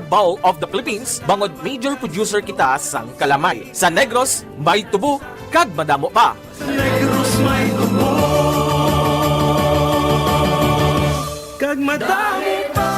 Bowl of the Philippines, bangod major producer kita sang kalamay. Sa Negros, may tubo, kag madamo pa. Sa Negros may tubo, kag madamo pa.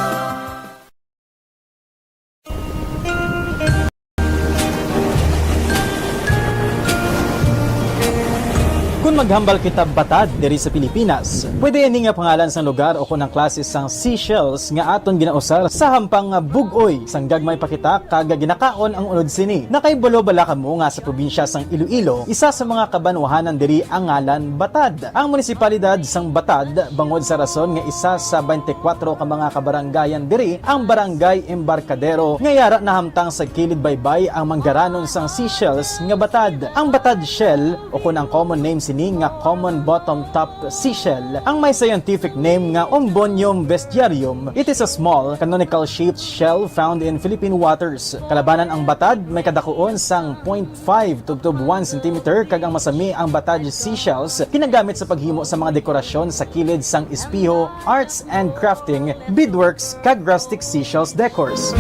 Kung maghambal kita batad diri sa Pilipinas, pwede ini nga pangalan sang lugar o kunang klase sang seashells nga aton ginausar sa hampang nga bugoy sang gagmay pakita kag ginakaon ang unod sini. Nakaibulo bala kamo nga sa probinsya sang Iloilo, isa sa mga kabanwahanan diri ang ngalan Batad. Ang munisipalidad sang Batad bangod sa rason nga isa sa 24 ka mga kabaranggayan diri ang Barangay Embarcadero nga yara na hamtang sa kilid baybay ang manggaranon sang seashells nga batad. Ang batad shell o kunang common name sini nga common bottom-top seashell. Ang may scientific name nga Umbonium bestiarium. It is a small, canonical-shaped shell found in Philippine waters. Kalabanan ang batad, may kadakuon sang 0.5 to 1 cm kag ang masami ang batad seashells kinagamit sa paghimo sa mga dekorasyon sa kilid sang espiho, arts and crafting, beadworks kag rustic seashells decors.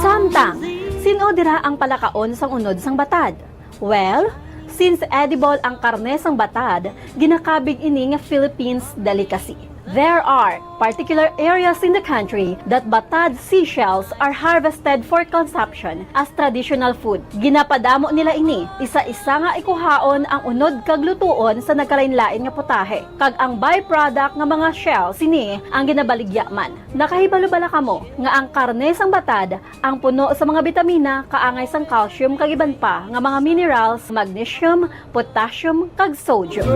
Samtang, sino dira ang palakaon sang unod sang batad? Well, since edible ang karne sang batad, ginakabig ini nga Philippines delicacy. There are particular areas in the country that batad seashells are harvested for consumption as traditional food. Ginapadamo nila ini, isa-isa nga ikuhaon ang unod kag lutuon sa nagkalain-lain nga putahe. Kag ang byproduct nga mga shells ini ang ginabaligya man. Nakahibalo-bala kamo nga ang karne sang batad ang puno sa mga bitamina, kaangay sang calcium kag iban pa nga mga minerals, magnesium, potassium kag sodium.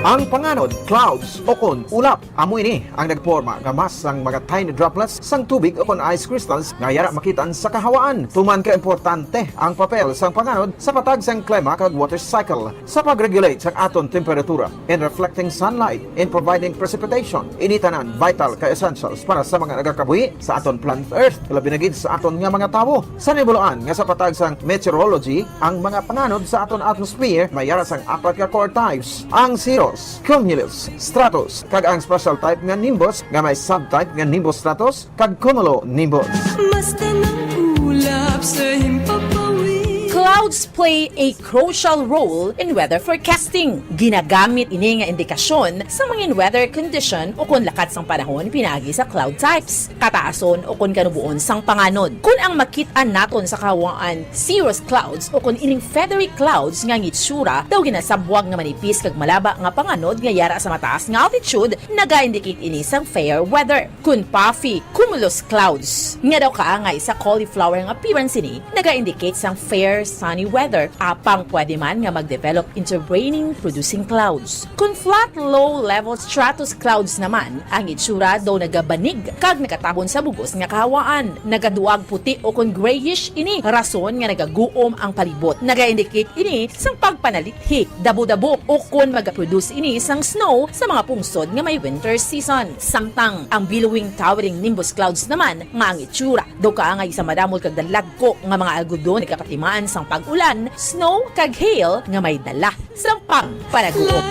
Ang panganod, clouds o kon ulap. Amo ini ang nagporma nga mas ang mga tiny droplets sang tubig o kon ice crystals nga yara makitaan sa kahawaan. Tuman ka importante ang papel sang panganod sa patag sang klima kag water cycle sa pag-regulate sang aton temperatura in reflecting sunlight, in providing precipitation. Ini tanan vital ka essentials para sa mga nagakabuhi sa aton planet Earth, labi na gid sa aton nga mga tawo. Sa nibuloan nga sa patag sang meteorology, ang mga panganod sa aton atmosphere may yara sang apat ka core types. Ang cirrus, cumulus, stratus, kag ang special type nga nimbus nga may subtype nga nimbus stratus kag cumulonimbus. Basta ng ulap sa himpapawid. Clouds play a crucial role in weather forecasting. Ginagamit ini nga indikasyon sa mga weather condition o kung lakat sang panahon pinagi sa cloud types, kataason o kung kanubuon sang panganod. Kung ang makitaan naton sa kawaan cirrus clouds o kung ining feathery clouds nga ngitsura daw ginasabwag nga manipis kag malaba nga panganod nga yara sa mataas nga altitude, naga-indicate ini sang fair weather. Kung puffy cumulus clouds nga daw kaangay sa cauliflower nga appearance ini, naga-indicate sang fair sunny weather, apang pwede man nga mag-develop into raining producing clouds. Kung flat low-level stratus clouds naman, ang itsura daw nagabanig kag nakatabon sa bugos nga kahawaan. Nagaduag puti o kung grayish ini, rason nga nagaguom ang palibot. Naga-indicate ini sang pagpanalithi, dabo-dabo o kung mag-produce ini sang snow sa mga pungsod nga may winter season. Samtang ang billowing towering nimbus clouds naman nga ang itsura daw kaangay sa madamol kag dalagko nga mga algodon nagkakatimaan sang pag-ulan, snow kag hail nga may dala sa pagpanaguot.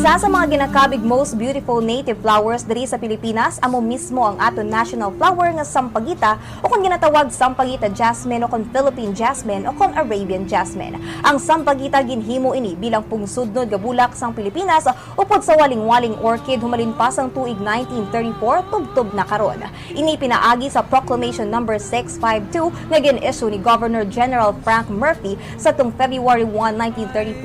Isa sa mga ginakabig most beautiful native flowers diri sa Pilipinas amo mismo ang aton national flower nga sampagita o kung ginatawag sampagita jasmine o kung Philippine jasmine o kung Arabian jasmine. Ang sampagita ginhimo ini bilang pungsudnod nga bulak sang Pilipinas upod sa waling-waling orchid humalin pa sang tuig 1934 tubtob na karon. Ini pinaagi sa Proclamation number 652 nga gin-issue ni Governor General Frank Murphy sa tung February 1,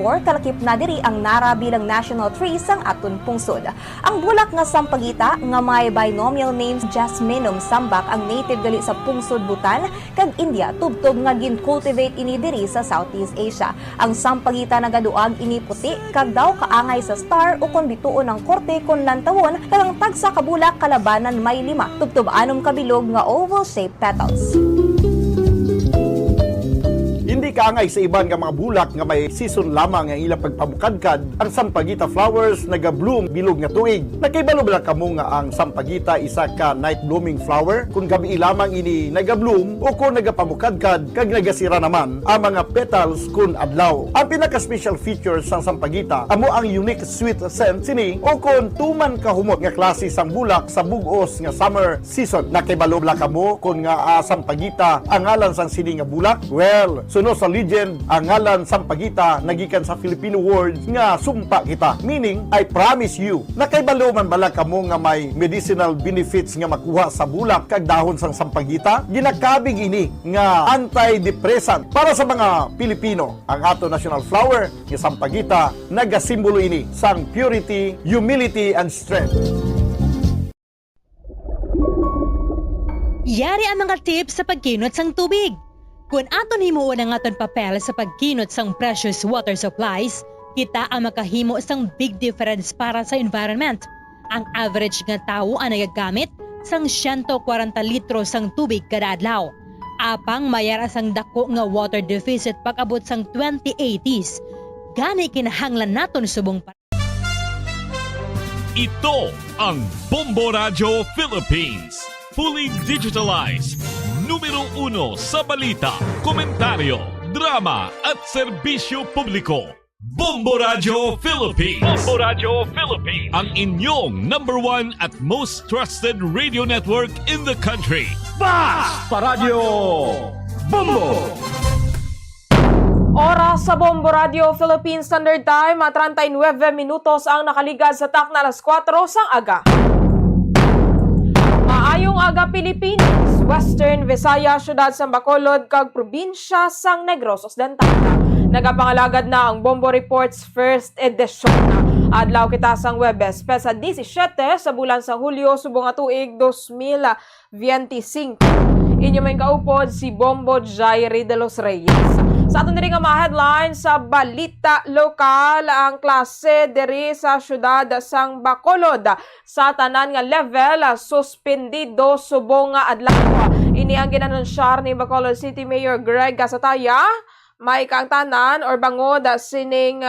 1934 kalakip na diri ang nara bilang national tree sang aton pungsod. Ang bulak nga sampagita nga may binomial names Jasminum sambak ang native gali sa pungsod Bhutan kag India tubtob nga gin-cultivate ini diri sa Southeast Asia. Ang sampagita nagaduag ini puti kag daw kaangay sa star o kon bituon ang korte kon lantawon kag ang tagsa ka bulak kalabanan may 5 tubtob 6 kabilog nga oval shaped petals. Kaangay sa iban nga mga bulak nga may season lamang ang ilang pagpamukadkad, ang sampagita flowers naga-bloom bilog nga tuig. Nakaibalo ba kamo nga ang sampagita isa ka night blooming flower kung gabi lamang ini naga-bloom o kung nagapamukadkad kag nagasira naman ang mga petals kun adlaw. Ang pinaka-special feature sang sampagita amo ang unique sweet scent sini o kung tuman kahumot nga klase sang bulak sa bug-os nga summer season. Nakaibalo ba kamo kung nga sampagita ang ngalan sang sini nga bulak? Well, suno sa legend, ang ngalan sampagita nagikan sa Filipino word nga sumpa kita, meaning I promise you. Nakaibalo man bala kamo nga may medicinal benefits nga makuha sa bulak kag dahon sang sampagita? Ginakabig ini nga antidepressant para sa mga Pilipino. Ang ato national flower nga sampagita nagasimbolo ini sang purity, humility and strength. Yari ang mga tips sa pagkinot sang tubig. Kung aton himuon ang aton papel sa pagkinot sang precious water supplies, kita ang makahimo sang big difference para sa environment. Ang average nga tao ang nagagamit sang 140 litro sang tubig kada adlaw. Apang mayara sang dako nga water deficit pag-abot sang 2080s. Gani kinahanglan naton subong Ito ang Bombo Radio Philippines. Fully digitalized. Numero 1 sa balita, komentaryo, drama at serbisyo publiko. Bombo Radio Philippines. Bombo Radio Philippines. Ang inyong number 1 at most trusted radio network in the country. Basta Radio Bombo! Oras sa Bombo Radio Philippines Standard Time, 39 minutos ang nakaligad sa takna alas 4 sang aga. Maayong aga Pilipinas, Western Visayas, Syudad sang Bacolod, kag probinsya sang Negros Occidental. Nagapangalagad na ang Bombo Reports First Edition. Adlaw kita sang Webes, pesa 17 sa bulan sang Hulyo, subong nga tuig 2025. Inyo may kaupod si Bombo Jairi de los Reyes. Sa aton diri nga mga headlines sa balita lokal, ang klase diri sa syudad sang Bacolod sa tanan nga level suspendido subong nga adlaw. Ini ang ginanunsyar ni Bacolod City Mayor Greg Gasataya. May kang tanan or bangod sining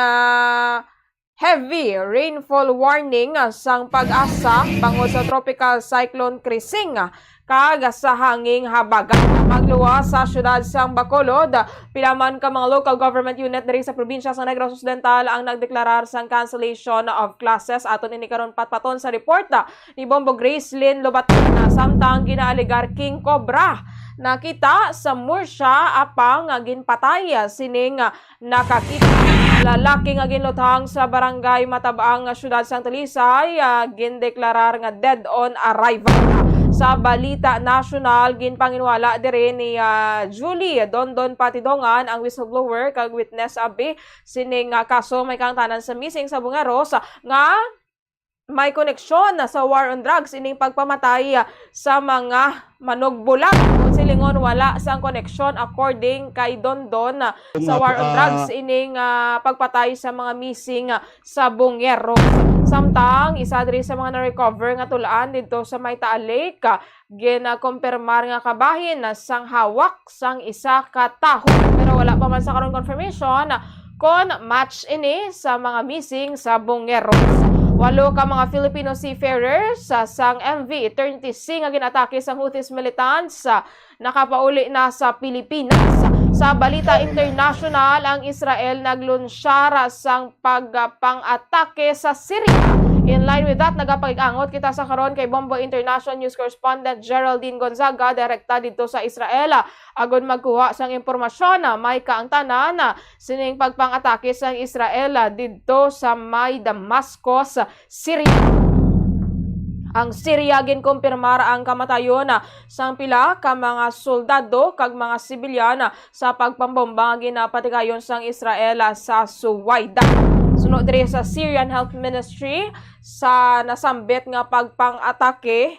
heavy rainfall warning sang pag-asa bangod sa tropical cyclone Krising kag sa hanging habagat. Magluwas sa syudad sang Bacolod, pilaman ka mga local government unit diri sa probinsya sa Negros Occidental ang nagdeklarar sang cancellation of classes. Aton ini karon patpaton sa report ni Bombo Gracelyn Lobatina samtang ginaaligar King Cobra nakita sa Murcia apang ginpatay sining nakakita lalaki nga ginluthang sa barangay Matabaang nga syudad sang Talisay, gindeklarar nga dead on arrival. Sa balita national, ginpanginwala dire ni Julie Dondon Patidongan ang whistleblower kag witness abi sining kaso may kang tanan sa missing sa Bungaros nga may koneksyon sa war on drugs ining pagpamatay sa mga manugbulag. Kung silingon wala sang koneksyon according kay Dondon sa war on drugs ining pagpatay sa mga missing sa Bungero. Samtang isa diri sa mga na-recover nga tulaan dito sa Mayta Lake, ginakumpirmar nga kabahin sang hawak sang isa ka taho. Pero wala pa man sa karon confirmation kon match ini sa mga missing sa Bungero. 8 ka mga Filipino seafarers sang MV Eternity Sea nga ginatake sang Houthis militants nakapauli na sa Pilipinas. Sa balita international, ang Israel naglunsyara sang pagpang-atake sa Syria. In line with that, nagapag-angot kita sa karon kay Bombo International News Correspondent Geraldine Gonzaga, direkta dito sa Israel. Agon magkuha sang impormasyon na may kaangtanan sining pagpang-atake sang Israel dito sa may Damascus, Syria. Ang Syria ginkumpirmar ang kamatayon sang pila ka mga soldado kag mga sibilyan sa pagpambomba nga ginapatikayon sang Israel sa Suwaida. Sunod diri sa Syrian Health Ministry sa nasambit nga pagpang-atake,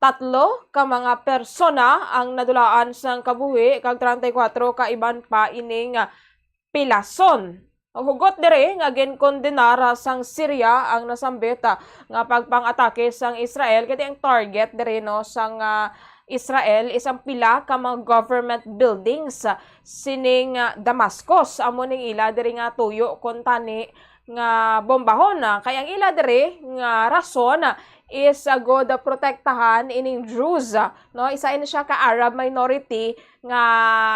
3 ka mga persona ang nadulaan sang kabuhi kag 34 ka iban pa ining pilason. Hugot dire nga ginkondenar sang Syria ang nasambit nga pagpang-atake sang Israel kaya ang target dire no sang Israel isang pila ka mga government buildings sining Damascus. Amo ning ila diri nga tuyo kon tani nga bombahon. Kaya ang ila diri nga rason is agod protektahan ining Druze, no? Isa ini siya ka Arab minority nga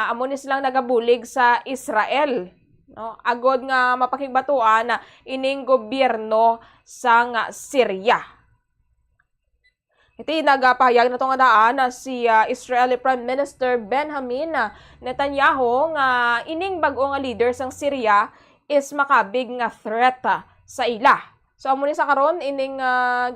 amo ni silang nagabulig sa Israel, no? Agod nga mapakigbatuan ining gobyerno sang Syria. Iti nagapahayag na itong daan si Israeli Prime Minister Benjamin Netanyahu nga ining bag-o nga leader sang Syria is makabig nga threat sa ila. So amo ni sa karon ining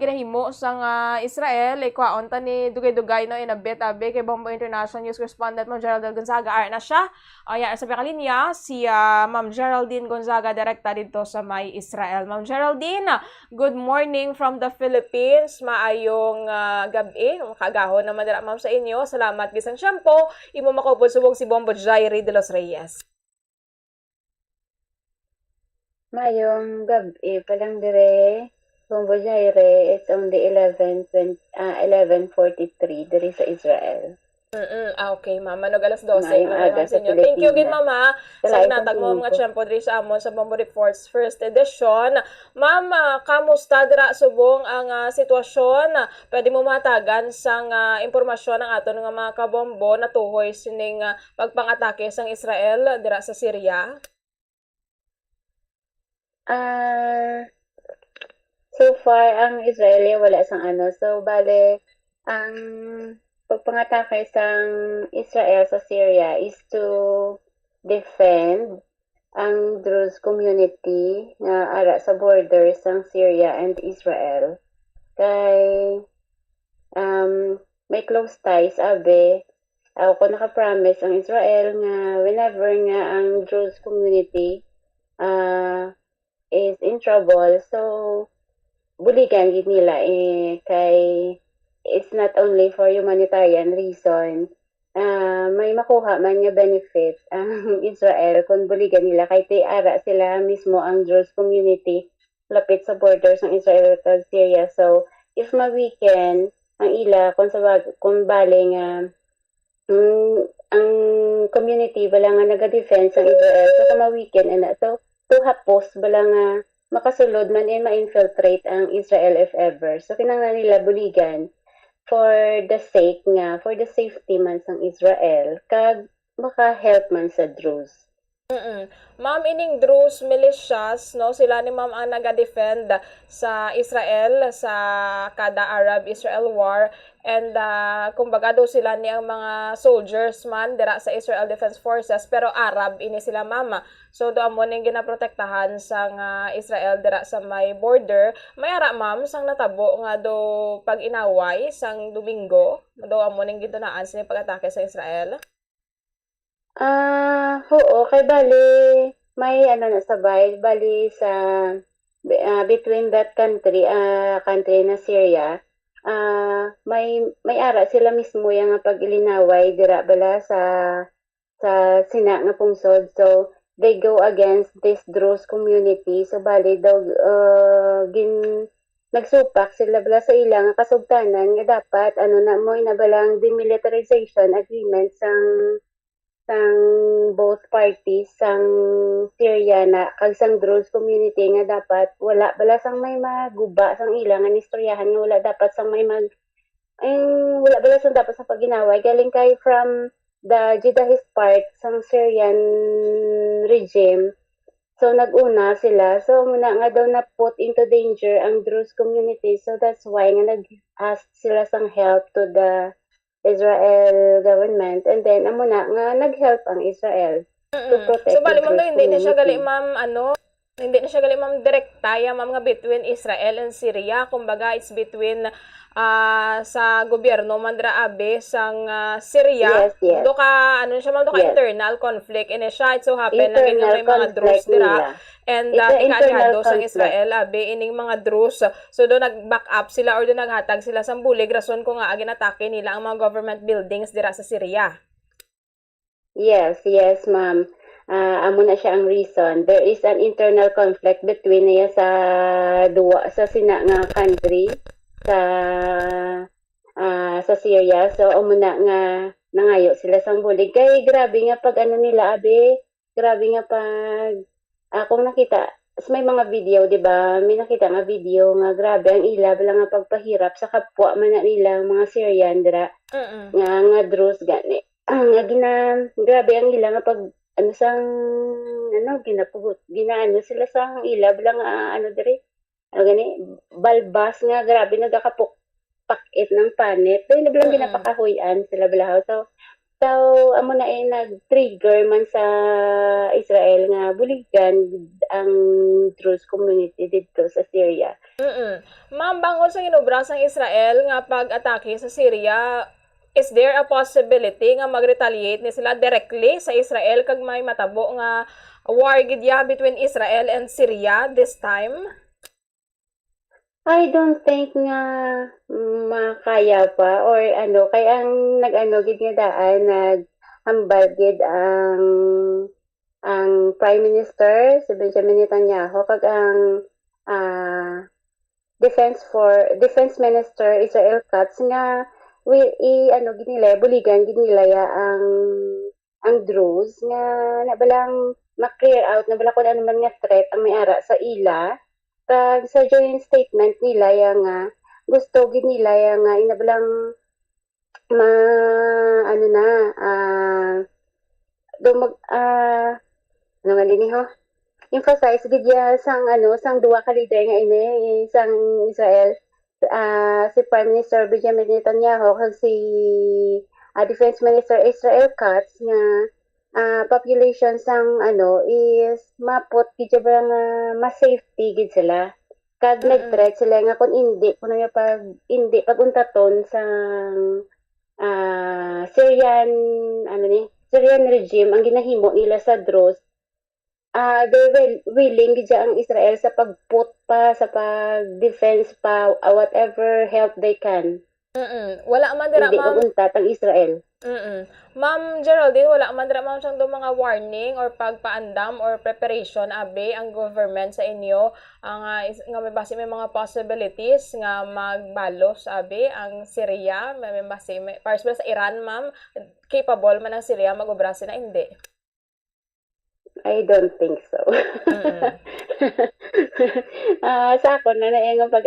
ginahimo sang Israel ikwaon ta ni dugay-dugay no inabit abe kay Bombo International News Correspondent Ma'am Geraldine Gonzaga ar na siya. Aya sa kalinya si Ma'am Geraldine Gonzaga direkta dito sa may Israel. Ma'am Geraldine, good morning from the Philippines. Maayong gabi. Makagahon naman dira ma'am sa inyo. Salamat bisan siyempo. Imo makupod subong si Bombo Jairi de los Reyes. Mayong gabi pa lang dire, Bombo Jaire, it's only 11:43 dire sa Israel. Okay, ma'am. Manog alas 12. Mayong aga sa Pilipinas. Thank you, gid mama. Sa natag mo mga tiyempo diri sa amon sa Bombo Reports First Edition. Ma'am, kamusta dira subong ang sitwasyon? Pwede mo matagan sang impormasyon ang aton nga mga kabombo na tuhoy sining pagpangatake sang Israel dira sa Syria? So far, ang Israeli wala sang ano. So, bale, ang pagpangatake sang Israel sa Syria is to defend ang Druze community na ara sa borders sang Syria and Israel. Kay may close ties, abe. Ako naka-promise ang Israel nga whenever nga ang Druze community is in trouble, so buligan gid nila kay it's not only for humanitarian reason, may makuha man nga benefit ang Israel kung buligan nila kay ara sila mismo ang Druze community lapit sa borders ng Israel at Syria. So if ma-weaken ang ila kung bale nga ang community bala nga naga-defense ang Israel, so kung ma-weaken so to hapos bala nga makasulod man ma-infiltrate ang Israel if ever. So kinahanglan nila buligan for the safety man sang Israel kag maka-help man sa Druze. Ma'am, ining Druze militias, no, sila ni ma'am ang naga-defend sa Israel sa kada Arab-Israel war, and kumbaga daw sila ni ang mga soldiers man dira sa Israel Defense Forces, pero Arab ini sila ma'am. So do amo ning ginaprotektahan sang Israel dira sa may border. May ara ma'am sang natabo nga do pag inaway sang Domingo, do amo ning gitunaan sa pag-atake sa Israel. Oo, kay bali may na sabay bali sa between that country na Syria, may ara sila mismo yang pag-ilinaway dira bala sa sina nga pungsod. So they go against this Druze community. So bali daw nagsupak sila bala sa ilang kasugtanan nga dapat na balang demilitarization agreement sang both parties sang Syria na kag sang Druze community nga dapat wala bala sang may maguba sang ilang nga istoryahan nga wala dapat sang may wala bala sang dapat sa paginaway galing kay from the Jihadist part sang Syrian regime. So naguna sila, so muna nga daw na put into danger ang Druze community, so that's why nga nag-ask sila sang help to the Israel government, and then amo na nga nag-help ang Israel to protect. So bali ma'am, hindi na siya gali ma'am hindi na siya gali ma'am direkta ma'am nga between Israel and Syria, kumbaga it's between sa gobyerno mandra abe sang Syria. Yes. Do ka siya ma'am, do ka internal conflict ini siya. It so happen na ganyan may mga Druze dira, and ikaaliado sang Israel abe ining mga Druze. So do nag-back up sila or do naghatag sila sang bulig rason ko nga ginatake nila ang mga government buildings dira sa Syria. Yes ma'am. Amo na siya ang reason. There is an internal conflict between niya sa sina nga country sa sa Syria. So umuna nga nangayo sila sang bulig. Kay grabe nga pag ano nila abe, grabe nga pag kung nakita may mga video, di ba? May nakita nga video nga grabe ang ila bala nga pagpahirap sa kapwa man na nila mga Syrian dira. Nga Druze gani. Nga grabe ang ila nga pag ano sang ginapugot ginaano sila sang ila bala nga ano diri. Gani balbas nga grabe nagakapok pakit ng panit. Pero nablang ginapakahuyan sila balahaw. So, amo na nag-trigger man sa Israel nga buligan ang Druze community dito sa Syria. Ma'am, bangod sa ginobra sang Israel nga pag-atake sa Syria, is there a possibility nga mag-retaliate ni sila directly sa Israel kag may matabo nga war gidya between Israel and Syria this time? I don't think nga makaya pa or ano kay ang nag-ano gid nga daan naghambal gid ang Prime Minister si Benjamin Netanyahu kag ang Defense Minister Israel Katz nga gid nila buligan gid nila ang Druze nga nabalang ma-clear out na bala kun ano man nga threat ang may ara sa ila. Kag sa joint statement nila nga gusto gid nila nga inabalang ano nga din ho emphasize gid sang duwa ka leader nga ini sang Israel si Prime Minister Benjamin Netanyahu kag si Defense Minister Israel Katz nga population sang is mapot gid ba nga ma-safety gid sila kag nag-threat sila nga kung pag untaton sang Syrian Syrian regime ang ginahimo nila sa Druze they willing gid ang Israel sa pagput pa sa pag-defense pa whatever help they can. Wala man dira ma'am. Hindi untat ang Israel. Ma'am Geraldine, wala man dira ma'am sang mga warning or pagpaandam or preparation abe ang government sa inyo nga may base may mga possibilities nga magbalos abe ang Syria, may base para sa Iran ma'am, capable man ang Syria mag-obra na hindi. I don't think so. Sa ako na nga pag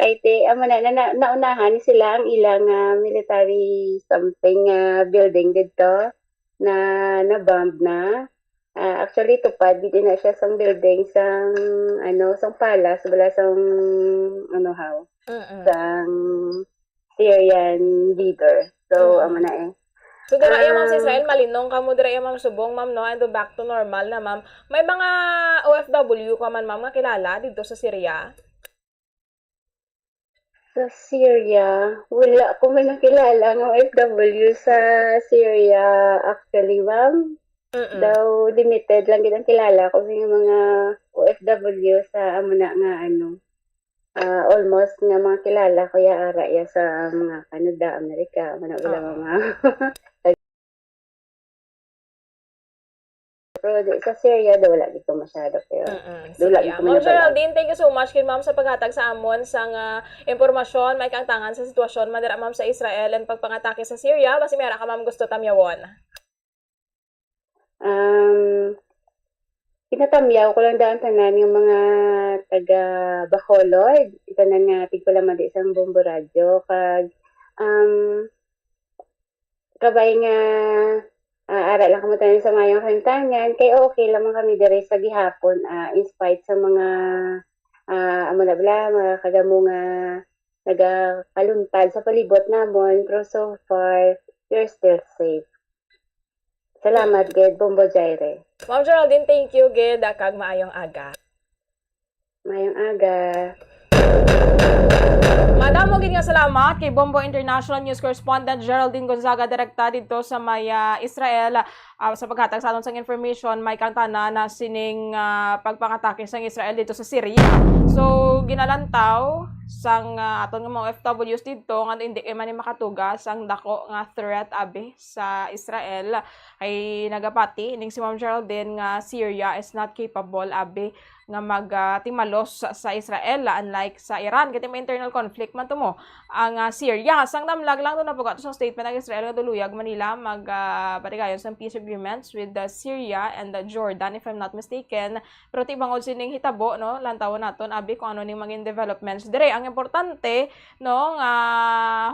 kay amo naunahan sila ang ilang military something building dito na bomb na. Actually tupad din na siya sang building sang sang palace bala sang sang Syrian leader. So amo na So, dira ma'am sa Israel, malinong ka mo, dira ma'am subong, ma'am, no? And back to normal na, ma'am. May mga OFW ka man, ma'am, nga kilala dito sa Syria? Sa Syria, wala ko man nakilala ng OFW sa Syria, actually, ma'am. Daw, limited lang din ang kilala ko yung mga OFW sa amuna nga, almost nga mga kilala ko ara sa mga Canada, Amerika, wala mga pero sa Syria daw wala dito masyado pero Ma'am Geraldine, thank you so much kin ma'am sa paghatag sa amon sang impormasyon may kaangtangan sa sitwasyon madira ma'am sa Israel and pagpangatake sa Syria basi mera ka ma'am gusto tamyawon. Pinatamyaw ko lang daan tanan yung mga taga Bacolod itanan nga tigpalaman di sang Bombo Radio kag kabay nga ara lang kamo tayo sa mayong kantangan kay okay lamang kami diri sa gihapon in spite sa mga mga kadamo nga nagakaluntal sa palibot namon pero so far we're still safe. Salamat gid Bombo Jaire. Ma'am Geraldine, thank you gid kag maayong aga. Maayong aga. Madamo gid nga salamat kay Bombo International News Correspondent Geraldine Gonzaga direkta dito sa Israel. sa paghatag sa aton sang information, may kantana na sining pagpangatake sang Israel dito sa Syria. So ginalantaw sang aton nga mga OFWs dito nga hindi kay man makatugas ang dako nga threat abi sa Israel ay nagapati ining si Ma'am Geraldine nga Syria is not capable abi nga magtimalos sa Israel unlike sa Iran kay may internal conflict man tumo ang Syria sang damlag lang to na pagkato sa statement ng Israel nga duluyag Manila patigayon sa peace agreements with Syria and Jordan if I'm not mistaken pero ti bangod sining hitabo no lantawon naton abi kung ano ning maging developments dire ang importante no nga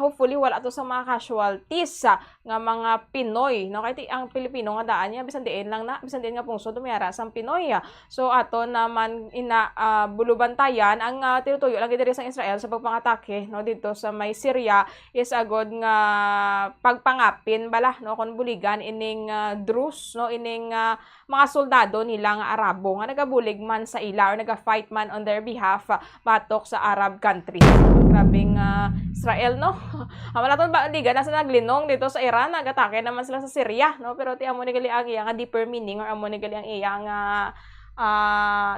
hopefully wala to sa mga casualties nga mga Pinoy no kay ang Pilipino nga daan niya bisan diin lang na bisan diin nga pungsod dumiyara sang Pinoy so aton naman ina bulubantayan ang tinutuyo lang diri sa Israel sa pagpangatake no dito sa may Syria is agod nga pagpangapin bala no kon buligan ining Druze no ining mga soldado nilang Arabo nga nagabulig man sa ila or naga-fight man on their behalf batok sa Arab countries. Grabing Israel no. Wala ton ba liga nasa naglinong dito sa Iran nagatake naman sila sa Syria no pero ti amo ni gali ang iya nga deeper meaning or amo ni gali ang iya nga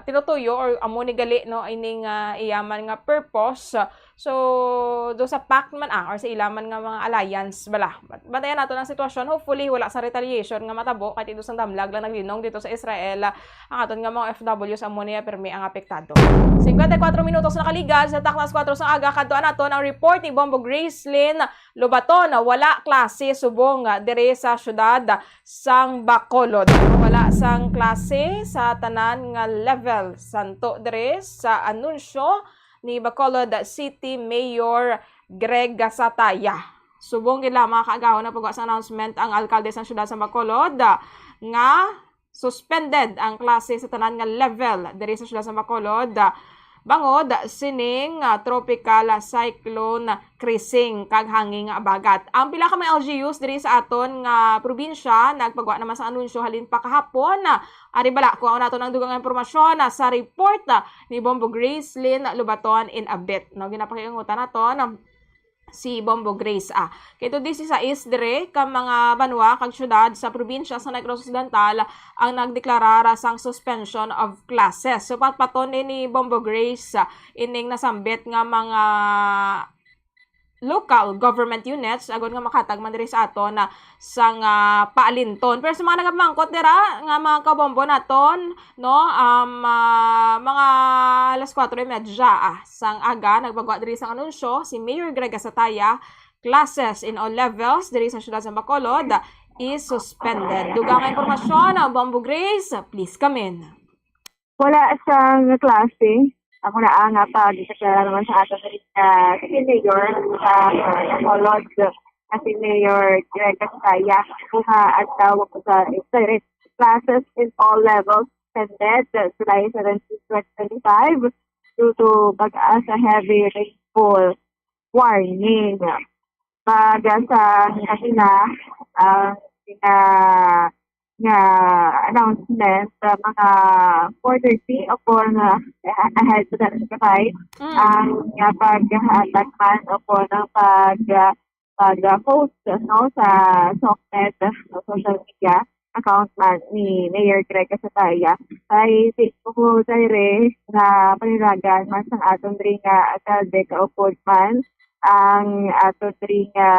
tinutuyo or amo ni gali no ining iyaman nga purpose so do sa pact man or sa ilaman nga mga alliance bala bantayan nato ang sitwasyon hopefully wala sa retaliation nga matabo kay dito sa damlag lang naglinong dito sa Israel ang aton nga mga FWs amo niya permi ang apektado 54 minutos na nakaligal sa taklas 4 sa aga kadtuan naton ang report ni Bombo Gracelyn Lobaton na wala klase subong dire sa syudad sang Bacolod wala sang klase sa tanan nga level santo dire sa anunsyo ni Bacolod City Mayor Greg Gasataya. Subong gila mga kaagahon na pagwa sa announcement ang alkalde sa syudad sa Bacolod nga suspended ang klase sa tanan nga level diri sa syudad sa Bacolod bangod sining tropical cyclone Krising kag hangin nga bagat. Ang pila ka mga LGUs diri sa aton nga probinsya nagpagwa naman sa anunsyo halin pa kahapon. Ari bala kuha nato ng dugang impormasyon sa report ni Bombo Gracelyn Lobaton in a bit. No ginapakiungutan naton si Bombo Grace Kay to this is dire ka mga banwa kag syudad sa probinsya sa Negros Occidental ang nagdeklarar sang suspension of classes. So patpaton ni Bombo Grace ining nasambit nga mga local government units agad nga makatag man diri sa aton sang paalinton pero sa mga nagapamangkot dira nga mga kabombo naton no mga alas 4:30 sang aga nagbagwa diri sa anunsyo si Mayor Greg Gasataya classes in all levels diri sa syudad sa Bacolod is suspended. Dugang impormasyon ang Bombo Grace, please come in. Wala siyang klase. Ako na ang pag-isasara naman sa ato si Mayor sa Bacolod si Mayor Greg Gasataya at tawag ko sa direct classes in all levels suspended July 17, 2025 due to pag-asa heavy rainfall warning. Pag sa kanina nga announcement mga 4:30 o ahead to that fight ang paghatag man o ng pag-post no sa SOCNET social media account man ni Mayor Greg Gasataya ay Facebook mo dire na panilagan man sang atong diri nga alkalde kaupod man ang atong diri nga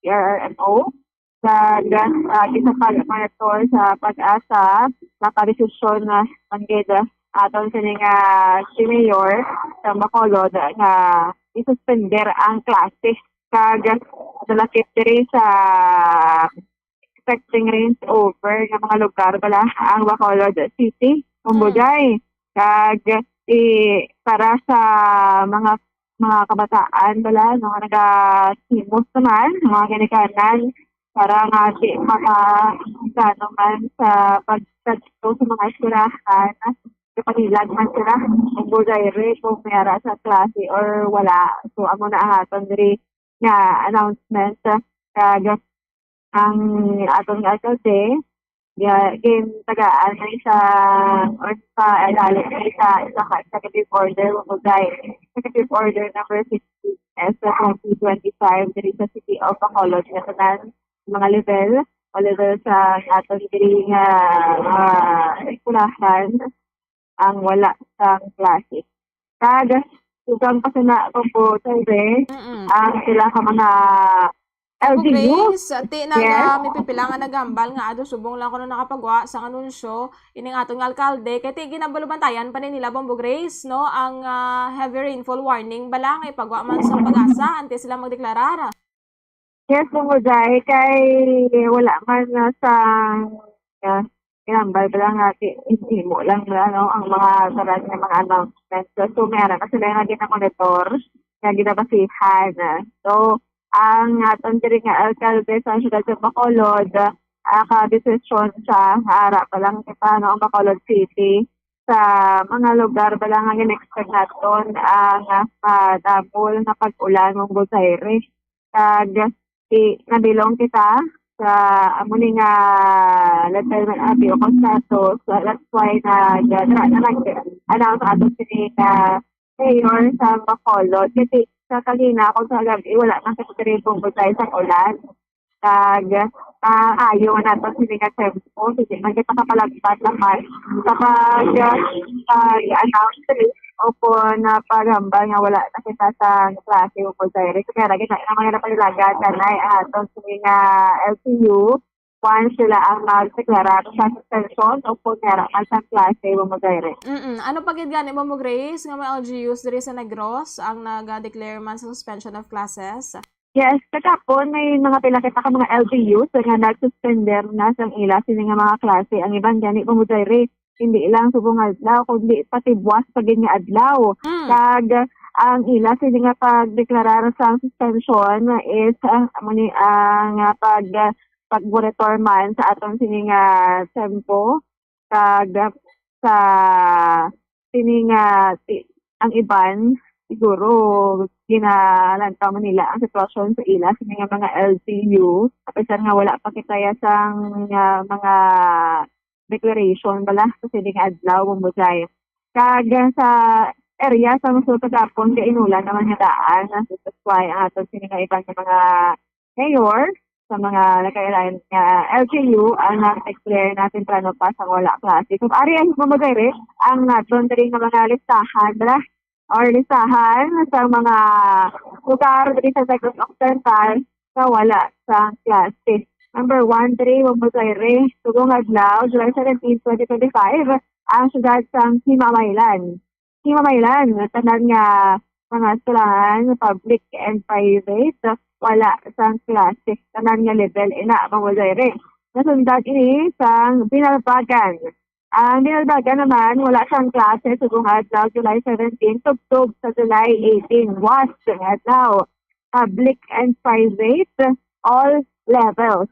CRMO sa monitor sa pag-asa nakadesisyon na manggeda aton sa nga si Mayor sa Bacolod nga isuspender ang klase kag dalakit diri sa expecting rains over ng mga lugar bala ang Bacolod City Umbugay kag para sa mga kabataan bala no nagasimos naman mga ginikanan para nga di man sa pagsadto sa mga eskwelahan kapanilag man sila kung budayre kung mayara sa klase or wala. So amo na ang aton diri nga announcement kag ang aton nga alkalde game tagaan sa or sa ilalim sa executive order executive order number 60 S 2025 diri sa City of Bacolod nga tanan mga level level sa aton diri nga eskulahan ang wala sa klase. Kag sugang pa sila po tayo ang sila ka mga LGU. Grace, ti naga may pipilangan nagambal nga ado subong lang kuno nakapagwa sa anunsyo ining atong alkalde kay ti ginabalubantayan pa nila Bombo Grace no ang heavy rainfall warning bala nga ipagwa man sa pag-asa antes sila magdeklarara. Yes, Bumuday, kay wala man sa inambal lang natin, mo lang no, ang mga sarad ng mga announcements. So, meron kasi lang nga monitor na ginabasihan. So, ang aton diri nga alkalde sa siyudad sa Bacolod, ka-desisyon sa harap pa lang kita no, ang Bacolod City sa mga lugar ba lang ang in-expect natin ang double na pag-ulan ng Buzaire. Kag nabilong kita sa amuning level ng abi o status. So, that's why nag-announce ato sini mayor sa Bacolod. Kasi sa kalina kung sa gabi wala nang kategoribong butay sa ulan. Kag ayaw nato sini nga tempo. Kasi magkita kapalagpat naman. Kapag i-announce opo na pagambal nga wala na kita sa klase o Buzaire. Kaya lagi na naman na panilagan na atong sini nga LCU once sila ang magdeklara sa suspension o kung meron sa klase o Buzaire. Ano pagid gani mo Grace nga mga LGUs diri sa Negros ang nag-declare man sa suspension of classes? Yes, katapon may mga pila kita ka mga LGUs nga nag-suspender na sa ila sini nga mga klase. Ang ibang gani o Buzaire hindi lang subong adlaw kundi pati buwas pag nga adlaw. Kag ang ila sini nga pagdeklarar sa suspension is ang pag-monitor man sa atong sini nga tempo kag sa sini nga ang iban siguro ginalantaw man nila ang sitwasyon sa ila sini nga mga LCU kapag nga wala pa kitaya sang mga declaration bala kasi di nga adlaw Bumbusay. Kag sa area sa Musulta Dapon kay inulan naman nga daan so that's why ang aton sini nga ibang mga mayor sa mga nakailan nga LGU ang nag-declare natin plano pa sa wala klase. Kung ari ang Bumbusay ang aton diri nga mga listahan bala or listahan sa mga lugar diri sa Negros Occidental na wala sa klase. Number 1, Buzaire, Tugong Adlaw, July 17, 2025, ang siyudad sa Himamaylan. Himamaylan, tanan nga mga eskwelahan, public and private, wala sa klase, tanan nga level, ina, Buzaire. Nasundan ini sa Binalbagan. Ang Binalbagan naman, wala siyang klase, Tugong Adlaw, July 17, tugtog sa July 18, was Adlaw, public and private, all levels.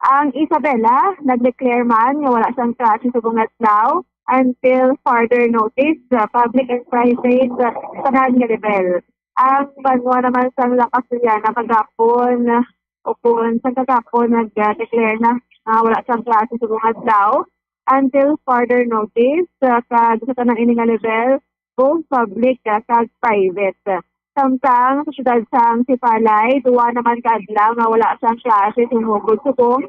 Ang Isabela, nag-declare man nga wala siyang klase sa bungat now until further notice, public and private, tanan nga level. Ang Banwa naman sa Lakas na pagapon o kung sa kagapon nag-declare na wala siyang klase sa bungat now until further notice, kag sa tanan ini nga level, both public kag private. Samtang sa siyudad sang Sipalay, duwa naman kadlaw nga wala siyang klase sumugod subong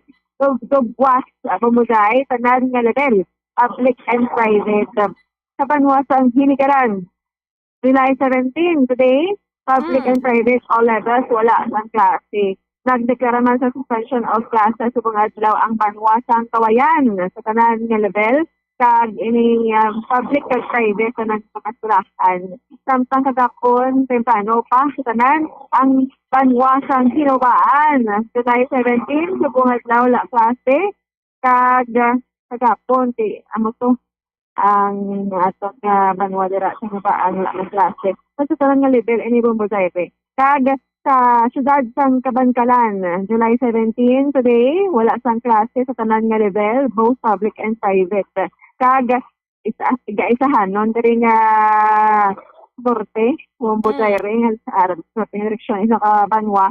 tugwas Bumuzay, tanan nga level, public and private. Sa Panuasang Hinikaran, July 17, today, public and private all levels, wala siyang klase. Nagdeklara man sa suspension of classes subong adlaw ang Panuasang Kawayan sa tanan nga level, kag ini public kag private tanan mga eskwelahan. Samtang kagakon temprano pa sa tanan ang Panuasang Hinubaan July 17 subong adlaw la klase kag kagakon ti amo to ang ato nga Banwa dira sa Hinubaan la klase. Sa tanan nga level ini Bumbusay. Kag sa siyudad sang Kabankalan July 17 today wala sang klase sa tanan nga level both public and private. Kag isa-isahan non diri nga Borte, Bumbusay nga sa Arab sa direksyon isa ka Banwa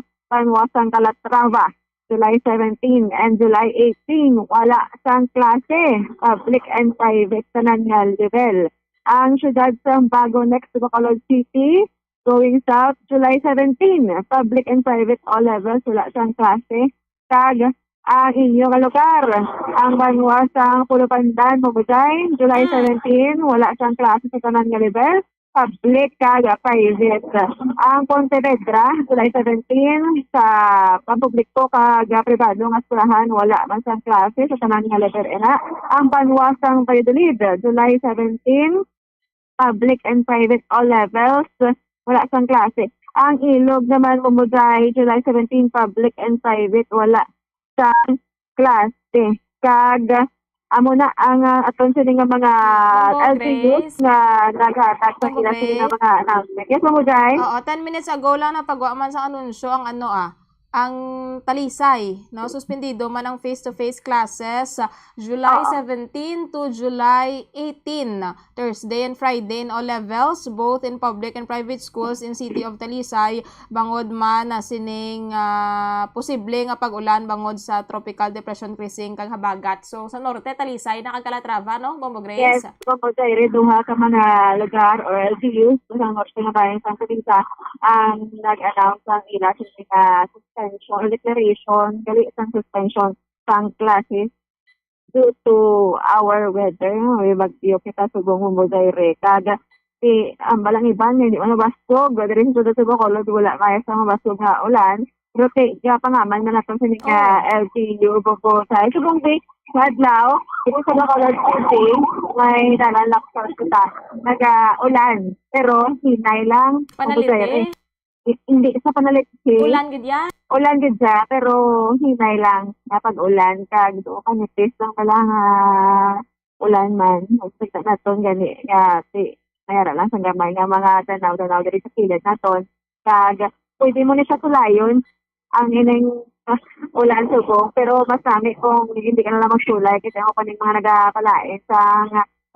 sang Calatrava July 17 and July 18 wala sang klase public and private tanan nga level. Ang siyudad sang Bago next to Bacolod City going south July 17 public and private all levels wala sang klase. Kag ang inyong lugar. Ang banwa sa Pulupandan, Mabutay, July 17, wala siyang klase sa tanan nga level, public kag private. Ang Pontevedra, July 17, sa pampubliko kag pribado nga eskwelahan, wala man siyang klase sa tanan nga level ena. Ang banwa sa Valladolid, July 17, public and private all levels, wala siyang klase. Ang Ilog naman, Mumuday, July 17, public and private, wala sa klase. Kag amo na ang atensyon nga mga LGUs na naghatag sa kila nga mga announcement. Yes, Mumuday? Oo, 10 minutes ago lang napagawa man sa anunsyo ang ang Talisay, no? Suspendido man ang face-to-face classes July 17 to July 18, Thursday and Friday in all levels, both in public and private schools in City of Talisay, bangod man na sining posible nga pag-ulan bangod sa tropical depression creasing kang habagat. So sa norte Talisay nakagkalatrava, no, Bombo Grace? Yes, Bombo Grace, duha ka mga lugar or LGUs sa norte nga bayan sa Talisay ang nag-announce ang ila sa suspension or declaration, gali isang suspension sang classes due to our weather. May bagyo kita subong Mumuday Kaga si balang iban hindi man bastog, diri sa Bacolod wala kaya sa bastog nga ulan. Pero kaya pangaman na natin sa nga LGU Bobo sa subong day adlaw dito sa Bacolod City may dalan laksas kita naga-ulan pero hinay lang Panalite? Hindi sa panalit Ulan gid yan? ulan gid siya, pero hinay lang na pag-ulan kag do kanitis lang pala nga ulan man. Expect naton gani nga si mayara lang sa gamay nga mga tanaw-tanaw diri sa kilid naton. Kag pwede mo ni siya tulayon ang ining ulan subong, pero mas nami kung hindi ka na lang magsulay kasi ako paning mga nagapalain sa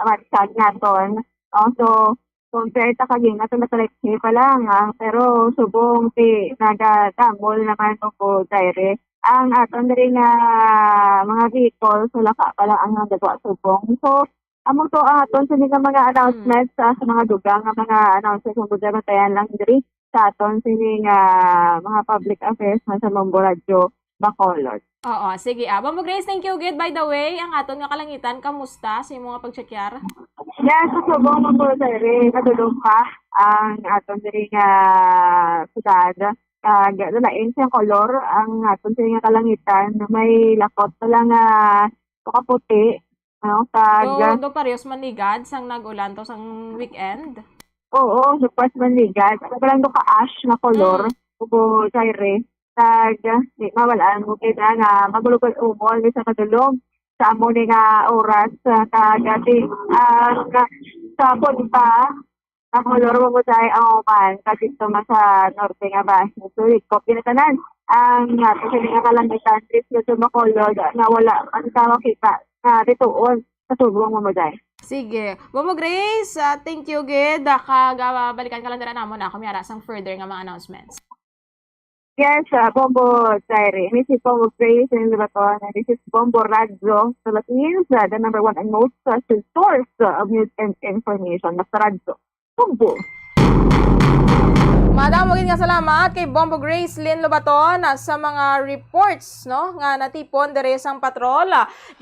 matsag naton. So compare ta kaging ato na seleksyon pa lang pero subong si nagatamol naman ko dire ang aton diri nga mga vehicle so laka pala ang nagwa subong. So among to aton sa mga announcements sa mga dugang nga mga announcements kung budaya lang diri sa aton sini nga mga public affairs sa Bombo Radio Bacolod. Oo, sige. Bombo Grace, thank you good. By the way, ang aton nga kalangitan, kamusta sa mga pagtsakyar? Yes, sa subong mo diri nadulong pa ang aton diri nga sudad. Lain siyang kolor ang aton diri nga kalangitan may lakot lang nga kaputi, no? Do parehas manigad sang nag-ulan to sang weekend? Oo, super manigad. Parang do ka ash na kolor, ubo diri. Di mawalaan mo kita nga magulugol umol sa kadulong sa amo ni nga oras kagati sa punta na kolor mo tayo ang uman kasi man sa norte nga ba so ikop pinatanan ang kasi nga kalangitan dito sa Bacolod na wala ang tawa kita na ditoon sa subong mo tayo. Sige. Bombo Grace, thank you good. Balikan ka lang dira namon ako may sang further nga mga announcements. Yes, Bombo Diary. This is Bombo Grace in Libaton, and this is Bombo Radio Philippines, the number one and most trusted source of news and information. Basta Radio. Bombo. Madam, maging nga salamat kay Bombo Grace Lynn Lobaton sa mga reports, no, nga natipon dere sang patrol.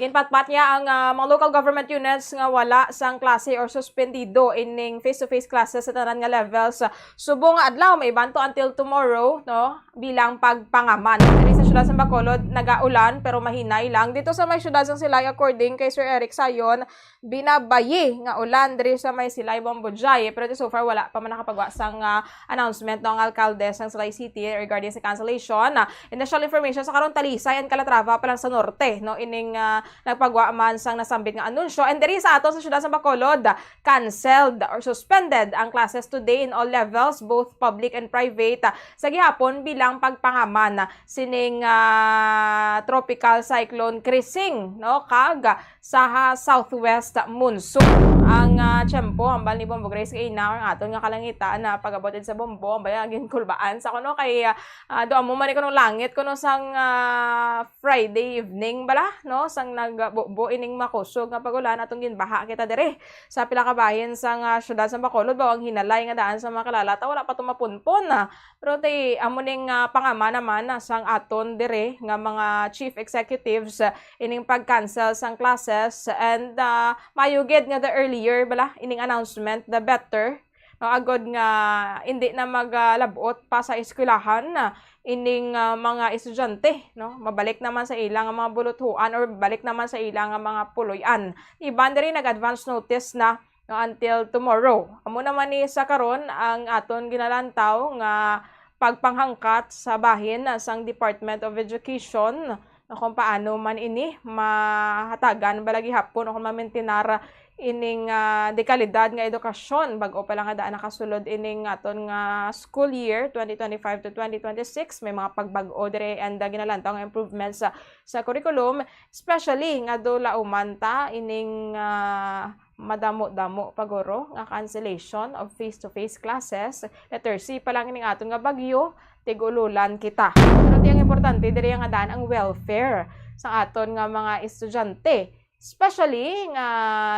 Ginpatpat niya ang mga local government units nga wala sang klase or suspendido ining face-to-face classes sa tanan nga levels. Subong adlaw may banto until tomorrow, no, bilang pagpangaman. Diri sa syudad sa Bacolod nagaulan pero mahinay lang. Dito sa may syudad sang Silay according kay Sir Eric Sayon, binabayi nga ulan diri sa may Silay Bombojay. Pero so far wala pa man nakapagawa sang announcement ng alkalde ng Silay City regarding sa cancellation. Initial information sa karon Talisay and Calatrava pa lang sa norte, no, ining nagpagwa man sang nasambit nga anunsyo. And diri sa aton sa syudad sa Bacolod, canceled or suspended ang classes today in all levels, both public and private, sa gihapon bilang pagpangaman sining tropical cyclone creasing, no, kag sa southwest monsoon. Ang tiyempo hambal ni Bombo Grace kay na ang aton nga kalangitan na pagabotid sa Bombo ang bayan ginkulbaan sa kuno kay do amo man kuno langit kuno sang Friday evening bala no sang nagbubo ining makusog nga pagulan atong ginbaha kita dire sa pila ka bahin sang syudad sa Bacolod bawang hinalay nga daan sa mga kalalata wala pa tumapunpon na pero ti amo ning pangama naman sang aton dire nga mga chief executives ining pag-cancel sang classes and mayugid nga the earlier bala ining announcement the better no agod nga hindi na maglabot pa sa eskwelahan na ining mga estudyante no mabalik naman sa ilang mga buluthuan or balik naman sa ilang mga puloy-an iban diri nag-advance notice na no, until tomorrow amo naman ni sa karon ang aton ginalantaw nga pagpanghangkat sa bahin sang Department of Education no, kung paano man ini mahatagan balagi hapon o kung mamintinar ining dekalidad nga edukasyon bago pa lang nga daan nakasulod ining aton nga school year 2025 to 2026 may mga pagbag-o dire and ginalantaw nga improvements sa curriculum especially nga do laumanta ining madamo-damo pagoro nga cancellation of face-to-face classes letter C pa lang ining aton nga bagyo tigululan kita pero ang importante dire nga daan ang welfare sa aton nga mga estudyante especially nga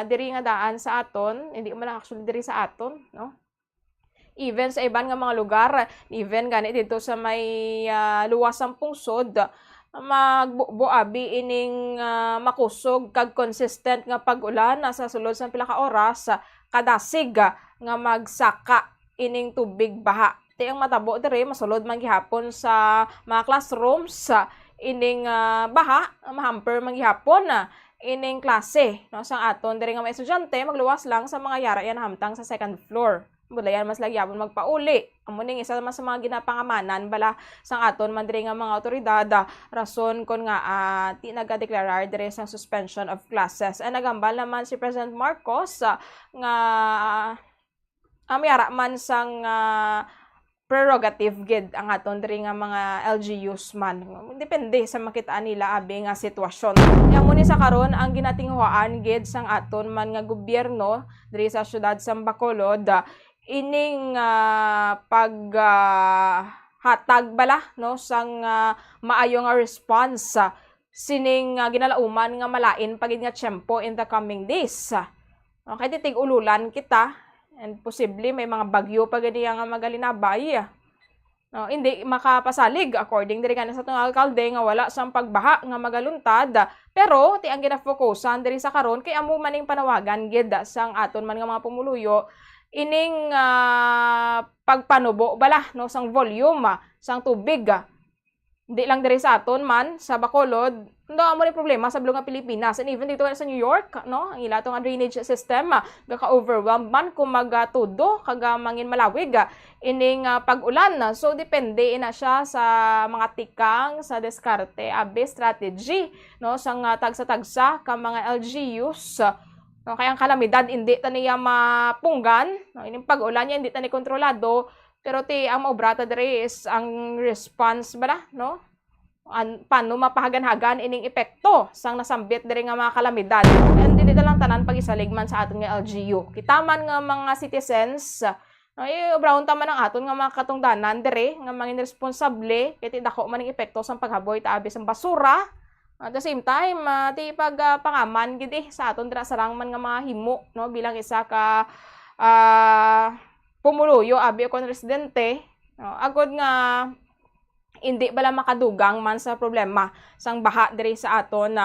diri nga daan sa aton hindi man actually diri sa aton no even sa iban nga mga lugar even gani dito sa may luwasang pungsod magbuabi ining makusog kag consistent nga pag-ulan sa sulod sa pila ka oras kadasig nga magsaka ining tubig baha ti ang matabo diri masulod man gihapon sa mga classrooms ining baha mahamper man gihapon ining klase no sang aton diri nga mga estudyante magluwas lang sa mga yara yan hamtang sa second floor bulayan mas lagyapon magpauli amo ning isa man sa mga ginapangamanan bala sang aton man diri nga mga awtoridad rason kon nga ti nagadeklarar diri sang suspension of classes and nagambal naman si President Marcos nga amyara man sang prerogative gid ang aton diri nga mga LGUs man depende sa makitaan nila abi nga sitwasyon yang mo ni sa karon ang ginatinghuaan gid sang aton man nga gobyerno diri sa syudad sa Bacolod ining hatag bala no sang maayo nga response sining ginalauman nga malain pagid nga tiyempo in the coming days okay titig ululan kita and posible may mga bagyo pa gani nga magalinabay no hindi makapasalig according diri kanang sa tong alkalde nga wala sang pagbaha nga magaluntad pero ti ang gina-focusan diri sa karon kay amo maning panawagan gid sang aton man nga mga pumuluyo ining pagpanubo bala no sang volume sang tubig hindi lang diri sa aton man sa Bacolod ndo amo ni problema sa bulong nga Pilipinas and even dito sa New York no ang ila tong drainage system gaka-overwhelmed man kung magtudo kaga mangin malawig ining pag-ulan so depende ina siya sa mga tikang sa diskarte abi strategy no sang tagsa-tagsa ka mga LGUs no kaya ang kalamidad hindi ta niya mapunggan no ining pag-ulan niya hindi ta ni kontrolado pero ti ang maubrata diri is ang response ba no paano mapahagan-hagan ining epekto sang nasambit diri nga mga kalamidad and dili lang tanan pag-isaligman sa aton nga LGU kita man nga mga citizens ay brown ta man ang aton nga mga katungdanan diri nga mga irresponsable kay ti dako man ang epekto sang paghaboy ta abi sang basura at the same time ti pagpangaman gid sa aton dira sarang man nga mga himo no bilang isa ka pumuluyo abi kon residente no agod nga hindi bala makadugang man sa problema sang baha diri sa aton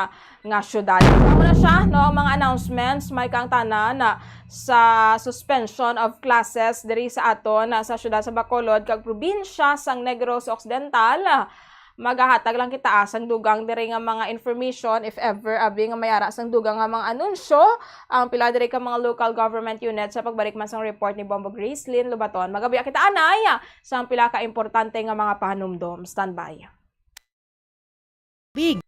nga syudad. Amo na siya no mga announcements may kang tanan sa suspension of classes diri sa aton sa syudad sa Bacolod kag probinsya sang Negros Occidental. Magahatag lang kita sang dugang diri nga mga information if ever abi nga mayara sang dugang nga mga anunsyo ang pila diri ka mga local government unit sa pagbalik man sang report ni Bombo Gracelyn Lubaton. Magabiya kita anay sang pila ka importante nga mga pahanumdom. Standby. Big.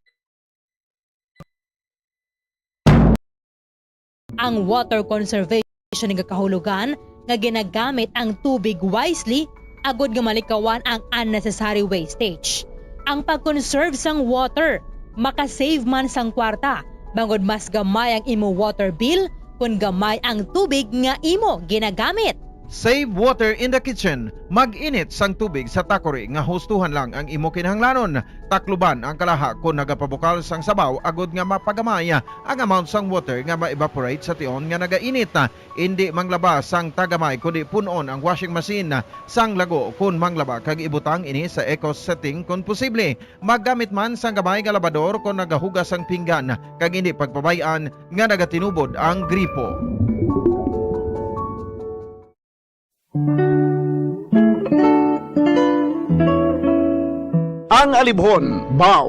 Ang water conservation nga kahulugan nga ginagamit ang tubig wisely agud nga malikawan ang unnecessary wastage. Ang pag-conserve sang water, makasave man sang kwarta, bangod mas gamay ang imo water bill kung gamay ang tubig nga imo ginagamit. Save water in the kitchen. Mag-init sang tubig sa takori nga hustuhan lang ang imo kinahanglanon. Takluban ang kalaha kung nagapabukal sang sabaw agod nga mapagamay ang amount sang water nga ma-evaporate sa tion nga nagainit. Hindi manglaba sang tagamay kundi punon ang washing machine sang lago kung manglaba kag ibutang ini sa eco setting kung posible. Maggamit man sang gamay nga labador kung nagahugas ang pinggan kag hindi pagpabayan nga nagatinubod ang gripo. Ang alibhon, baw.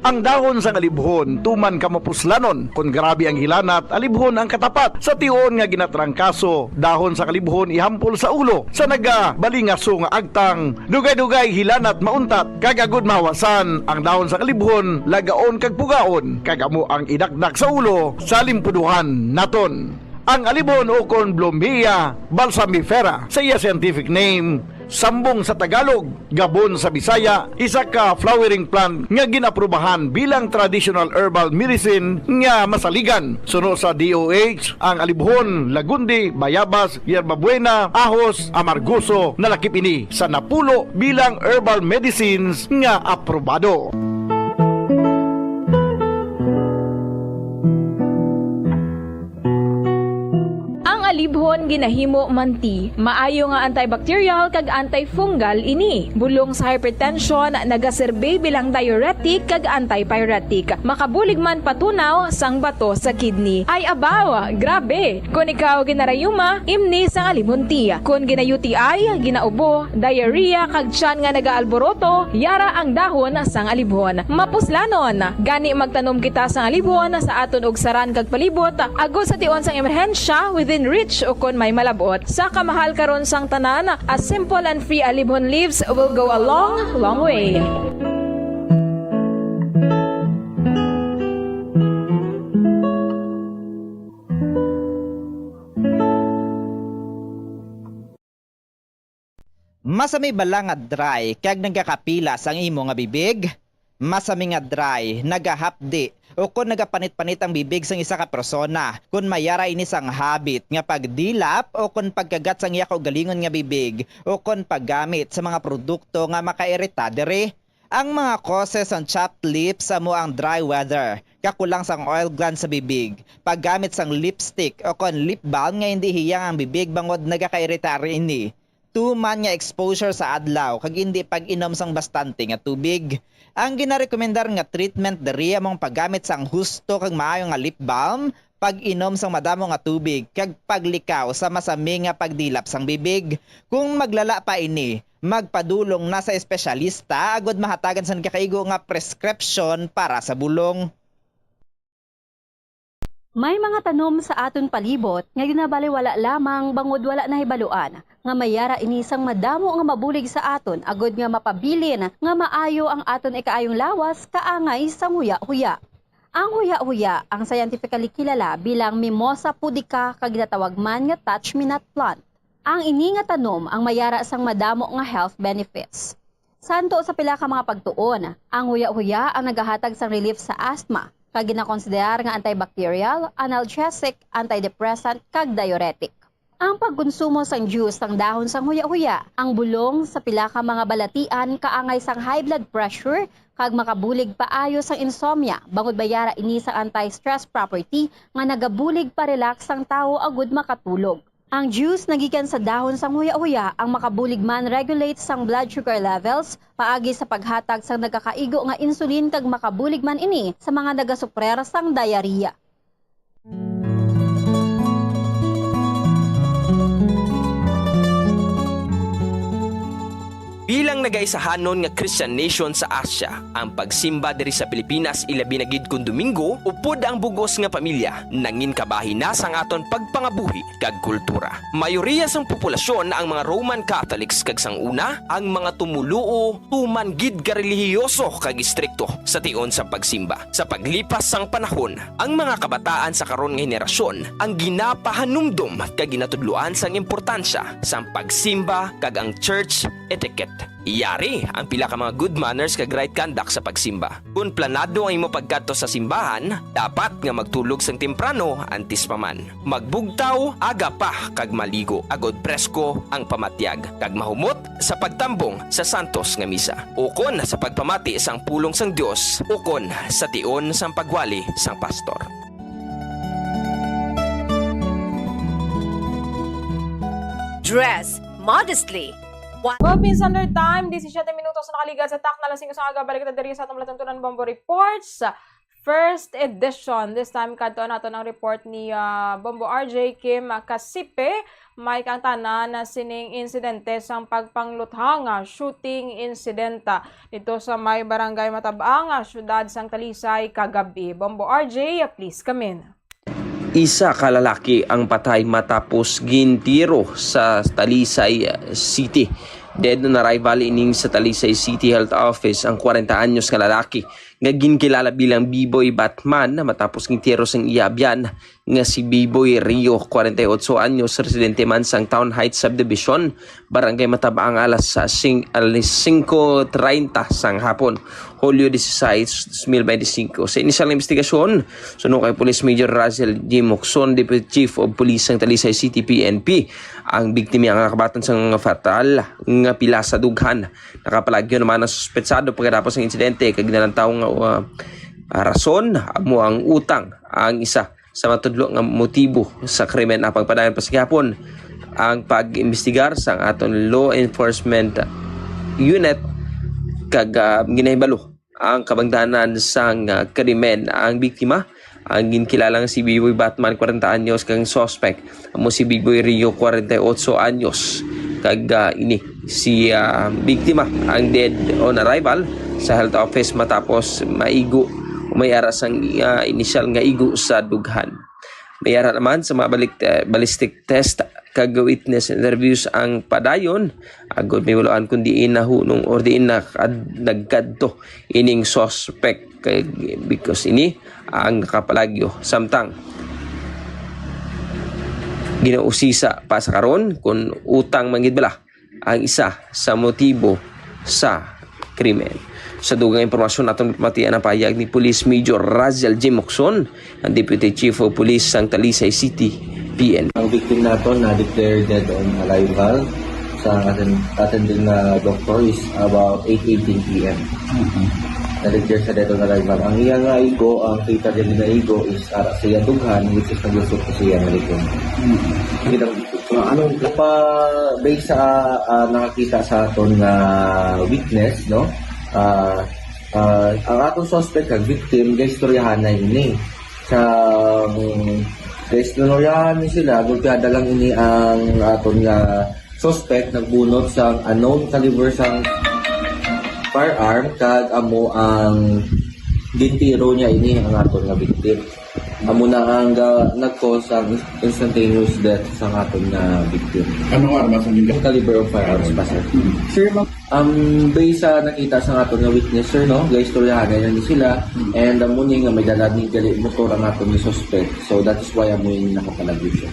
Ang dahon sa alibhon tuman kamapuslanon kung grabe ang hilanat, alibhon ang katapat. Sa tion nga ginatrangkaso, dahon sa alibhon ihampol sa ulo. Sa nagabalingaso nga agtang, dugay-dugay hilanat mauntat, kagagod mahawasan ang dahon sa alibhon, lagaon kag pugaon, kagamo ang idakdak sa ulo, sa limpuduhan naton. Ang alibhon o kon Blombia balsamifera sa iya scientific name, sambong sa Tagalog, gabon sa Bisaya, isa ka flowering plant nga ginaprubahan bilang traditional herbal medicine nga masaligan. Suno sa DOH, ang alibhon, lagundi, bayabas, yerbabuena, ahos, amargoso, nalakip ini sa napulo bilang herbal medicines nga aprobado. Alibhon ginahimo manti, maayo nga antibacterial kag antifungal ini. Bulong sa hypertension, nagaserbe bilang diuretic kag antipyretic. Makabulig man patunaw sang bato sa kidney. Ay abaw, grabe. Kung ikaw ginarayuma, imni sang alibhon ti. Kung gina-UTI, ginaubo, diarrhea kag tiyan nga nagaalboroto, yara ang dahon sang alibhon. Mapuslanon, gani magtanom kita sang alibhon sa aton og saran kag palibot, agos sa tion sang emerhensya within reach o kon may malabot. Sa kamahal karon sang tanan, a simple and free alibhon leaves will go a long, long way. Masami bala nga dry kag nagakapila sang imo nga bibig? Masami nga dry, nagahapdi o kung nagapanit-panit ang bibig sang isa ka persona, kung mayara ini sang habit nga pagdilap o kung pagkagat sang iya galingon nga bibig o kung paggamit sa mga produkto nga makairita dere. Ang mga causes ng chapped lips amo ang dry weather, kakulang sang oil gland sa bibig, paggamit sang lipstick o kung lip balm nga hindi hiyang ang bibig bangod nagakairita ini. Tuman nga exposure sa adlaw kag hindi pag-inom sang bastante nga tubig. Ang ginarekomendar nga treatment diri among paggamit sang husto kag maayo nga lip balm, pag-inom sang madamo nga tubig kag paglikaw sa masami nga pagdilap sang bibig. Kung maglala pa ini, magpadulong na sa espesyalista agod mahatagan sa kakaigo nga prescription para sa bulong. May mga tanom sa aton palibot nga ginabaliwala lamang bangod wala na hibaluan nga mayara inisang madamo nga mabulig sa aton agod nga mapabilin nga maayo ang aton ikaayong lawas kaangay sang huya-huya. Ang huya-huya ang scientifically kilala bilang Mimosa pudica kag ginatawag man nga touch-me-not plant. Ang ini nga tanom ang mayara sang madamo nga health benefits. Santo sa pila ka mga pagtuon, ang huya-huya ang nagahatag sang relief sa asthma kag ginakonsiderar nga antibacterial, analgesic, antidepressant kag diuretic. Ang pagkonsumo sang juice sang dahon sang huya-huya, ang bulong sa pila ka mga balatian kaangay sang high blood pressure kag makabulig paayo sang insomnia bangod bayara ini sa anti-stress property nga nagabulig pa relax sang tawo agud makatulog. Ang juice nagikan sa dahon sang huya-huya ang makabulig man regulate sang blood sugar levels paagi sa paghatag sang nagakaigo nga insulin kag makabulig man ini sa mga nagasuprer sang diarrhea. Bilang nagaisahanon nga Christian nation sa Asia, ang pagsimba diri sa Pilipinas ilabi na gid kun Domingo upod ang bugos nga pamilya nangin kabahin na sang aton pagpangabuhi kag kultura. Mayoriya sang populasyon ang mga Roman Catholics kag sang una ang mga tumuluo tuman gid ka relihiyoso kag istrikto sa tion sa pagsimba. Sa paglipas sang panahon, ang mga kabataan sa karon nga henerasyon ang ginapahanumdum kag ginatudloan sang importansya sang pagsimba kag ang church etiquette. Iyari ang pila ka mga good manners kag right conduct sa pagsimba. Kung planado ang imo pagkadto sa simbahan, dapat nga magtulog sang temprano antes pa man. Magbugtaw aga pa kag maligo agod presko ang pamatyag kag mahumot sa pagtambong sa santos nga misa. Ukon sa pagpamati sang pulong sang Dios, ukon sa tion sang pagwali sang pastor. Dress modestly. Philippines Standard Time, 17 minutos na nakaligat sa tak na lasing sa aga. Balik kita diri sa atong malatuntunan Bombo Reports. First edition. This time, kadto nato ng report ni Bombo RJ Kim Kasipe. May kang tanan na sining insidente sang pagpangluthang shooting insidenta dito sa may barangay Matabang, syudad sang Talisay kagabi. Bombo RJ, please come in. Isa ka lalaki ang patay matapos gintiro sa Talisay City. Dead on arrival ining sa Talisay City Health Office ang 40 anyos ka lalaki nga ginkilala bilang B-Boy Batman matapos gintiro sang iyabyan nga si B-Boy Rio, 48 anyos, residente man sang Town Heights Subdivision, Barangay Matabang, alas 5:30 sang hapon, Hulyo 16, 2025. Sa inisyal na investigasyon, sunod kay Police Major Russell J. Mocson, Deputy Chief of Police ng Talisay City PNP, ang biktima ang nakabatan sang fatal nga pila sa dughan. Nakapalagyo naman ang suspetsado pagkatapos ng insidente kag nalantaw nga rason amo ang utang ang isa sa matudlo nga motibo sa krimen. Na pagpadayon pa sa gihapon ang pag-imbestigar sa aton law enforcement unit kag ginahibalo ang kabangdanan sang krimen. Ang biktima ang ginkilalang si B-Boy Batman, 40 anyos, kag suspect amo si B-Boy Rio, 48 anyos. Kag ini si biktima ang dead on arrival sa health office matapos maigo may aras ang initial nga igo sa dughan. May ara naman sa mga ballistic test kag witness interviews ang padayon agod may walaan kundi inahunong or diin na nagkadto ining suspect because ini ang nakapalagyo samtang ginausisa pa sa karon kung utang manggid bala ang isa sa motibo sa krimen. Sa dugang impormasyon atong matian ang pahayag ni Police Major Russell J. Mocson, ang Deputy Chief of Police sang Talisay City PNP. Ang victim nato na declared dead on arrival sa attending na doctor is about 8:18 p.m. Na-declare sa dead on arrival. Ang iya nga igo, ang kita din na igo is ara sa iya dughan, which is naglusot ko siya nga likod. So, anong based sa nakakita sa aton nga witness, no? Ang atong suspect kag victim gaistoryahan na ini sa gaistoryahan ni sila gulpiada lang ini ang aton nga suspect nagbunot sa unknown caliber sang firearm kag amo ang gintiro niya ini ang aton nga victim. Amo na ang nag-cause ang instantaneous death sa aton nga victim. Anong armas ang gingamit? Caliber of firearms pa, sir. Sir, based sa nakita sa aton nga witness, sir, no? Gaistoryahan na ni sila and muni nga may dala ni gali motor ang aton ni suspect. So that is why amo yung nakapalagyo siya.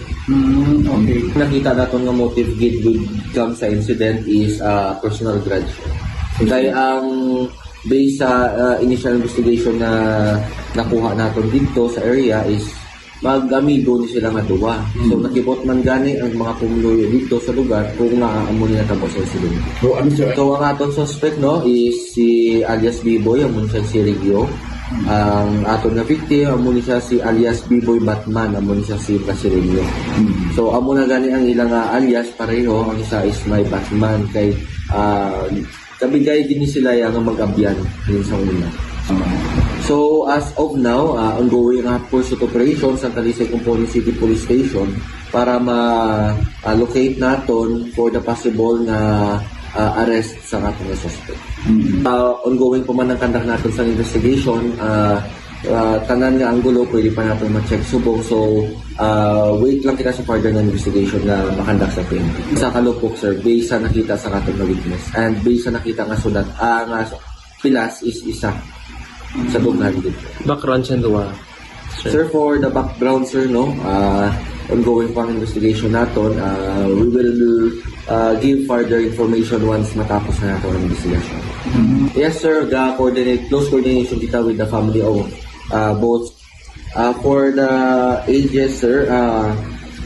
Okay. Nakita naton nga motive gid with come sa incident is personal grudge. Kaya ang based sa initial investigation na nakuha natin dito sa area is mag-amigo ni sila nga duwa. So nakibot man gani ang mga pumuluyo dito sa lugar kung naamo nila tabo sa sila. So ang aton suspect, no, is si alias B-Boy, amo siya si Regio. Ang aton na victim, amo siya si alias B-Boy Batman, amo siya si Brasileño. So amo na gani ang ilang alias pareho. Ang isa is may Batman kay kabigay din sila yung mag-abyan din sa una. So as of now, ongoing pursuit operation sa Talisay Component City Police Station para ma-locate naton for the possible na arrest sa ating suspect. Ongoing pa man ang conduct natin sa investigation. Tanan nga anggulo pwede pa natin ma-check subong. So wait lang kita sa further na investigation na makandak sa PNP. Sa kalupok, sir, based sa nakita sa katong na witness and based sa nakita nga sulat, nga pilas is isa sa dughan dito. Background siya duwa. Sir, for the background, sir, no, ongoing pang investigation naton. We will give further information once matapos na nato ang investigation. Yes sir, close coordination kita with the family of both. For the ages sir,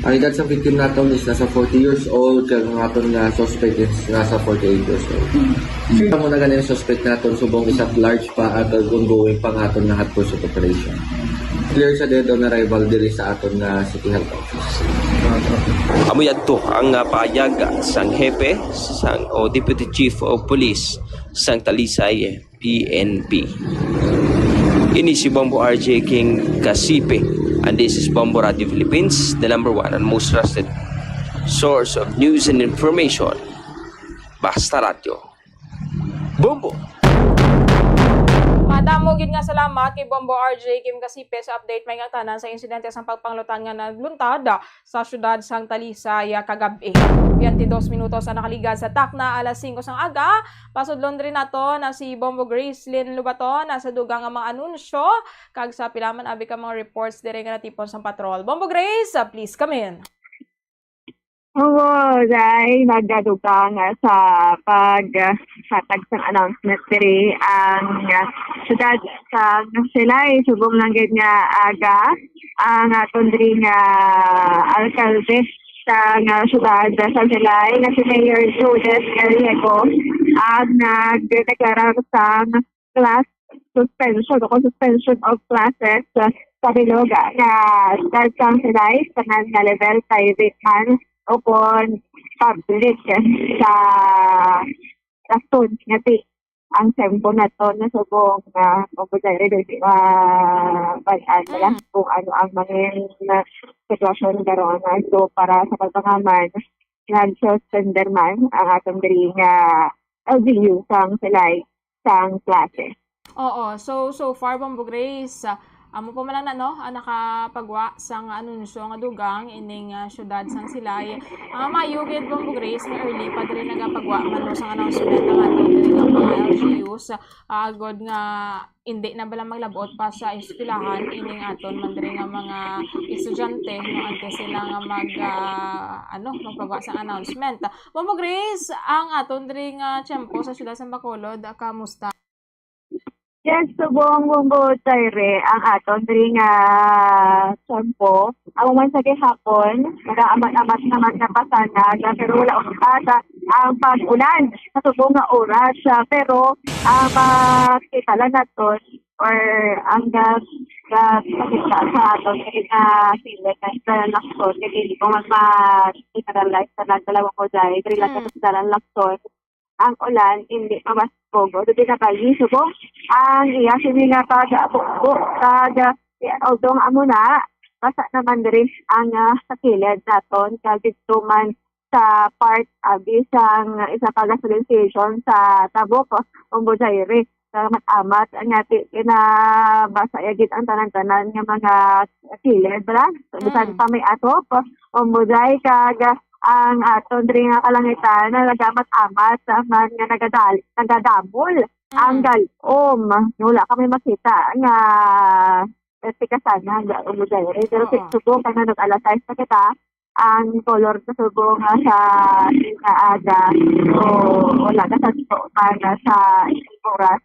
ang edad sa victim naton is nasa 40 years old, kaya ang aton nga suspect is nasa 48 years old. Sure mo na ganun yung suspect naton, subong isang large pa at ongoing pang aton na hot pursuit operation. Clear sa dead on arrival diri sa aton nga City Health Office. Amoy adto ang pahayag sang hepe sang o Deputy Chief of Police sang Talisay PNP. Ini si Bombo RJ King Kasipe, and this is Bombo Radio Philippines, the #1 and most trusted source of news and information. Basta Radio. Bombo! Madamo gid nga salamat kay Bombo RJ Kim Kasipe sa update may nga tanan sa insidente sang pagpanglutan nga nagluntad sa syudad sang Talisay kagabi. 22 minutos ang nakaligad sa takna alas 5 sang aga. Pasudlon rin nato na si Bombo Gracelyn Lubaton sa dugang nga mga anunsyo kag sa pilaman abi ka mga reports dire nga natipon sang patrol. Bombo Grace, please come in. Oo, dahil nagdaduga nga sa paghatag sa announcement diri ang syudad sa Silay, subong lang gid nga aga ang aton diri nga alkalde sa syudad sa Silay nga si Mayor Judith Gallego ang nagdeklara sang class suspension of classes sa bilog nga syudad sa Silay sa nga level private man upon public sa rason nga ti ang tempo na to na subong pagpudari bayan kung ano ang mga sitwasyon karon so para sa pagpangaman nag-suspender man ang atong diri nga LGU sang Silay sang klase. Oo, so far Bombo Grace, amo pa man na nakapagwa sang anunsyo nga dugang ining syudad sang Silay. Mayugid Bombo Grace nga early pa diri nagapagwa man sang announcement ng aton diri nga mga LGUs agod nga hindi na bala maglabot pa sa eskwelahan ining aton man diri nga mga estudyante no ante sila nga magpagwa sang announcement. Bombo Grace, ang aton diri nga tiyempo sa syudad sang Bacolod kamusta? Yes, subong Bombo Tayre ang aton diri nga tempo. Ang man sa gihapon, nagaamat-amat naman na pasanag pero wala usada ang pag-ulan sa subong nga oras pero makita lang naton or ang pakita sa aton diri nga silid na lakson kaya di ko ma-generalize sa dalawang ko dahil diri lang sa lakson ang ulan hindi mamaspogo. Doon na kayo subong ang iya sini nga pag-abuko although amo na basa naman diri ang sa kilid naton kag dito man sa part abi sang isa ka gasoline station sa Tabok Bombo Tayre sa matamat ang ati kinabasa yagit ang tanan-tanan nga mga kilid bala so bisan pa may atop Bombo Tayre kag ang aton diri nga kalangitan na nagamat-amat man nga nagadamol ang galom wala kami makita nga tikasan nga umudayre pero subong kana nag-alas 6 na kita ang color na subong sa aga so wala ka sa dito sa oras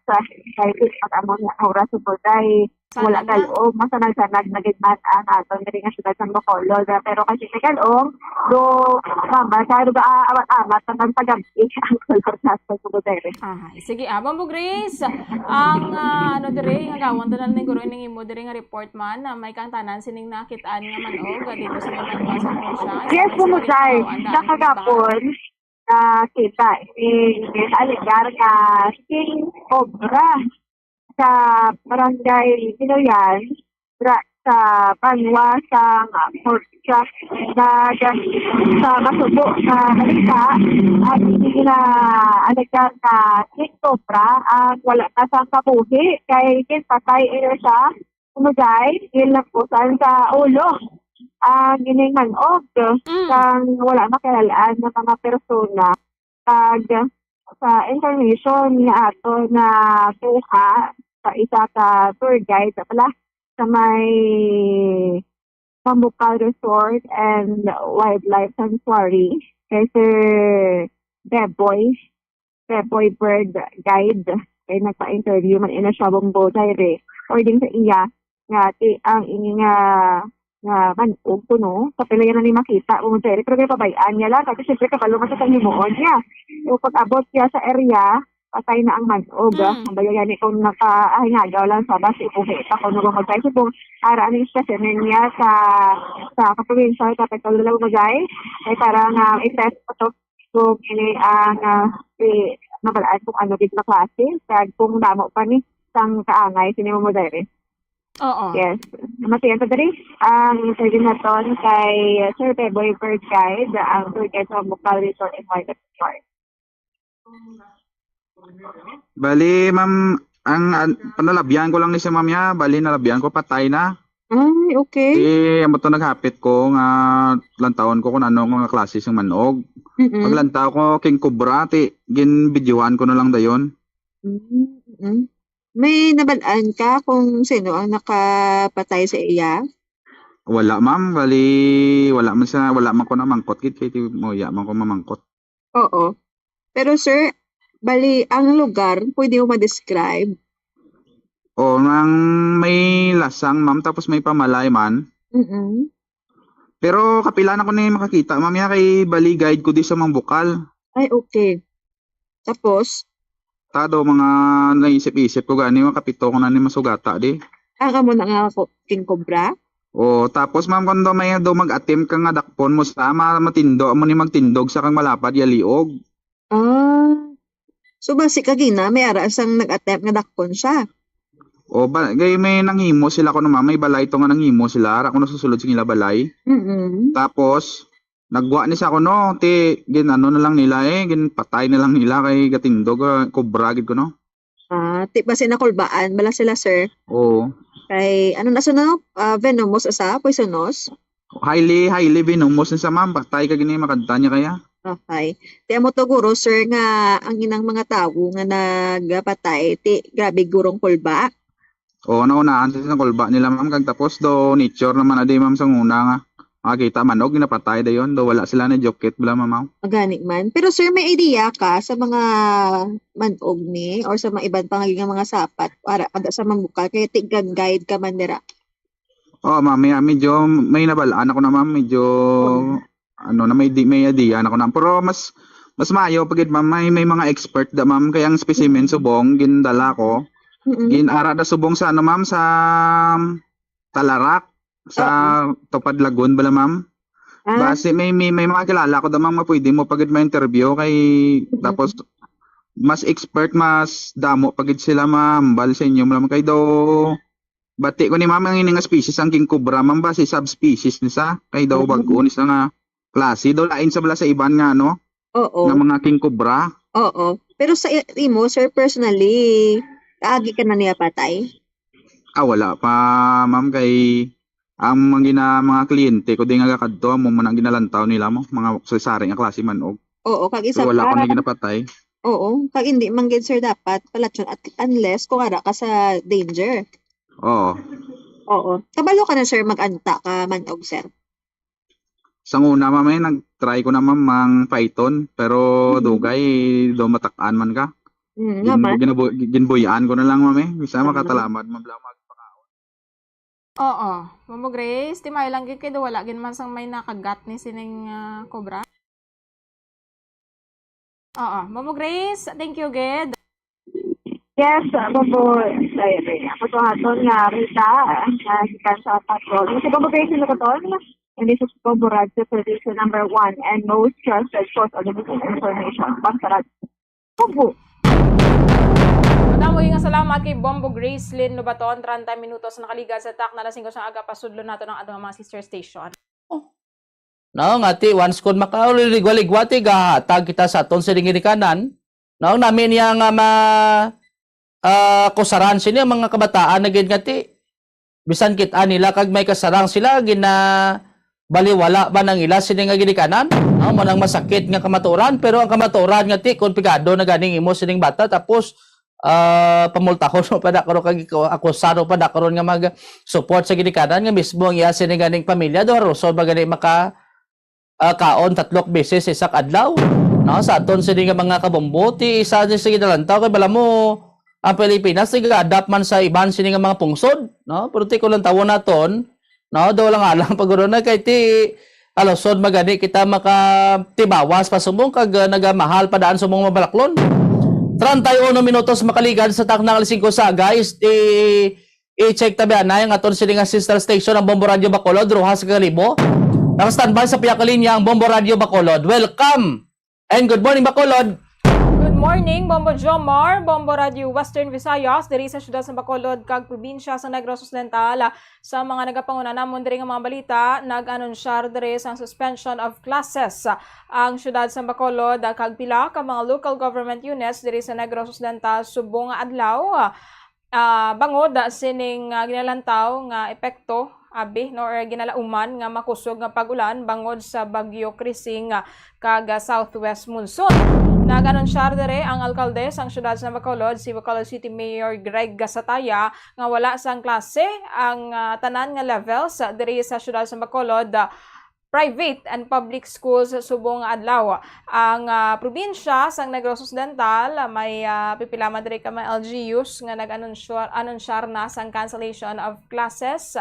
kay pag-amon nga oras subong wala galom masanag-sanag nagigman ang aton diri nga syudad sang Bacolod pero kasi nagalom do mama karo ba awat-amat ang tagabi ang color sa subodere. Sige, Bombo Grace, ang diri nga gawon tanan ni guro ning imo diri nga report man may kang tanan sining nakitaan nga manog dito sa Managua sa Prosya. Yes, pumutay. Nakagapon kita ni aligar ka king obra sa barangay Pinoyan sa Banwa sa Portia na sa Masubo sa Malika at hindi na alagar na Kintopra at wala na sa kabuhi kay kinpatay ino siya umagay ilang sa ulo ang giningmanog sang wala makilalaan na mga persona kag sa information nga ato na buha sa isa ka tour guide pala sa may Pambukal Resort and Wildlife Sanctuary. Kay Sir Beboy Bird Guide. Kay nagpa-interview man ina siya Bombo Dire. According sa iya, nga ang ini nga manug kuno sa pila na ni makita Bombo Dire. Pero kay pabayaan niya lang kasi siyempre kapalo man sa himuon niya. So pag-abot siya sa area, patay na ang manog. Ang bayani kung nakahingagaw lang sa bus, ipuhi pa kung magkay. So kung araan yung istasyon niya sa kaprobinsya, kapital na lang magay, ay parang i-test pa to kung ini ang mabalaan kung ano din na klase. Kag kung damo pa ni sang kaangay, sinimo mo dire. Oo. Yes. Namatayan pa diri ang interview na ton kay Sir Beboy Bird Guide, ang tour guide sa Bukal Resort and Wildlife Resort. Bali, ma'am, panalabyan ko lang ni si ma'am ya. Bali, nalabyan ko, patay na. Ay, okay. Amo to naghapit ko nga lantaon ko kung ano nga klase ng manog. Paglantaw ko king cobra, ginbidyuhan ko na lang dayon. May nabalaan ka kung sino ang nakapatay sa iya? Wala ma'am, bali wala man ko na mangkot gid kay moya man ko mamangkot. Oo. Pero sir, bali ang lugar pwede mo ma-describe? O nang may lasang ma'am tapos may pamalay man. Pero kapila na ko na makakita ma'am ya kay bali guide ko di sa Mambukal. Ay, okay. Tapos? Tado mga naisip-isip ko gani makapito ko na ni masugata di. Ang amo na nga king cobra? O tapos ma'am kung may mag-attempt ka nga dakpon mo sa matindo mo ni magtindog sa kang malapad ya liog. So basi kagina may ara sang nag-attempt nga dakpon siya. O gay may nanghimo sila ko naman may balay to nga nanghimo sila ara ko nasusulod sa nila balay. Tapos nagwa ni sa ko no gin ano na lang nila gin patay na lang nila kay gatindog cobra gid ko no. Ti basi nakulbaan bala sila sir. Oo. Kay ano na no? Venomous asa poisonous. Highly venomous sa ma'am patay ka gini makanta niya kaya. Okay. Ti amo to guro sir nga ang inang mga tawo nga nagapatay ti grabe gurong kulba. O naunaan sa kulba nila ma'am kag tapos do nature naman adi ma'am sang una nga makita manog ginapatay dayon do wala sila na joket bala ma'am. Magani man. Pero sir may idea ka sa mga manog ni or sa mga iban pang mga sapat para kada sa Mambukal kay tigag guide ka man dira. Oh ma'am medyo may nabalaan ako na ma'am medyo ano na may idea ako na pero mas maayo pagid ma'am may mga expert da ma'am kaya ang specimen subong gindala ko. Ginara da subong sa ano ma'am sa Talarak sa Tupad Lagun bala ma'am. Base may mga kilala ko da ma'am nga pwede mo pagid ma-interview kay tapos mas expert mas damo pagid sila ma'am sa inyo ma'am kay do bati ko ni ma'am ang ini nga species ang king cobra ma'am base subspecies ni sa kay daw bag-o ni sa nga klase do lain sa bala sa iban nga no. Oo. Nga mga king cobra. Oo. Pero sa imo sir personally kaagi ka na niya patay? Wala pa ma'am kay ang mga kliyente ko di nga kadto mo man ang ginalantaw nila mo mga sasaring nga klase manog. Oo, kag isa wala ko na ginapatay. Oo, kag hindi man gid sir dapat palatyon at unless kung ara ka sa danger. Oo. Kabalo ka na sir mag-anta ka manog sir. Sa una ma'am nag-try ko na ma'am mang python pero dugay do matakan man ka. Ginbuyaan ko na lang ma'am bisa makatalamad ma'am lang magpakaon. Oo. Mamo Grace, timay lang gid kay wala gid man sang may nakagat ni sining cobra. Oo. Mamo Grace, thank you gid. Yes, Bobo Diary. Ako to haton nga Rita, gikan sa patrol. Sa Bobo Grace na katon, and this is Bobo Radio Television number 1 and most trusted source of the information. Basta Bobo. Madamo nga salamat kay Bombo Grace Lynn Lubaton, 30 minutos nakaligad sa tak na lasing ko siyang aga pasudlo nato ng atong mga sister station. No, ngati once kun makaligwaligwati gahatag kita sa aton sa kanan. No, namin niya nga kusaran sila mga kabataan na ngati. Bisan kita nila kag may kasarang sila gina baliwala ba nang ila sila nga ginikanan? No, manang masakit nga kamaturan pero ang kamaturan ngati kun pigado na ganing imo sining bata tapos pamultahon pa na karon kag akusado pa na karon nga mag support sa ginikanan nga mismo ang iya sini ganing pamilya do rason ba gani maka kaon 3 beses sa isak adlaw, no? Sa aton sini nga mga kabombote isa din sa ginalantaw kay bala mo ang Pilipinas nag-adapt man sa iban sini nga mga pungsod, no? Pero ti ko lang tawon naton, no? Do lang alang paguro na kay ti alusod magani kita makatibawas pa sumong kag nagamahal pa daan sumong mabalaklon. 31 minutos makaligan sa taknang 5 sa guys i-check tabi anay ang aton sini nga sister station ang Bombo Radio Bacolod Rojas Galibo. Naka-standby sa piyakalinya ang Bombo Radio Bacolod. Welcome and good morning Bacolod. Good morning, Bombo Jomar, Bombo Radio Western Visayas, diri sa syudad sa Bacolod, kag probinsya sa Negros Occidental. Sa mga nagapanguna namon diri nga mga balita, nag-anunsyar diri sang suspension of classes ang syudad sa Bacolod, kag pila ka mga local government units diri sa Negros Occidental subong nga adlaw. Bangod sining ginalantaw nga epekto abi no or ginalauman nga makusog nga pagulan bangod sa bagyo Krising kag southwest monsoon. Nag-anunsyar dere ang alkalde sang syudad sa Bacolod, si Bacolod City Mayor Greg Gasataya nga wala sang klase ang tanan nga levels diri sa syudad sa Bacolod, private and public schools subong adlaw. Ang probinsya sang Negros Occidental may pipila man diri ka mga LGUs nga nag-anunsyar na sang cancellation of classes.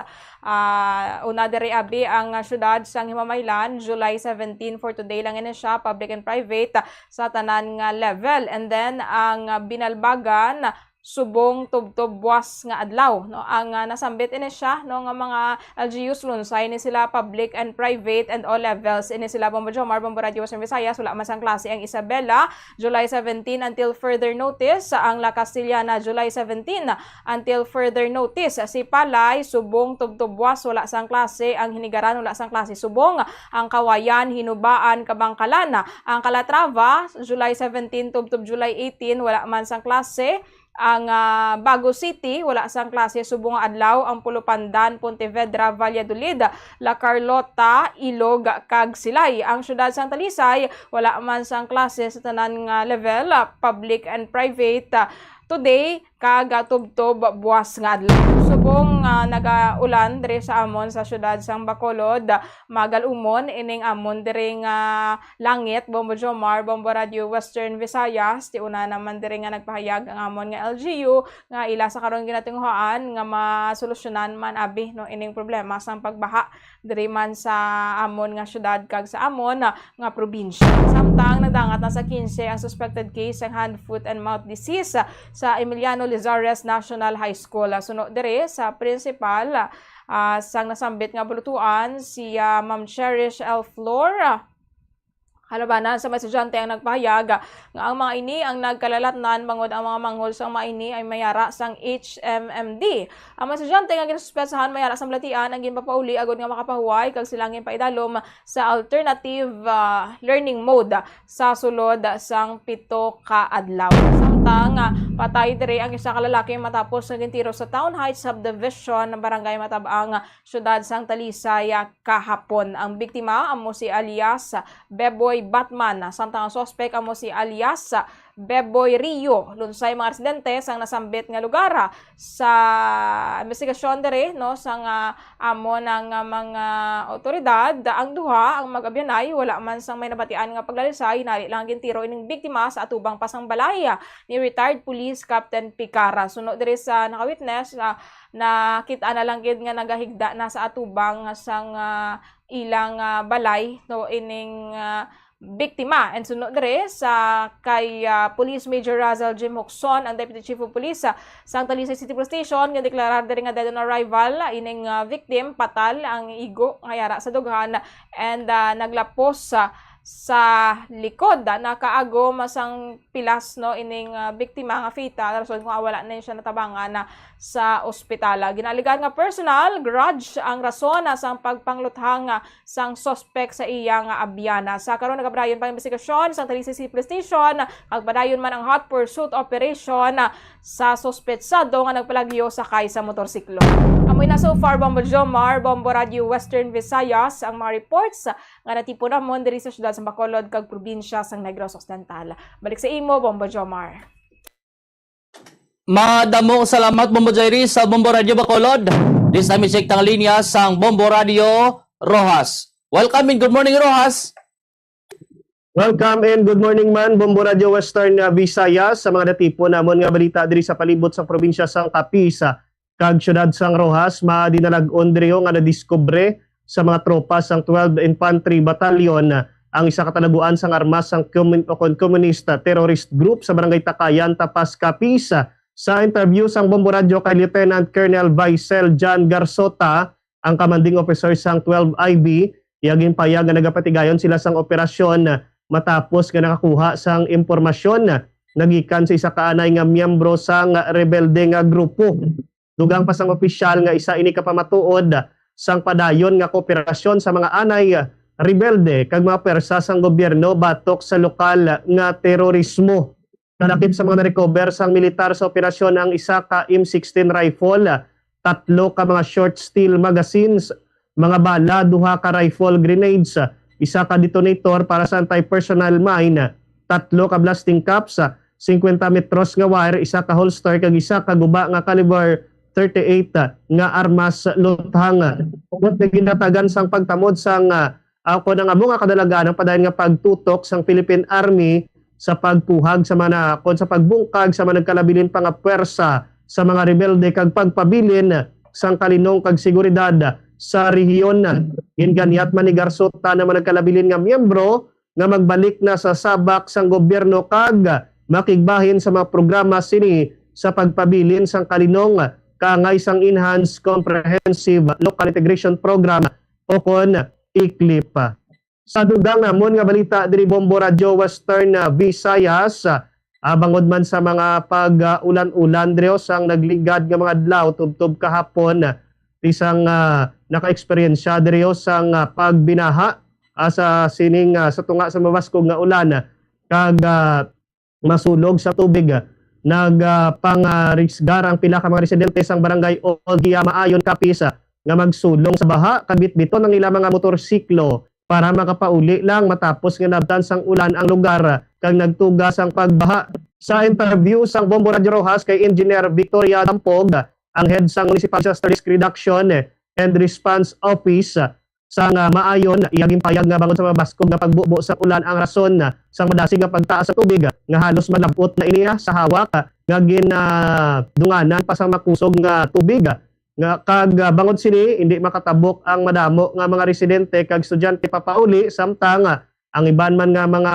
Una diri abi ang syudad sang Himamaylan, July 17 for today lang ini siya, public and private sa tanan nga level. And then ang Binalbagan subong tubtob buwas nga adlaw, no? Ang nasambit ini siya no nga mga LGUs lunsay ni sila public and private and all levels ini sila. Bombo Jomar, Bombo Radio Western Visayas, wala man sang klase ang Isabela July 17 until further notice. Ang La Castillana July 17 until further notice. Si Palay subong tubtob buwas wala sang klase. Ang Hinigaran wala sang klase subong. Ang Kawayan, Hinubaan, Kabangkalan. Ang Calatrava July 17 tubtob July 18 wala man sang klase. Ang Bago City wala sang klase subong adlaw. Ang Pulupandan, Pontevedra, Valladolid, La Carlota, Ilog kag Silay. Ang syudad sang Talisay wala man sang klase sa tanan nga level, public and private today kag tubtob buwas nga adlaw. Subong nagaulan diri sa amon sa syudad sang Bacolod, magalumon ining amon diri nga langit. Bombo Jomar, Bombo Radio Western Visayas, ti una naman diri nga nagpahayag ang amon nga LGU nga ila sa karon ginatinguhaan nga masolusyonan man abi no ining problema sang pagbaha diri man sa amon nga syudad kag sa amon nga probinsya. Samtang nadangat na sa 15 ang suspected case ng hand, foot and mouth disease sa Emiliano Lizares National High School. Suno dire sa principal sang nasambit nga bulutuan si Ma'am Cherish L. Flor. Halabanan sa mga estudyante ang nagpahayag nga ang mga ini ang nagkalalatnan bangod ang mga manghol sa mga ini ay mayara sang HMMD. Ang mga estudyante nga ginasuspetsahan mayara sa balatian ang ginpapauli agod nga makapahuway kag silangin paidalom sa alternative learning mode sa sulod sang 7 ka adlaw. Samtang patay diri ang isa ka lalaki matapos nga gintiro sa Town Heights Subdivision ng Barangay Matabang, syudad sang Talisay kahapon. Ang biktima amo si alias Beboy Batman, samtang ang suspect amo si alias Beboy Rio. Lunsay mga residente sang nasambit nga lugar sa investigasyon dere no sang amo ng mga otoridad. Ang duha ang mag-abyanay wala man sang may nabatian nga paglalisay, nali lang gintiro ining biktima sa atubang pasang balay ni retired police Captain Picara. Suno dere sa nakawitness nakita na lang gid nga nagahigda na sa atubang sang ilang balay no ining biktima. And sunod dere sa kay Police Major Razal Jim Hoxon, ang Deputy Chief of Police sa Talisay City Police Station, nga deklarar dere nga dead on arrival ining victim, patal ang igo nga yara sa dughan and naglapos sa likod nakaago masang pilas no ining biktima nga fatal rason kung wala na siya natabangan sa ospital. Ginaligan nga personal grudge ang rason sang pagpangluthang sang suspect sa iya nga abyana. Sa karon nagabrayon pa investigasyon sa Talisay City Police Station, pagpadayon man ang hot pursuit operation sa suspetsado nga nagpalagyo sakay sa motorsiklo. Amoy na so far Bombo Jomar, Bombo Radio Western Visayas ang mga reports nga natipon namon diri sa syudad sa Bacolod kag probinsya sang Negros Occidental. Balik sa imo Bombo Jomar. Madamo salamat Bombo Jairi sa Bombo Radio Bacolod. This time check tang linya sang Bombo Radio Rojas. Welcome and good morning Rojas. Welcome and good morning man Bombo Radio Western Visayas sa mga natipo namon nga balita diri sa palibot sa probinsya sang Capiz kag syudad sang Rojas madinalag-on diri nga nadiskubre sa mga tropa sang 12 Infantry Battalion ang isa ka talaguan sang armas sang komunista terrorist group sa barangay Takayan, Tapas, Capiz. Sa interview sang Bombo Radio kay Lieutenant Colonel Vicel John Garsota, ang commanding officer sang 12IB, iyaging payag nga nagapatigayon sila sang operasyon matapos nga nakakuha sang impormasyon nagikan sa isa ka anay nga miyembro sang rebelde nga grupo. Dugang pa sang opisyal nga isa ini kapamatuod sang padayon nga kooperasyon sa mga anay rebelde kag mga persa sang gobyerno batok sa lokal nga terorismo. Kalakip sa mga na-recover sang militar sa operasyon ang isa ka M16 rifle, 3 ka mga short steel magazines, mga bala, 2 ka rifle grenades, isa ka detonator para sa anti-personnel mine, 3 ka blasting caps, 50 metros nga wire, isa ka holster kag isa ka guba nga caliber 38 nga armas luthang. Ug ginatagan sang pagtamod sang ako nang amo nga kadalagan ang padayon nga pagtutok sang Philippine Army sa pagpuhag sa mga sa pagbungkag sa mga nagkalabilin pa nga pwersa sa mga rebelde kag pagpabilin sang kalinong kag seguridad sa rehiyon. Ginganyat man ni Garsota na mga nagkalabilin nga miyembro nga magbalik na sa sabak sang gobyerno kag makigbahin sa mga programa sini sa pagpabilin sang kalinong kaangay sang Enhanced Comprehensive Local Integration Program o kon ICLIP. Sa dugang namon nga balita diri Bombo Radio Western Visayas, bangod man sa mga pag-ulan-ulan diri sang nagligad nga mga adlaw tubtob kahapon, isang naka-eksperyensya diri sang pagbinaha sa sining sa tunga sa mabaskog nga ulan kag masulog sa tubig. Nagpangrisgar ang pila ka mga residente sang barangay Olgia Maayon, Capiz nga magsulong sa baha kag bitbiton ang ilang mga motorsiklo para makapauli lang matapos nga nabtan sang ulan ang lugar kag nagtugas ang pagbaha. Sa interview sang Bombo Radio Rojas kay Engineer Victoria Dampog, ang head sang Municipal Disaster Risk Reduction and Response Office sang Maayon, iyaging payag nga bangon sa mabaskog nga pagbubo sa ulan ang rason sang madasig nga pagtaas sa tubig nga halos malabot na iniya sa hawak nga ginadunganan pa sang makusog nga tubig. Nga kag bangod sini hindi makatabok ang madamo nga mga residente kag estudyante papauli samtang ang iban man nga mga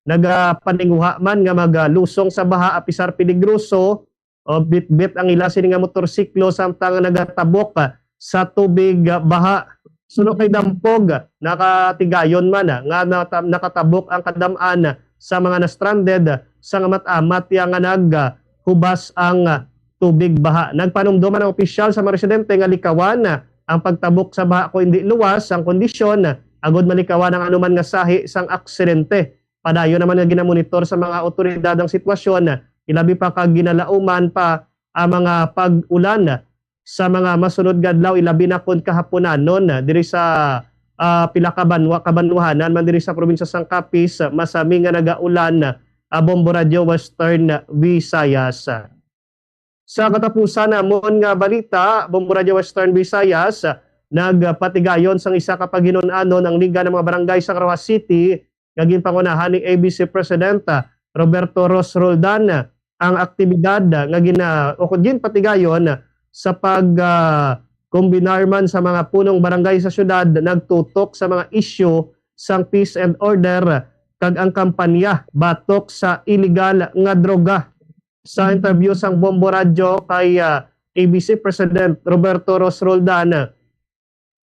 nagapaninguha man nga maglusong sa baha apisar peligroso o bit-bit ang ila sini nga motorsiklo samtang nagatabok sa tubig baha. Sunod kay Dampog, nakatigayon man nga nakatabok ang kadamaan sa mga na-stranded sa amat-amat yang naghubas ang tubig baha. Nagpanumduman ang opisyal sa mga residente nga likawan ang pagtabok sa baha ko hindi luwas ang kondisyon agod malikawan ang anuman nga sahi sang aksidente. Padayon naman nga ginamonitor sa mga otoridad ang sitwasyon, ilabi pa kag ginalauman pa ang mga pag-ulan sa mga masunod nga adlaw ilabi na kun kahaponanon diri sa pila ka kabanwahanan man diri sa probinsya sang Capiz masami nga nagaulan. Bombo Radio Western Visayas. Sa katapusan namon nga balita, Bombo Radio Western Visayas, nagpatigayon sang isa ka paghinon-anon ang liga ng mga barangay sa Rojas City, naging pangunahan ni ABC President Roberto Ros Roldan ang aktibidad nga patigayon sa pag kombinar sa mga punong barangay sa syudad, nagtutok sa mga isyu sang peace and order kag ang kampanya batok sa illegal nga droga. Sa interview sang Bombo Radio kay ABC President Roberto Ros Roldan,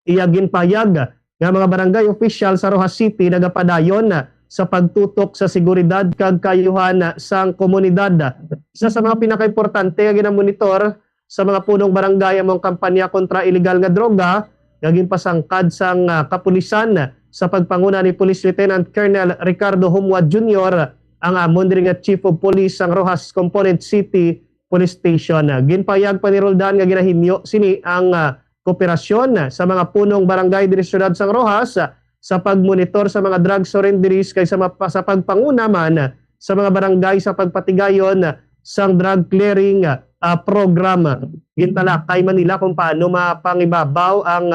iyagin payag nga mga barangay official sa Rojas City nagapadayon sa pagtutok sa seguridad kag kayuhan sang komunidad. Isa sa mga pinakaimportante nga ginamonitor sa mga punong barangay among kampanya kontra illegal nga droga, naging pasangkad sang kapulisan sa pagpanguna ni Police Lieutenant Colonel Ricardo Humwa Jr., ang amon diri nga Chief of Police sang Rojas Component City Police Station. Ginpayag pa ni Roldan nga ginahinyo sini ang kooperasyon sa mga punong barangay diri sa siyudad sang Rojas sa pagmonitor sa mga drug surrenderies kaysa sa pagpanguna man sa mga barangay sa pagpatigayon sang drug clearing program gintalakay Manila kung paano mapangibabaw ang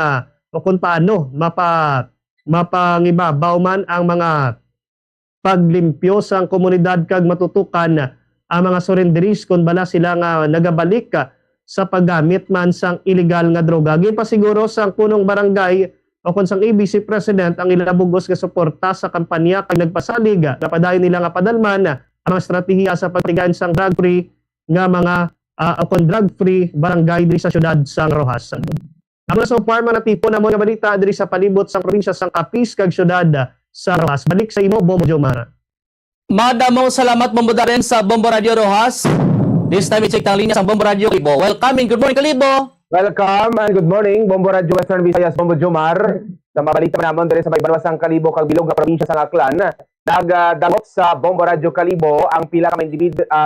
o kung paano mapangibabaw man ang mga paglimpyo sang komunidad kag matutukan ang mga surrenderies kung bala sila nga nagabalik sa paggamit man sang illegal nga droga. Gin pa siguro sang punong barangay o kung sang ABC President ang ilabugos nga suporta sa kampanya kag nagpasalig na padayon nila nga padalman ang mga estratehiya sa pagtigaan sang drug-free nga mga o kung drug-free barangay diri sa syudad sang Rojas. Ang so far mga tipo na mga balita diri sa palibot sang probinsya sang Capiz kag syudad sa Rojas. Balik sa imo, Bombo Jomar. Madamong salamat Bombo Darren sa Bombo Radio Rojas. This time i-check ang linya sa Bombo Radio Kalibo. Welcome and good morning Kalibo. Welcome and good morning Bombo Radio Western Visayas, Bombo Jomar. Sa mabalita namon diri sa may banwasang Kalibo kag bilog nga probinsya sa Aklan. Nagdamot sa Bombo Radio Kalibo ang pila ka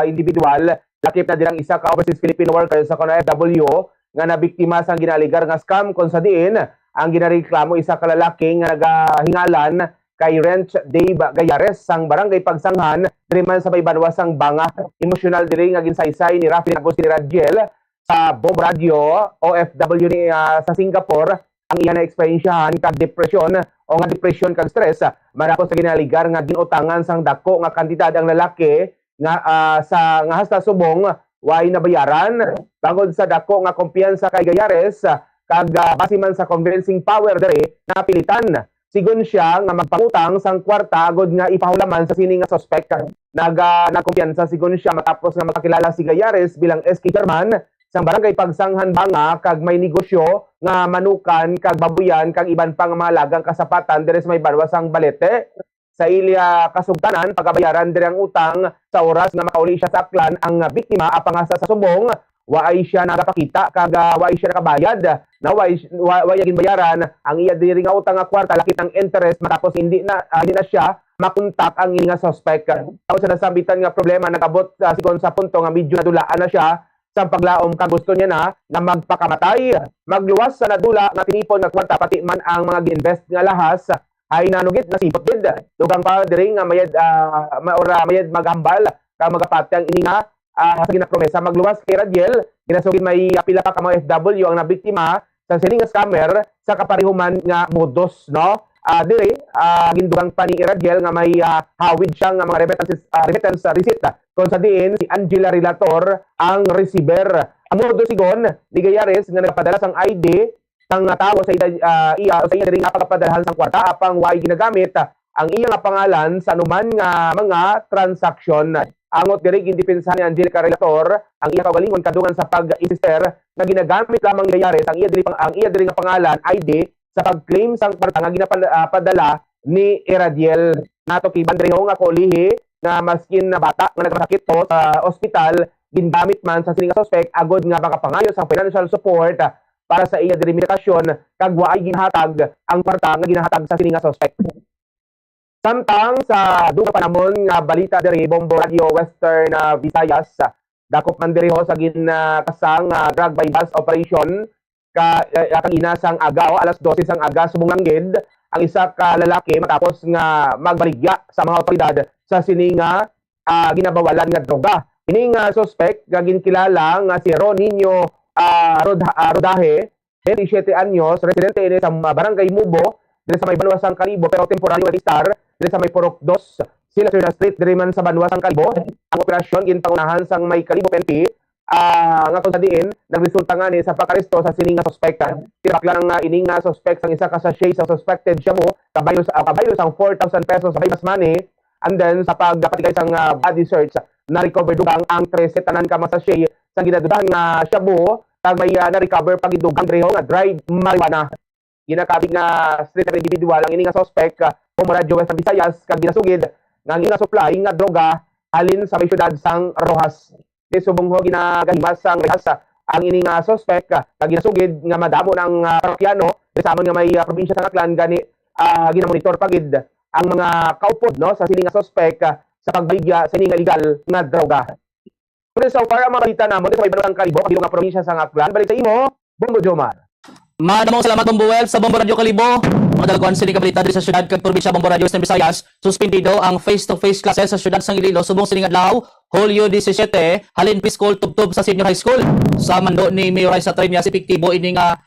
individual lakip na dirang isa ka overseas Filipino worker sa FW nga nabiktima sang ginaligar nga scam kung sa diin ang ginareklamo isa ka lalaki nga nagahingalan kay Rench Dave Gayares sang barangay Pagsanghan diri man sa may banwasang Banga. Emotional diri nga ginsaysay ni Rafi Agustin Radiel sa Bombo Radio OFW ni sa Singapore ang iya na eksperyensyahan kag depresyon o nga depression kag stress marako sa ginaligar nga ginutangan sang dako nga kantidad ang lalaki nga sa nga hasta subong way nabayaran bangod sa dako nga kumpiyansa kay Gayares kag base man sa convincing power diri napilitan sigon siya nga magpangutang sang kwarta agod nga ipahulaman sa sini nga suspect nagkumpiyansa sigon siya matapos nga makakilala si Gayares bilang SK chairman sang barangay Pagsanghan Banga kag may negosyo nga manukan kag babuyan kag iban pang mga lagang kasapatan diri sa may banwasang Balete sa ilya kasugtanan pagabayaran diri ang utang sa oras nga makauli siya sa Aklan ang biktima apang sa sumbong waay siya nagapakita kag waay siya nakabayad na waay gin bayaran ang iya diri nga utang nga kwarta lakit ang interest matapos hindi na siya makontak ang nga suspect. Tapos sa nasabitan nga problema nagabot sigon sa punto nga medyo nadulaan na siya sa paglaom kag gusto niya na magpakamatay magluwas sa nadula nga tinipon nga kwarta pati man ang mga gi-invest nga lahas ay nanugit na sipot did. Dugang pa diri nga mayad maghambal kag magapati ang ini nga sa ginapromesa magluwas kay Radiel ginasugid may pila pa ka mga FW ang nabiktima sa sining scammer sa kaparihuman nga modus no. Diri gindugang pa ni Radiel nga may hawid siya nga mga remittance receipt kung sa diin si Angela Relator ang receiver. Ang modus sigon ni Gayares nga nagpadala sang ID sang tawo sa iya diri nga pagpadalhan sang kwarta apang way ginagamit ang iya nga pangalan sa anuman nga mga transaksyon. Angot diri gindepensa ni Angelica Relator ang iya kaugalingon kadungan sa pag-insister nga ginagamit lamang ni Gayares ang iya diri nga pangalan ID sa pag-claim sang kwarta nga ginapadala ni Radiel. Nato kiban diri nga kaulihi na maskin na bata nga nagkasakit to sa ospital gingamit man sa sining suspect agod nga makapangayo sang financial support para sa iya diri medikasyon kag waay ginhatag ang kwarta nga ginahatag sa sining suspect. Samtang sa duga panamon nga balita diri Bombo Radio Western Visayas dakop man diri ho sa kasang drug bypass operation kanina sang aga alas 12 sang aga subong langged ang isa ka lalaki matapos nga magbaligya sa mga otoridad sa sininga ginabawalan nga droga. Ining suspect nga ginkilala nga si Ronino Rodaje, 27 anyos, residente ini sa barangay Mubo, dili sa may Banwasang Kalibo pero temporaryo register dili sa may Purok 2, sila Street diri man sa Banwasang Kalibo. Ang operasyon ginpangunahan sang may Kalibo PNP nga kung sa diin nagresulta nga ni sa pagkaresto sa sining nga suspect. Tinakla nga ining nga suspect sang isa ka sachet sa suspected siya mo kabaylo sang 4,000 pesos sa buy money. And then sa pagpatigay sang body search na-recover dugang ang 13 tanan ka mga sachet sang ginadudahan nga siya mo kag may na-recover pagidugang driho nga dried marijuana. Ginakabig nga street individual ang ini nga suspect Bombo Radio Western Visayas kag ginasugid nga ang supply nga droga halin sa may syudad sang Rojas. Subong ho ginagahimas sang Rojas ang ini nga suspect kag ginasugid nga madamo ng parokyano sa amon nga may probinsya sang Aklan gani ginamonitor pagid ang mga kaupod no sa sining nga suspect sa pagbaligya sa ining illegal nga droga. Pero so far ang mga balita namon sa may Banwasang Kalibo kag nga probinsya sang Aklan balik sa imo Bombo Jomar. Madamong salamat Bombo Well sa Bombo Radio Kalibo. Madalkuan sini kabalita diri sa syudad kag probinsya Bombo Radio Western Visayas. Suspendido ang face-to-face classes sa syudad sang Iloilo subong sining adlaw Hulyo 17 halin preschool tubtob sa senior high school. Sa mando ni Mayor sa Triñas epektibo ini nga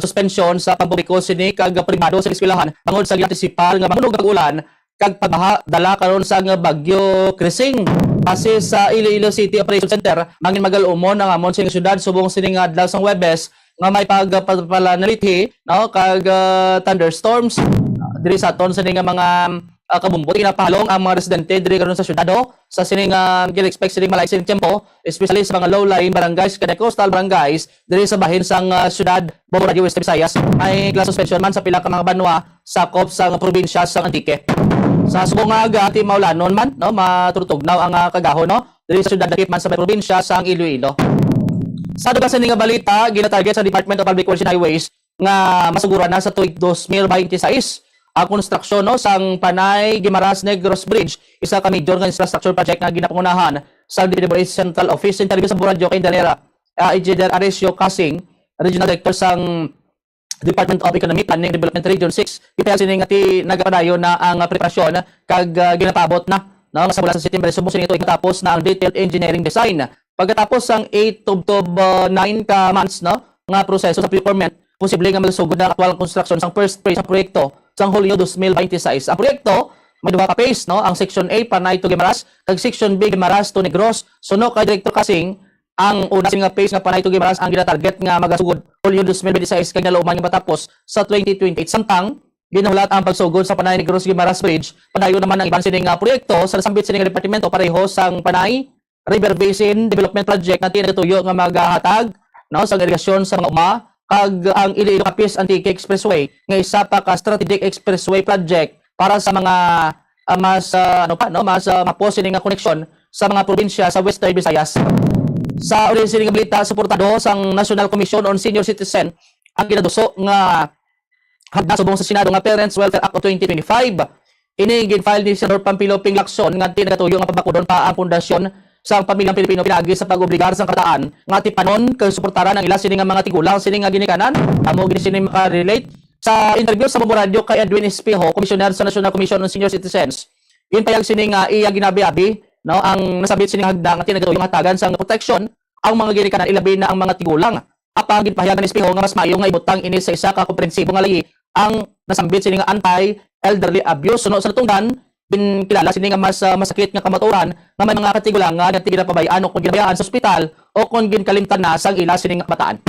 suspension sa pampubliko sini kag primado sa eskwelahan bangod sa antisipal nga mangunog ang ulan kag pagbaha dala karon sa nga bagyo Krising. Base sa Iloilo City Operation Center mangin magalumon ang amon sa syudad subong sini nga adlaw sang Huwebes nga may pagpalanalithi no kag thunderstorms diri sa aton sini nga mga kabumbot kinapalong ang mga residente diri karon sa syudad sa sining gin-expect sining malay sining tempo especially sa mga low-lying barangays kada coastal barangays diri sa bahin sang syudad Bombo Radio West Visayas ay class suspension man sa pila ka mga banwa sakop sa probinsya sa Antique. Sa subong nga aga ti maulanon man no maturtugnaw ang kagahon no diri sa syudad dakip man sa probinsya sa Iloilo. Sa duga sa nga balita gina-target sa Department of Public Works and Highways nga masuguran na sa tuig 2026 ang konstruksyon no sang Panay Guimaras Negros Bridge, isa ka major nga infrastructure project nga ginapangunahan sa DPWH Central Office interview sa Buradyo kay Danera Engineer Aresio Casing, Regional Director sang Department of Economy Planning Development Region 6. Kita sini nga ti nagapadayon na ang preparasyon kag ginapabot na no sa mula sa September subong sini ito tapos na ang detailed engineering design. Pagkatapos sang 8 to 9 ka months no nga proseso sa procurement, posible nga magsugod na actual construction sang first phase sa proyekto sang Hulyo 2026. Ang proyekto may duha ka phase no, ang Section A Panay to Guimaras kag Section B Guimaras to Negros. Suno kay Director Casing ang una nga phase nga Panay to Guimaras ang gina-target nga magasugod Hulyo 2026 kag naluman nga matapos sa 2028 samtang ginahulat ang pagsugod sa Panay Negros Guimaras Bridge. Padayon naman ang ibang sining proyekto sa nasambit sining departamento pareho sang Panay River Basin Development Project na tinatuyo nga maghahatag no sa irigasyon sa mga uma kag ang Iloilo Capiz Antique Expressway nga isa pa ka strategic expressway project para sa mga mas mapos ini nga koneksyon sa mga probinsya sa Western Visayas. Sa ulit sining balita suportado sang National Commission on Senior Citizen ang ginaduso nga hagda subong sa Senado nga Parents Welfare Act of 2025. Ini gin-file ni Senador Pampilo Ping Lacson nga tinatuyo nga pagpakudon pa ang pundasyon sa pamilyang Pilipino pinagi sa pag-obligar sa kataan nga tipanon kay suportaran ang ila sini nga mga tigulang sini nga ginikanan amo gini sini maka-relate sa interview sa Bombo Radio kay Edwin Espejo, Commissioner sa National Commission on Senior Citizens. Yun payag sini nga iya ginabi-abi no ang nasabit sini nga hagda nga tinagatuyo nga hatagan sa protection ang mga ginikanan ilabi na ang mga tigulang. Apang ginpahayagan ni Espejo nga mas maayo nga ibutang ini sa isa ka komprehensibo nga layi ang nasambit sini nga anti-elderly abuse suno sa tungdan kilala sini nga mas masakit nga kamaturan nga may mga katigulang nga nagti ginapabayaan o kung ginabayaan sa ospital o kung ginkalimtan na sang ila sini nga kabataan.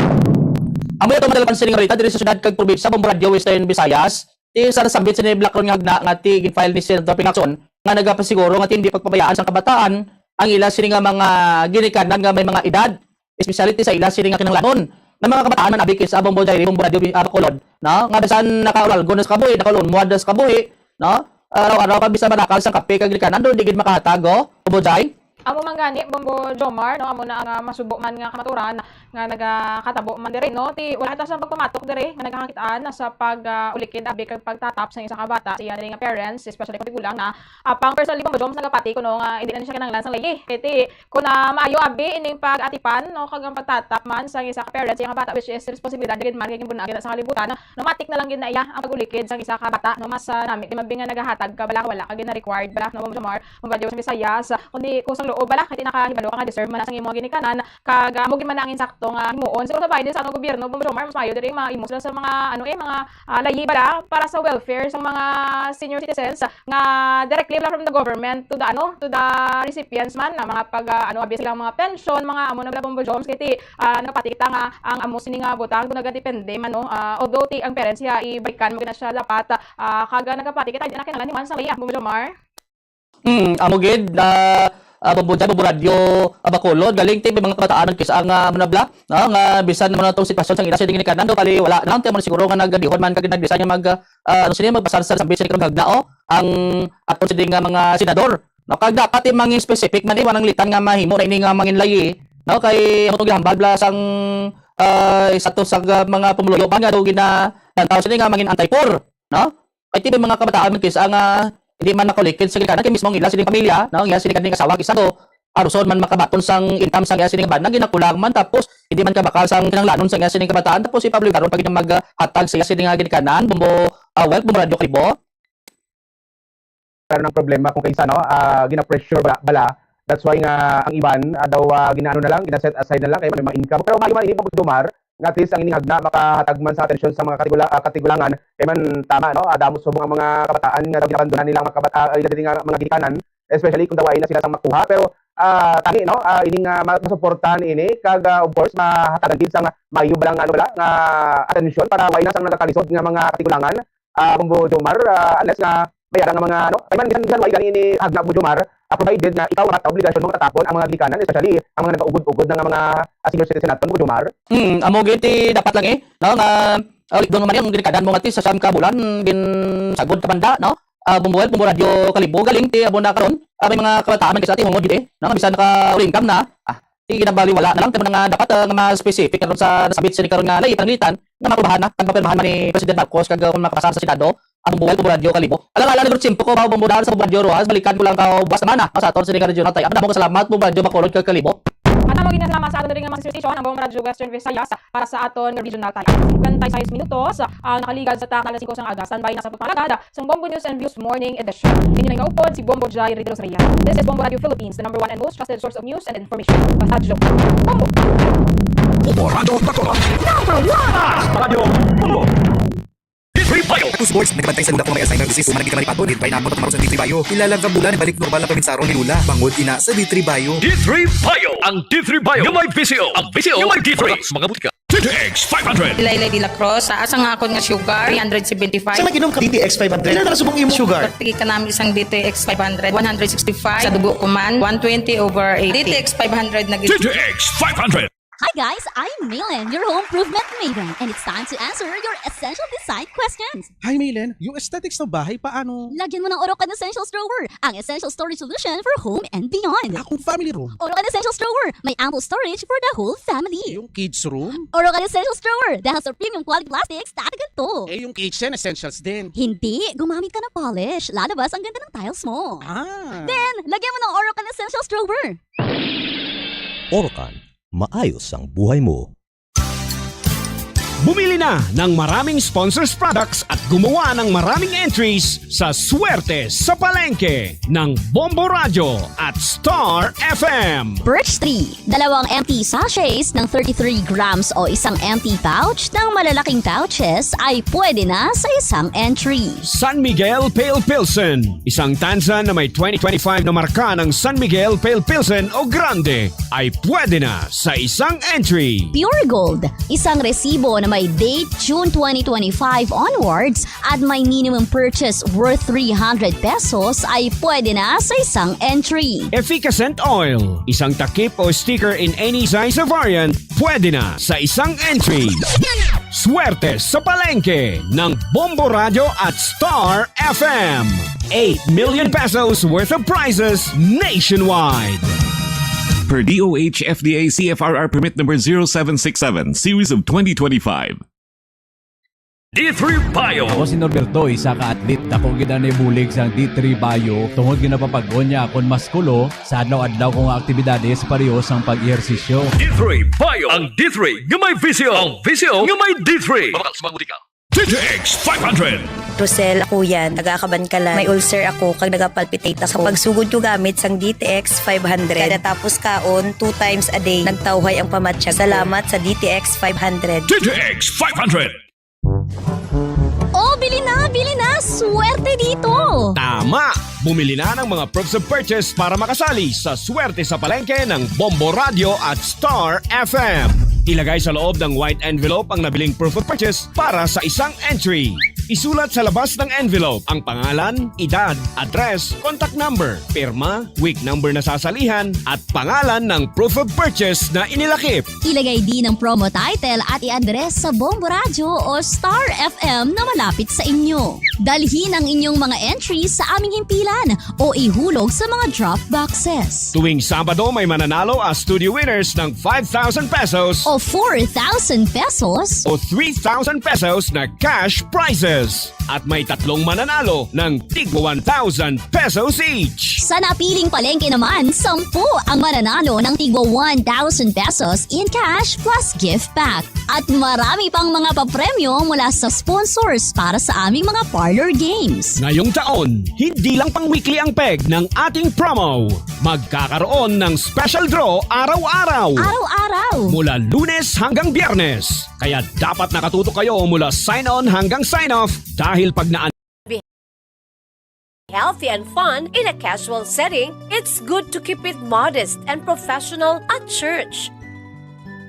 Amo ito madalapan sini nga rita diri sa syudad kag probinsya Bombo Radio Western Visayas ti sa nasambit sini Blackron nga hagna nga ti gin-file ni Senator Ping Lacson nga nagapasiguro nga hindi pagpabayaan sang kabataan ang ila sini nga mga ginikanan nga may mga edad especially sa ila sini nga kinahanglanon na mga kabataan man abikis sa Bombo Radio Bacolod no nga bisan nakaural gonos kabuhi nakalon muadas kabuhi no araw-araw pa bisa manakal sa kape kag likanan do digid makahatago Bojay. Amo man gani Bombo Jomar no amo na ang masubo man nga kamaturan nga nagakatabo man diri no ti wala ta sa pagpamatok diri nga nagakakitaan sa pag ulikid abi kag pagtatap sa isa ka bata siya diri nga parents especially kung tigulang na apang personally Bombo Joms nagapati kuno nga hindi na siya kinahanglan sang layi kiti kun maayo abi ining pag-atipan no kag ang pagtatap man sa isa ka parents siya nga bata which is responsibilidad digid man kay bunagid sa kalibutan no matik na lang gid na iya ang pag-ulikid sang isa ka bata no mas nami di mabinga nagahatag ka bala wala kag na required bala no Bombo Jomar Bombo sa Visayas kundi kusang loob bala kay nakahibalo ka nga deserve man sa imong ginikanan kag mo gid man ang insakto nga himuon siguro sa Biden sa atong gobyerno Bombo Jomar mas mayo diri maimo sila sa mga mga layi bala para sa welfare sa mga senior citizens nga directly from the government to the recipients man na mga pag abi sila mga pension mga amo na Bombo Joms kay napati kita nga ang amo sini nga butang kung nagadepende man no although ti ang parents siya ibalikan mo gina siya dapat kaga nagapati kita di na kinahanglan ni sa layi Bombo Jomar. Amo gid Bombo Radio Bacolod galing ti mga kabataan kisa ang manabla no nga bisan naman atong sitwasyon sang ila sa ginikanan do kali wala na ti mo siguro nga nagadihon man kag nagdesign mag sini magbasar sa sambi sa karon hagna ang aton sini nga mga senador no kag dapat mangin specific man wanang litan nga mahimo na ini nga mangin layi no kay amo to gihambal bla sang isa to sa mga pumuluyo pa nga do gina tantaw sini nga mangin anti-poor no kay ti mga kabataan kisa nga hindi man nakulikid sa ginikanan kay mismo ila sining pamilya no iya sining kaning asawa isa to aruson man makabaton sang income sang iya sining bana ginakulang man tapos hindi man kabakal sang kinahanglanon sang iya sining kabataan tapos ipublic karon pag maghatag sa iya sining ginikanan Bombo Bombo Radio Kalibo ng problema kung kaysa no gina-pressure bala That's why nga ang iban daw ginaano na lang, gina-set aside na lang kay may mga income. Pero mayo man ini pag Jomar, nga at least ang inihagna makahatag man sa atensyon sa mga katigulangan kay man tama no, damos subong ang mga kabataan nga ginabandonan nila mga ginikanan, especially kung dawain na sila sang makuha. Pero tani no, ining masuportahan ini kag of course mahatagan gid sang mayo balang nga atensyon para way na sang nagakalisod nga mga katigulangan. Bombo Jomar, unless nga bayaran nga mga ano, ay man minsan way gani ni hagna Bombo Jomar, provided na ikaw ang obligasyon mo katapon ang mga gikanan, especially ang mga nag-ugod-ugod ng mga senior citizen naton Bombo Jomar. Amo giti dapat lang no nga doon man yung ginikadan mo ngati sa siyam ka bulan bin sagod ka banda no. Bumbuel Radio Kalibo galing ti abo na karon. May mga kabataan man kasi hungod gid no, bisan naka income na. Ginabali wala na lang tamo nga dapat nga specific karon sa nasabit sini karon nga lay panglitan nga maprobahan na kag mapirmahan man ni President Marcos kag kung makapasar sa Senado ang Bumbuel Radio Kalibo. Ala negro simple ko ba bumbudahan sa Radio Rojas balikan ko lang ka buwas na sa aton sini ka regional tay. Amo salamat mo Radio Bacolod kag Kalibo. At ang maging salamat sa aton ring mga station ang Bombo Radio Western Visayas para sa aton regional tayo. Gantay 6 minutos nakaligad sa takal 5 sang aga standby na sa pagmalagada sa Bombo News and Views Morning Edition. Inyo na upod si Bombo Jai Ridelos Reyes. This is Bombo Radio Philippines, the #1 and most trusted source of news and information. Radyo Bombo. Bombo Radio Bacolod. Radio Bombo. D3 Bio. Sports, nagbantay sa lugar kung may assignment business. Managit ka manipato, din pa inapot at sa D3 Bio. Ilalang kabulan, balik normal na paminsaro ni Lula. Bangod ina sa D3 Bio. D3 Bio. Ang D3 Bio. Yung may VCO. Ang VCO. Yung may D3. Mga butika. DTX 500. Ilaylay de la Cruz, asa nga ako nga sugar, 375. Sa naginom ka DTX 500. Ilan na subong imo sugar? Pagtigi ka namin isang DTX 500, 165. Sa dugo ko man, 120/80. DTX 500 na DTX 500. Hi guys, I'm Maylen, your home improvement maven, and it's time to answer your essential design questions. Hi Maylen, yung aesthetics ng bahay paano? Lagyan mo ng Orocan Essentials Drawer, ang essential storage solution for home and beyond. Akong family room. Orocan Essentials Drawer, may ample storage for the whole family. Yung kids room? Orocan Essentials Drawer, dahil sa premium quality plastics, tatagal to. Yung kitchen essentials din. Hindi, gumamit ka ng polish, lalabas ang ganda ng tiles mo. Then, lagyan mo ng Orocan Essentials Drawer. Orocan, maayos ang buhay mo. Bumili na ng maraming sponsors products at gumawa ng maraming entries sa Swerte sa Palengke ng Bombo Radio at Star FM. Birch Tree, 2 empty sachets ng 33 grams o isang empty pouch ng malalaking pouches ay pwede na sa isang entry. San Miguel Pale Pilsen, isang tansa na may 2025 na marka ng San Miguel Pale Pilsen o Grande ay pwede na sa isang entry. Pure Gold, isang resibo na may date June 2025 onwards at may minimum purchase worth 300 pesos ay pwede na sa isang entry. Efficacent Oil, isang takip o sticker in any size or variant, pwede na sa isang entry. Swerte sa Palengke ng Bombo Radio at Star FM. 8 million pesos worth of prizes nationwide. Per DOH FDA CFRR permit number 0767 series of 2025. D3 Bio. Ako si Norberto, isa ka atlet. Ako ginanibulig sa D3 Bio. Tungod ginapapag-on niya akong maskulo sa adlaw-adlaw kong aktibidades pareho sang pag-ehersisyo. D3 Bio. Ang D3 nga may VCO. Ang VCO nga may D3. Mabakal sa mabuti ka. DTX 500. Rosel, ako yan. Nagakabankalan. May ulcer ako kag nagapalpitate ako. Kapag sugod ko gamit sang DTX 500. Kada tapos kaon, 2 times a day. Nagtawhay ang pamatsyag. Salamat sa DTX 500. DTX 500. Oh, bili na! Swerte dito! Tama! Bumili na ng mga proofs of purchase para makasali sa Swerte sa Palengke ng Bombo Radio at Star FM. Ilagay sa loob ng white envelope ang nabiling proof of purchase para sa isang entry. Isulat sa labas ng envelope ang pangalan, edad, address, contact number, pirma, week number na sasalihan, at pangalan ng proof of purchase na inilakip. Ilagay din ang promo title at i-address sa Bombo Radio o Star FM na malapit sa inyo. Dalhin ang inyong mga entries sa aming himpilan o ihulog sa mga drop boxes. Tuwing Sabado may mananalo as studio winners ng 5,000 pesos o 4,000 pesos o 3,000 pesos na cash prizes. prizes at may 3 mananalo ng tig 1,000 pesos each. Sa napiling palengke naman, 10 ang mananalo ng tigwa 1,000 pesos in cash plus gift pack. At marami pang mga papremyo mula sa sponsors para sa aming mga parlor games. Ngayong taon, hindi lang pang weekly ang peg ng ating promo. Magkakaroon ng special draw araw-araw. Araw-araw. Mula Lunes hanggang Biyernes. Kaya dapat nakatutok kayo mula sign-on hanggang sign-off dahil pag healthy and fun in a casual setting, it's good to keep it modest and professional at church.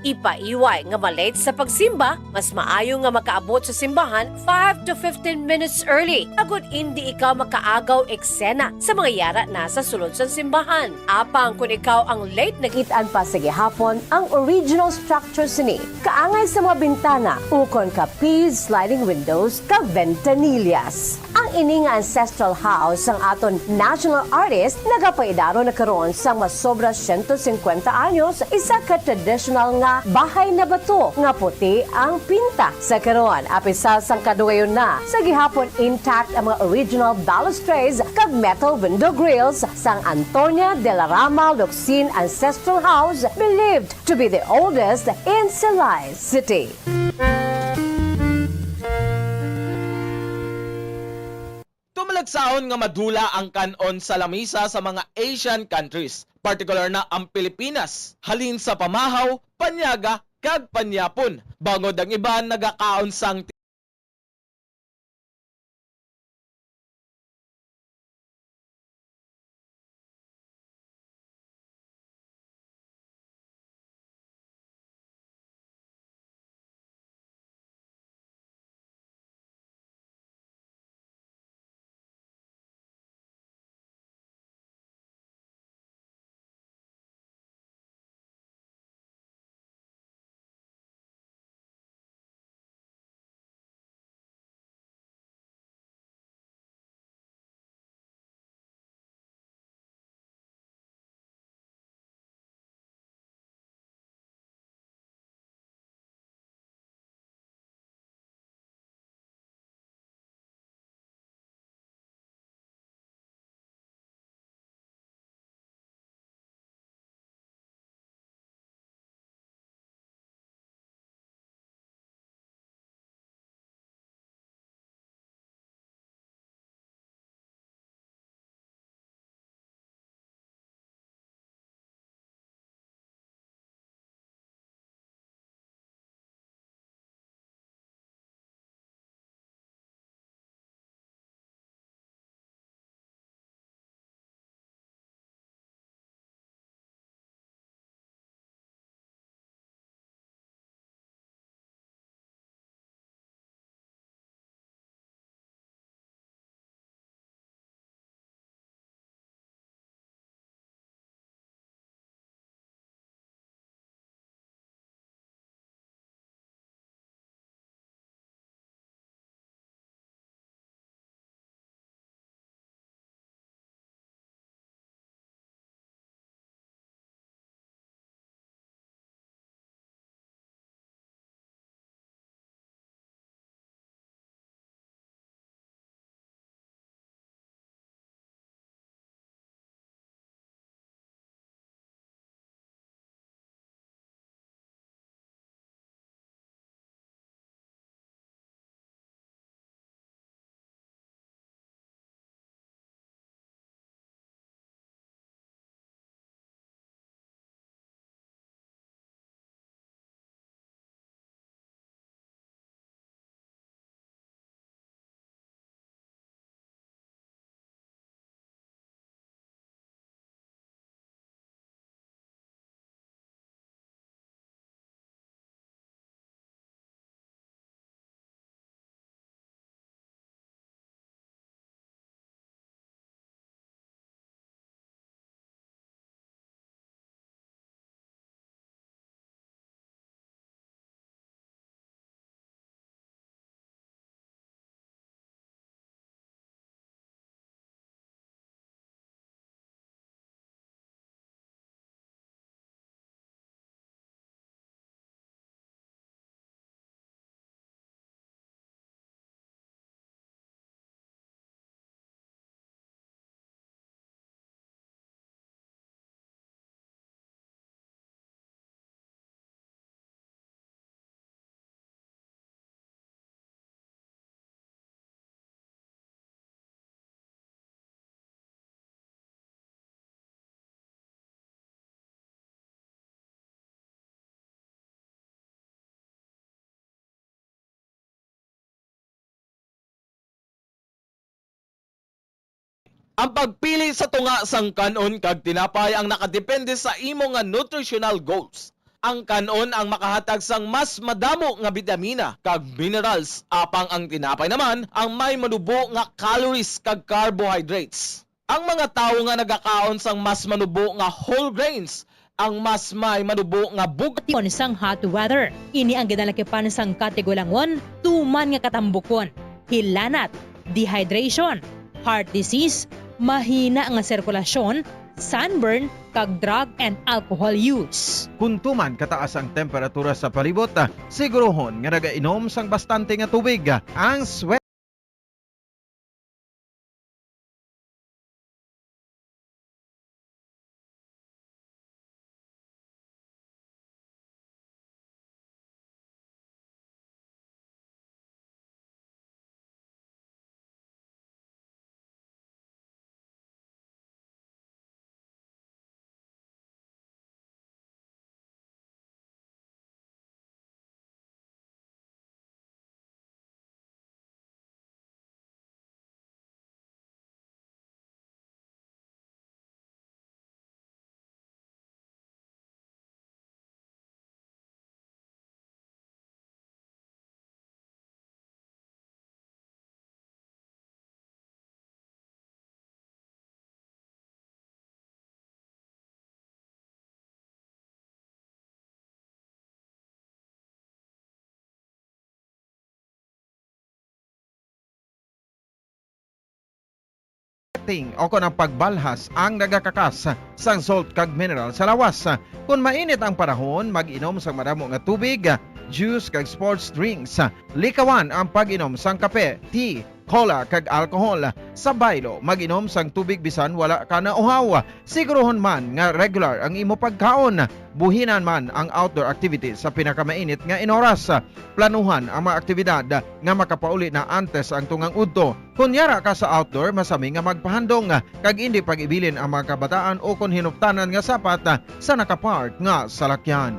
Ipaiway nga malate sa pagsimba, mas maayo nga makaabot sa simbahan 5 to 15 minutes early. Agud hindi ikaw makaagaw eksena sa mga yara na sa sulod sa simbahan. Apang kung ikaw ang late nagitaan pa sa gihapon, ang original structure sini kaangay sa mga bintana, ukon ka P's sliding windows ka ventanillas. Ang ini nga ancestral house ang aton national artist nagapaidaro na karon sa mas sobra 150 anyos, isa ka traditional nga bahay na bato nga puti ang pinta sa karon. Apisa sang kadugayon na sa gihapon intact ang mga original balustrades kag metal window grills sang Antonia de la Rama Locsin Ancestral House, believed to be the oldest in Silay City. Tumalagsaon nga madula ang kanon sa lamisa sa mga Asian countries, particular na ang Pilipinas. Halin sa pamahaw, panyaga, kag panyapon. Bangod ang iban nagakaon sang Ang pagpili sa tunga sang kanon kag tinapay ang nakadepende sa imo nga nutritional goals. Ang kanon ang makahatag sang mas madamo nga bitamina kag minerals, apang ang tinapay naman ang may manubo nga calories kag carbohydrates. Ang mga tawo nga nagakaon sang mas manubo nga whole grains ang mas may manubo nga bugation sang hot weather. Ini ang ginalakipan sang kategolangon, tuman nga katambukon, hilanat, dehydration, heart disease, mahina nga sirkulasyon, sunburn, kag drug and alcohol use. Kung tuman kataas ang temperatura sa palibot, sigurohon nga nagainom sang bastante nga tubig. Ang sweat o kung ang pagbalhas ang nagakakas sang salt kag mineral sa lawas. Kung mainit ang panahon, mag-inom sang madamo nga tubig, juice kag sports drinks. Likawan ang pag-inom sang kape, tea, cola kag alcohol. Sa baylo, mag-inom sang tubig bisan wala ka na uhaw. Sigurohon man nga regular ang imo pagkaon. Buhinan man ang outdoor activities sa pinakamainit nga inoras. Planuhan ang mga aktibidad nga makapauli na antes ang tungang udto. Kunyara ka sa outdoor, masami nga magpahandong kag hindi pag-ibilin ang mga kabataan o kung hinuptanan nga sapat sa nakapark nga salakyan.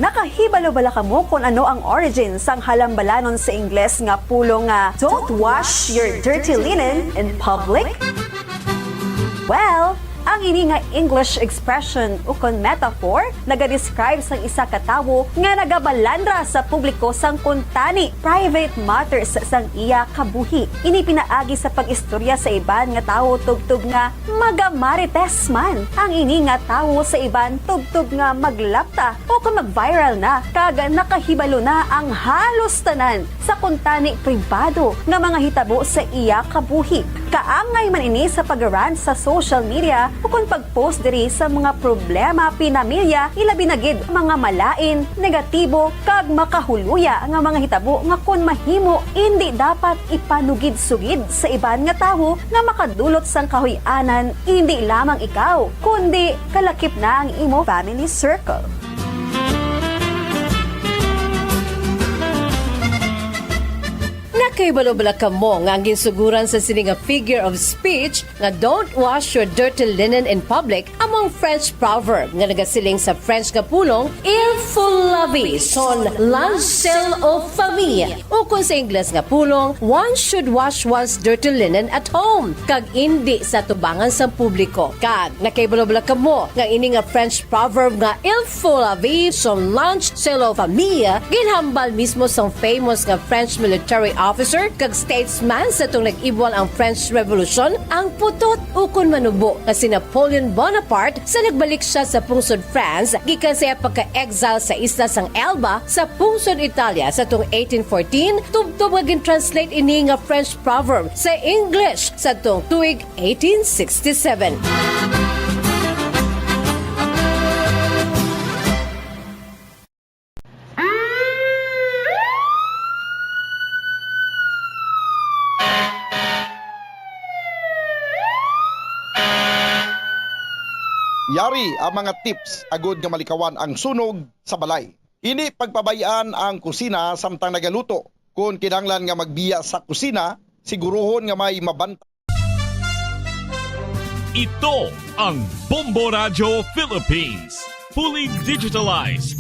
Nakahibalo bala ka mo kung ano ang origin sang halambalanon sa Ingles nga pulong nga don't wash your dirty linen in public? Well, ang ini nga English expression o kon metaphor naga-describe sang isa ka tawo nga nagabalandra sa publiko sang kuntani private matters sang iya kabuhi. Ini pinaagi sa pag-istorya sa iban nga tawo tugtog nga magamarites man. Ang ini nga tawo sa iban tugtog nga maglapta o kung mag-viral na kag nakahibalo na ang halos tanan sa kuntani pribado nga mga hitabo sa iya kabuhi. Kaangay man ini sa pag-rant sa social media o kung pag-post diri sa mga problema pinamilya, ilabi na gid mga malain, negatibo, kag makahuluya nga mga hitabo nga kung mahimo hindi dapat ipanugid-sugid sa iban nga tawo nga makadulot sang kahuy-anan hindi lamang ikaw, kundi kalakip na ang imo family circle. Nakahibalo-bala ka mo nga ang ginsuguran sa sini nga figure of speech nga don't wash your dirty linen in public among French proverb nga nagasiling sa French nga pulong il faut laver son linge sale aux famille o kung sa Ingles nga pulong one should wash one's dirty linen at home kag indi sa tubangan sa publiko. Kag nakahibalo-bala ka mo nga ini nga French proverb nga il faut laver son linge sale aux famille ginhambal mismo sa famous nga French military officer kag statesman sa itong nag-ibwal ang French Revolution ang putot ukon manubo nga si Napoleon Bonaparte sa nagbalik siya sa pungsod France gikan sa pagka-exile sa isla sang Elba sa pungsod Italia sa itong 1814 tubtob nga gin-translate ini nga French proverb sa English sa itong tuig 1867. Yari ang mga tips agud nga malikawan ang sunog sa balay. Ini pagpabayaan ang kusina samtang nagaluto. Kung kinahanglan nga magbiya sa kusina, siguruhon nga may mabanta. Ito ang Bombo Radio Philippines. Fully digitalized.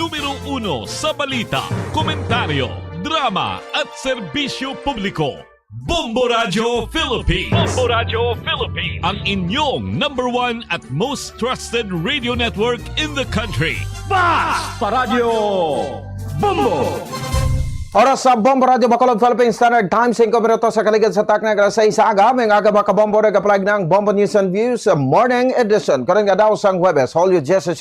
numero 1 sa balita, komentaryo, drama at serbisyo publiko. Bombo Radio Philippines. Bombo Radio Philippines. Ang inyong number 1 at most trusted radio network in the country. Basta Radio Bombo! Oras sa Bombo Radio Bacolod Philippine Standard Time, 5 minutos sa kaligid sa takna alas 6 aga. May aga ba ka Bombo nag-apply ng Bombo News and Views Morning Edition. Karon nga daw sang Huwebes, Hulyo 17,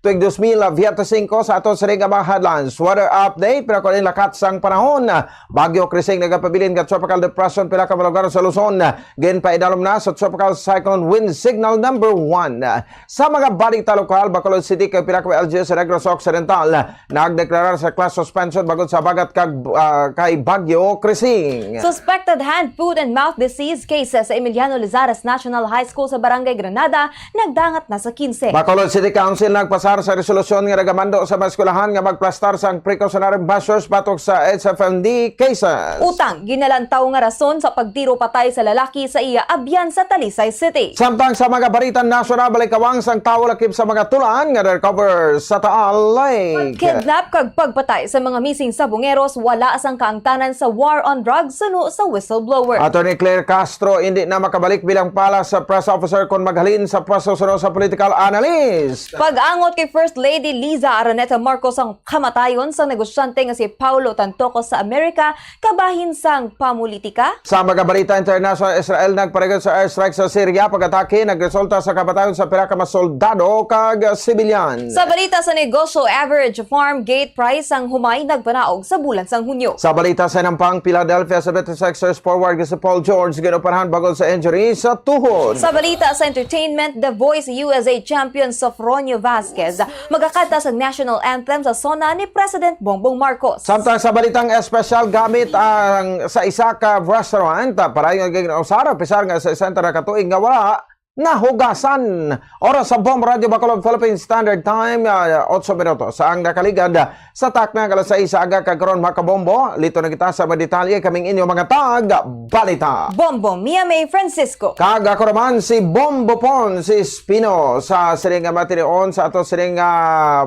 tuig 2025 sa aton sa ring mga headlines. Weather update, pero kung lakat sang panahon, Bagyo Krising nagapabilin ka Tropical Depression pila ka lugar sa Luzon. Gen pa idalom na sa Tropical Cyclone Wind Signal number 1. Sa mga balita lokal, Bacolod City kay pila ka LGU sa Negros Occidental nagdeklarar sa class suspension bagod sa bagat kay Bagyo Krising. Suspected hand, foot, and mouth disease cases sa Emiliano Lizares National High School sa Barangay Granada nagdangat na sa 15. Bacolod City Council nagpasar sa resolusyon nga nagamando sa mga eskwelahan nga magplastar sang precautionary measures batok sa HFMD cases. Utang, ginalantaw nga rason sa pagtiro patay sa lalaki sa iya abyan sa Talisay City. Samtang sa mga balitan nasyonal, balikawang sang tawo lakip sa mga tulan nga recover sa Taal Lake. Kidnap kag pagpatay sa mga missing sabongeros wala asang kaangtanan sa war on drugs suno sa whistleblower. Attorney Claire Castro hindi na makabalik bilang pala sa press officer kung maghalin sa pwesto suno sa political analyst. Pag-angot kay First Lady Liza Araneta Marcos ang kamatayon sa negosyante nga si Paulo Tantocos sa Amerika kabahin sang pamulitika. Sa mga balita international, Israel nagparegot sa airstrike sa Syria pag-atake nagresulta sa kamatayon sa pila ka mga soldado kag sibilyan. Sa balita sa negosyo, average farm gate price ang humay nagpanaog sa bulan sang Hunyo. Sa balita sa Nampang, Philadelphia 76ers forward si Paul George ginoparahan bagol sa injury sa tuhod. Sa balita sa entertainment, The Voice USA champion Sofronio Vasquez magakanta sa national anthem sa sona ni President Bongbong Marcos. Samtang sa balitang espesyal gamit ang sa isa ka restaurant para yung ginausara pisar nga sa isang katuig nga wala nahugasan. Oras sa Bombo Radio Bacolod Philippine Standard Time 8 minutos sa ang nakaligad sa takna alas 6 aga kagkaron makabombo. Lito na kita sa mga detalye kaming inyo mga tag balita. Bombo Mia May Francisco. Kag ako naman si Bombo Pon si Spino sa siringa matinion sa ato siringa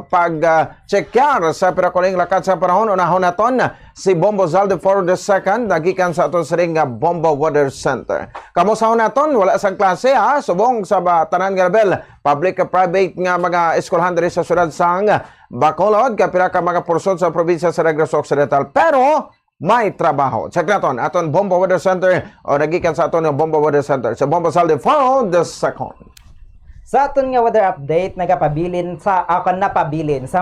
pag-checkar sa pirakuling lakad sa panahon unahon naton si Bombo Zalde for the second nagikan sa ato siringa Bombo Weather Center. Kamusta naton wala sang klase ha subong sa tanan nga level public private nga mga eskwelahan diri sa syudad sang Bacolod kapila ka mga porsyon sa probinsya sa Negros Occidental pero may trabaho. Check naton aton Bombo Weather Center o nagikan sa aton Bombo Weather Center sa Bombo Zalde for the second. Sa aton nga weather update, napabilin sa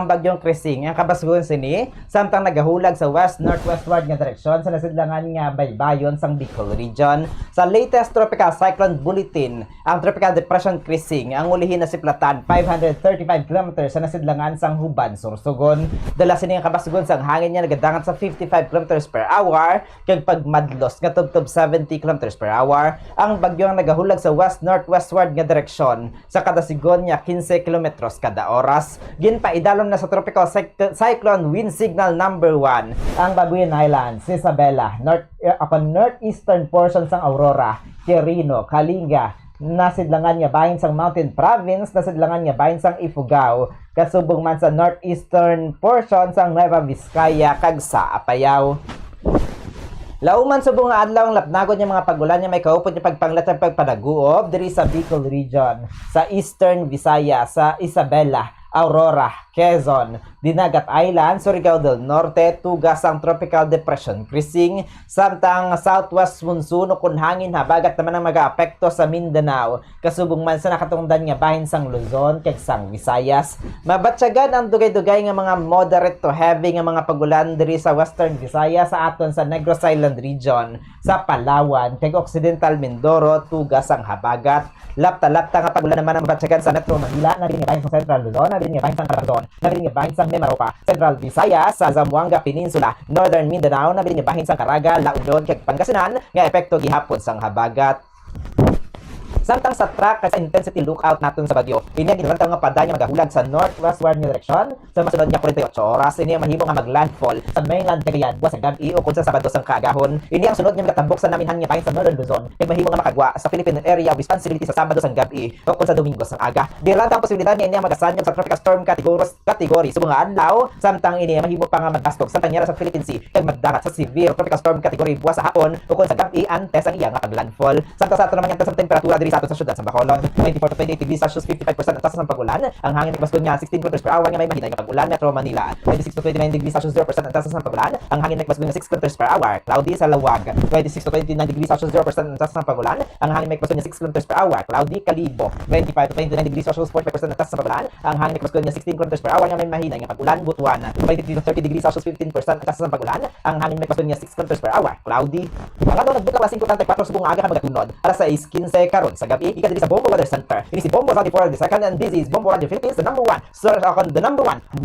bagyong Krising ang kabasgon sini samtang nagahulag sa west-northwestward nga direksyon sa nasidlangan nga baybayon sang Bicol region. Sa latest tropical cyclone bulletin, ang tropical depression Krising ang ulihin na siplatan 535 km sa nasidlangan sang Huban, Sorsogon. Dala sini nga kabasgon sang hangin niya nagadangat sa 55 km per hour kag pagmadlos nga tubtob 70 km per hour. Ang bagyo ang nagahulag sa west-northwestward nga direksyon sa kada sigon niya 15 kilometros kada oras. Ginpaidalom na sa tropical cyclone wind signal number 1 ang Babuyan Islands, Isabela, northeastern portion sang Aurora, Quirino, Kalinga, nasidlangan niya bahin sang Mountain Province, nasidlangan niya bahin sang Ifugao, kasubong man sa northeastern portion sang Nueva Vizcaya kag sa Apayao. Lauman subong nga adlaw ang lapnagon niya mga pagulan niya may kaupod niya pagpanglat ang pagpanaguob diri sa Bicol region, sa Eastern Visayas, sa Isabela, Aurora, Quezon, Dinagat Island, Surigao del Norte, tugas ang tropical depression Krising, samtang southwest monsoon o kunhangin habagat naman ang mag-aapekto sa Mindanao, kasubong man sa nakatungdan nga bahin sang Luzon, kag sang Visayas. Mabatsagan ang dugay-dugay nga mga moderate to heavy nga mga pagulan diri sa Western Visayas sa aton sa Negros Island region, sa Palawan, kag Occidental Mindoro, tugas ang habagat. Lapta-lapta nga pagulan naman ang mabatsagan sa Metro Manila, na rin nga bahin sa Central Luzon, na rin nga bahin sang Carabaton, na rin nga bahin sang Mimaropa, Central Visayas, sa Zamboanga Peninsula, Northern Mindanao, na rin nga bahin sang Caraga, La Union, kag Pangasinan, nga epekto gihapon sang habagat. Samtang sa track sa intensity lookout naton sa bagyo, ini ang ginalantang nga padanya magahulag sa northwestward nga direksyon sa masunod nga 48 oras. Ini ang mahimo nga maglandfall sa mainland Cagayan buwas sa gabi o kung sa Sabado sang kaagahon. Ini ang sunod nga makatambok sa naminhan nga tayo sa Northern Luzon kay mahimo nga makagwa sa Philippine Area of Responsibility sa Sabado sang gabi o kung sa Domingo sang aga. Diranta ang posibilidad niya ang magasanyag sa tropical storm category subong nga adlaw, samtang ini mahimo pa nga magkastog sa tanyara sa Philippine Sea kay magdarat sa severe tropical storm category buwas sa hapon o kung sa gabi antes ang iya nga paglandfall. Samtang sa ato naman yung temperatura diri sa ato sa syudad sa Bacolod, 24 to 28 degrees Celsius, 55% ang taas ng pag-ulan. Ang hangin nagbaskon niya 16 km per hour nga may mahina nga pag-ulan. Metro Manila, 26 to 29 degrees Celsius, 0% ang taas ng pag-ulan. Ang hangin nagbaskon niya 6 km per hour. Cloudy sa Lawag, 26 to 29 degrees Celsius, 0% ang taas ng pag-ulan. Ang hangin nagbaskon niya 6 km per hour. Cloudy Kalibo, 25 to 29 degrees Celsius, 45% ang taas ng pag-ulan. Ang hangin nagbaskon niya 16 km per hour nga may mahina nga pag-ulan. Butuan, 23 to 30 degrees Celsius, 15% ang taas ng pag-ulan. Ang hangin nagbaskon niya 6 km per hour. Cloudy. Ang ano nagbuka pa 5:34 subong aga ka magatunod. Alas 6:15 karon sa gabi ika diri sa Bombo Weather Center. Ini si Bombo Radio for the second and this is Bombo Radio Philippines, the number one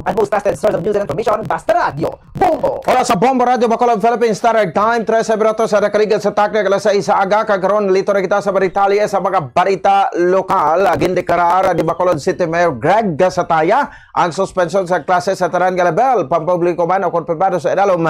and most trusted source of news and information, Basta Radio, Bombo. Oras sa Bombo Radio Bacolod Philippines Standard Time, 13 minutos sa nakaligan sa takna alas 6 sa aga. Kagaron lito na kita sa Baritali sa mga balita lokal. Gindeklara di Bacolod City Mayor Greg Gasataya ang suspension sa klase sa tanan nga level pampubliko man o konfirmado sa edalom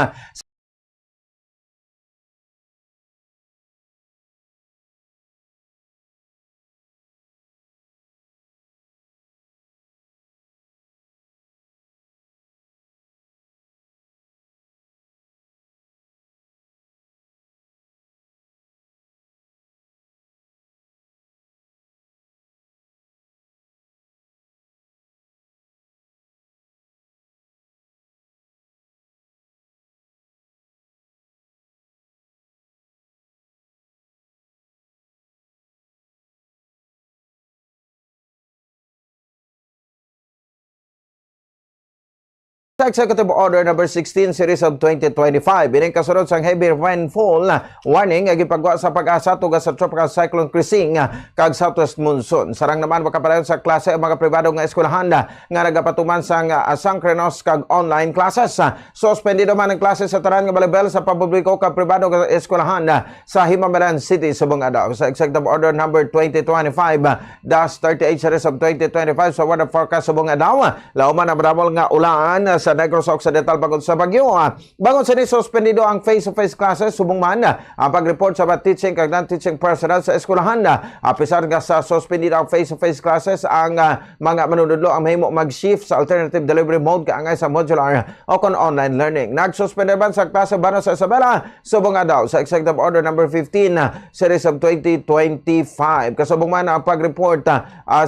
sa Executive Order number 16 series of 2025. Ining kasunod sang heavy rainfall warning ang ipagwa sa pag-asa tugas sa Tropical Cyclone Krising kag Southwest Monsoon. Sarang naman makapadayon sa klase ang mga pribado nga eskwelahan nga nagapatuman sang asynchronous kag online classes. Suspendido man ang klase sa tanan nga balibel sa pampubliko kag pribado nga eskwelahan sa Himamaran City subong adlaw. Sa Executive Order number 2025-38 series of 2025 sa weather forecast subong adlaw, lauman na madamol nga ulan sa Negros Occidental bagod sa Bagyo. Bagon sa ni suspendido ang face-to-face classes subong man ang pag-report sa mga teaching kag non-teaching personnel sa eskwelahan. Apisar nga sa suspendido ang face-to-face classes, ang mga manunudlo ang mahimo mag-shift sa alternative delivery mode kaangay sa modular o kon online learning. Nagsuspende man sa klase bano sa Isabela subong daw sa Executive Order number 15 series of 2025. Kasubong man ang pag-report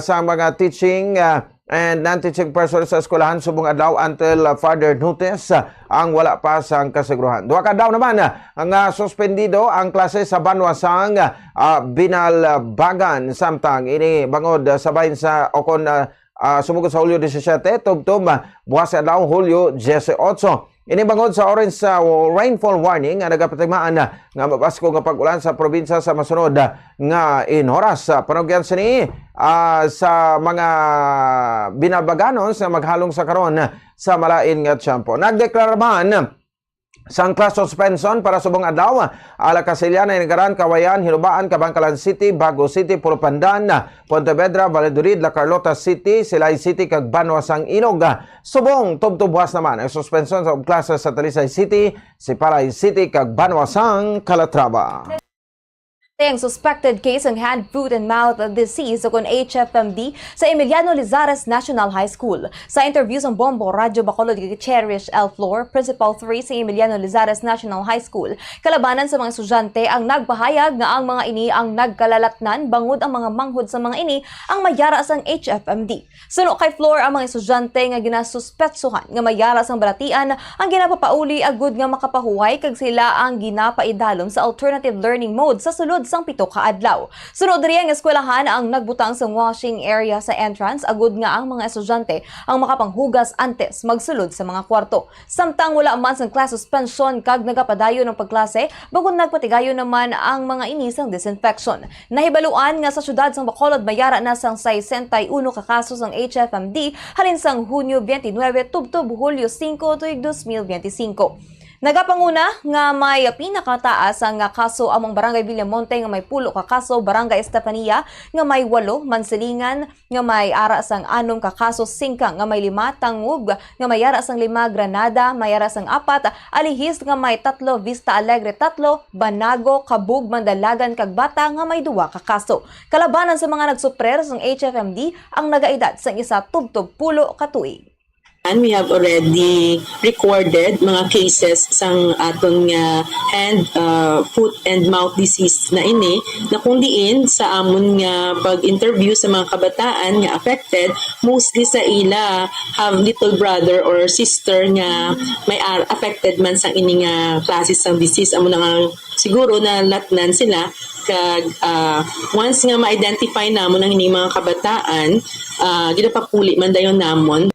sa mga teaching and non-teaching personnel sa eskwelahan subong adlaw until further notice ang wala pa sang kasiguruhan. Duha ka daw naman ang suspendido ang klase sa Banwasang Binalbagan samtang ini bangod sabahin sa okon sumugod sa Hulyo 17 tubtob buwas adlaw Hulyo 18. Ini bangod sa orange rainfall warning nga nagapatigmaan nga mabasko nga pag-ulan sa probinsya sa masunod nga oras. Panugyan sini sa mga binabaganon sa maghalong sa karon sa malain nga tiyempo. Nagdeklara man sang class suspension para subong adlaw ala Casiliana, Inagaran, Kawayan, Hinubaan, Kabangkalan City, Bago City, Pulopandan, Pontevedra, Valladolid, La Carlota City, Silay City kag Banwasang Inog. Subong tubtubwas naman ang suspension sa klase sa Talisay City, Sipalay City kag Banwasang Calatrava. Ang suspected case ng hand, foot, and mouth disease o HFMD sa Emiliano Lizares National High School. Sa interview sa Bombo Radio Bacolod kay Cherish L. Flor, Principal 3 sa Emiliano Lizares National High School, kalabanan sa mga estudyante ang nagpahayag na ang mga ini ang nagkalalatnan bangod ang mga manghod sa mga ini ang mayara sang HFMD. Suno kay Flor, ang mga estudyante nga ginasuspetsuhan nga mayara sang balatian ang ginapapauli agud nga makapahuway kag sila ang ginapaidalom sa alternative learning mode sa sulod sang 7 ka adlaw. Sunod diri ang eskwelahan ang nagbutang sa washing area sa entrance agud nga ang mga estudyante ang makapanghugas antes magsulod sa mga kwarto. Samtang wala man sang class suspension kag nagapadayon ng pagklase, bagon nagpatigayon naman ang mga inisang disinfection. Nahibaluan nga sa syudad sang Bacolod mayara na sang 61 ka kaso sang HFMD halin sang Hunyo 29 tubtob Hulyo 5 tuig 2025. Nagapanguna nga may pinakataas ang kaso among Barangay Villamonte nga may 10 ka kaso, Barangay Estefania nga may 8, Mansilingan nga may ara sang 6 ka kaso, Singkang nga may 5, Tangub nga may ara sang 5, Granada may ara sang 4, Alihis nga may 3, Vista Alegre 3, Banago, Kabug, Mandalagan kag Bata nga may 2 ka kaso. Kalabanan sa mga nagsuprer sang HFMD ang nagaedad sang 1 tubtub-10 ka tuig. And we have already recorded mga cases sang atong hand, foot and mouth disease na ini na kung diin sa amon nga pag-interview sa mga kabataan nga affected, mostly sa ila have little brother or sister nga may affected man sang ini nga classes sang disease. Amo na nga siguro na latnan sila kag once nga ma-identify namon ang ining mga kabataan, ginapakuli man dayon namon.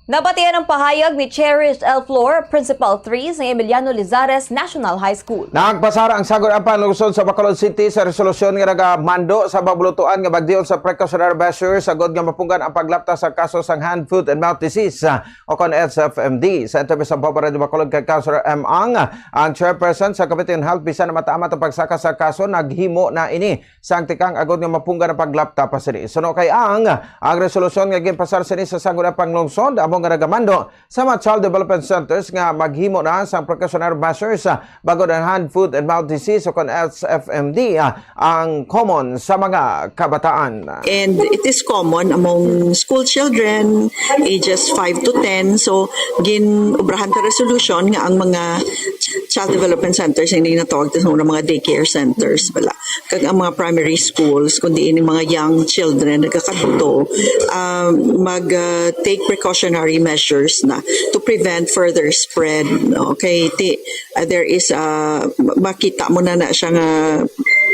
Nabatian ang pahayag ni Cherish L. Flor, Principal 3 ng Emiliano Lizares National High School. Nagpasara ang sagol ang panlungsod sa Bacolod City sa resolusyon nga nagamando sa babulutuan nga bagdiyon sa precautionary measures sagod nga mapunggan ang paglapta sa kaso sang hand, foot and mouth disease o kon HFMD. Sa interview sa Bombo Radio Bacolod kay Councilor M. ang chairperson sa Committee on Health bisan na mataamat ang pagsaka sa kaso, naghimo na ini sang tikang agod nga mapunggan ang paglapta pa sini. Suno kay ang resolusyon nga ginpasar sini sa sagol ang panlungsod nga nagamando sa mga child development centers nga maghimo na sa precautionary measures bago ang hand, foot and mouth disease o kon HFMD ang common sa mga kabataan. And it is common among school children ages 5 to 10. So gin-ubrahan ta resolution nga ang mga child development centers hindi natawag sa mga daycare centers bala. Kag ang mga primary schools kundi ini mga young children nagkakaduto mag-take precautionary measures na to prevent further spread. Okay, there is makita mo na siya nga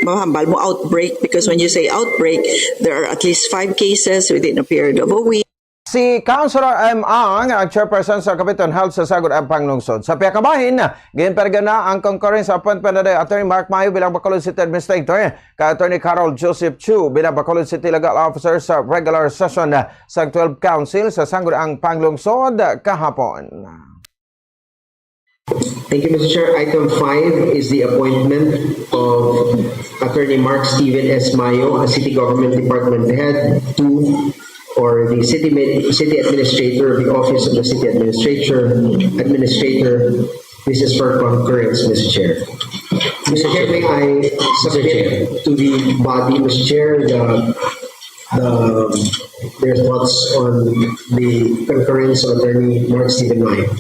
mahambal mo outbreak, because when you say outbreak, there are at least 5 cases within a period of a week. Si Councilor M. ang chairperson sa Committee on Health sa sagod ang panglungsod. Sa piyakabahin, ginperga na ang concurrence appointment na Attorney Mark Mayo bilang Bacolod City Administrator kay Attorney Carol Joseph Chu bilang Bacolod City Legal Officer sa regular session sa 12 Council sa sagod ang panglungsod kahapon. Thank you, Mr. Chair. Item 5 is the appointment of Attorney Mark Steven S. Mayo as City Government Department Head 2 or the City Administrator of the Office of the City Administrator. This is for concurrence, Mr. Chair. Mr. Chair, may I submit to the body, Mr. Chair, their thoughts on the concurrence of Attorney Mark Steven Mayo.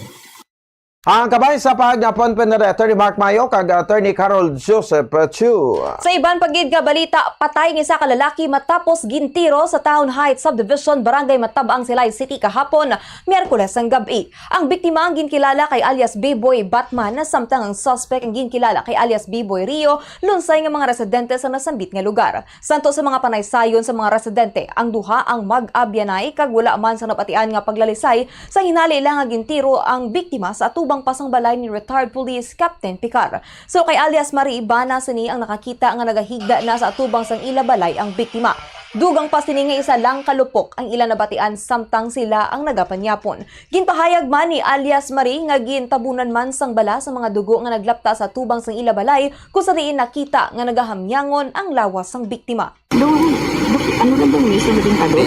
Ang kabay sa pag-appointment na Attorney Mark Mayo kag Attorney Carol Joseph Chu. Sa iban pagid nga balita, patay ng isa ka lalaki matapos gintiro sa Town Heights Subdivision, Barangay Matabang, Silay City kahapon, Miyerkules ang gabi. Ang biktima ang ginkilala kay alias B-Boy Batman, na samtang ang suspect ang ginkilala kay alias B-Boy Rio, lunsay nga mga residente sa nasambit nga lugar. Santo sa mga panaysayon sa mga residente, ang duha ang mag-abyanay kag wala man sa napatian nga paglalisay sa hinali lang nga gintiro ang biktima sa atubang pasang balay ni retired police Captain Picar. So kay alias Marie Ibana sini ang nakakita nga nagahigda na sa atubang sang ila balay ang biktima. Dugang pa sini nga isa lang kalupok ang ila nabatian samtang sila ang nagapanyapon. Ginpahayag man ni alias Marie nga gintabunan man sang bala sa mga dugo nga naglapta sa tubang sang ila balay kung sa diin nakita nga nagahamyangon ang lawas sang biktima. Ano na ba may isa na din talo?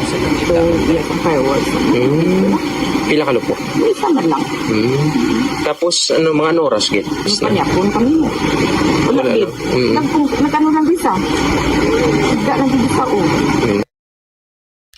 So, iya pang fireworks. Pila ka lupo? May isa man lang. Tapos, mga oras, git? Panyapon kami mo. Wala, git. Nagkano lang bisa? Higa lang bisa,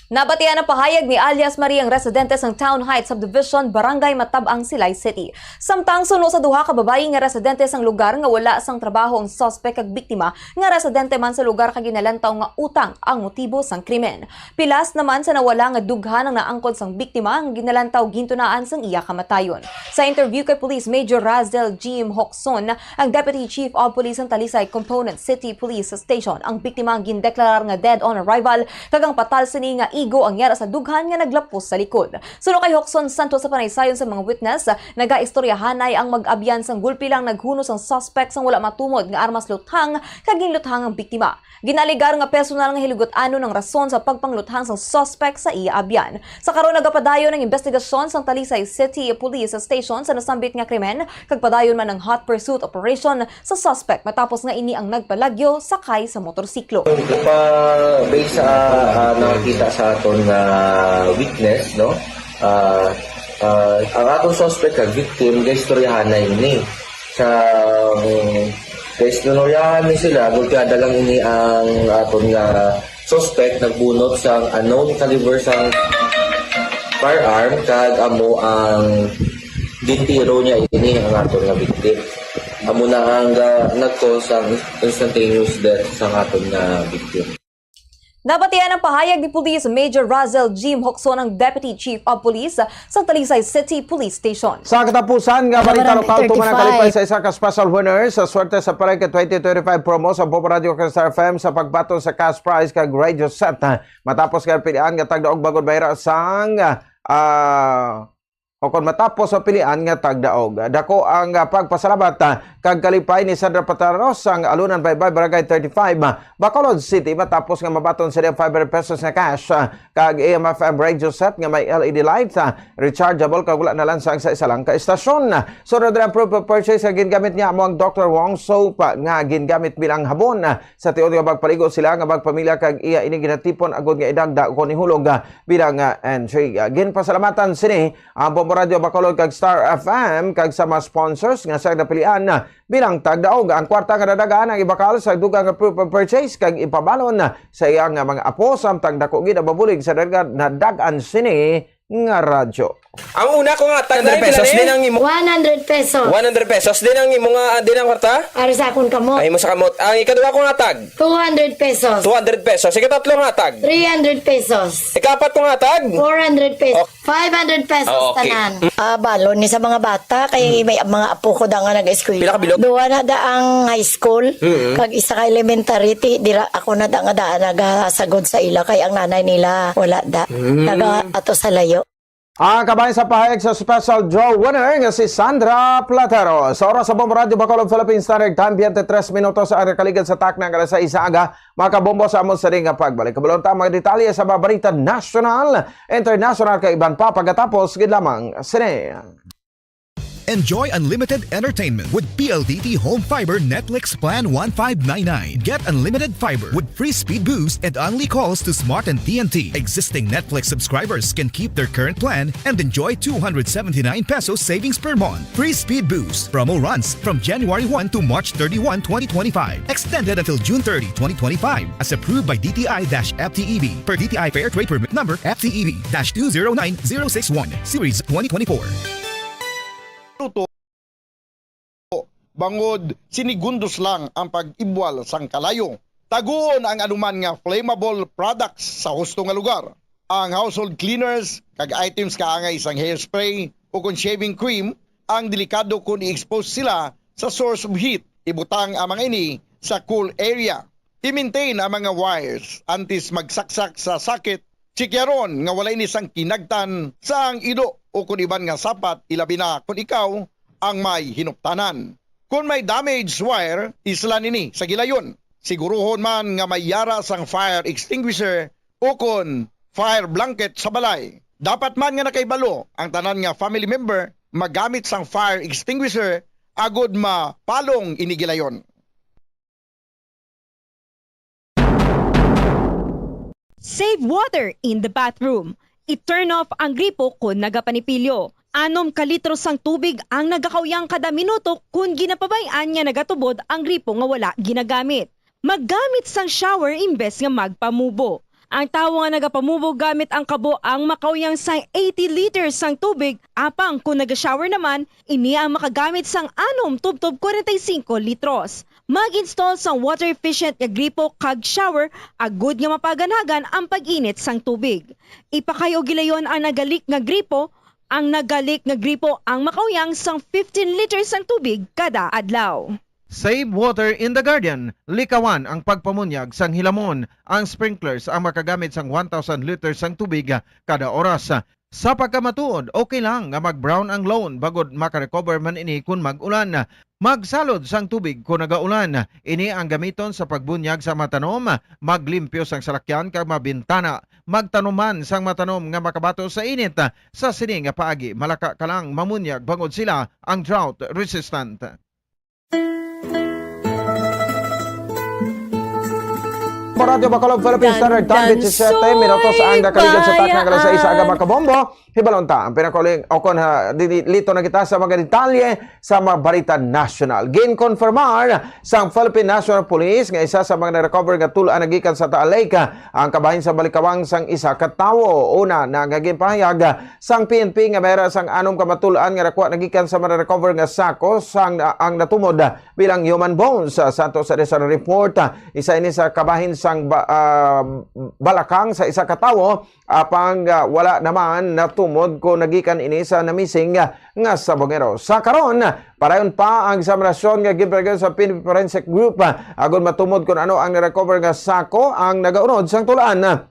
Nabatian ang pahayag ni alias Marie ang residente ng Town Heights Subdivision, Barangay Matabang, Silay City. Samtang suno sa duha ka babae nga residente sang lugar nga wala sang trabaho ang suspect kag biktima nga residente man sa lugar kag ginalantaw nga utang ang motibo sang krimen. Pilas naman sa nawala nga dughan ang naangkon sang biktima ang ginalantaw gintunaan sang iya kamatayon. Sa interview kay Police Major Razdel Jim Hoxon, ang Deputy Chief of Police ng Talisay Component City Police Station, ang biktima ang gindeklarar nga dead on arrival kag ang patal sini nga igo ang yara sa dughan nga naglapos sa likod. Suno kay Hoxon Santos sa panaysayon sa mga witness, nagaistoryahanay ang mag-abyan sang gulpi lang naghunos ang suspect sang wala matumod nga armas luthang kaging luthang ang biktima. Ginaligar nga personal nga hilugot-ano ng rason sa pagpangluthang sang suspect sa iya abyan. Sa karon nagapadayon ng investigasyon sang Talisay City Police Station sa nasambit nga krimen, kag padayon man ng hot pursuit operation sa suspect matapos nga ini ang nagpalagyo sakay sa motorsiklo. Based sa nakita sa aton nga witness, no? Ang atong suspect kag victim gaistoryahan na ini sa gaistoryahan ni sila kung kadalang ini ang aton nga suspect nagbunot sang unknown caliber sang firearm kag amo ang gintiro niya ini ang aton nga victim. Amo na ang nag-cause ang instantaneous death sa aton nga victim. Nabatian ang pahayag ni Police Major Razel Jim Hoxon ang Deputy Chief of Police sa Talisay City Police Station. Sa katapusan nga balita lokal tuman ang kalipay sa isa ka special winner sa swerte sa Palengke 2025 promo sa Bombo Radio Star FM sa pagbato sa cash prize kag radio set matapos kay pilian nga tagdaog bagod bayra sang o kung matapos sa pilian nga tagdaog. Dako ang pagpasalamat kag kalipay ni Sandra Pataros ang Alunan Baybay Barangay 35 Bacolod City matapos nga mabaton sa 500 pesos na cash kag AM/FM radio set nga may LED light rechargeable kag wala na lansang sa isa lang ka istasyon. Sunod na proof of purchase nga gingamit niya mo ang Dr. Wong soap nga gingamit bilang habon sa tiyon nga magpaligo sila nga magpamilya kag iya ini ginatipon agud nga idagda ko ni hulog bilang entry. Ginpasalamatan sini ang Bombo Radio Bacolod kag Star FM kag sa mga sponsors nga sa napilian bilang tagdaog. Ang kwarta nga dadagaan ang ibakal sa dugang nga proof of purchase kag ipabalon sa iyang mga apo samtang dako gid mabulig sa dagat na dagan sini nga radyo. Ang una ko nga tag 100 pesos din ang imo 100 pesos. 100 pesos din ang imo nga din ang kwarta? Para sa akong kamot. Ay mo sa kamot. Ang ikaduha ko nga tag 200 pesos. 200 pesos. Ikatatlo nga tag 300 pesos. Ikapat ko nga tag 400 pesos. 500 pesos okay. tanan. Balon ni sa mga bata kay may mga apo ko da nga nag-eskwela. Pila ka bilog? Duwa na da ang high school. Kag isa ka elementary dira ako na da nga daan nagasagod sa ila kay ang nanay nila wala da. Naga ato sa layo. Ang kabayan sa pahayag sa special draw winner nga si Sandra Platero. Sa oras sa Bombo Radio Bacolod Philippine Standard Time 23 minutos sa kaligid sa takna nga sa isaga mga kabombo sa amon sa ring nga pagbalik. Kabalon ta mga detalye sa babarita national, international kay iban pa pagkatapos gid lamang sine. Enjoy unlimited entertainment with PLDT Home Fiber Netflix Plan 1599. Get unlimited fiber with free speed boost and only calls to Smart and TNT. Existing Netflix subscribers can keep their current plan and enjoy 279 pesos savings per month. Free speed boost. Promo runs from January 1 to March 31, 2025. Extended until June 30, 2025. As approved by DTI-FTEB per DTI Fair Trade Permit number FTEB-209061 Series 2024. Bangod sinigundos lang ang pag-ibwal sang kalayo. Taguon ang anuman nga flammable products sa husto nga lugar. Ang household cleaners kag items kaangay sang hairspray o kung shaving cream ang delikado kung i-expose sila sa source of heat. Ibutang ang mga ini sa cool area. I-maintain ang mga wires antes magsaksak sa sakit. Chikyaron nga wala ini sang kinagtan sa ang ido o kung iban nga sapat ilabi na kung ikaw ang may hinuptanan. Kung may damaged wire, isla nini sa gilayon. Siguruhon man nga may yara sang fire extinguisher o kung fire blanket sa balay. Dapat man nga nakaibalo ang tanan nga family member magamit sang fire extinguisher agod mapalong inigilayon. Save water in the bathroom. I-turn off ang gripo kung nagapanipilyo. 6 kalitro sang tubig ang nagakawyang kada minuto kung ginapabayaan nga nagatubod ang gripo nga wala ginagamit. Maggamit sang shower imbes nga magpamubo. Ang tawo nga nagapamubo gamit ang kabo ang makawyang sang 80 liters sang tubig, apang kung naga-shower naman, ini ang makagamit sang 6 tubtob 45 litros. Mag-install sang water efficient nga gripo kag shower, agud nga mapaganagan ang pag-init sang tubig. Ipakayo gilayon ang nagalik nga gripo. Ang nagalik nga gripo ang makawyang sang 15 liters sang tubig kada adlaw. Save water in the Guardian. Likawan ang pagpamunyag sang hilamon. Ang sprinklers ang makagamit sang 1,000 liters sang tubig kada oras. Sa pagkamatuod, okay lang nga mag-brown ang lawn bagod makarecover man ini kung mag-ulan. Magsalod sang tubig kung nagaulan. Ini ang gamiton sa pagbunyag sa matanom, maglimpyo sang salakyan kag mabintana, magtanuman sang matanom nga makabato sa init. Sa sini nga paagi, malaka ka lang mamunyag bangod sila ang drought resistant. Radio Bacolod Philippine Standard Time 17 minutos ang nakaligan sa takna alas 6 aga makabombo. Hibalonta ang pinakuling okon lito na kita sa mga detalye sa mga balita national. Ginkonfirmar sa Philippine National Police nga isa sa mga na-recover nga tulaan nagikan sa Taal Lake ang kabahin sa balikawang sang isa ka tawo. Una na naging pahayag sang PNP nga mayroon sang anom ka matulaan nga nakuha nagikan sa mga recover nga sako sang ang natumod bilang human bones. Sa sa report isa ini sa kabahin sang balakang sa isa ka tawo apang wala naman natumod ko nagikan ini sa namising nga sabongero. Sa karon parayon pa ang examinasyon nga gibrigay sa PNP Forensic Group agon matumod kung ano ang na-recover nga sako ang nagaunod sang tulaan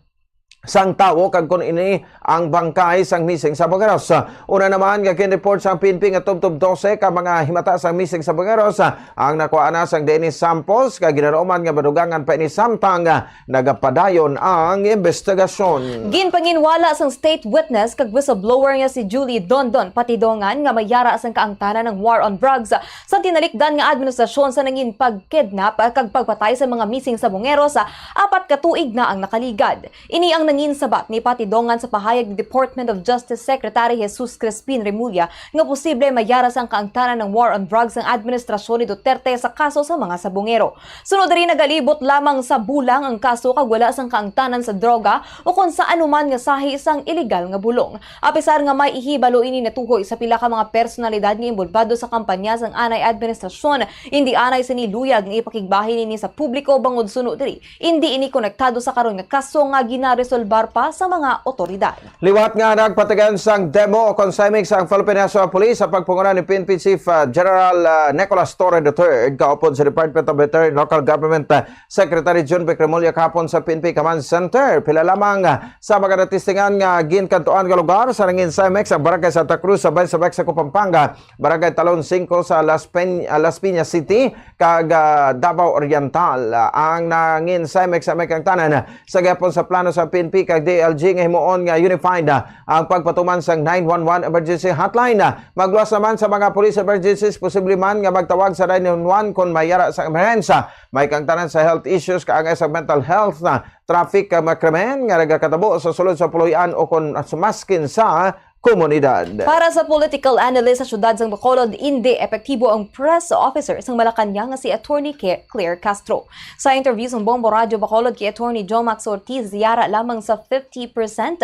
sang tawo kag kun ini ang bangkay sang missing sa Bangeros. Una naman nga kin-report sang PNP nga tubtob 12 ka mga himata sang missing sa Bangeros ang nakuha na sang DNA samples kag ginaroman nga badugangan pa ini samtang nagapadayon ang investigasyon. Ginpanginwala sang state witness kag whistleblower nga si Julie Dondon patidongan nga mayara sang kaangtanan ng war on drugs sa tinalikdan nga administrasyon sa nangin pagkidnap kag pagpatay sa mga missing sa Bangeros 4 ka tuig na ang nakaligad. Ini ang nangin sabat ni patidongan sa pahayag ni Department of Justice Secretary Jesus Crispin Remulla nga posible mayara sang kaangtanan ng war on drugs ang administrasyon ni Duterte sa kaso sa mga sabongero. Sunod rin nagalibot lamang sa bulang ang kaso kag wala sang kaangtanan sa droga o kung sa anuman nga sahi sang illegal nga bulong. Apisar nga may ihibalo ini natuhoy sa pila ka mga personalidad nga involvado sa kampanya sang anay administrasyon, hindi anay siniluyag nga ipakigbahin ini sa publiko bangod sunod diri. Hindi ini konektado sa karon nga kaso nga ginaresolbar pa sa mga otoridad. Liwat nga nagpatagan sang demo o consignment sang Philippine National Police sa pagpunguna ni PNP Chief General Nicolas Torre III kaupod sa Department of Veteran Local Government Secretary John Vic Remulla kahapon sa PNP Command Center. Pila lamang sa mga natistingan nga ginkantuan nga lugar sa nangin Simex ang Barangay Santa Cruz sa Baisa-Baisa, Pampanga, Barangay Talon 5 sa Las Piñas City kag Davao Oriental. Ang nangin Simex sa may kangtanan sa gapon sa plano sa PNP kag DLG nga himuon nga unified ang pagpatuman sang 911 emergency hotline. Magluwas naman sa mga police emergencies posible man nga magtawag sa 911 kung mayara sa emerhensya. May kangtanan sa health issues kaangay sa mental health na traffic krimen nga nagakatabo sa sulod sa puloy-an o kung sumaskin sa komunidad. Para sa political analyst sa syudad ng Bacolod, hindi epektibo ang press officer sa Malacanang nga si Attorney Claire Castro. Sa interview sa Bombo Radio Bacolod kay Attorney Jomax Ortiz, yara lamang sa 50%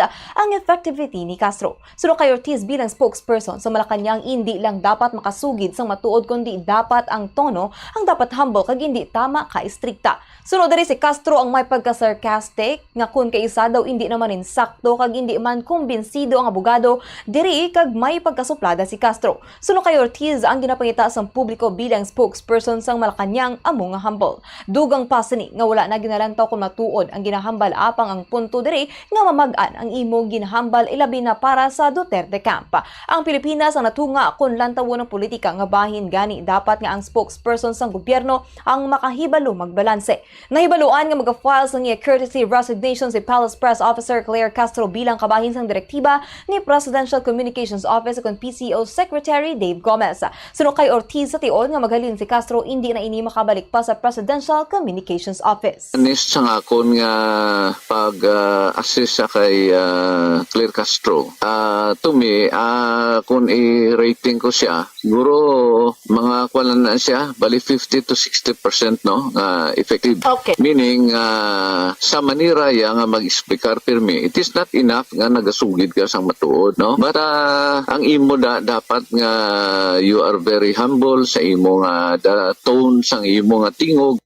ang effectivity ni Castro. Sunod kay Ortiz bilang spokesperson sa Malacanang, hindi lang dapat makasugid sa matuod kundi dapat ang tono ang dapat humble kag hindi tama ka istrikta. Sunod diri si Castro ang may pagka-sarcastic nga kun kay isa daw hindi naman insakto kag hindi man kumbinsido ang abogado diri kag may pagkasuplada si Castro. Sunod kay Ortiz ang ginapangita sa publiko bilang spokesperson sang Malacanang amo nga humble. Dugang pasani nga wala na ginalantaw kung matuod ang ginahambal apang ang punto diri nga mamag-an ang imo ginahambal ilabi na para sa Duterte camp. Ang Pilipinas ang natunga kun lantawon ng politika nga bahin gani dapat nga ang spokesperson sang gobyerno ang makahibalo magbalanse. Nahibaluan nga mag-file sang courtesy resignation si Palace Press Officer Claire Castro bilang kabahin sang direktiba ni Presidential Communications Office kung PCO Secretary Dave Gomez. Sunod kay Ortiz sa tiyon nga magalin si Castro hindi na ini makabalik pa sa Presidential Communications Office. Honest sa nga akon nga pag-assist sa kay Claire Castro. To me, kung i-rating ko siya, siguro mga kwalan na siya, bali 50 to 60% no, effective. Okay. Meaning, sa manira ya nga mag-explicar pirmi, it is not enough nga nagasugid ka sa matuod, no? But ang imo dapat nga you are very humble sa imo nga tone sang imo nga tingog.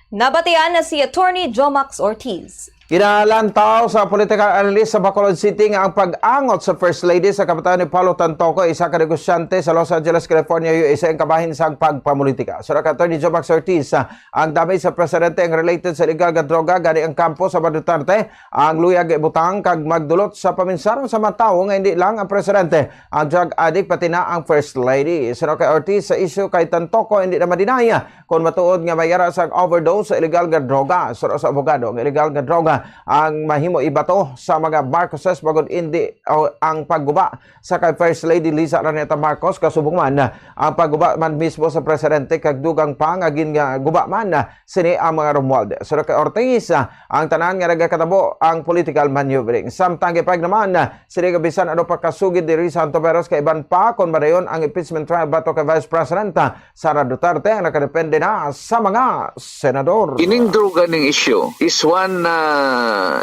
Nabatian na si Attorney Jomax Ortiz. Kinalantaw sa political analyst sa Bacolod City nga ang pag-angot sa First Lady sa kabataan ni Paulo Tantoco, isa ka negosyante sa Los Angeles, California, USA ang kabahin sa pagpamulitika. Sura ka Attorney Jomax Ortiz, ang dami sa presidente ang related sa illegal nga droga gani ang kampo sa Duterte, ang luyag ibutang kag magdulot sa paminsaron sa mga tao nga hindi lang ang presidente, ang drug addict pati na ang First Lady. Sura ka Ortiz sa issue kay Tantoco hindi na madinaya kung matuod nga mayara sa overdose sa illegal nga droga. Sura sa abogado, ang illegal nga droga ang mahimo ibato sa mga Marcoses bagod hindi ang pagguba sa kay First Lady Liza Araneta Marcos kasubong man ang pagguba man mismo sa presidente kag dugang pa nga gin nga guba man sini ang mga Romualdez. So kay Ortiz ang tanan nga nagakatabo ang political maneuvering. Samtang gipag naman sini bisan ano pa kasugid diri sa Antoveros kay iban pa kon madayon ang impeachment trial bato kay Vice President Sara Duterte ang nakadepende na sa mga senador. Ining droga ning issue is one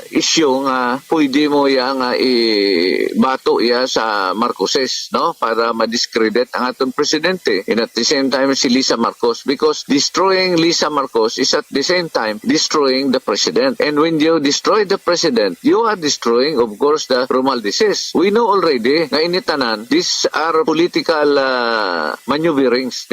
issue nga pwede mo yang bato ya sa Marcoses, no, para ma-discredit ang atong presidente, and at the same time si Lisa Marcos, because destroying Lisa Marcos is at the same time destroying the president, and when you destroy the president you are destroying of course the Romualdezes. We know already nga initanan these are political maneuverings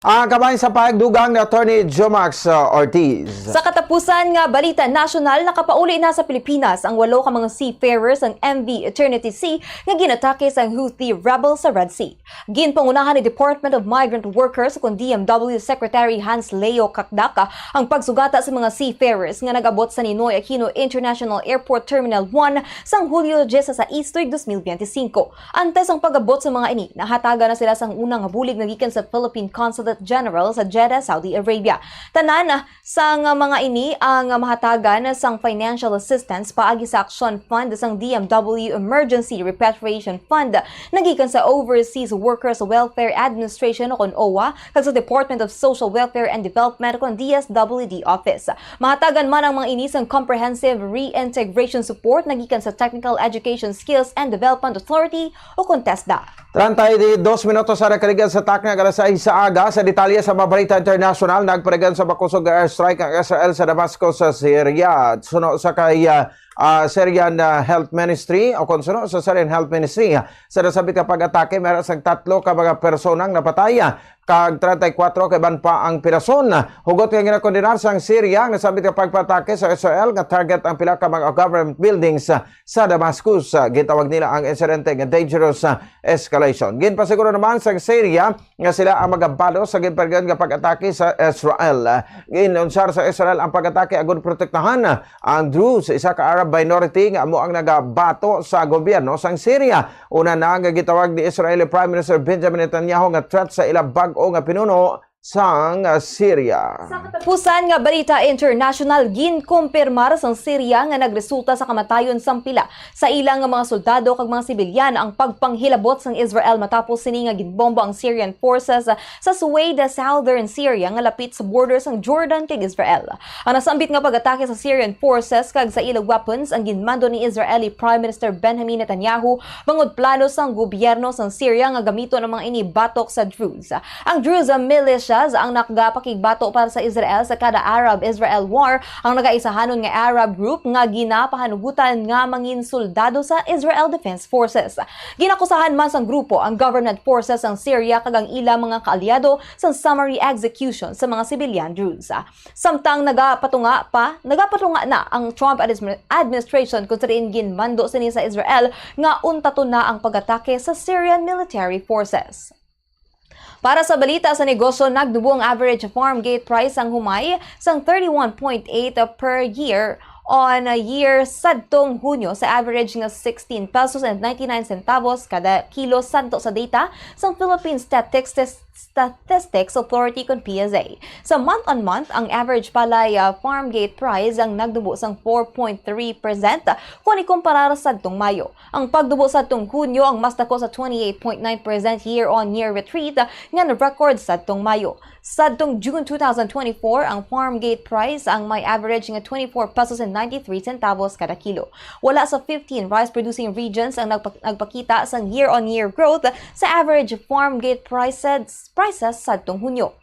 Ang kabahin sa pagdugang ni Attorney Jomax Ortiz. Sa katapusan nga balita nasyonal, nakapauli na sa Pilipinas ang 8 ka mga seafarers ng MV Eternity Sea nga ginatake sa Houthi rebels sa Red Sea. Ginpangunahan ni Department of Migrant Workers kung DMW Secretary Hans Leo Kakdaka ang pagsugata sa mga seafarers nga nag-abot sa Ninoy Aquino International Airport Terminal 1 sang Hulyo 16, 2025. Antes ang pag-abot sa mga ini, nahataga na sila sang unang habulig na gikan sa Philippine Consulate General sa Jeddah, Saudi Arabia. Tanan sang mga ini ang mahatagan sang financial assistance paagi sa Action Fund sang DMW Emergency Repatriation Fund nagikan sa Overseas Workers Welfare Administration o kon OWA kag sa Department of Social Welfare and Development kon DSWD Office. Mahatagan man ang mga ini sang comprehensive reintegration support nagikan sa Technical Education Skills and Development Authority o kon TESDA. 32 minutos sa nakaligan sa takna alas 6 sa aga. Sa detalye sa Mabalita International, nagparegan sa bakusog airstrike ang Israel sa Damascus sa Syria. Suno sa kay Syrian Health Ministry o konsuno sa Syrian Health Ministry sa nasabit ka pag-atake meron sang 3 ka mga personang napataya kag 34 kay ban pa ang pirason. Hugot nga ginakondenar sang Syria nga nasabit ka pagpatake sa Israel nga target ang pila ka mga government buildings sa Damascus. Gitawag nila ang insidente nga dangerous escalation. Ginpasiguro naman sang Syria nga sila ang magabalo sa ginparegan nga pag-atake sa Israel. Ginunsar sa Israel ang pag-atake agud protektahan ang Druze, isa ka Arab minority nga amo ang nagabato sa gobyerno sang Syria. Una na nga gitawag ni Israeli Prime Minister Benjamin Netanyahu nga threat sa ilang bag-o nga pinuno sang Syria. Sa katapusan nga balita international, ginkumpirmar sang Syria nga nagresulta sa kamatayon sang pila sa ilang nga mga soldado kag mga sibilyan ang pagpanghilabot sang Israel matapos sini nga ginbomba ang Syrian forces sa Suwaida, southern Syria nga lapit sa border sang Jordan kag Israel. Ang nasambit nga pag-atake sa Syrian forces kag sa ilang weapons ang ginmando ni Israeli Prime Minister Benjamin Netanyahu bangod plano sang gobyerno sang Syria nga gamito ng mga ini batok sa Druze. Ang Druze militia ang nakagapakigbato para sa Israel sa kada Arab-Israel war ang nagaisahanon nga Arab group nga ginapahanugutan nga mangin soldado sa Israel Defense Forces. Ginakusahan man sang grupo ang government forces ng Syria kag ang ilang mga kaalyado sa summary execution sa mga civilian Druze. Samtang nagapatunga na ang Trump administration kung saan ginmando sini sa Israel nga untato na ang pag-atake sa Syrian military forces. Para sa balita sa negosyo, nagdubo ang average farm gate price ang humay sang 31.8 per year on a year sadtong Hunyo sa average nga 16 pesos and 99 centavos kada kilo santo sa data sa Philippine Statistics Authority kon PSA. Sa month-on-month, ang average palay farm gate price ang nagdubo sang 4.3% kung ikumpara sa sadtong Mayo. Ang pagdubo sa sadtong Hunyo ang mas dako sa 28.9% year-on-year retreat nga na-record sa sadtong Mayo. Sadtong June 2024, ang farm gate price ang may average nga 24 pesos and 93 centavos kada kilo. Wala sa 15 rice-producing regions ang nagpakita sang year-on-year growth sa average farm gate prices sadtong Hunyo.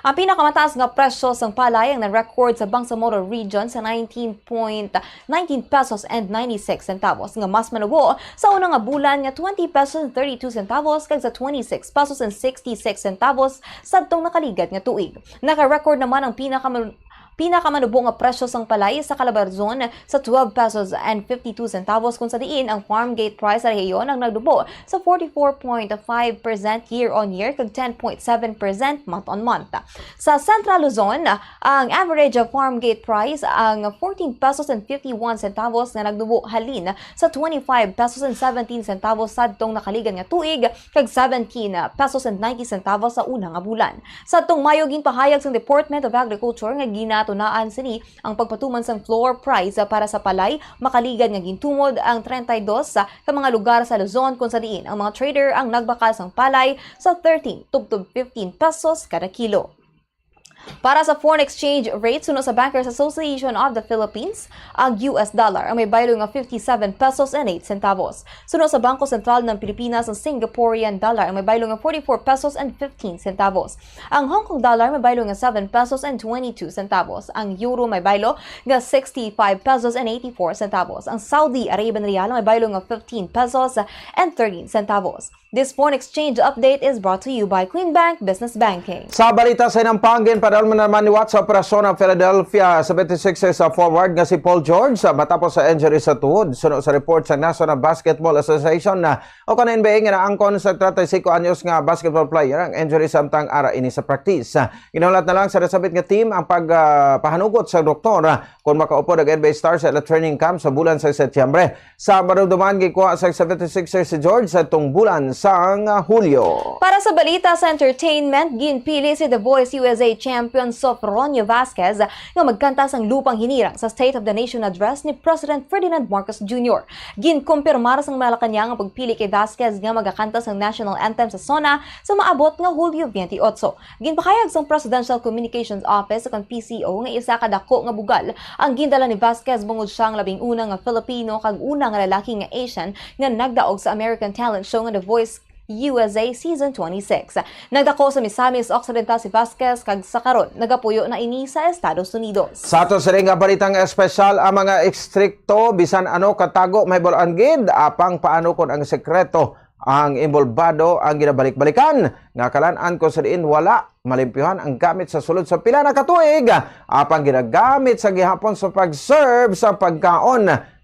Ang pinakamataas nga presyo sang palay ang na-record sa Bangsamoro Region sa 19 pesos and 96 centavos nga mas manubo sa unang nga bulan nga 20 pesos and 32 centavos kag sa 26 pesos and 66 centavos sadtong nakaligad nga tuig. Naka-record naman ang pinakamanubo nga presyo sang palay sa Calabarzon sa 12 pesos and 52 centavos kung sa diin ang farm gate price sa rehiyon ang nagdubo sa 44.5% year-on-year kag 10.7% month-on-month. Sa Central Luzon, ang average of farm gate price ang 14 pesos and 51 centavos nga nagdubo halin sa 25 pesos and 17 centavos sadtong nakaligan nga tuig kag 17 pesos and 90 centavos sa unang nga bulan. Sadtong Mayo ginpahayag sa Department of Agriculture nga tunaan sini ang pagpatuman sang floor price para sa palay makaligan nga gintumod ang 32 ka mga lugar sa Luzon kung sa diin ang mga trader ang nagbakal sang palay sa 13 tubtob 15 pesos kada kilo. Para sa foreign exchange rate, suno sa Bankers Association of the Philippines, ang US dollar ang may baylo nga 57 pesos and 8 centavos. Suno sa Bangko Sentral ng Pilipinas, ang Singaporean dollar ang may baylo nga 44 pesos and 15 centavos. Ang Hong Kong dollar may baylo nga 7 pesos and 22 centavos. Ang euro may baylo nga 65 pesos and 84 centavos. Ang Saudi Arabian rial may baylo nga 15 pesos and 13 centavos. This foreign exchange update is brought to you by Queen Bank Business Banking. Sa balita sa Inampangin, padalman naman niwat sa operasyon ng Philadelphia 76ers sa forward nga si Paul George matapos sa injury sa tuhod. Suno sa report sa National Basketball Association na o ka na NBA nga naangkon sa 35 anyos nga basketball player ang injury samtang ara ini sa practice. Ginulat na lang sa nasabit nga team ang pagpahanugot sa doktor kung makaupo ng NBA Stars sa training camp sa bulan sa Setyembre. Sa marumduman gikuha sa 76ers si George sa tung bulan sang Hulyo. Para sa balita sa entertainment, ginpili si The Voice USA champion Sofronio Vasquez nga magkanta sang lupang hinirang sa State of the Nation address ni President Ferdinand Marcos Jr. Ginkumpirmar sang Malacanang ang pagpili kay Vasquez nga magkanta sang national anthem sa SONA sa maabot nga Hulyo 28. Ginpakayag sang Presidential Communications Office sa PCO nga isa ka dako nga bugal ang gindala ni Vasquez bungod siyang labing una nga Filipino kag una nga lalaki nga Asian nga nagdaog sa American talent show nga The Voice USA Season 26. Nagdako sa Misamis Occidental si Vasquez kag sa karon nagapuyo na ini sa Estados Unidos. Sa ato sa ring balitang espesyal, ang mga ekstrikto bisan ano katago may bulan gid apang paano kon ang sekreto ang involvado ang ginabalik-balikan nga kalan-an ko sa diin wala malimpyuhan ang gamit sa sulod sa pila na katuig apang ginagamit sa gihapon sa pag-serve sa pagkaon.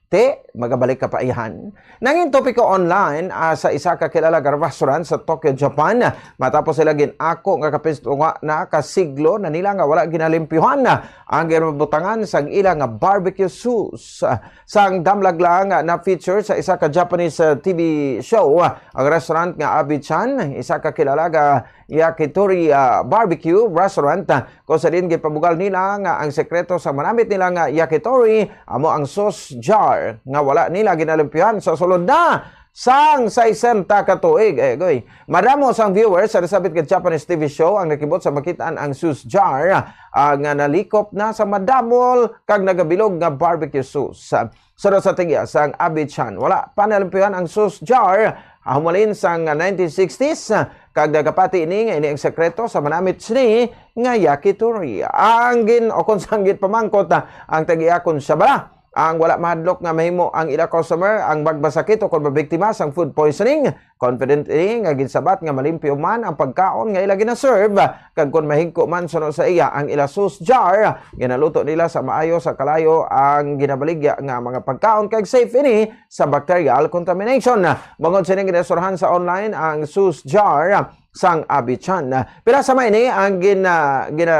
Magabalik ka pa iyan. Nanging topiko online sa isa ka kilala nga restaurant sa Tokyo, Japan. Matapos sila ginako nga kapisto nga na kasiglo na nila nga wala ginalimpyuhan ang ginabutangan sang ila nga barbecue sauce. Sang damlag lang na feature sa isa ka Japanese TV show ang restaurant nga Abi-chan, isa ka kilala nga yakitori barbecue restaurant kung sa din gipabugal nila nga ang sekreto sa manamit nila nga yakitori amo ang sauce jar nga wala nila ginalimpyuhan sa sulod na sang 60 ka tuig. Goy. Madamo sang viewers sa nasabit ka Japanese TV show ang nakibot sa makitaan ang sauce jar nga nalikop na sa madamol kag nagabilog nga barbecue sauce. Sura sa tigya sang Abi-chan wala pa nalimpyuhan ang sauce jar humulin sang 1960s kag nagapati ini nga ini ang sekreto sa manamit ni nga yakitori. Ang kung sang pamangkot ang tagiakon sa bala ang wala mahadlok nga mahimo ang ila customer ang magbasakit o kung mabiktima sang food poisoning. Confident ini nga ginsabat nga malimpyo man ang pagkaon nga ila gina-serve kag kung mahingko man suno sa iya ang ila sauce jar ginaluto nila sa maayo sa kalayo ang ginabaligya nga mga pagkaon kag safe ini sa bacterial contamination. Bangod sining ginasurhan sa online ang sauce jar sang Abi-chan. Pila sa may ini ang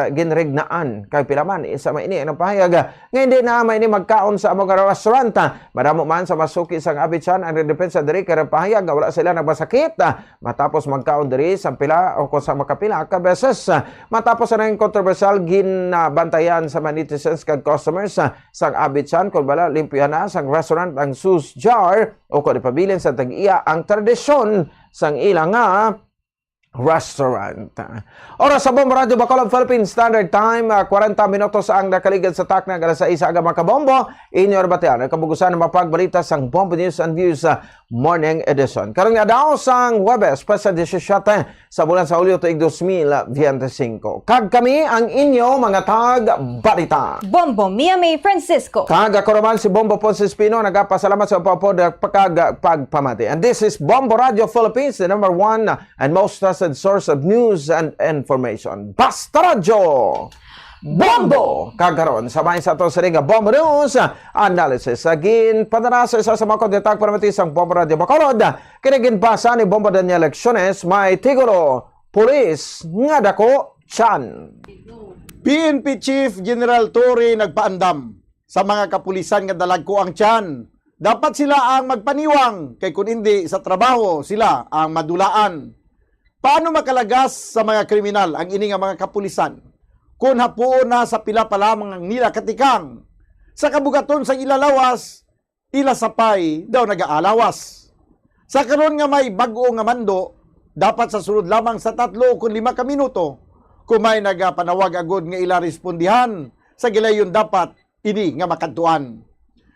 ginregnaan kay pila man sa may ini ang pahayag nga hindi na may ini magkaon sa among restaurant. Madamo man sa masuki sang Abi-chan ang depensa diri kay pahayag nga wala sila nagbasakit matapos magkaon diri sa pila o kung sa makapila ka beses. Matapos ang controversial ginabantayan sa mga netizens kag customers sang Abi-chan kung bala limpyo na sang restaurant ang sauce jar o kung ipabilin sa tag-iya ang tradisyon sang ila nga Restaurant. Oras sa Bombo Radio Bacolod Philippine Standard Time, 40 minutos ang nakaligid sa takna alas 6 aga mga kabombo. Inyor batean, kabugusan ng mapagbalita sa Bombo News and Views Morning Edition. Karong nga daw sang Huwebes, Pesa 17 sa bulan sa Hulyo tuig 2025. Kag kami ang inyo mga tag-balita. Bombo Mia May Francisco. Kag ako naman si Bombo Ponce Espino, nagpasalamat sa pagpamati. And this is Bombo Radio Philippines, the number one and most trusted source of news and information. Basta Radyo! Bombo! Kagaron, sabay sa ito sa ringa Bombo News Analysis. Agin, padana sa isa sa mga kondetak para matisang Bombo Radio Bacolod. Kinigin basa ni Bombo Daniel Lecciones, may tigulo, pulis, nga dako, tiyan. PNP Chief General Torre nagpaandam sa mga kapulisan nga dalagko ang tiyan. Dapat sila ang magpaniwang, kay kung hindi sa trabaho sila ang madulaan. Paano makalagas sa mga kriminal ang ini nga mga kapulisan? Kung hapuon na sa pila pa lamang ang nila katikang, sa kabugaton sa ilalawas, ilasapay daw nagaalawas. Sa karon nga may bag-o nga mando, dapat sa sulod lamang sa 3 o 5 ka minuto, kung may nagapanawag agod nga ila respondihan, sa gilayon dapat ini nga makadtuan.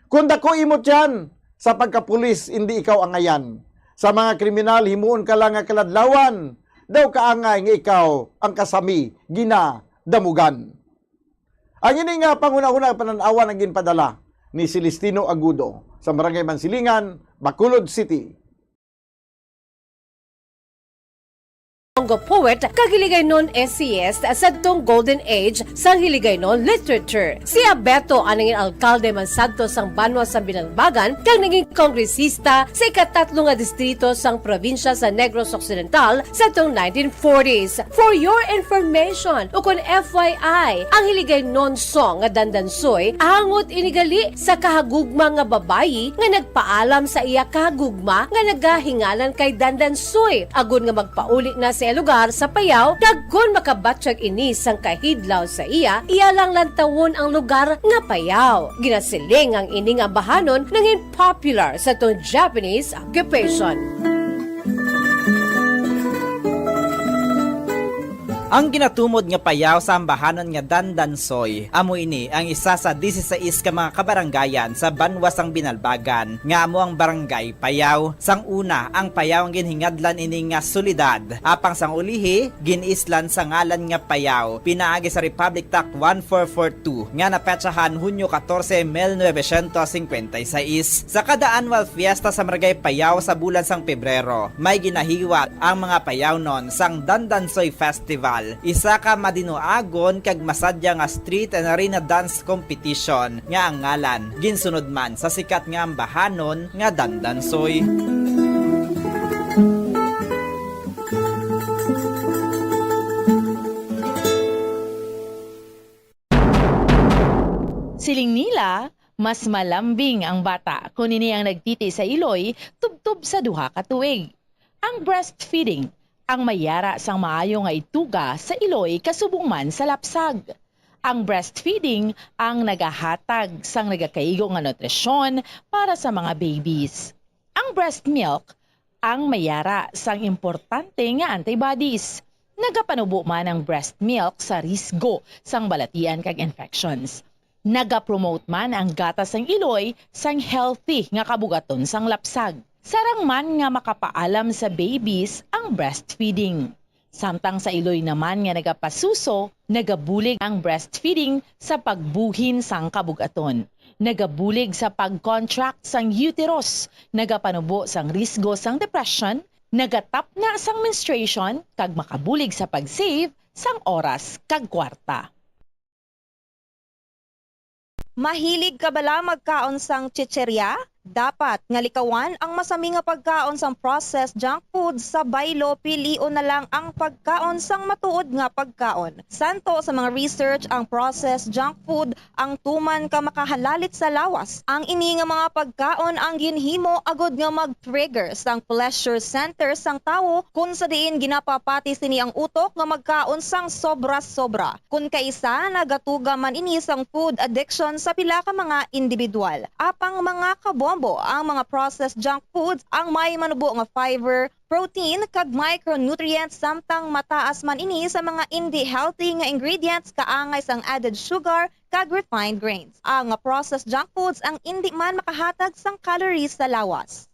Kung dako imot yan, sa pagkapulis hindi ikaw angayan. Sa mga kriminal himuon ka lang nga kaladlawan, daw kaangay nga ikaw ang kasami ginadamugan. Ang ini nga panguna-una pananawa ang ginpadala ni Celestino Agudo sa Barangay Mansilingan, Bacolod City. Bongo poet kag Hiligaynon SCS sa tong golden age sa Hiligaynon literature. Si Abeto anangin alkalde man sadto sang Banwa sa Binalbagan kag naging kongresista sa ika-3 nga distrito sang probinsya sa Negros Occidental sa tong 1940s. For your information, ukon FYI, ang Hiligaynon song nga Dandansoy angot inigali sa kahagugma nga babayi nga nagpaalam sa iya kahagugma nga nagahingalan kay Dandansoy. Agud nga magpauli na sa lugar sa Payaw, dagkon makabatsyag ini sang kahidlaw sa iya lang lantawon ang lugar nga Payaw. Ginasiling ang ini nga bahanon nangin popular sa tong Japanese occupation. Ang ginatumod nga payaw sa ambahanon nga Dandansoy, amo ini ang isa sa 16 ka mga kabaranggayan sa Banwa sang Binalbagan, nga amo ang barangay Payaw. Sang una, ang Payaw ang ginhingadlan ini nga solidad, apang sang ulihi, ginislan sa ngalan nga Payaw, pinaagi sa Republic Act 1442, nga napetsahan Hunyo 14, 1956. Sa kada annual fiesta sa Barangay Payaw sa bulan sang Pebrero, may ginahiwat ang mga Payaw non sang Dandansoy Festival. Isa ka madinuagon kag masadya nga street and arena dance competition nga ang ngalan ginsunod man sa sikat nga ambahanon nga Dandansoy. Siling nila, mas malambing ang bata kung ini ang nagtiti sa iloy tubtub sa duha ka tuig. Ang breastfeeding ang mayara sang maayo nga ituga sa iloy kasubong man sa lapsag. Ang breastfeeding ang nagahatag sang nagakaigo nga nutrisyon para sa mga babies. Ang breast milk ang mayara sang importante nga antibodies. Nagapanubo man ang breast milk sa risgo sang balatian kag infections. Nagapromote man ang gatas sang iloy sang healthy nga kabugaton sang lapsag. Sarang man nga makapaalam sa babies ang breastfeeding. Samtang sa iloy naman nga nagapasuso, nagabulig ang breastfeeding sa pagbuhin sang kabugaton. Nagabulig sa pag-contract sang uterus, nagapanubo sang risgo sang depression, nagatap na sang menstruation, kag makabulig sa pag-save sang oras kag kwarta. Mahilig ka bala magkaon sang chicherya? Dapat nga likawan ang masami nga pagkaon sang processed junk food sa baylo, pilion na lang ang pagkaon sang matuod nga pagkaon. Santo sa mga research ang processed junk food ang tuman ka makahalalit sa lawas. Ang ini nga mga pagkaon ang ginhimo agod nga mag-trigger sang pleasure center sang tawo kung sa diin ginapapati sini ang utok nga magkaon sang sobra-sobra. Kung kaisa nagatuga man ini sang food addiction sa pila ka mga individual. Apang mga kabombo ang mga processed junk foods ang may manubo nga fiber, protein kag micronutrients samtang mataas man ini sa mga hindi healthy nga ingredients kaangay sang added sugar kag refined grains. Ang processed junk foods ang hindi man makahatag sang calories sa lawas.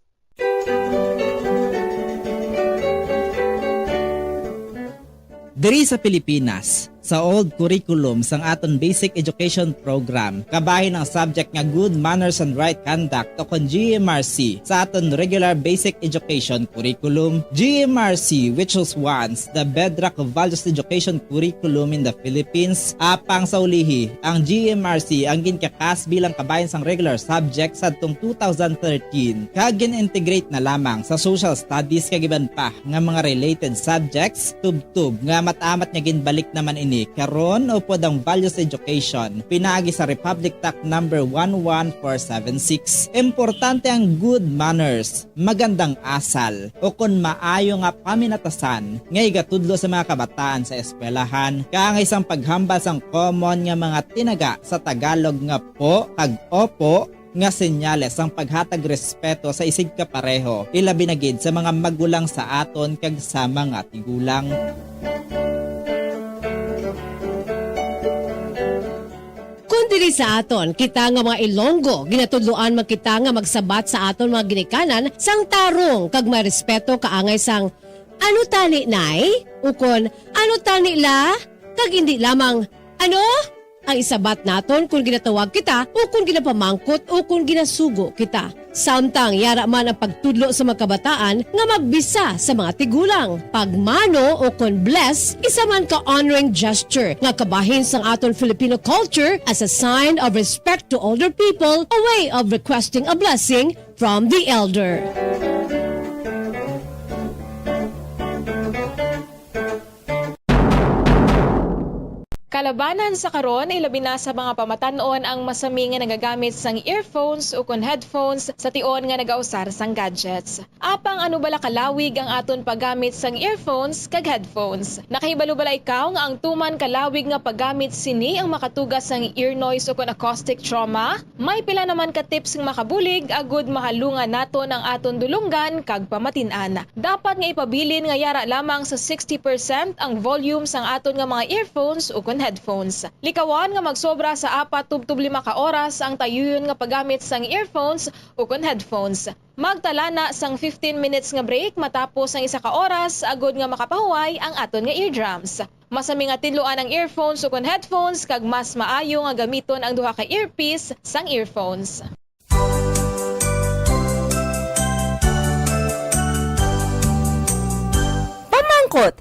Diri sa Pilipinas, sa old curriculum sang aton basic education program, kabahin ang subject nga good manners and right conduct o kon GMRC sa aton regular basic education curriculum. GMRC, which was once the bedrock of values education curriculum in the Philippines, apang sa ulihi, ang GMRC ang ginkakas bilang kabahin sang regular subject sa atong 2013 kag gin-integrate na lamang sa social studies kag iban pa nga mga related subjects tubtub nga matamat nga ginbalik naman ini karon o podang values education pinaagi sa Republic Act number 11476. Importante ang good manners, magandang asal o kon maayo nga paminatasan nga igatudlo sa mga kabataan sa eskwelahan kaangay sang paghambal sang common nga mga tinaga sa Tagalog nga po kag opo nga senyales ang paghatag respeto sa isig kapareho ilabi na gid sa mga magulang sa aton kag sa mga tigulang. Dili sa aton, kita nga mga Ilonggo, ginatudloan magkita nga magsabat sa aton mga ginikanan sang tarong kag may respeto kaangay sang ano tani nay? Ukon, ano tani la? Kag hindi lamang, ano? Ang isabat naton kung ginatawag kita o kung ginapamangkot o kung ginasugo kita. Samtang yara man ang pagtudlo sa mga kabataan nga magbisa sa mga tigulang. Pagmano o kung bless, isa man ka honoring gesture nga kabahin sang aton Filipino culture as a sign of respect to older people, a way of requesting a blessing from the elder. Kalabanan sa karon ay labi na sa mga pamatanon ang masami nga nagagamit sang earphones o kon headphones sa tion nga nagausar sang gadgets. Apang ano bala kalawig ang aton paggamit sang earphones kag headphones. Nakahibalo bala ikaw nga ang tuman kalawig nga paggamit sini ang makatugas sang ear noise o kon acoustic trauma? May pila naman ka tips nga makabulig agud mahalungan naton ang aton dulunggan kag pamatin-an. Dapat nga ipabilin nga yara lamang sa 60% ang volume sang aton nga mga earphones o kon headphones. Likawan nga magsobra sa 4-5 ka oras ang tayuyon nga paggamit sang earphones o kon headphones. Magtala na sang 15 minutes nga break matapos ang 1 ka oras agod nga makapahuway ang aton nga eardrums. Masami nga tidloan ang earphones o kon headphones kag mas maayo nga gamiton ang duha ka earpiece sang earphones.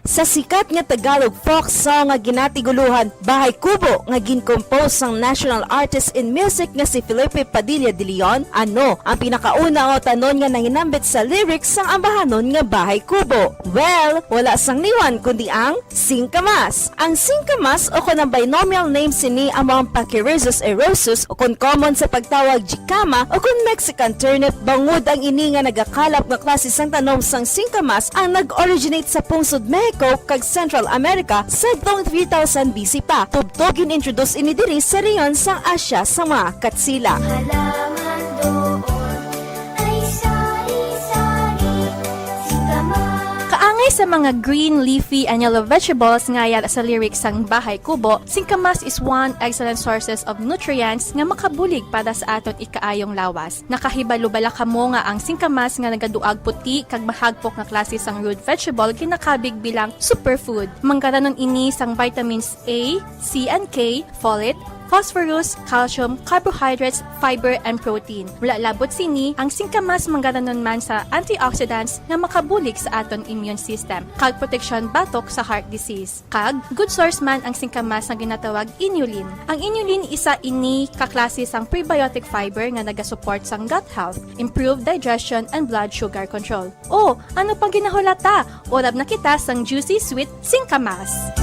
Sa sikat nga Tagalog folk song nga ginatiguluhan Bahay Kubo nga gincompose sang national artist in music nga si Felipe Padilla de Leon, ano ang pinakauna o tanon nga nanginambit sa lyrics sang ambahanon nga Bahay Kubo? Well, wala sang niwan kundi ang singkamas. Ang singkamas o kon ang binomial name sini among Pachyrhizos erosus o kon common sa pagtawag jicama o kon Mexican turnip. Bangod ang ini nga nagakalap nga klase sang tanom sang singkamas ang nag-originate sa pungsod Mexico kag Central America sa taong 3000 BC pa. Tubtogin introduce ini diri sa reyon sang Asya sa mga Katsila. Kaangay sa mga green, leafy, and yellow vegetables nga yara sa lyrics sang Bahay Kubo, singkamas is one excellent sources of nutrients nga makabulig para sa aton ikaayong lawas. Nakahibalo bala kamo nga ang singkamas nga nagaduag puti kag mahagpok nga klase sang root vegetable ginakabig bilang superfood. Mangkaranon ini sang vitamins A, C and K, folate, phosphorus, calcium, carbohydrates, fiber, and protein. Mula labot sini, ang singkamas manggaranon man sa antioxidants nga makabulig sa aton immune system, kag protection batok sa heart disease. Kag, good source man ang singkamas nga ginatawag inulin. Ang inulin isa ini kaklase sang prebiotic fiber nga nagasupport sang gut health, improve digestion, and blood sugar control. O, ano pang ginahulata? Orab na kita sang juicy sweet singkamas.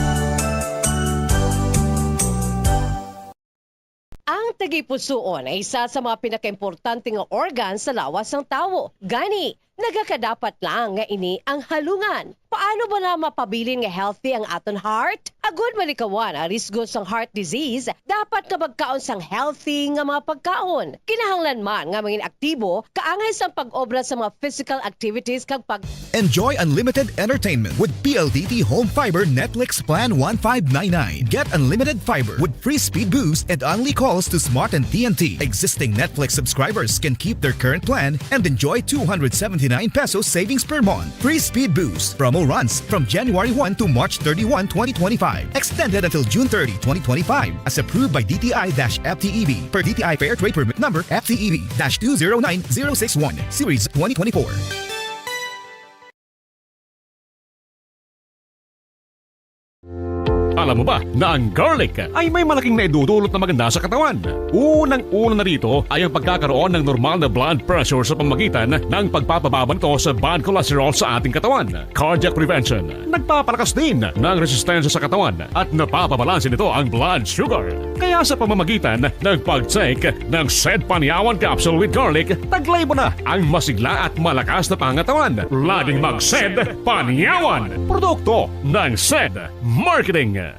Ang tagipusoon ay isa sa mga pinakaimportante nga organ sa lawas ng tao. Gani, Nagakadapat lang nga ini ang halungan. Paano ba na mapabilin nga healthy ang aton heart? Agud malikawan ang risgo sang heart disease, dapat nga magkaon sang healthy nga mga pagkaon. Kinahanglan man nga maging aktibo, kaangay sang pag-obra sa mga physical activities kag pag Enjoy unlimited entertainment with PLDT Home Fiber Netflix Plan 1599. Get unlimited fiber with free speed boost and only calls to Smart and TNT. Existing Netflix subscribers can keep their current plan and enjoy 279 pesos savings per month. Free speed boost. Promo runs from January 1 to March 31, 2025. Extended until June 30, 2025. As approved by DTI-FTEB per DTI Fair Trade Permit number FTEB-209061 Series 2024. Alam mo ba na ang garlic ay may malaking naidudulot na maganda sa katawan? Unang-una na rito ay ang pagkakaroon ng normal na blood pressure sa pamamagitan ng pagpapababa nito sa bad cholesterol sa ating katawan. Cardiac prevention. Nagpapalakas din ng resistensya sa katawan at napapabalansin nito ang blood sugar. Kaya sa pamamagitan ng pag-take ng SED Panyawan Capsule with Garlic, taglay mo na ang masigla at malakas na pangatawan. Laging mag-SED Panyawan. Produkto ng SED Marketing.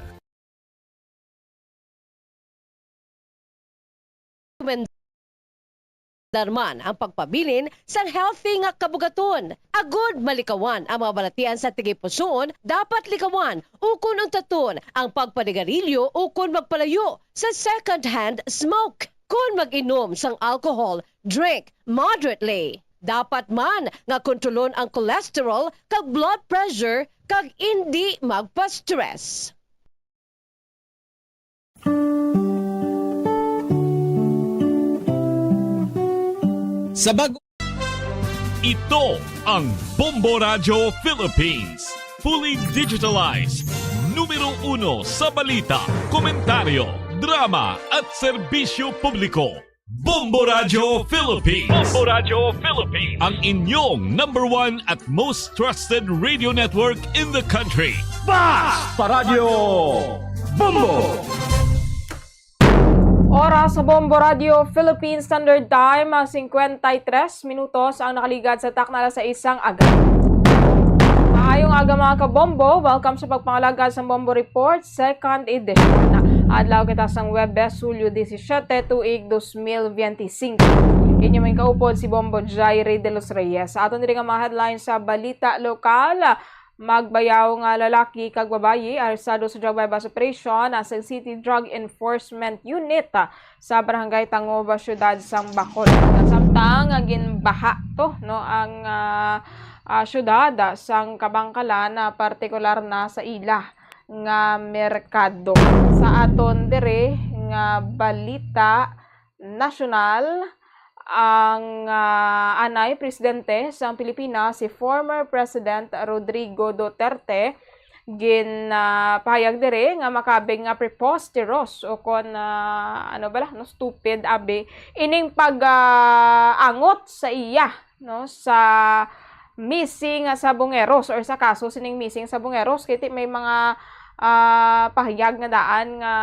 Darman ang pagpabilin sa healthy nga kabugaton. Agud malikawan ang mga balatian sa tigipusoon, dapat likawan ukon untaton ang pagpanigarilyo ukon magpalayo sa second-hand smoke. Kung mag-inom sang alcohol, drink moderately. Dapat man nga kontrolon ang cholesterol kag blood pressure kag hindi magpa-stress. Ito ang Bombo Radio Philippines. Fully digitalized. Numero 1 sa balita, komentaryo, drama at serbisyo publiko. Bombo Radio Philippines. Bombo Radio Philippines. Ang inyong #1 at most trusted radio network in the country. Basta Radio Bombo! Oras sa Bombo Radio Philippines Standard Time, 53 minutos ang nakaligad sa taknala sa isang aga. Maayong aga mga kabombo, welcome sa pagpangalagad sa Bombo Report, second edition. Adlaw kita sang Webes, Hulyo 17, tuig 2025. Inyo may kaupod si Bombo Jairi de los Reyes. Sa aton diri nga mga headlines sa balita lokal, magbayaw nga lalaki kag babayi aresado sa drug bypass operation sa City Drug Enforcement Unit sa Barangay Tangova, Syudad sang Bacol. Samtang ginbaha to no ang syudad sang Kabangkalan na partikular na sa ila nga merkado. Sa aton dire nga balita nasyonal, ang anay presidente sa Pilipinas, si former President Rodrigo Duterte, pahayag dire nga makabig nga preposterous o kon stupid abi ining pag-angot sa iya no sa missing sa Bungeros or sa kaso sining missing sa Bungeros kiti may mga pahayag nga daan nga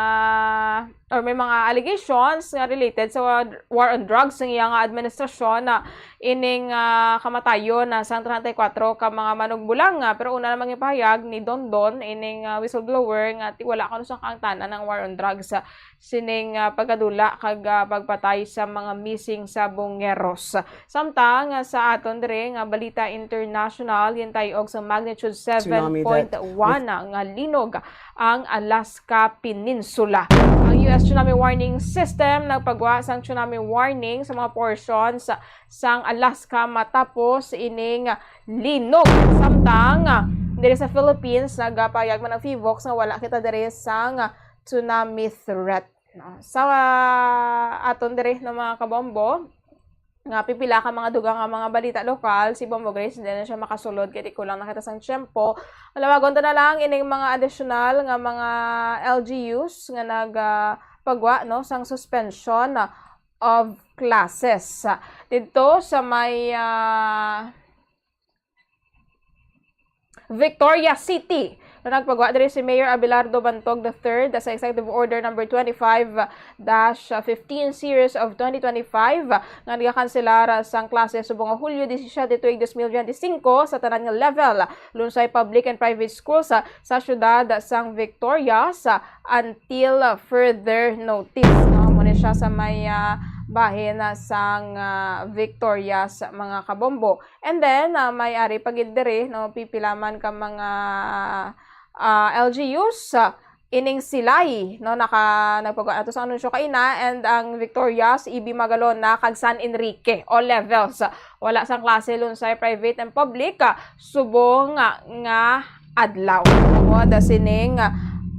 or may mga allegations nga related sa war on drugs ng iyang administrasyon na ining kamatayon na sang 34 ka mga manugbulang pero una namang ipahayag ni Dondon ining whistleblower nga wala kuno sa kaangtanan ng war on drugs sa sining pagkadula kag pagpatay sa mga missing sa Bungeros. Samtang sa aton dire nga balita international hintay og sa magnitude 7.1 nga linog ang Alaska Peninsula. Ang US Tsunami Warning System nagpagwa sang tsunami warning sa mga portions sang Alaska matapos ining linog. Samtang diri sa Philippines nagapayag man ang FIVOX nga wala kita diri sang tsunami threat. Sa aton diri ng mga kabombo nga pipila ka mga dugang nga mga balita lokal, si Bombo Grace hindi na siya makasulod kaya kulang nakita sang tiyempo. Alawagon na lang ining mga additional nga mga LGUs nga nagpagwa no sang suspension of classes. Dito sa may Victoria City, Nagpagawa diri si Mayor Abelardo Bantog III sa Executive Order number 25-15 series of 2025 nga nagakanselar sang klase subong Hulyo 17 tuig 2025 sa tanan nga level lunsay public and private schools sa syudad sang Victorias until further notice. Muna siya sa may bahin sang Victorias mga kabombo. And then may ari pagid diri pipilaman ka mga LGUs ining silay nagpagawa ato sa anunsyo kaina, and ang Victorias, Ibi Magalona kag San Enrique all levels wala sang klase lunsay private and public subong nga adlaw da sining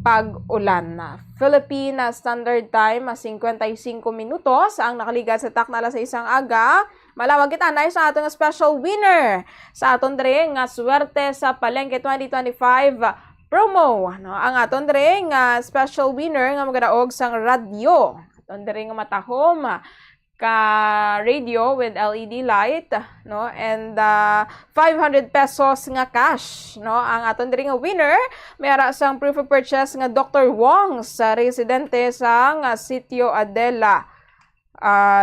pag-ulan. Philippine Standard Time 55 minutos ang nakaligat sa taknala sa isang aga. Malawag kita na sa atong special winner sa aton dre nga swerte sa Palengke 2025 promo. Ang aton dre nga special winner nga magadaog sang radyo. Aton dre nga matahom ka radio with LED light, and 500 pesos nga cash, ang aton diri nga winner. Mayara sang proof of purchase nga Dr. Wong sa residente sang Sitio Adela,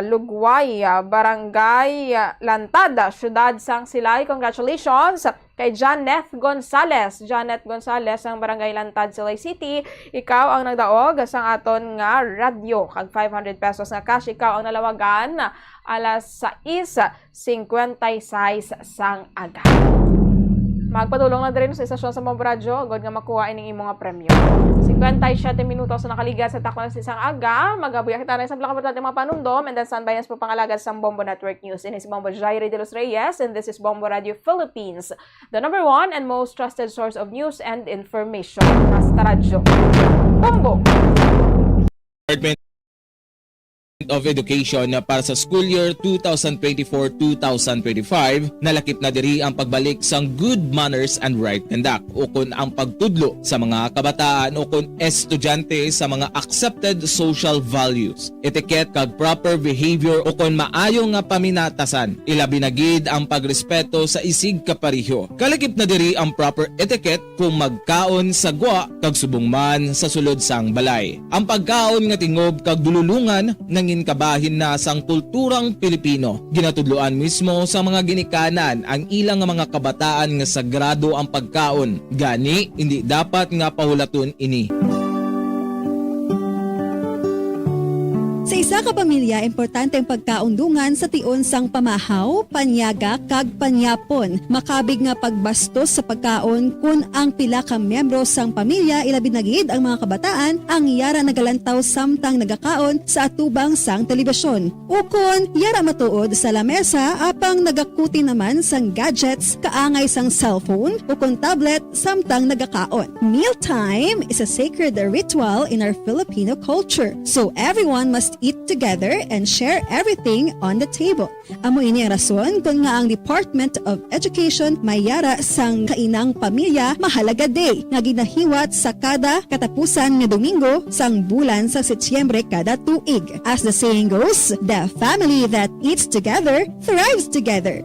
Lugway, Barangay Lantada, Syudad sang Silay. Congratulations kay Janet Gonzales. Janet Gonzales ang Barangay Lantad, Silay City. Ikaw ang nagdaog sang aton nga radyo kag 500 pesos nga cash. Ikaw ang nalawagan alas 6:56 sang aga. Magpadulong na din sa istasyon sa Bombo Radio agad nga makuha ining imo nga premyo. 57 minutos na nakaligat sa takpan sa isang aga. Magabuya kita na isang plakapat natin mga panundom, and then standby po pangalagad sa Bombo Network News. Ini si Bombo Jairi de los Reyes, and this is Bombo Radio Philippines, the #1 and most trusted source of news and information. Basta radyo. Bombo! Department of Education para sa school year 2024-2025 nalakip na diri ang pagbalik sang good manners and right conduct ukon ang pagtudlo sa mga kabataan ukon estudyante sa mga accepted social values, etiquette kag proper behavior ukon maayo nga paminatasan, ilabi na gid ang pagrespeto sa isig kapareho. Kalakip na diri ang proper etiquette kung magkaon sa gwa kag subong man sa sulod sang balay. Ang pagkaon nga tingob kag dululungan nangin kabahin na sang kulturang Pilipino. Ginatudloan mismo sa mga ginikanan ang ilang mga kabataan nga sagrado ang pagkaon. Gani, hindi dapat nga pahulaton ini. Sa isa ka pamilya, importante ang pagkaundungan sa tion sang pamahaw, panyaga, kag panyapon. Makabig nga pagbastos sa pagkaon kung ang pila ka miyembro sang pamilya ilabi na gid ang mga kabataan ang yara nagalantaw samtang nagakaon sa atubang sang telebisyon. Ukon, yara matuod sa lamesa apang nagakuti naman sang gadgets kaangay sang cellphone ukon tablet samtang nagakaon. Mealtime is a sacred ritual in our Filipino culture. So everyone must eat together and share everything on the table. Amo ini ang rason kung nga ang Department of Education mayara sang kainang pamilya mahalaga day nga ginahiwat sa kada katapusan nga Domingo sang bulan sa Setyembre kada tuig. As the saying goes, the family that eats together thrives together.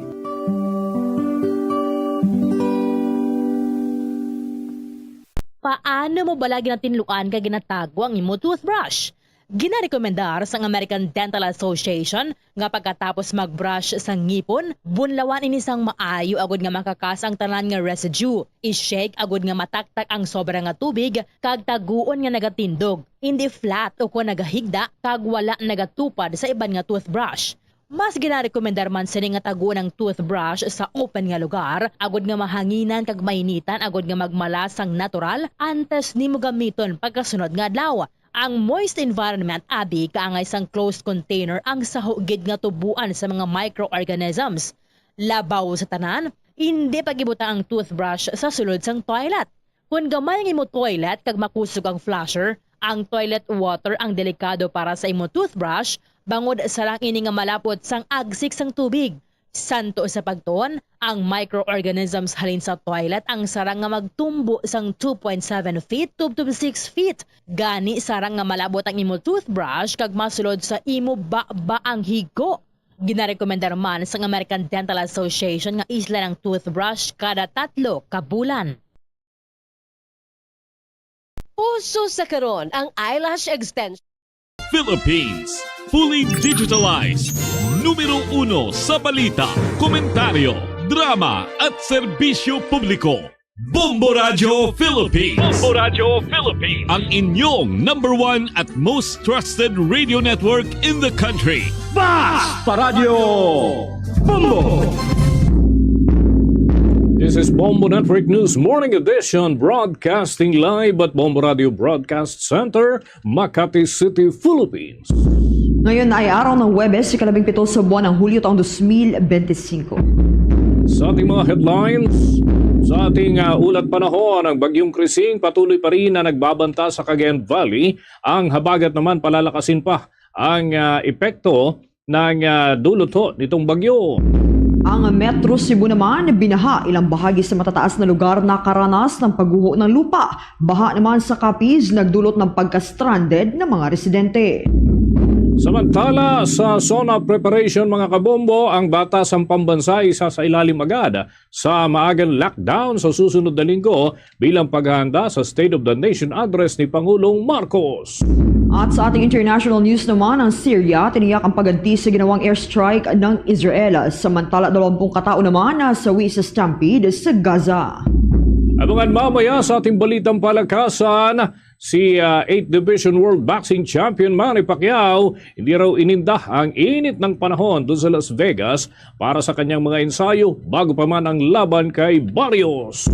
Paano mo balagi na tinlukan ka ginatago ang imo toothbrush? Ginarekomendar sa American Dental Association nga pagkatapos magbrush sa ngipon, bunlawan ini sang maayo agud nga makakas ang tanan nga residue. I-shake agud nga mataktak ang sobra nga tubig kag taguon nga nagatindog. Hindi flat o kung nagahigda kag wala nagatupad sa iban nga toothbrush. Mas ginarekomendar man sini nga taguon ang toothbrush sa open nga lugar, agud nga mahanginan kag mainitan agud nga magmalas sang natural antes nimo gamiton pagkasunod nga adlaw. Ang moist environment abi kaangay sang closed container ang sahugid nga tubuan sa mga microorganisms. Labaw sa tanan, hindi pagibutang ang toothbrush sa sulod sang toilet. Kung gamay nga imo toilet kag makusog ang flusher, ang toilet water ang delikado para sa imo toothbrush bangod sa lang ini nga malapot sang agsik sang tubig. Santo sa pagtuon, ang microorganisms halin sa toilet ang sarang nga magtumbo sang 2.7 feet to 6 feet. Gani sarang nga malabot ang imo toothbrush kag masulod sa imo ba ang higo. Ginarekomendar man sa American Dental Association nga isla ng toothbrush kada 3 ka bulan. Uso sa karon ang eyelash extension. Philippines, fully digitalized. Numero 1 sa balita, komentaryo, drama at serbisyo publiko. Bombo Radio Philippines. Bombo Radio Philippines. Ang inyong number 1 at most trusted radio network in the country. Basta Radio Bombo. This is Bombo Network News Morning Edition, broadcasting live at Bombo Radio Broadcast Center, Makati City, Philippines. Ngayon ay araw ng Huwebes, ika-17 sa buwan ng Hulyo taong 2025. Sa ating mga headlines, sa ating ulat panahon, ang Bagyong Krising patuloy pa rin na nagbabanta sa Cagayan Valley. Ang habagat naman palalakasin pa ang epekto ng dulot nitong bagyo. Ang Metro Cebu naman binaha ilang bahagi sa matataas na lugar na karanas ng pagguho ng lupa. Baha naman sa Capiz nagdulot ng pagka-stranded ng mga residente. Samantala, sa zona preparation mga kabombo, ang batasang pambansa isa sa ilalim agad sa maagang lockdown sa susunod na linggo bilang paghahanda sa State of the Nation address ni Pangulong Marcos. At sa ating international news naman, ang Syria tiniyak ang paganti sa ginawang airstrike ng Israel. Samantala, 20 katao naman nasawi sa stampede sa Gaza. Abangan mamaya sa ating balitang palakasan, si 8th Division World Boxing Champion Manny Pacquiao hindi raw ininda ang init ng panahon doon sa Las Vegas para sa kanyang mga ensayo bago pa man ang laban kay Barrios.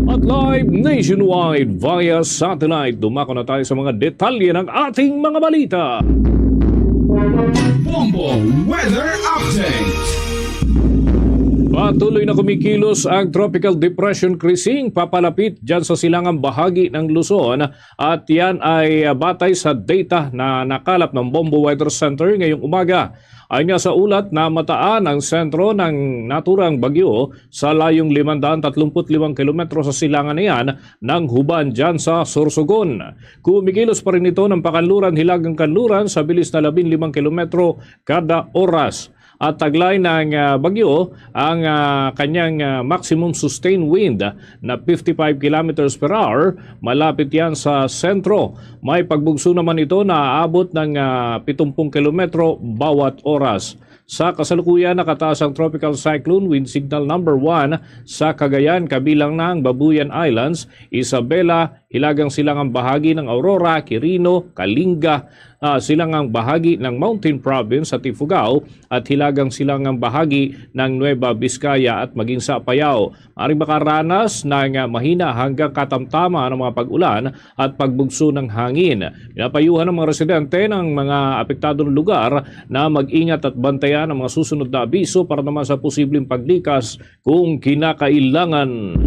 At live nationwide via satellite, dumako na tayo sa mga detalye ng ating mga balita. Bombo Weather Update. Patuloy na kumikilos ang Tropical Depression Krising papalapit dyan sa silangang bahagi ng Luzon at yan ay batay sa data na nakalap ng Bombo Weather Center ngayong umaga. Ayon nga sa ulat na mataan ang sentro ng naturang bagyo sa layong 535 kilometro sa silangan na yan ng Huban dyan sa Sorsogon. Kumikilos pa rin ito ng pakanluran hilagang kanluran sa bilis na 15 kilometro kada oras. At taglay ng bagyo ang kanyang maximum sustained wind na 55 kilometers per hour. Malapit yan sa sentro. May pagbugso naman ito na aabot ng 70 kilometro bawat oras. Sa kasalukuyan, nakataas ang Tropical Cyclone Wind Signal number 1 sa Cagayan, kabilang na ang Babuyan Islands, Isabela, hilagang silangang bahagi ng Aurora, Quirino, Kalinga, silangang bahagi ng Mountain Province at Ifugao at hilagang silangang bahagi ng Nueva Vizcaya at maging sa Apayao. Maring makaranas ng mahina hanggang katamtama ng mga pag-ulan at pagbugso ng hangin. Pinapayuhan ng mga residente ng mga apektadong lugar na mag-ingat at bantayan ang mga susunod na abiso para naman sa posibleng paglikas kung kinakailangan.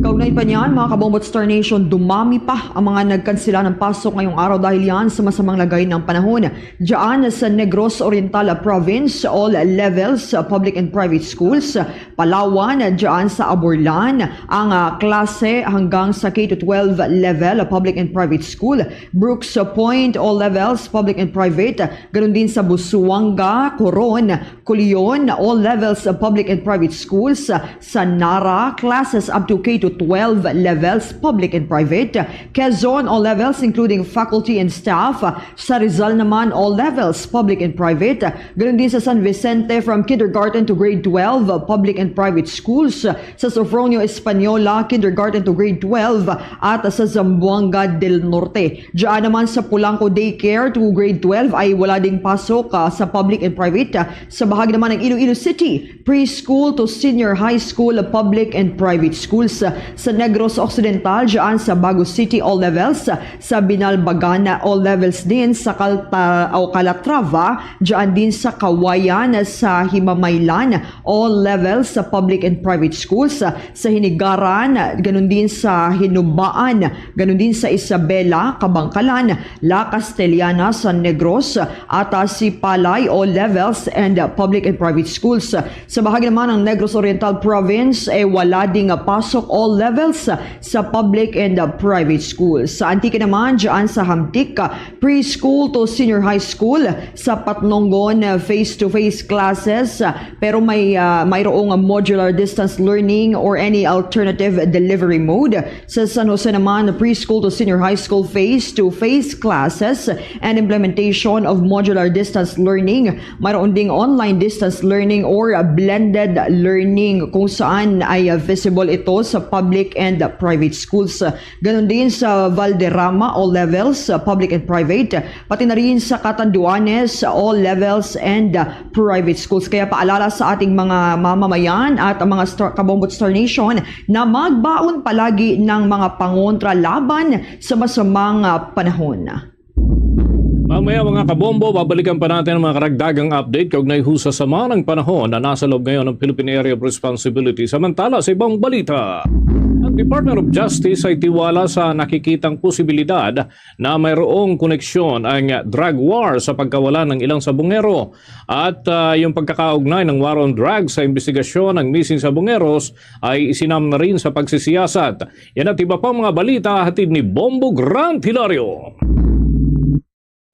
Kaunay pa niyan, mga Kabombot Star Nation, dumami pa ang mga nagkansela ng pasok ngayong araw dahil yan sa masamang lagay ng panahon. Diyan sa Negros Oriental Province, all levels, public and private schools. Palawan, diyan sa Aborlan, ang klase hanggang sa K-12 level, public and private school. Brooks Point, all levels, public and private. Ganun din sa Busuanga, Coron, Culion, all levels, public and private schools. Sa Nara, classes up to K-12 levels, public and private. Quezon, all levels including faculty and staff. Sa Rizal naman, all levels, public and private. Ganun din sa San Vicente from kindergarten to grade 12, public and private schools. Sa Sofronio Española, kindergarten to grade 12 at sa Zamboanga del Norte. Diyan naman sa Polanco Daycare to grade 12 ay wala ding pasok sa public and private. Sa bahagi naman ng Iloilo City, preschool to senior high school, public and private schools. Sa Negros Occidental, dyan sa Bago City, all levels. Sa Binalbagan, all levels din. Sa Calatrava, dyan din sa Kawayan, sa Himamaylan, all levels sa public and private schools. Sa Hinigaran, ganun din sa Hinubaan, ganun din sa Isabela, Kabangkalan, La Castellana, sa Negros, at si Palay, all levels and public and private schools. Sa bahagi naman ng Negros Oriental Province, wala ding pasok all all levels sa public and private schools. Sa Antique naman, dyan sa Hamtik, preschool to senior high school. Sa Patnongon, face-to-face classes, pero mayroong modular distance learning or any alternative delivery mode. Sa San Jose naman, preschool to senior high school face-to-face classes and implementation of modular distance learning. Mayroon ding online distance learning or blended learning kung saan ay visible ito sa public and private schools. Ganon din sa Valderrama, all levels, public and private, pati na rin sa Catanduanes, all levels and private schools. Kaya paalala sa ating mga mamamayan at mga Kabombot Star Nation na magbaon palagi ng mga pangontra laban sa masamang panahon. Mamaya mga kabombo, babalikan pa natin ang mga karagdagang update kaugnay sa sama ng panahon na nasa loob ngayon ng Philippine Area of Responsibility. Samantala sa ibang balita, ang Department of Justice ay tiwala sa nakikitang posibilidad na mayroong koneksyon ang drug war sa pagkawala ng ilang sabungero at yung pagkakaugnay ng war on drugs sa investigasyon ng missing sabungeros ay isinam na rin sa pagsisiyasat. Yan at iba pang mga balita hatid ni Bombo Grant Hilario.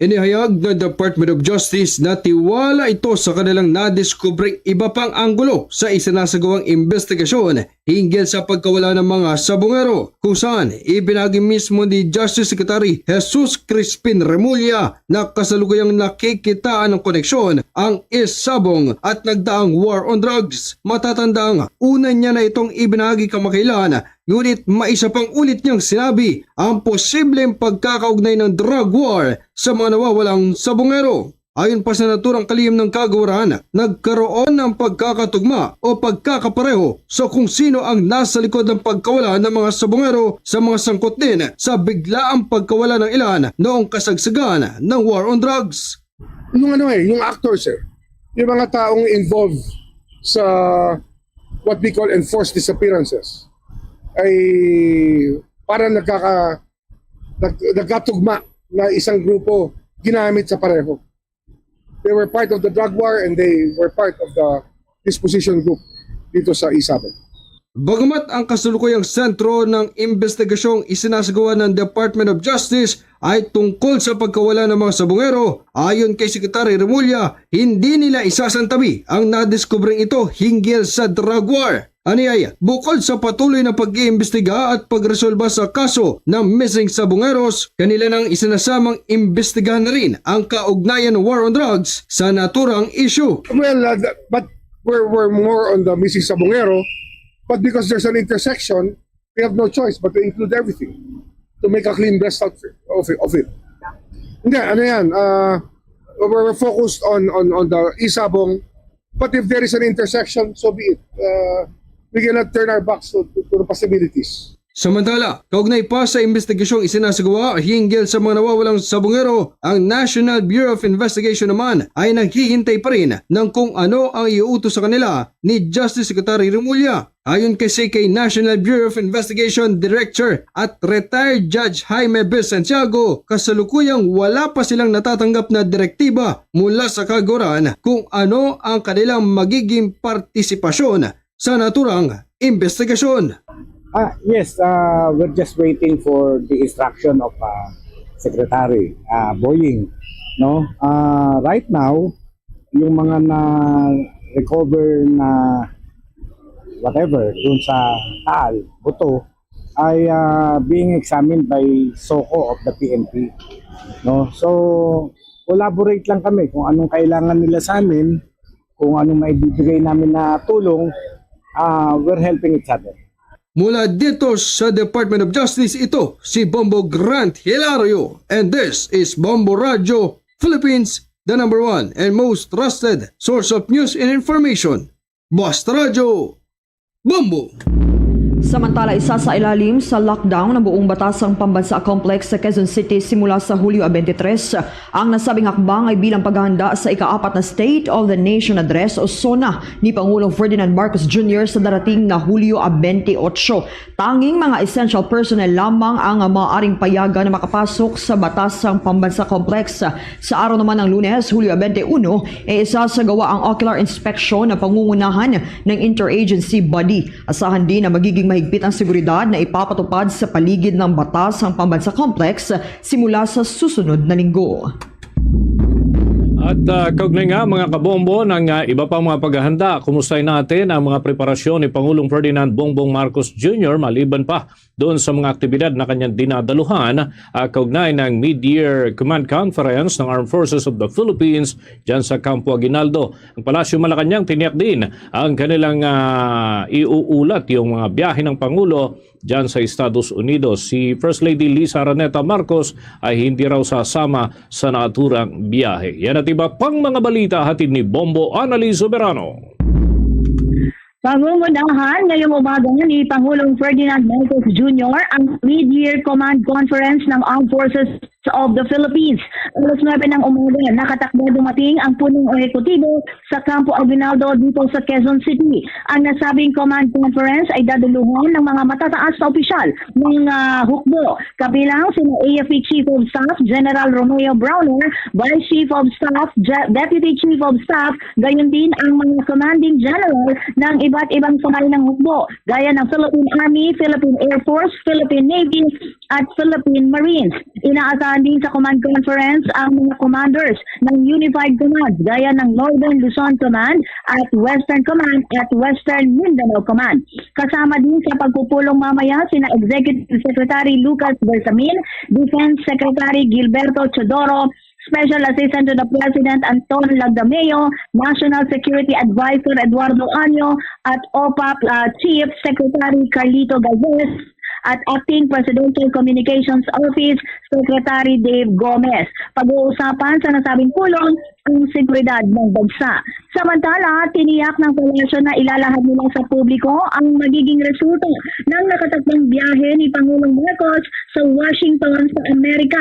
Inihayag ng Department of Justice na tiwala ito sa kanilang nadiskubreng iba pang anggulo sa isinasagawang investigasyon hinggil sa pagkawala ng mga sabungero kung saan ibinagi mismo ni Justice Secretary Jesus Crispin Remulla na kasalukuyang nakikitaan ng koneksyon ang isabong at nagdaang war on drugs. Matatandang una niya na itong ibinagi kamakailan, ngunit maisa pang ulit niyang sinabi ang posibleng pagkakaugnay ng drug war sa mga nawawalang sabungero. Ayon pa sa naturang kalihim ng kagawaran, nagkaroon ng pagkakatugma o pagkakapareho sa kung sino ang nasa likod ng pagkawala ng mga sabungero sa mga sangkot din sa biglaang pagkawala ng ilan noong kasagsagan ng war on drugs. Yung yung actors, yung mga taong involved sa what we call enforced disappearances ay parang nagkatugma na isang grupo ginamit sa pareho. They were part of the drug war and they were part of the disposition group dito sa Isabel. Bagamat ang kasalukuyang sentro ng investigasyong isinasagawa ng Department of Justice ay tungkol sa pagkawala ng mga sabungero, ayon kay Secretary Remulla, hindi nila isasantabi ang nadiskubreng ito hinggil sa drug war. Aniyay, bukod sa patuloy na pag-iimbestiga at pagresolba sa kaso ng missing sabungeros, kanila nang isinasamang imbestigahan na rin ang kaugnayan ng war on drugs sa naturang issue. Well, but we're more on the missing sabungero, but because there's an intersection, we have no choice but to include everything to make a clean breast of it. Hindi, we're focused on the isabong, but if there is an intersection, so be it. We cannot turn our backs to the possibilities. Samantala, kaugnay pa sa investigasyong isinasagawa hinggil sa mga nawawalang sabungero, ang National Bureau of Investigation naman ay naghihintay pa rin ng kung ano ang iuutos sa kanila ni Justice Secretary Remulla. Ayon kasi kay National Bureau of Investigation Director at retired Judge Jaime B. Santiago, kasalukuyang wala pa silang natatanggap na direktiba mula sa kagawaran kung ano ang kanilang magiging partisipasyon sa naturang investigasyon. Yes, we're just waiting for the instruction of Secretary Boying. No, right now, yung mga na-recover na whatever dun sa taal, buto, ay being examined by SOCO of the PNP. No, so collaborate lang kami kung anong kailangan nila sa amin, kung anong maibibigay namin na tulong. We're helping each other. Mula dito sa Department of Justice, ito si Bombo Grant Hilario, and this is Bombo Radio Philippines, the #1 and most trusted source of news and information. Basta Radio, Bombo! Samantala, isa sa ilalim sa lockdown ng buong batasang pambansa complex sa Quezon City simula sa Hulyo 23. Ang nasabing hakbang ay bilang paghahanda sa ika-4 na State of the Nation Address o SONA ni Pangulong Ferdinand Marcos Jr. sa darating na Hulyo 28. Tanging mga essential personnel lamang ang maaaring payagan na makapasok sa batasang pambansa complex. Sa araw naman ng Lunes, Hulyo 21, isasagawa ang ocular inspection na pangungunahan ng interagency body. Asahan din na magiging mahigpit ang seguridad na ipapatupad sa paligid ng batas ang Pambansa Complex simula sa susunod na linggo. At kaugnay nga mga kabombo ng iba pang mga paghahanda, kumustay natin ang mga preparasyon ni Pangulong Ferdinand Bongbong Marcos Jr. maliban pa doon sa mga aktibidad na kanyang dinadaluhan kaugnay ng Mid-Year Command Conference ng Armed Forces of the Philippines dyan sa Campo Aguinaldo. Ang Palasyo Malacanang tiniyak din ang kanilang iuulat yung mga biyahe ng Pangulo dyan sa Estados Unidos. Si First Lady Lisa Araneta Marcos ay hindi raw sasama sa naturang biyahe. Yan at iba pang mga balita hatid ni Bombo Annalise Soberano. Pangungunahan ngayong umaga ni Pangulong Ferdinand Marcos Jr. ang Mid-Year Command Conference ng Armed Forces of the Philippines. Alas 9 ng umaga, nakatakbo dumating ang punong ehekutibo sa Campo Aguinaldo dito sa Quezon City. Ang nasabing command conference ay daduluhan ng mga matataas na opisyal ng hukbo. Kabilang sina AFP Chief of Staff General Romeo Browner, Vice Chief of Staff, Deputy Chief of Staff, gayon din ang mga Commanding General ng iba't ibang sangay ng hukbo, gaya ng Philippine Army, Philippine Air Force, Philippine Navy at Philippine Marines. Inaasahan din sa command conference ang mga commanders ng Unified Command gaya ng Northern Luzon Command at Western Command at Western Mindanao Command. Kasama din sa pagpupulong mamaya sina Executive Secretary Lucas Bersamin, Defense Secretary Gilberto Chodoro, Special Assistant to the President Anton Lagdameo, National Security Advisor Eduardo Año at OPAP Chief Secretary Carlito Galvez at Acting Presidential Communications Office Secretary Dave Gomez. Pag-uusapan sa nasabing pulong ang seguridad ng bansa. Samantala, tiniyak ng palasyo na ilalahad nila sa publiko ang magiging resulta ng nakatakdang biyahe ni Pangulong Marcos sa Washington sa Amerika.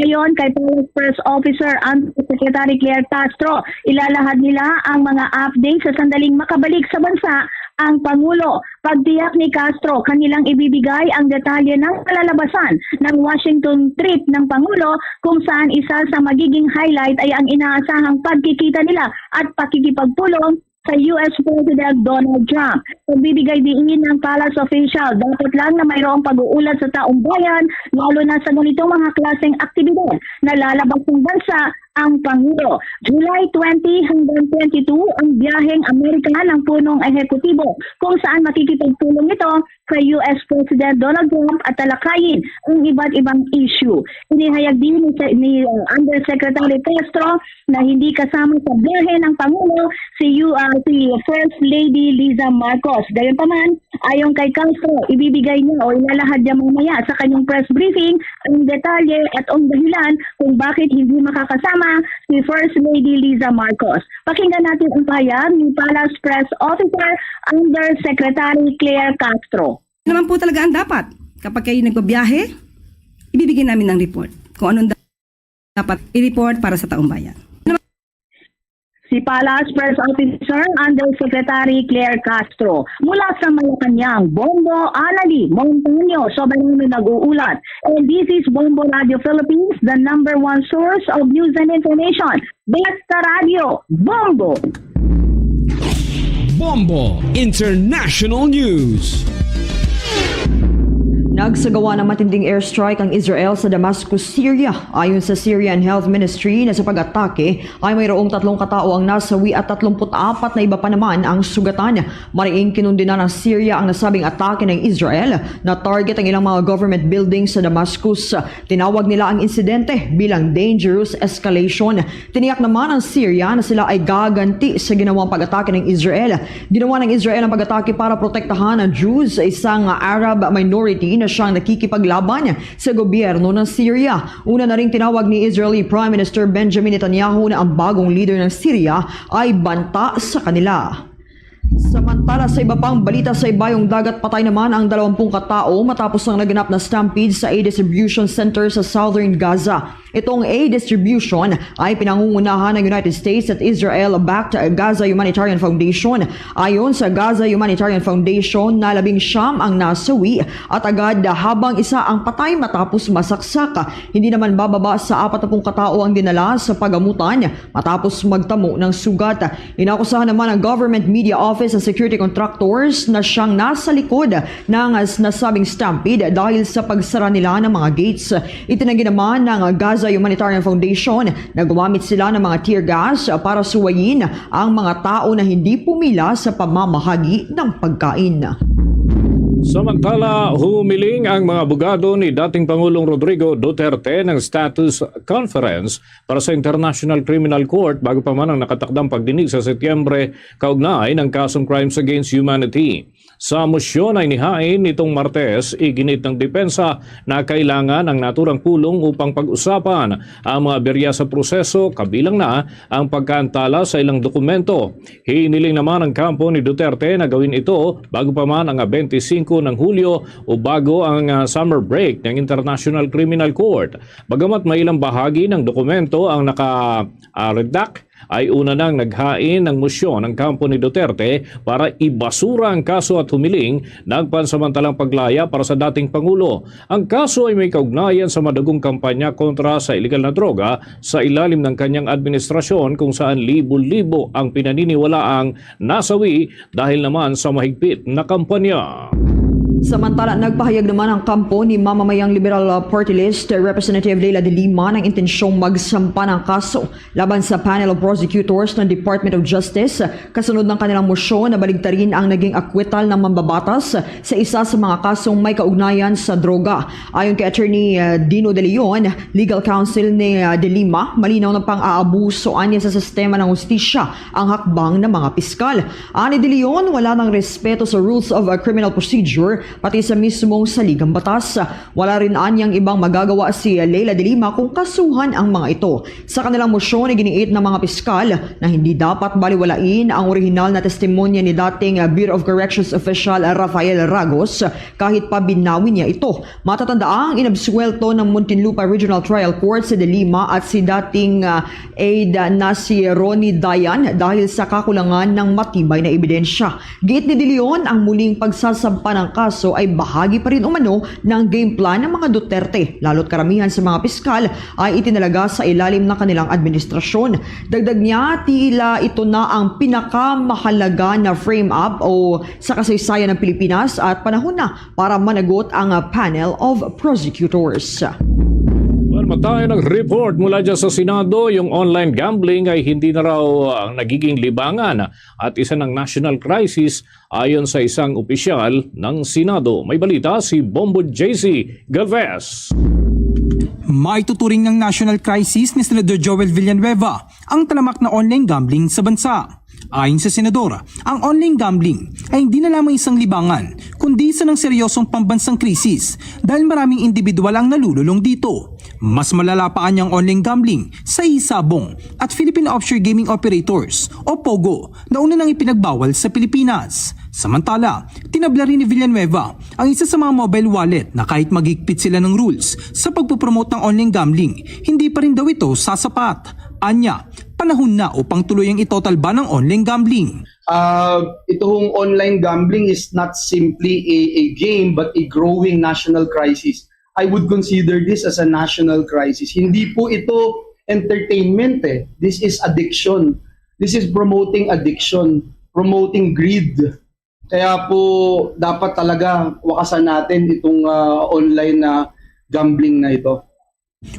Ayon kay Palace Press Officer Secretary Claire Castro, ilalahad nila ang mga updates sa sandaling makabalik sa bansa ang Pangulo. Pagtiyak ni Castro, kanilang ibibigay ang detalye ng kalalabasan ng Washington trip ng Pangulo kung saan isa sa magiging highlight ay ang inaasahang pagkikita nila at pakikipagpulong sa US President Donald Trump. Pagbibigay din ng palace official, dapat lang na mayroong pag-uulat sa taong bayan, lalo na sa ganitong mga klaseng aktibidad na lalabas ng bansa ang Pangulo. July 20 hanggang 22 ang biyaheng Amerika ng punong ehekutibo kung saan makikipagtulong ito kay US President Donald Trump at talakayin ang iba't ibang issue. Inihayag din ni Undersecretary Castro na hindi kasama sa biyahe ng Pangulo si First Lady Liza Marcos. Gayunpaman, ayon kay Castro, ibibigay niya o ilalahad niya mamaya sa kanyang press briefing ang detalye at ang dahilan kung bakit hindi makakasama si First Lady Liza Marcos. Pakinggan natin ang pahayag ni Palace Press Officer Undersecretary Claire Castro. Naman po talaga ang dapat. Kapag kayo nagbabiyahe, ibibigay namin ng report kung anong dapat i-report para sa taong bayan. Si Palace Press Officer Undersecretary Claire Castro. Mula sa Malacanang, Bombo Anali Montaño, Soberano nag-uulat. And this is Bombo Radio Philippines, the #1 source of news and information. Basta Radio, Bombo! Bombo International News. Nagsagawa ng matinding airstrike ang Israel sa Damascus, Syria. Ayon sa Syrian Health Ministry na sa pag-atake ay mayroong 3 katao ang nasawi at 34 na iba pa naman ang sugatan. Mariing kinundina ng Syria ang nasabing atake ng Israel na target ang ilang mga government buildings sa Damascus. Tinawag nila ang insidente bilang dangerous escalation. Tiniyak naman ng Syria na sila ay gaganti sa ginawang pag-atake ng Israel. Ginawa ng Israel ang pag-atake para protektahan ang Jews sa isang Arab minority na siyang nakikipaglaban sa gobyerno ng Syria. Una na ring tinawag ni Israeli Prime Minister Benjamin Netanyahu na ang bagong leader ng Syria ay banta sa kanila. Samantala sa iba pang balita sa ibayong dagat, patay naman ang 20 katao matapos ang naganap na stampede sa aid distribution center sa southern Gaza. Itong aid distribution ay pinangungunahan ng United States at Israel-backed Gaza Humanitarian Foundation. Ayon sa Gaza Humanitarian Foundation, 19 ang nasawi at agad habang isa ang patay matapos masaksak. Hindi naman bababa sa 40 katao ang dinala sa pagamutan matapos magtamo ng sugat. Inakusahan naman ang Government Media Office sa security contractors na siyang nasa likod ng nasabing stampede dahil sa pagsara nila ng mga gates. Itinanggi naman ng Gaza Humanitarian Foundation na gumamit sila ng mga tear gas para suwayin ang mga tao na hindi pumila sa pamamahagi ng pagkain. Samantala, humiling ang mga abogado ni dating Pangulong Rodrigo Duterte ng status conference para sa International Criminal Court bago pa man ang nakatakdang pagdinig sa Setyembre kaugnay ng kasong crimes against humanity. Sa mosyon ay nihain nitong Martes, iginit ng depensa na kailangan ang naturang pulong upang pag-usapan ang mga berya sa proseso kabilang na ang pagkaantala sa ilang dokumento. Hiniling naman ang kampo ni Duterte na gawin ito bago pa man ang 25 ng Hulyo o bago ang summer break ng International Criminal Court. Bagamat may ilang bahagi ng dokumento ang naka-redact, ay una nang naghain ng mosyon ng kampo ni Duterte para ibasura ang kaso at humiling ng pansamantalang paglaya para sa dating Pangulo. Ang kaso ay may kaugnayan sa madugong kampanya kontra sa illegal na droga sa ilalim ng kanyang administrasyon kung saan libo-libo ang pinaniniwalaang nasawi dahil naman sa mahigpit na kampanya. Samantala, nagpahayag naman ang kampo ni mamamayang Liberal Party List Representative Leila de Lima ng intensyong magsampa ng kaso laban sa panel of prosecutors ng Department of Justice kasunod ng kanilang mosyon na baligtarin ang naging acquittal ng mambabatas sa isa sa mga kasong may kaugnayan sa droga. Ayon kay Attorney Dino De Leon, legal counsel ni de Lima, malinaw na pang-aabuso niya sa sistema ng hustisya ang hakbang ng mga piskal. Ani De Leon, wala nang respeto sa rules of criminal procedure pati sa mismong saligang batas. Wala rin anyang ibang magagawa si Leila de Lima kung kasuhan ang mga ito. Sa kanilang mosyon ay giniit ng mga piskal na hindi dapat baliwalain ang orihinal na testimonya ni dating Bureau of Corrections official Rafael Ragos kahit pa binawi niya ito. Matatandaang inabsuelto ng Muntinlupa Regional Trial Court si de Lima at si dating aide na si Ronnie Dayan dahil sa kakulangan ng matibay na ebidensya. Giit ni De Leon, ang muling pagsasampa ng kaso ay bahagi pa rin umano ng game plan ng mga Duterte, lalo't karamihan sa mga piskal ay itinalaga sa ilalim ng kanilang administrasyon. Dagdag niya, tila ito na ang pinakamahalaga na frame-up o sa kasaysayan ng Pilipinas at panahon na para managot ang panel of prosecutors. Tayo ng report mula dyan sa Senado, yung online gambling ay hindi na raw nagiging libangan at isa ng national crisis ayon sa isang opisyal ng Senado. May balita si Bombo JC Galvez. May tuturing ng national crisis ni Senador Joel Villanueva ang talamak na online gambling sa bansa. Ayon sa senador, ang online gambling ay hindi na lamang isang libangan, kundi isa ng seryosong pambansang krisis dahil maraming individual ang nalululong dito. Mas malala pa ang online gambling sa isabong at Philippine Offshore Gaming Operators o POGO na una nang ipinagbawal sa Pilipinas. Samantala, tinabla rin ni Villanueva ang isa sa mga mobile wallet na kahit magigpit sila ng rules sa pagpupromote ng online gambling, hindi pa rin daw ito sasapat. Anya, panahon na upang tuluyang itotal ban ng online gambling. Itong online gambling is not simply a game but a growing national crisis. I would consider this as a national crisis. Hindi po ito entertainment eh. This is addiction. This is promoting addiction, promoting greed. Kaya po dapat talaga wakasan natin itong online na gambling na ito.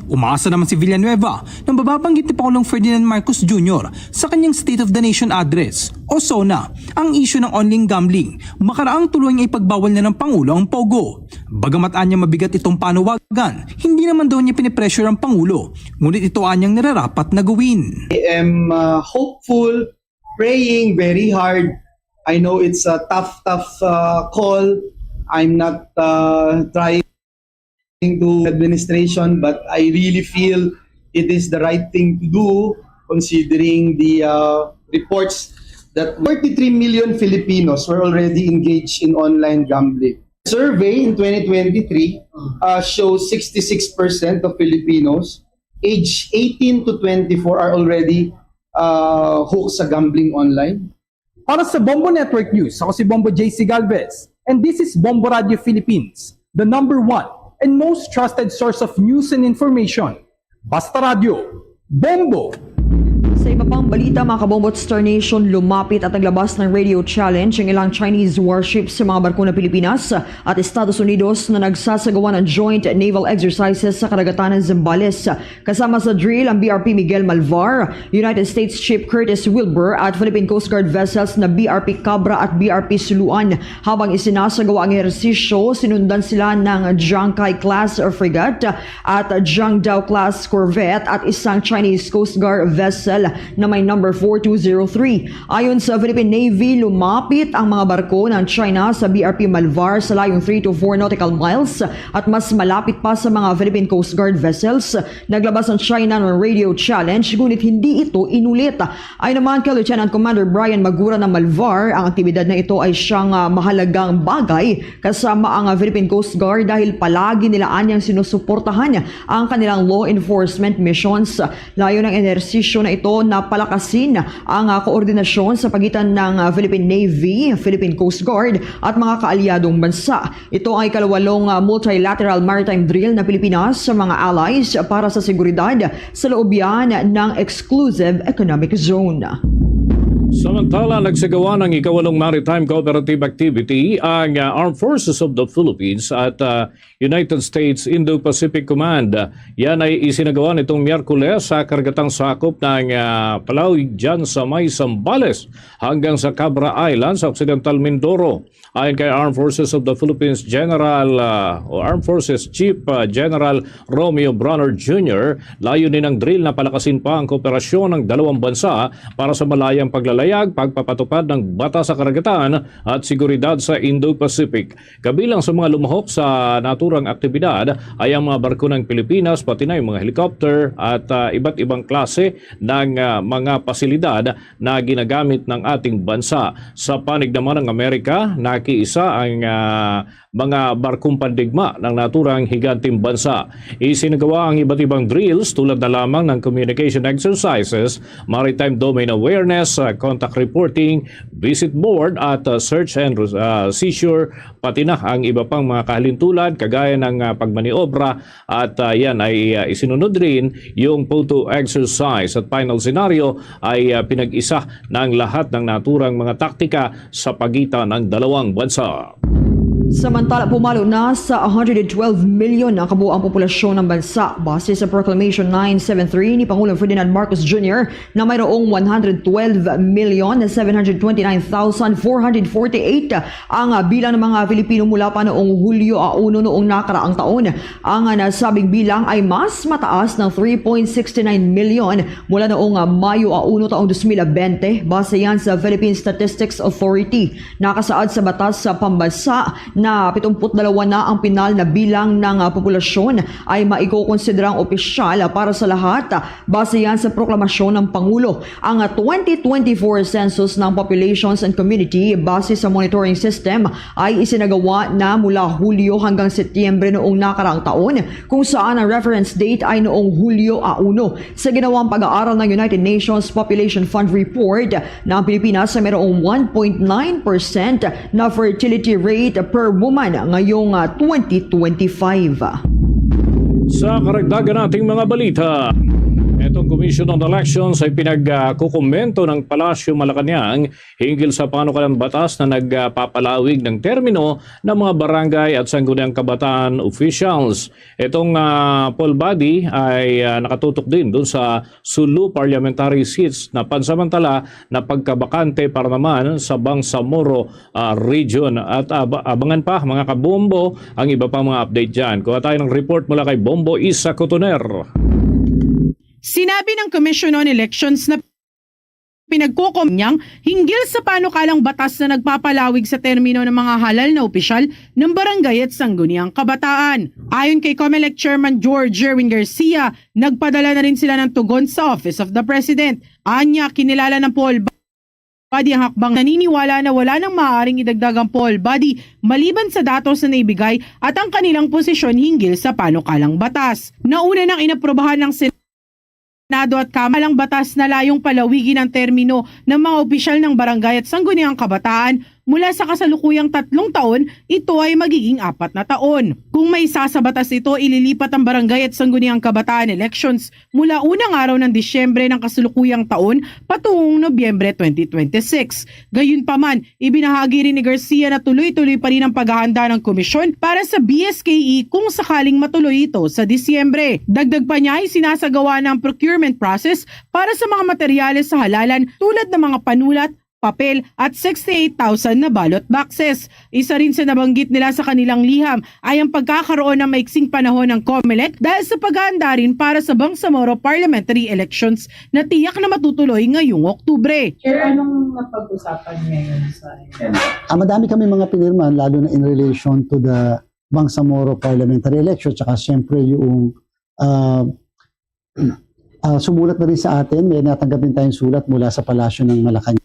Umaasa naman si Villanueva ng bababanggit ni Pangulong Ferdinand Marcos Jr. sa kanyang State of the Nation Address o SONA ang isyu ng online gambling makaraang tuluyang ipagbawal na ng Pangulo ang POGO. Bagamat anya mabigat itong panawagan, hindi naman daw niya pinipressure ang Pangulo, ngunit ito anyang nararapat na gawin. I am hopeful, praying very hard. I know it's a tough call. I'm not trying to administration, but I really feel it is the right thing to do considering the reports that 33 million Filipinos were already engaged in online gambling. The survey in 2023 shows 66% of Filipinos age 18 to 24 are already hooked sa gambling online? Para sa Bombo Network News, ako si Bombo JC Galvez. And this is Bombo Radio Philippines, the #1 and most trusted source of news and information. Basta Radio, Bombo! Sa iba pang balita, mga kabombo at Star Nation, lumapit at naglabas ng radio challenge ang ilang Chinese warships sa mga barko ng Pilipinas at Estados Unidos na nagsasagawa ng joint naval exercises sa karagatan ng Zambales. Kasama sa drill ang BRP Miguel Malvar, United States Ship Curtis Wilbur at Philippine Coast Guard vessels na BRP Cabra at BRP Suluan. Habang isinasagawa ang ehersisyo, sinundan sila ng Jiangkai class frigate at Jiangdao class corvette at isang Chinese Coast Guard vessel na may number 4203. Ayon sa Philippine Navy, lumapit ang mga barko ng China sa BRP Malvar sa layong 3 to 4 nautical miles at mas malapit pa sa mga Philippine Coast Guard vessels. Naglabas ang China ng radio challenge ngunit hindi ito inulit. Ayon naman kay Lieutenant Commander Brian Magura ng Malvar, ang aktibidad na ito ay siyang mahalagang bagay kasama ang Philippine Coast Guard dahil palagi nila anyang sinusuportahan ang kanilang law enforcement missions. Layo ng ehersisyo na ito na palakasin ang koordinasyon sa pagitan ng Philippine Navy, Philippine Coast Guard at mga kaalyadong bansa. Ito ay kalawalong multilateral maritime drill na Pilipinas sa mga allies para sa seguridad sa loob yan ng exclusive economic zone. Samantala, nagsagawa ng ikawalong maritime cooperative activity ang Armed Forces of the Philippines at United States Indo-Pacific Command. Yan ay isinagawa nitong Miyerkules sa karagatang sakop ng Palawig dyan sa may Zambales hanggang sa Cabra Island sa Occidental Mindoro. Ayon kay Armed Forces of the Philippines Armed Forces Chief General Romeo Bronner Jr., layunin ng drill na palakasin pa ang kooperasyon ng dalawang bansa para sa malayang paglalayag, pagpapatupad ng batas sa karagatan at seguridad sa Indo-Pacific. Kabilang sa mga lumahok sa naturang aktibidad ay ang mga barko ng Pilipinas, pati na yung mga helicopter at iba't ibang klase ng mga pasilidad na ginagamit ng ating bansa. Sa panig naman ng Amerika, nakiisa ang mga barkong pandigma ng naturang higanting bansa. Isinagawa ang iba't ibang drills tulad na lamang ng communication exercises, maritime domain awareness, contact reporting, visit board at search and seizure, pati na ang iba pang mga kahalintulad kagaya ng pagmaniobra at yan ay isinunod rin yung photo exercise at final scenario ay pinag-isa ng lahat ng naturang mga taktika sa pagitan ng dalawang bansa. Samantala, pumalo na sa 112 million ang kabuuang populasyon ng bansa base sa Proclamation 973 ni Pangulong Ferdinand Marcos Jr. na mayroong 112,729,448 ang bilang ng mga Pilipino mula pa noong Hulyo 1 noong nakaraang taon. Ang nasabing bilang ay mas mataas ng 3.69 million mula noong Mayo 1 taong 2020 base yan sa Philippine Statistics Authority. Nakasaad sa batas sa pambansa na 72 na ang pinal na bilang ng populasyon ay maikukonsiderang opisyal para sa lahat base yan sa proklamasyon ng Pangulo. Ang 2024 census ng Populations and Community base sa monitoring system ay isinagawa na mula Hulyo hanggang Setyembre noong nakaraang taon kung saan ang reference date ay noong Hulyo 1. Sa ginawang pag-aaral ng United Nations Population Fund Report na ang Pilipinas ay mayroong 1.9% na fertility rate per woman ngayong 2025. Sa karagdagan nating mga balita, itong Commission on Elections ay pinagkukomento ng Palasyo Malacanang hinggil sa panukalang batas na nagpapalawig ng termino ng mga barangay at sangguniang kabataan officials. Itong poll body ay nakatutok din doon sa Sulu parliamentary seats na pansamantala na pagkabakante para naman sa Bangsamoro region. At abangan pa mga kabombo ang iba pang mga update dyan. Kuha tayo ng report mula kay Bombo Isa Cotoner. Sinabi ng Commission on Elections na pinagkukom niyang hinggil sa panukalang batas na nagpapalawig sa termino ng mga halal na opisyal ng barangay at sangguniang kabataan. Ayon kay COMELEC Chairman George Jerwin Garcia, nagpadala na rin sila ng tugon sa Office of the President. Anya, kinilala ng poll body ang hakbang, naniniwala na wala nang maaaring idagdag ang poll body maliban sa datos na naibigay at ang kanilang posisyon hinggil sa panukalang batas. Nauna nang inaprobahan ng Senado at Kamalang batas na layong palawigin ang termino ng mga opisyal ng barangay at sangguniang kabataan mula sa kasalukuyang 3 taon, ito ay magiging 4 na taon. Kung may isa sa batas ito, ililipat ang barangay at sangguniang kabataan elections mula unang araw ng Disyembre ng kasalukuyang taon patungong Nobyembre 2026. Gayunpaman, ibinahagi rin ni Garcia na tuloy-tuloy pa rin ang paghahanda ng komisyon para sa BSKE kung sakaling matuloy ito sa Disyembre. Dagdag pa niya ay sinasagawa ng procurement process para sa mga materyales sa halalan tulad ng mga panulat, papel at 68,000 na ballot boxes. Isa rin sa nabanggit nila sa kanilang liham ay ang pagkakaroon ng maiksing panahon ng COMELEC dahil sa paghahanda rin para sa Bangsamoro parliamentary elections na tiyak na matutuloy ngayong Oktubre. Sir, anong napag-usapan ngayon sa Madami kami mga pinirma lalo na in relation to the Bangsamoro parliamentary election tsaka siyempre yung sumulat na rin sa atin, may natanggap din tayong sulat mula sa Palasyo ng Malacanang.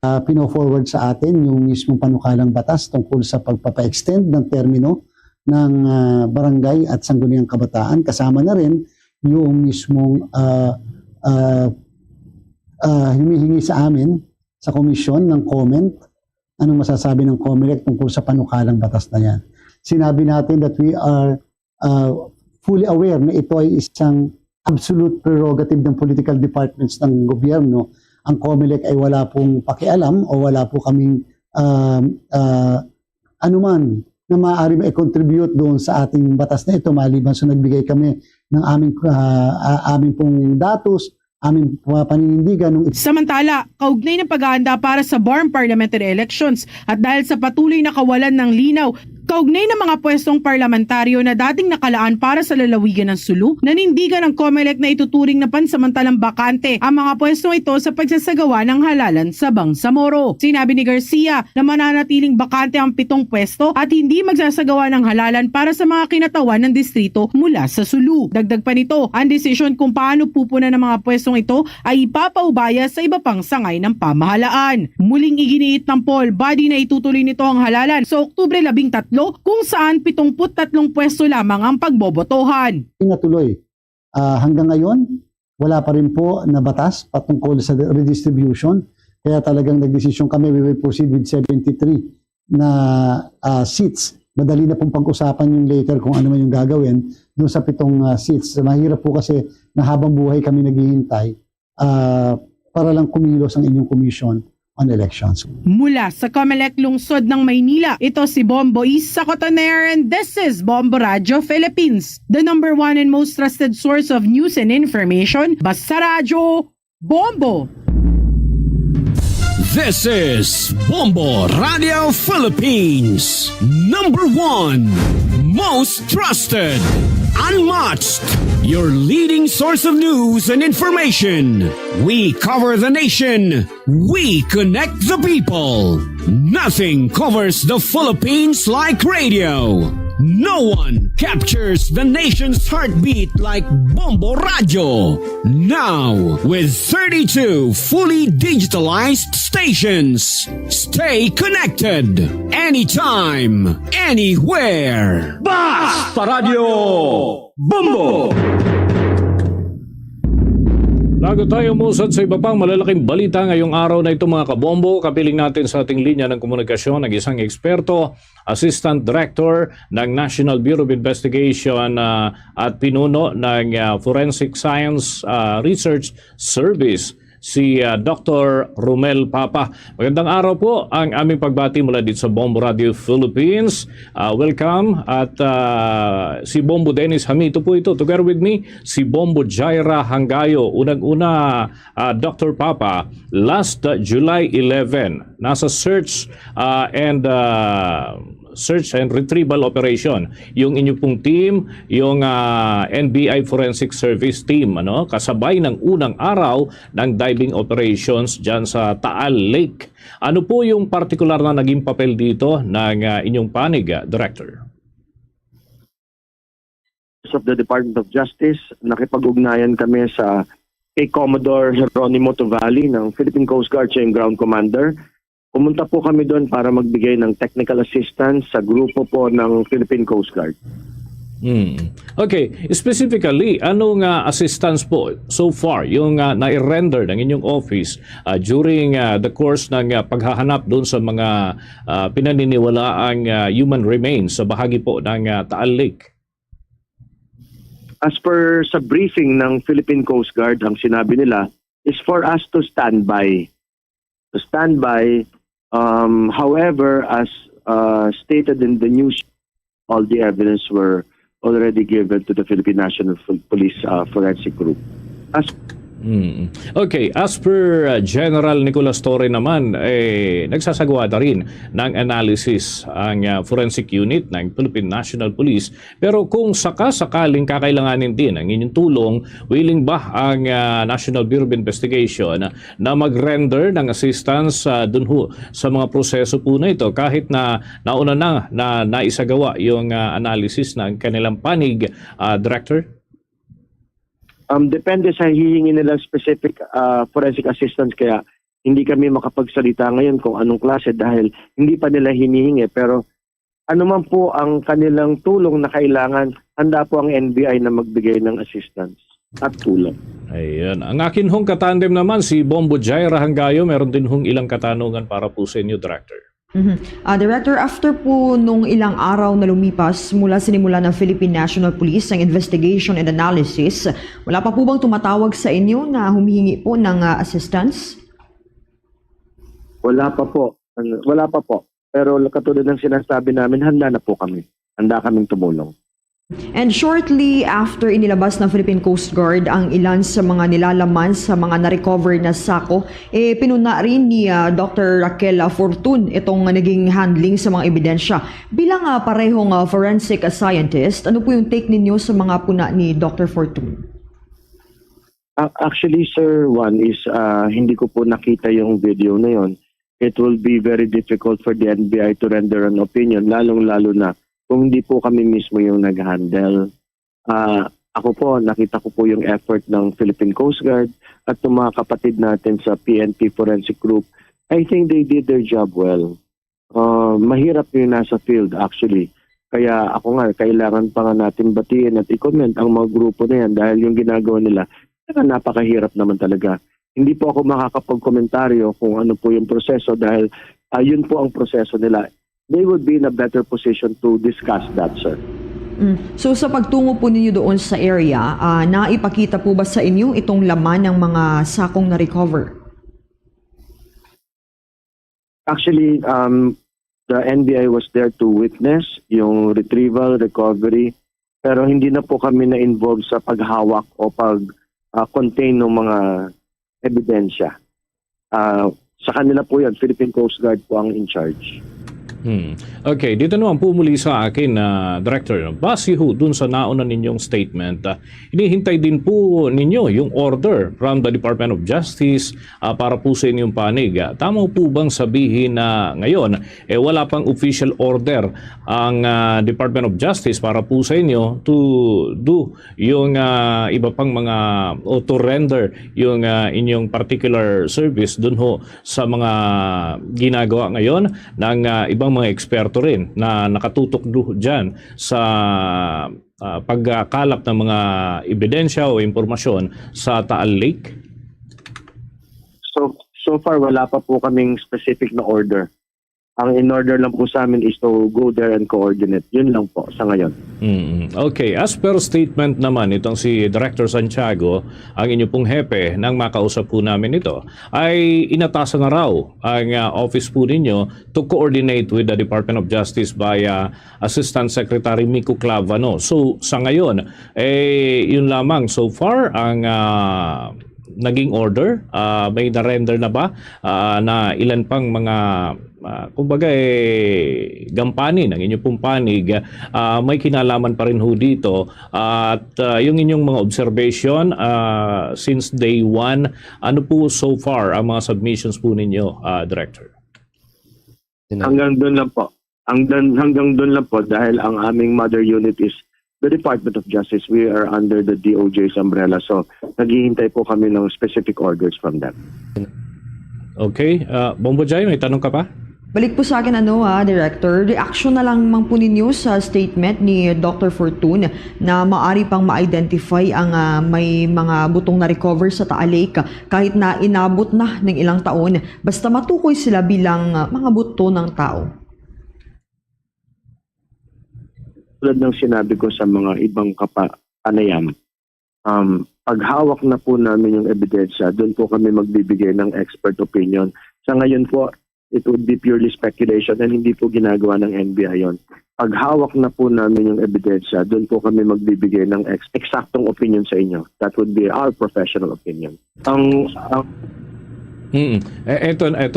Pino-forward sa atin yung mismong panukalang batas tungkol sa pagpapa-extend ng termino ng barangay at sangguniang kabataan. Kasama na rin yung mismong humihingi sa amin sa komisyon ng comment. Anong masasabi ng COMELEC tungkol sa panukalang batas na yan. Sinabi natin that we are fully aware na ito ay isang absolute prerogative ng political departments ng gobyerno. Ang COMELEC ay wala pong pakialam o wala po kaming anuman na maaari ma-contribute doon sa ating batas na ito maliban sa nagbigay kami ng aming pong datos, aming paninindigan. Samantala, kaugnay ng paghahanda para sa BARM parliamentary elections at dahil sa patuloy na kawalan ng linaw, kaugnay ng mga pwestong parlamentaryo na dating nakalaan para sa lalawigan ng Sulu, nanindigan ng COMELEC na ituturing na pansamantalang bakante ang mga pwestong ito sa pagsasagawa ng halalan sa Bangsamoro. Sinabi ni Garcia na mananatiling bakante ang 7 pwesto at hindi magsasagawa ng halalan para sa mga kinatawan ng distrito mula sa Sulu. Dagdag pa nito, ang desisyon kung paano pupunan ng mga pwestong ito ay ipapaubaya sa iba pang sangay ng pamahalaan. Muling iginiit ng poll body na itutuloy nito ang halalan sa Oktubre 13 kung saan 73 pwesto lamang ang pagbobotohan. Natuloy. Hanggang ngayon, wala pa rin po na batas patungkol sa redistribution. Kaya talagang nagdesisyon kami, we will proceed with 73 na seats. Madali na pong pag-usapan yung later kung ano man yung gagawin doon sa 7 seats. Mahirap po kasi na habang buhay kami naghihintay para lang kumilos ang inyong commission on elections. Mula sa COMELEC lungsod ng Maynila, ito si Bombo Isa Cotoner and this is Bombo Radio Philippines, the #1 and most trusted source of news and information. Basta Radio, Bombo! This is Bombo Radio Philippines, #1 most trusted, unmatched, your leading source of news and information. We cover the nation. We connect the people. Nothing covers the Philippines like radio. No one captures the nation's heartbeat like Bombo Radio. Now, with 32 fully digitalized stations. Stay connected. Anytime, anywhere. Basta Radio Bombo! Bago tayo umusad sa iba pang malalaking balita ngayong araw na ito mga kabombo, kapiling natin sa ating linya ng komunikasyon ng isang eksperto, Assistant Director ng National Bureau of Investigation at pinuno ng Forensic Science Research Service, si Dr. Romel Papa. Magandang araw po ang aming pagbati mula dito sa Bombo Radio Philippines. Welcome. At si Bombo Dennis Hamito po ito. Together with me, si Bombo Jaira Hangayo. Unang-una, Dr. Papa, last July 11, nasa search and retrieval operation yung inyo pong team, yung NBI Forensic Service team, kasabay ng unang araw ng diving operations dyan sa Taal Lake. Ano po yung partikular na naging papel dito ng inyong panig, Director? Of the Department of Justice, nakipag-ugnayan kami sa kay Commodore Jeronimo Tovalli ng Philippine Coast Guard, siya yung ground commander. Pumunta po kami doon para magbigay ng technical assistance sa grupo po ng Philippine Coast Guard. Okay, specifically, anong assistance po so far yung na-render ng inyong office during the course ng paghahanap doon sa mga pinaniniwalaang human remains sa bahagi po ng Taal Lake? As per sa briefing ng Philippine Coast Guard, ang sinabi nila is for us to stand by. To stand by. However, as stated in the news, all the evidence were already given to the Philippine National Police Forensic Group. Okay, as per General Nicolas Torre naman, nagsasagawa na rin ng analysis ang forensic unit ng Philippine National Police. Pero kung sakaling kakailanganin din ang inyong tulong, willing ba ang National Bureau of Investigation na mag-render ng assistance dun ho sa mga proseso po na ito kahit na nauna na naisagawa yung analysis ng kanilang panig, Director? Depende sa hihingi nilang specific forensic assistance, kaya hindi kami makapagsalita ngayon kung anong klase dahil hindi pa nila hinihingi. Pero ano man po ang kanilang tulong na kailangan, handa po ang NBI na magbigay ng assistance at tulong. Ayan. Ang akin hong katandem naman, si Bombo Jaira Hangayo, meron din hong ilang katanungan para po sa inyo, Director. Director, after po nung ilang araw na lumipas mula sinimula ng Philippine National Police ang investigation and analysis, wala pa po bang tumatawag sa inyo na humihingi po ng assistance? Wala pa po. Pero katulad ng sinasabi namin, handa na po kami. Handa kaming tumulong. And shortly after inilabas ng Philippine Coast Guard ang ilan sa mga nilalaman sa mga na-recover na sako, pinuna rin ni Dr. Raquel Fortun itong naging handling sa mga ebidensya. Bilang parehong forensic scientist, ano po yung take ninyo sa mga puna ni Dr. Fortun? Actually, Sir Juan, is hindi ko po nakita yung video na yon. It will be very difficult for the NBI to render an opinion, lalong-lalo na kung hindi po kami mismo yung nag-handle. Ako po, nakita ko po yung effort ng Philippine Coast Guard at ng mga kapatid natin sa PNP Forensic Group. I think they did their job well. Mahirap yung nasa field actually. Kaya ako nga, kailangan pa nga natin batiin at i-comment ang mga grupo na yan dahil yung ginagawa nila, napakahirap naman talaga. Hindi po ako makakapag-komentaryo kung ano po yung proseso dahil yun po ang proseso nila. They would be in a better position to discuss that, sir. So sa pagtungo po ninyo doon sa area, naipakita po ba sa inyo itong laman ng mga sakong na-recover? Actually, the NBI was there to witness yung retrieval, recovery, pero hindi na po kami na-involve sa paghawak o pag-contain ng mga ebidensya. Sa kanila po yan, Philippine Coast Guard po ang in charge. Okay, dito naman po muli sa akin, Director, base ho dun sa nauna ninyong statement, hinihintay din po ninyo yung order from the Department of Justice para po sa inyong panig. Tama po bang sabihin na ngayon, wala pang official order ang Department of Justice para po sa inyo to do yung iba pang mga, o to render yung inyong particular service dun ho sa mga ginagawa ngayon ng ibang mga eksperto rin na nakatutok dyan sa pagkalap ng mga ebidensya o impormasyon sa Taal Lake? So far, wala pa po kaming specific na order. Ang in-order lang po sa amin is to go there and coordinate. Yun lang po sa ngayon. Okay. As per statement naman, itong si Director Santiago, ang inyo pong hepe, nang makausap po namin ito, ay inatasan na raw ang office po ninyo to coordinate with the Department of Justice via Assistant Secretary Miko Clavano. So, sa ngayon, yun lamang so far ang naging order. May na-render na ba na ilan pang mga kumbaga gampanin ang inyong pong panig, may kinalaman pa rin ho dito at yung inyong mga observation since day one, ano po so far ang mga submissions po ninyo, Director? Hanggang doon lang po. Hanggang doon lang po dahil ang aming mother unit is the Department of Justice. We are under the DOJ's umbrella, so naghihintay po kami ng specific orders from them. Okay. Bombo Jai, may tanong ka pa? Balik po sa akin Director, reaction na lang mang po ninyo sa statement ni Dr. Fortune na maari pang ma-identify ang may mga butong na recover sa Taal Lake kahit na inabot na ng ilang taon basta matukoy sila bilang mga buto ng tao. Tulad ng sinabi ko sa mga ibang kapanayam, paghawak na po namin yung ebidensya, doon po kami magbibigay ng expert opinion. Sa ngayon po, it would be purely speculation and hindi po ginagawa ng NBI yon. Paghawak na po namin yung ebidensya, doon po kami magbibigay ng eksaktong opinion sa inyo. That would be our professional opinion. Ito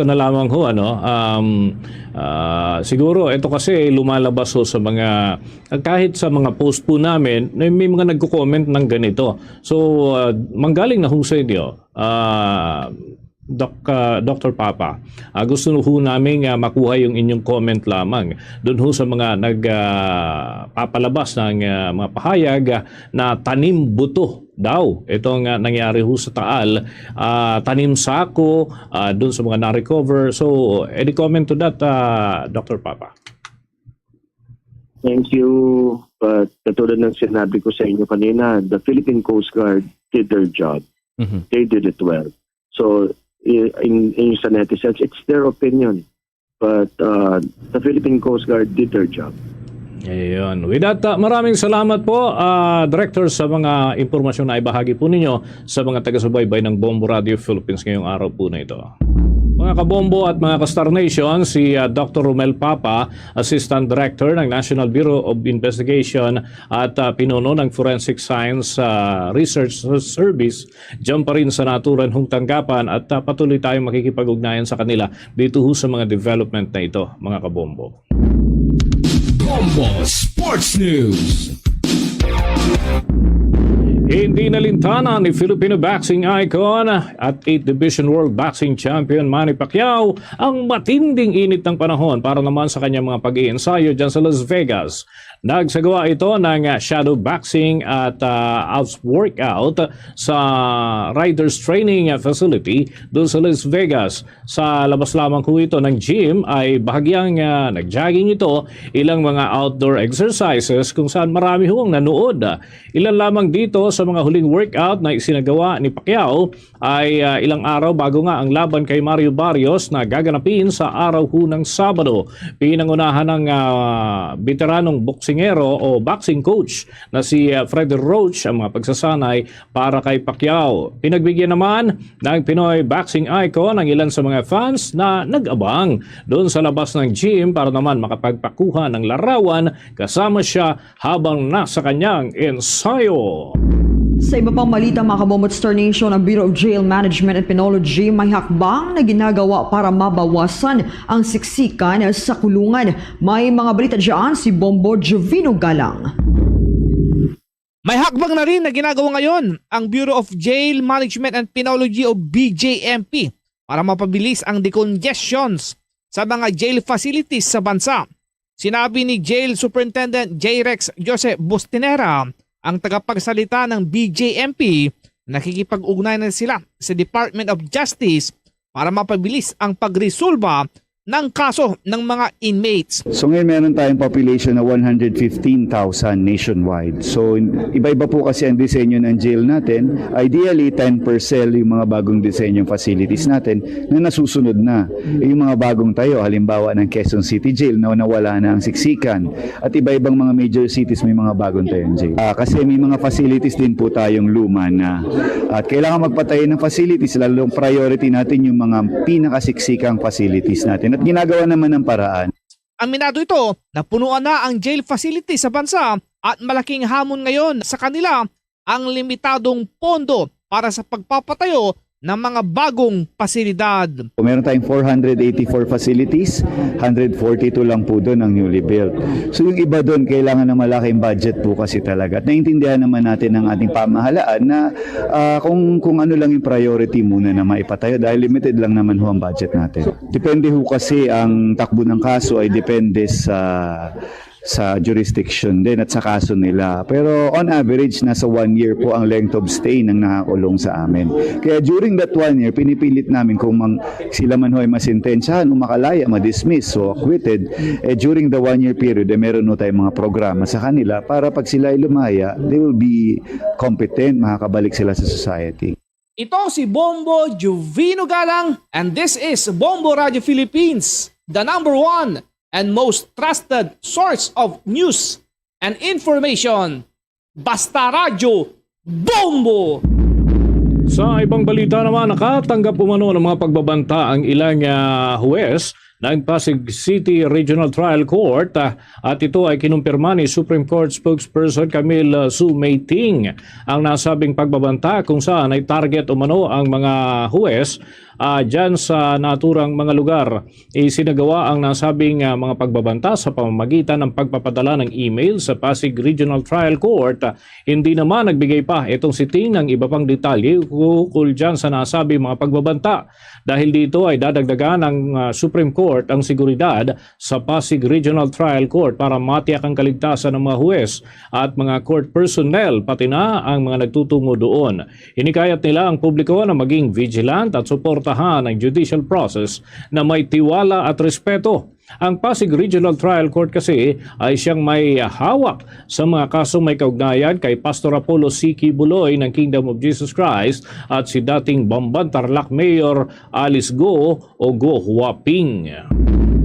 na lamang ho siguro ito kasi lumalabas ho sa mga kahit sa mga post po namin may mga nagko-comment ng ganito. So manggaling na ho sa inyo Dr. Papa, gusto ho namin makuha yung inyong comment lamang doon ho sa mga nagpapalabas ng mga pahayag na tanim buto daw. Itong nangyari ho sa Taal, tanim sako doon sa mga na-recover. So, any comment to that, Dr. Papa? Thank you. But katulad ng sinabi ko sa inyo kanina, the Philippine Coast Guard did their job. They did it well. So, in sa netizens, it's their opinion. But the Philippine Coast Guard did their job. Ayun. With that, maraming salamat po, Director, sa mga impormasyon na ibahagi po ninyo sa mga taga-subaybay ng Bombo Radio Philippines ngayong araw po na ito. Mga kabombo at mga ka-Star Nation, si Dr. Romel Papa, Assistant Director ng National Bureau of Investigation at pinuno ng Forensic Science Research Service, dyan pa rin sa naturan hong tanggapan at patuloy tayong makikipag-ugnayan sa kanila dito sa mga development na ito, mga kabombo. Bombo Sports News. Hindi nalintana ni Filipino boxing icon at 8th Division World Boxing Champion Manny Pacquiao ang matinding init ng panahon para naman sa kanyang mga pag-iensayo dyan sa Las Vegas. Nagsagawa ito ng shadow boxing at workout sa Riders Training Facility doon sa Las Vegas. Sa labas lamang ko ito ng gym ay bahagyang nag-jogging ito, ilang mga outdoor exercises kung saan marami huwang nanood. Ilan lamang dito sa mga huling workout na isinagawa ni Pacquiao ay ilang araw bago nga ang laban kay Mario Barrios na gaganapin sa araw ng Sabado. Pinangunahan ng veteranong boksingero o boxing coach na si Fred Roach ang mga pagsasanay para kay Pacquiao. Pinagbigyan naman ng Pinoy boxing icon ang ilan sa mga fans na nag-abang doon sa labas ng gym para naman makapagpakuha ng larawan kasama siya habang nasa kanyang ensayo. Sa iba pang balita mga kabombo at Star Nation, ang Bureau of Jail Management and Penology may hakbang na ginagawa para mabawasan ang siksikan sa kulungan. May mga balita dyan si Bombo Jovino Galang. May hakbang na rin na ginagawa ngayon ang Bureau of Jail Management and Penology o BJMP para mapabilis ang decongestions sa mga jail facilities sa bansa. Sinabi ni Jail Superintendent J. Rex Jose Bustinera, ang tagapagsalita ng BJMP, nakikipag-ugnay na sila sa Department of Justice para mapabilis ang pagresolba ng kaso ng mga inmates. So ngayon meron tayong population na 115,000 nationwide. So iba-iba po kasi ang disenyo ng jail natin. Ideally 10% yung mga bagong disenyong facilities natin na nasusunod na. Yung mga bagong tayo, halimbawa ng Quezon City Jail na nawala na ang siksikan. At iba-ibang mga major cities may mga bagong tayong jail. Kasi may mga facilities din po tayong luma na at kailangan magpatayo ng facilities, lalong priority natin yung mga pinakasiksikang facilities natin. At ginagawa naman ng paraan. Aminado ito na punuan na ang jail facility sa bansa at malaking hamon ngayon sa kanila ang limitadong pondo para sa pagpapatayo ng mga bagong pasilidad. Meron tayong 484 facilities, 142 lang po doon ang newly built. So yung iba doon kailangan ng malaking budget po kasi talaga. At naintindihan naman natin ng ating pamahalaan na kung ano lang yung priority muna na maipatayo dahil limited lang naman ho ang budget natin. Depende ho kasi ang takbo ng kaso ay depende sa sa jurisdiction din at sa kaso nila. Pero on average, nasa 1 year po ang length of stay ng nakakulong sa amin. Kaya during that 1 year, pinipilit namin kung sila man ho ay masintensyahan o makalaya, madismiss o acquitted, during the 1 year period, meron ho tayong mga programa sa kanila para pag sila ay lumaya, they will be competent, makakabalik sila sa society. Ito si Bombo Juvino Galang and this is Bombo Radio Philippines, the #1 and most trusted source of news and information. Basta Radio Bombo! Sa ibang balita naman, nakatanggap umano ng mga pagbabanta ang ilang huwes ng Pasig City Regional Trial Court at ito ay kinumpirma ni Supreme Court spokesperson Camille Sumaiting ang nasabing pagbabanta kung saan ay target umano ang mga huwes dyan sa naturang mga lugar. Isinagawa ang nasabing mga pagbabanta sa pamamagitan ng pagpapadala ng email sa Pasig Regional Trial Court. Hindi naman nagbigay pa itong siting ng iba pang detalye ukol dyan sa nasabing mga pagbabanta. Dahil dito ay dadagdagan ng Supreme Court ang seguridad sa Pasig Regional Trial Court para matiyak ang kaligtasan ng mga huwes at mga court personnel pati na ang mga nagtutungo doon. Hinikayat nila ang publiko na maging vigilant at suportahan ang judicial process na may tiwala at respeto. Ang Pasig Regional Trial Court kasi ay siyang may hawak sa mga kasong may kaugnayan kay Pastor Apollo C. Kibuloy ng Kingdom of Jesus Christ at si dating Bamban Tarlac Mayor Alice Go o Go Huaping.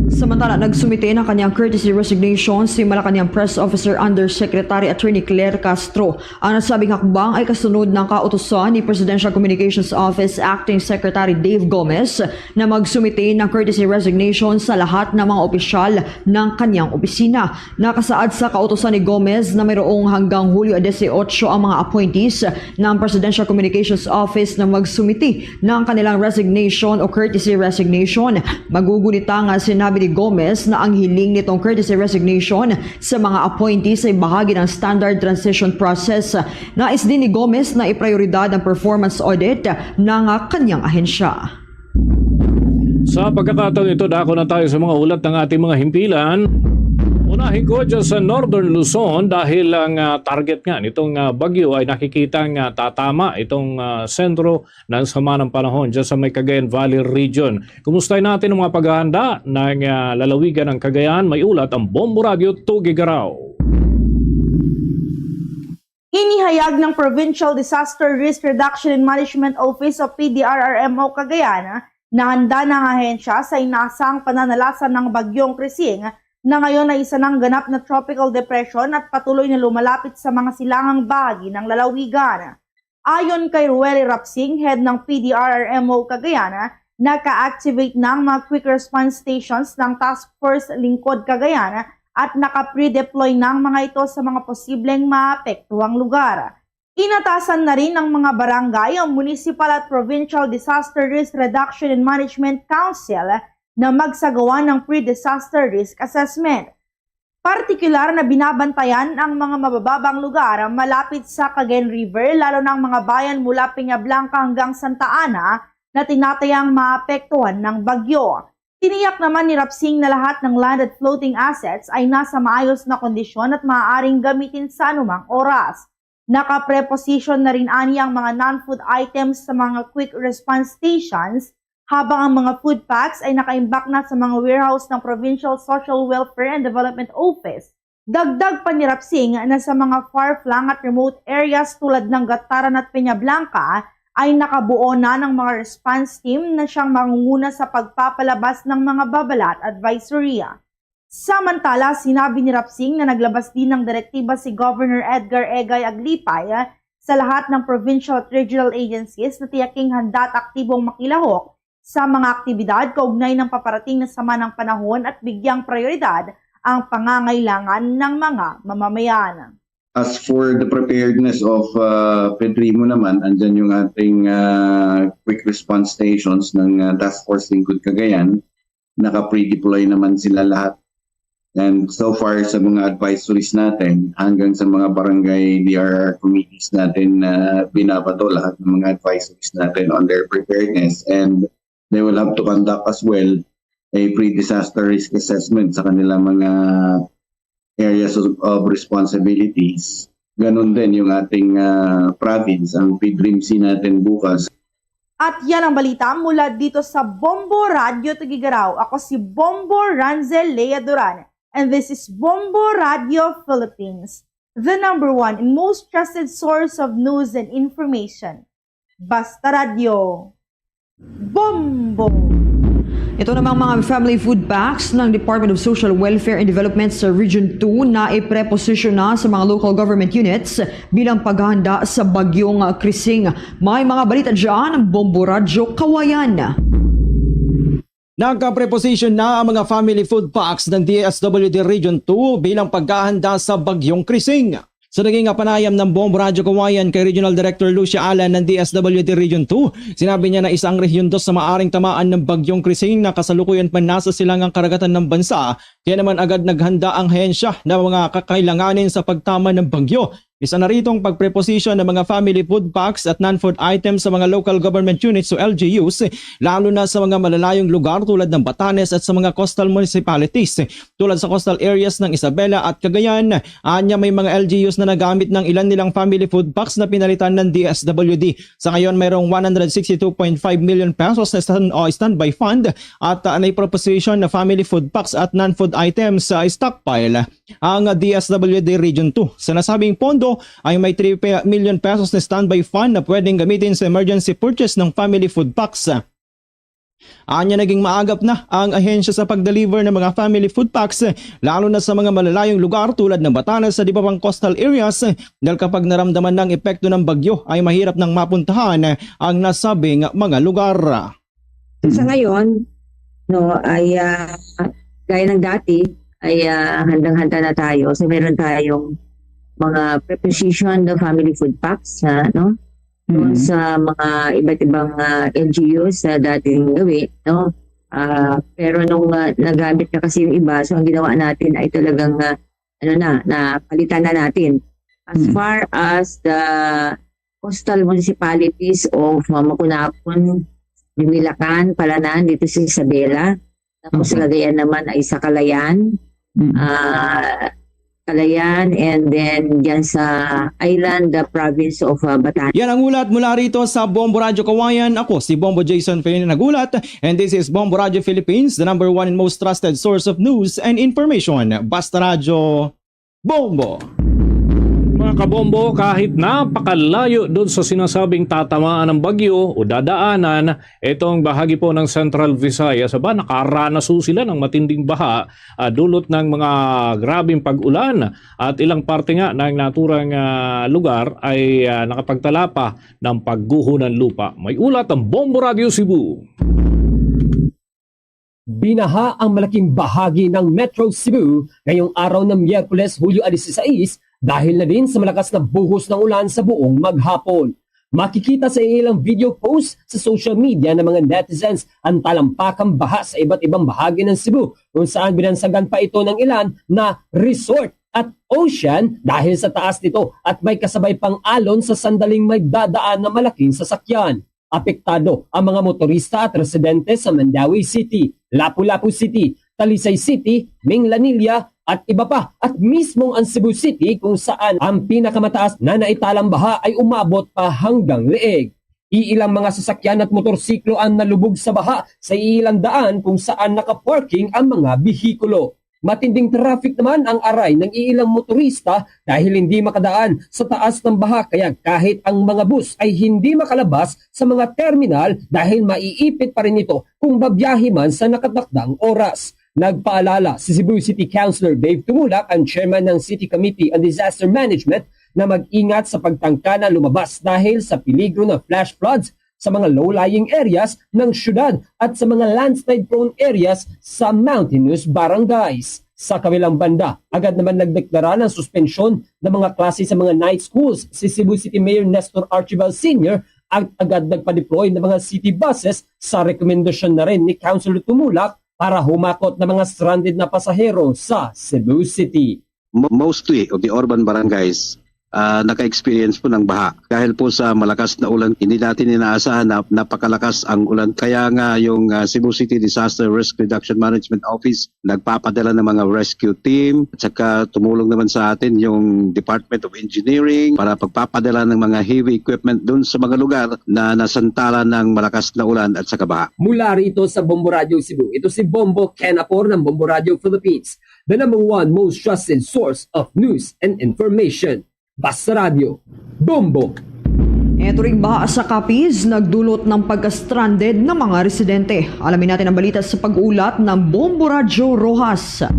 Samantala, nagsumite ng kanyang courtesy resignation si Malacanang Press Officer Undersecretary Attorney Claire Castro. Ang nasabing hakbang ay kasunod ng kautusan ni Presidential Communications Office Acting Secretary Dave Gomez na magsumite ng courtesy resignation sa lahat ng mga opisyal ng kanyang opisina. Nakasaad sa kautusan ni Gomez na mayroong hanggang Hulyo 18 ang mga appointees ng Presidential Communications Office na magsumite ng kanilang resignation o courtesy resignation. Magugunita nga sinabi ni Gomez na ang hiling nitong courtesy resignation sa mga appointees ay bahagi ng standard transition process. Nais din ni Gomez na iprioridad ang performance audit ng kanyang ahensya. Sa pagkakataon ito, dako na tayo sa mga ulat ng ating mga himpilan. Unahin ko dyan sa Northern Luzon dahil ang target nga nitong bagyo ay nakikitang tatama itong sentro ng sama ng panahon dyan sa may Cagayan Valley region. Kumustahin natin ang mga paghahanda ng lalawigan ng Cagayan? May ulat ang Bombo Radio Tugigaraw. Inihayag ng Provincial Disaster Risk Reduction and Management Office o PDRRMO Cagayan na handa ng ahensya sa inaasang pananalasan ng bagyong Krising na ngayon ay isa ng ganap na tropical depression at patuloy na lumalapit sa mga silangang bahagi ng lalawigan. Ayon kay Rueli Rapsing, head ng PDRRMO Cagayan, naka-activate ng mga quick response stations ng Task Force Lingkod Cagayan at naka-pre-deploy ng mga ito sa mga posibleng maapektuhang lugar. Inatasan na rin ng mga barangay ang Municipal at Provincial Disaster Risk Reduction and Management Council na magsagawa ng pre-disaster risk assessment. Partikular na binabantayan ang mga mabababang lugar malapit sa Cagayan River, lalo ng mga bayan mula Peña Blanca hanggang Santa Ana na tinatayang maapektuhan ng bagyo. Tiniyak naman ni Rapsing na lahat ng land at floating assets ay nasa maayos na kondisyon at maaaring gamitin sa anumang oras. Naka-preposition na rin ani ang mga non-food items sa mga quick response stations, habang ang mga food packs ay nakaimbak na sa mga warehouse ng Provincial Social Welfare and Development Office. Dagdag pa ni Rapsing na sa mga far-flung at remote areas tulad ng Gataran at Peña Blanca ay nakabuo na ng mga response team na siyang mangunguna sa pagpapalabas ng mga babala at advisory. Samantala, sinabi ni Rapsing na naglabas din ng direktiba si Governor Edgar Egay Aglipay sa lahat ng provincial at regional agencies na tiyaking handa at aktibong makilahok sa mga aktibidad kaugnay ng paparating na sama ng panahon at bigyang prioridad ang pangangailangan ng mga mamamayan. As for the preparedness of Pedrimo naman, andyan yung ating quick response stations ng Task Force Lingkod Cagayan. Naka-pre-deploy naman sila lahat. And so far sa mga advisories natin, hanggang sa mga barangay DRR committees natin na binabato lahat ng mga advisories natin on their preparedness. And they will have to conduct as well a pre-disaster risk assessment sa kanilang mga areas of responsibilities. Ganon din yung ating province, ang PDRIMC natin bukas. At yan ang balita mula dito sa Bombo Radio Tugigaraw. Ako si Bombo Ranzel Lea Duran. And this is Bombo Radio Philippines, the #1 and most trusted source of news and information. Basta Radio. Bombo! Ito namang mga family food packs ng Department of Social Welfare and Development sa Region 2 na ipreposisyon na sa mga local government units bilang paghahanda sa bagyong Krising. May mga balita dyan ang Bombo Radyo Kawayan. Nagka-preposition na ang mga family food packs ng DSWD Region 2 bilang paghahanda sa bagyong Krising. Sa naging panayam ng Bombo Radyo Kawayan kay Regional Director Lucia Alan ng DSWD Region 2, sinabi niya na isang rehiyon dos sa maaring tamaan ng bagyong Krising na kasalukuyan pa nasa silangang karagatan ng bansa, kaya naman agad naghanda ang ahensya na mga kakailanganin sa pagtama ng bagyo. Isa na ritong pagpreposition ng mga family food packs at non-food items sa mga local government units o LGUs, lalo na sa mga malalayong lugar tulad ng Batanes at sa mga coastal municipalities. Tulad sa coastal areas ng Isabela at Cagayan, anya may mga LGUs na nagamit ng ilan nilang family food packs na pinalitan ng DSWD. Sa ngayon, mayroong 162.5 million pesos na standby fund at naiproposition na family food packs at non-food items sa stockpile ang DSWD Region 2. Sa nasabing pondo ay may 3 million pesos na standby fund na pwedeng gamitin sa emergency purchase ng family food packs. Anya naging maagap na ang ahensya sa pag-deliver ng mga family food packs, lalo na sa mga malalayong lugar tulad ng Batanes sa ibang coastal areas, dahil kapag naramdaman ng epekto ng bagyo ay mahirap nang mapuntahan ang nasabing mga lugar. Sa ngayon, ay gaya ng dati, ay handang-handa na tayo. So meron tayong mga preposition ng family food packs doon sa mga iba't ibang LGUs na dating gawin, pero nung nagamit na kasi yung iba, so ang ginawa natin ay talagang napalitan na natin. As far as the coastal municipalities of Makunapon, Lumilacan, Palanan, dito sa Isabela, tapos sa Cagayan naman ay sa Calayan, and then dyan sa island, the province of Batanes. Yan ang ulat mula rito sa Bombo Radyo Kawayan. Ako si Bombo Jason Fane nagulat, and this is Bombo Radyo Philippines, the #1 and most trusted source of news and information. Basta Radyo, Bombo! Mga kabombo, kahit napakalayo doon sa sinasabing tatamaan ng bagyo o dadaanan, itong bahagi po ng Central Visayas, nakaranas sila ng matinding baha dulot ng mga grabing pag-ulan at ilang parte nga ng naturang lugar ay nakapagtala pa ng pagguho ng lupa. May ulat ang Bombo Radio Cebu. Binaha ang malaking bahagi ng Metro Cebu ngayong araw ng Miyerkules, Hulyo 16, dahil na din sa malakas na buhos ng ulan sa buong maghapon. Makikita sa ilang video post sa social media ng mga netizens ang talampakang baha sa iba't ibang bahagi ng Cebu, kung saan binansagan pa ito ng ilan na resort at ocean dahil sa taas nito at may kasabay pang alon sa sandaling may dadaan na malaking sasakyan. Apektado ang mga motorista at residente sa Mandawi City, Lapu-Lapu City, Talisay City, Minglanilla at iba pa, at mismong ang Cebu City kung saan ang pinakamataas na naitalang baha ay umabot pa hanggang leeg. Iilang mga sasakyan at motorsiklo ang nalubog sa baha sa ilang daan kung saan nakaparking ang mga bihikulo. Matinding traffic naman ang aray ng iilang motorista dahil hindi makadaan sa taas ng baha, kaya kahit ang mga bus ay hindi makalabas sa mga terminal dahil maiipit pa rin ito kung babiyahe man sa nakatakdang oras. Nagpaalala si Cebu City Councilor Dave Tumulak, ang chairman ng City Committee on Disaster Management, na mag-ingat sa pagtangka na lumabas dahil sa peligro ng flash floods sa mga low-lying areas ng syudad at sa mga landslide-prone areas sa mountainous barangays. Sa kabilang banda, agad naman nagdeklara ng suspensyon ng mga klase sa mga night schools si Cebu City Mayor Nestor Archibald Sr. at agad nagpa-deploy ng mga city buses sa rekomendasyon na rin ni Councilor Tumulak para humakot ng mga stranded na pasahero sa Cebu City. Mostly of the urban barangays naka-experience po ng baha. Dahil po sa malakas na ulan, hindi natin inaasahan na napakalakas ang ulan. Kaya nga yung Cebu City Disaster Risk Reduction Management Office nagpapadala ng mga rescue team at saka tumulong naman sa atin yung Department of Engineering para pagpapadala ng mga heavy equipment dun sa mga lugar na nasantala ng malakas na ulan at saka baha. Mula rito sa Bombo Radio Cebu, ito si Bombo Ken Apor ng Bombo Radio Philippines, the #1 most trusted source of news and information. Basta Radio, Bombo. Ito ring baha sa Capiz, nagdulot ng pagka-stranded ng mga residente. Alamin natin ang balita sa pag-ulat ng Bombo Radio Rojas.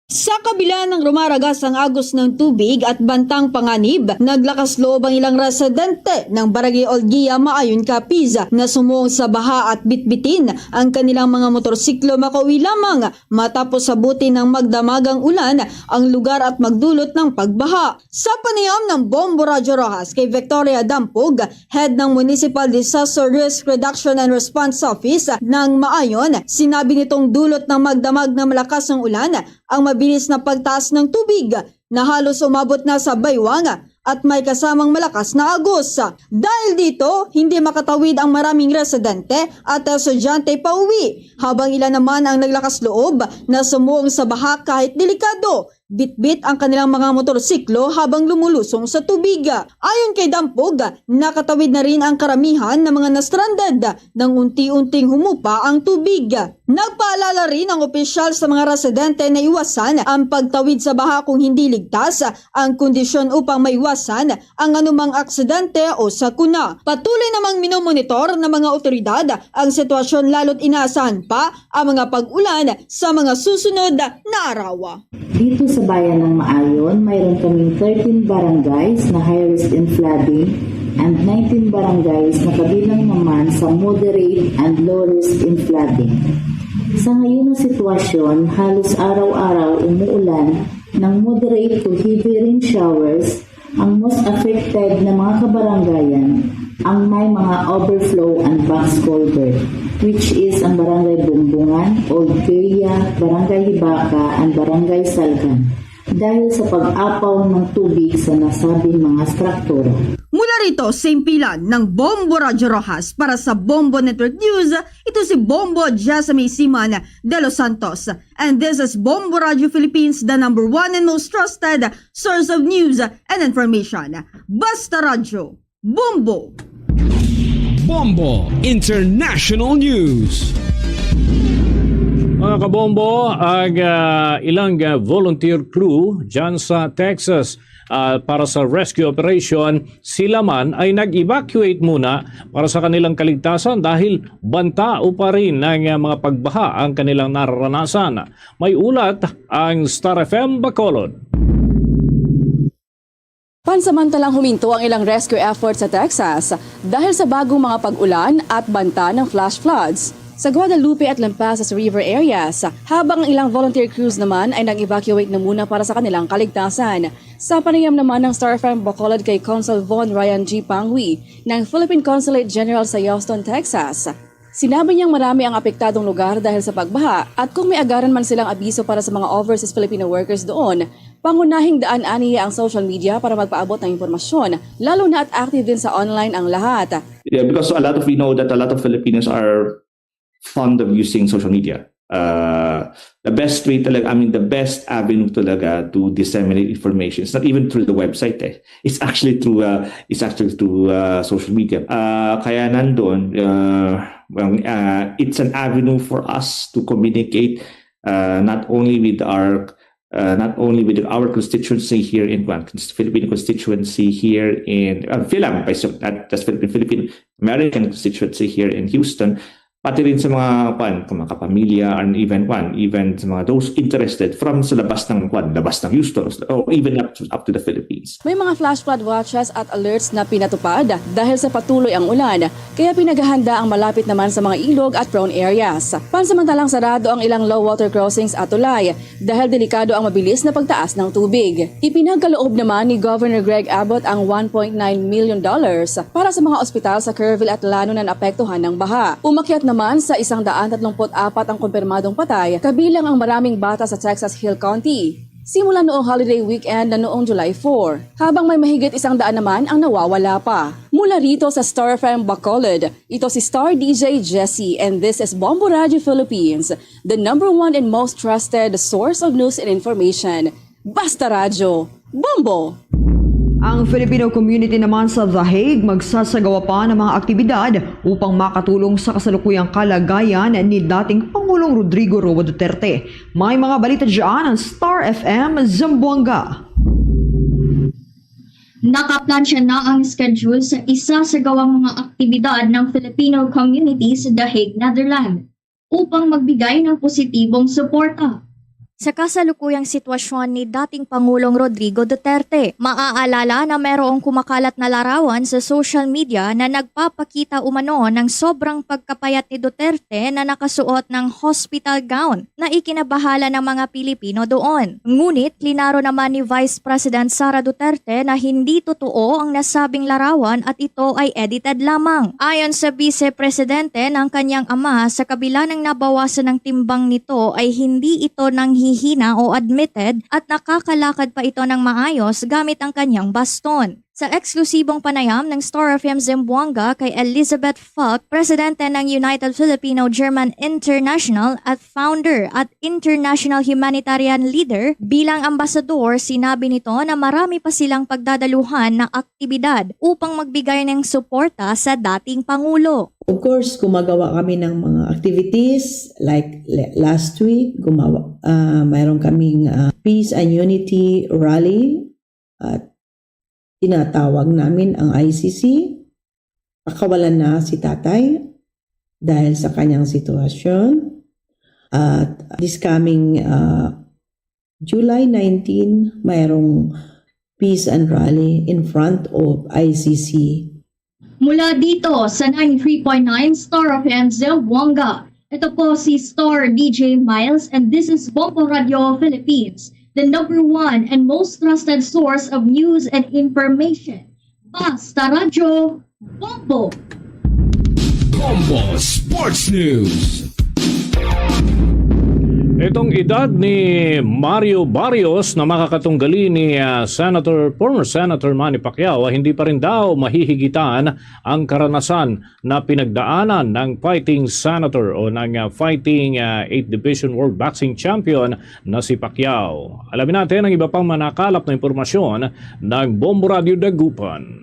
Sa kabila ng rumaragas ang agos ng tubig at bantang panganib, naglakas loob ang ilang residente ng Barangay Olguia, Maayon, Capiz na sumuong sa baha at bitbitin ang kanilang mga motorsiklo makauwi lamang matapos sabutin ng magdamagang ulan ang lugar at magdulot ng pagbaha. Sa panayam ng Bombo Radio Rojas kay Victoria Dampog, head ng Municipal Disaster Risk Reduction and Response Office ng Maayon, sinabi nitong dulot ng magdamag na malakas ng ulan ang mabilis na pagtaas ng tubig na halos umabot na sa baywang at may kasamang malakas na agos. Dahil dito, hindi makatawid ang maraming residente at estudyante pauwi, habang ilan naman ang naglakas loob na sumuong sa baha kahit delikado. Bitbit ang kanilang mga motorsiklo habang lumulusong sa tubig. Ayon kay Dampog, nakatawid na rin ang karamihan ng mga na-stranded nang unti-unting humupa ang tubig. Nagpaalala rin ang opisyal sa mga residente na iwasan ang pagtawid sa baha kung hindi ligtas ang kondisyon upang maiwasan ang anumang aksidente o sakuna. Patuloy namang minomonitor ng mga otoridad ang sitwasyon lalo't inaasahan pa ang mga pag-ulan sa mga susunod na araw. Dito sa bayan ng Maayon, mayroon kaming 13 barangays na high risk in flooding and 19 barangays na kabilang naman sa moderate and low risk in flooding. Sa ngayon ng sitwasyon, halos araw-araw umuulan ng moderate to heavy rain showers. Ang most affected na mga kabarangayan ang may mga overflow and box culvert, which is ang Barangay Bumbungan, Old Kuya, Barangay Hibaka, and Barangay Salgan, dahil sa pag-apaw ng tubig sa nasabing mga struktura. Mula rito sa impilan ng Bombo Radio Rojas para sa Bombo Network News, ito si Bombo Jasmine Siman de Los Santos. And this is Bombo Radio Philippines, the #1 and most trusted source of news and information. Basta Radio, Bombo! Bombo International News. Mga kabombo, ang ilang volunteer crew dyan sa Texas para sa rescue operation, sila man ay nag-evacuate muna para sa kanilang kaligtasan dahil bantao pa rin ng mga pagbaha ang kanilang nararanasan. May ulat ang Star FM Bacolod. Pansamantalang huminto ang ilang rescue efforts sa Texas dahil sa bagong mga pag-ulan at banta ng flash floods sa Guadalupe at Lampasas River areas, habang ang ilang volunteer crews naman ay nag-evacuate na muna para sa kanilang kaligtasan. Sa panayam naman ng Star FM Bacolod kay Consul Von Ryan G. Pangui ng Philippine Consulate General sa Houston, Texas, sinabi niyang marami ang apektadong lugar dahil sa pagbaha at kung may agaran man silang abiso para sa mga overseas Filipino workers doon, pangunahing daan-aniya ang social media para magpaabot ng impormasyon, lalo na at active din sa online ang lahat. Yeah, because we know that a lot of Filipinos are fond of using social media. The best way talaga, the best avenue talaga to disseminate information. It's not even through the website. It's actually through social media. Kaya nandun, it's an avenue for us to communicate not only with our constituency here in Philippine constituency here in Philam, not just Philippine American constituency here in Houston, pati rin sa mga kapamilya and even sa mga those interested from sa labas ng Houston or even up to the Philippines. May mga flash flood watches at alerts na pinatupad dahil sa patuloy ang ulan, kaya pinaghahanda ang malapit naman sa mga ilog at prone areas. Pansamantalang sarado ang ilang low water crossings at tulay dahil delikado ang mabilis na pagtaas ng tubig. Ipinagkaloob naman ni Governor Greg Abbott ang $1.9 million para sa mga ospital sa Kerrville at Lano na naapektuhan ng baha. Umakyat naman sa 134 ang kumpirmadong patay, kabilang ang maraming bata sa Texas Hill County. simula noong holiday weekend na noong July 4, habang may mahigit 100 naman ang nawawala pa. Mula rito sa Star FM Bacolod, ito si Star DJ Jessie and this is Bombo Radio Philippines, the #1 and most trusted source of news and information. Basta Radyo, Bombo! Ang Filipino community naman sa The Hague magsasagawa pa ng mga aktibidad upang makatulong sa kasalukuyang kalagayan ni dating Pangulong Rodrigo Roa Duterte. May mga balita dyan ang Star FM Zamboanga. Nakaplansya na ang schedule sa isasagawang mga aktibidad ng Filipino community sa The Hague, Netherlands upang magbigay ng positibong suporta sa kasalukuyang sitwasyon ni dating Pangulong Rodrigo Duterte. Maaalala na mayroong kumakalat na larawan sa social media na nagpapakita umano ng sobrang pagkapayat ni Duterte na nakasuot ng hospital gown na ikinabahala ng mga Pilipino doon. Ngunit linaro naman ni Vice President Sara Duterte na hindi totoo ang nasabing larawan at ito ay edited lamang. Ayon sa Vice Presidente ng kanyang ama, sa kabila ng nabawasan ng timbang nito ay hindi ito nang hihina o admitted at nakakalakad pa ito ng maayos gamit ang kanyang baston. Sa eksklusibong panayam ng Star FM Zamboanga kay Elizabeth Falk, presidente ng United Filipino-German International at founder at international humanitarian leader, bilang ambasador, sinabi nito na marami pa silang pagdadaluhan na aktibidad upang magbigay ng suporta sa dating Pangulo. Of course, gumagawa kami ng mga activities like last week, mayroon kaming Peace and Unity Rally at tinatawag namin ang ICC. Pakawalan na si tatay dahil sa kanyang sitwasyon. At this coming July 19, mayroong Peace and Rally in front of ICC. Mula dito sa 93.9 Star FM Zamboanga, ito po si Star DJ Miles and this is Bombo Radio Philippines, the #1 and most trusted source of news and information. Basta Radyo, Bombo! Bombo Sports News. Itong edad ni Mario Barrios na makakatunggali ni former Senator Manny Pacquiao, hindi pa rin daw mahihigitan ang karanasan na pinagdaanan ng fighting senator o ng fighting 8th Division World Boxing Champion na si Pacquiao. Alamin natin ang iba pang manakalap na impormasyon ng Bombo Radio Dagupan.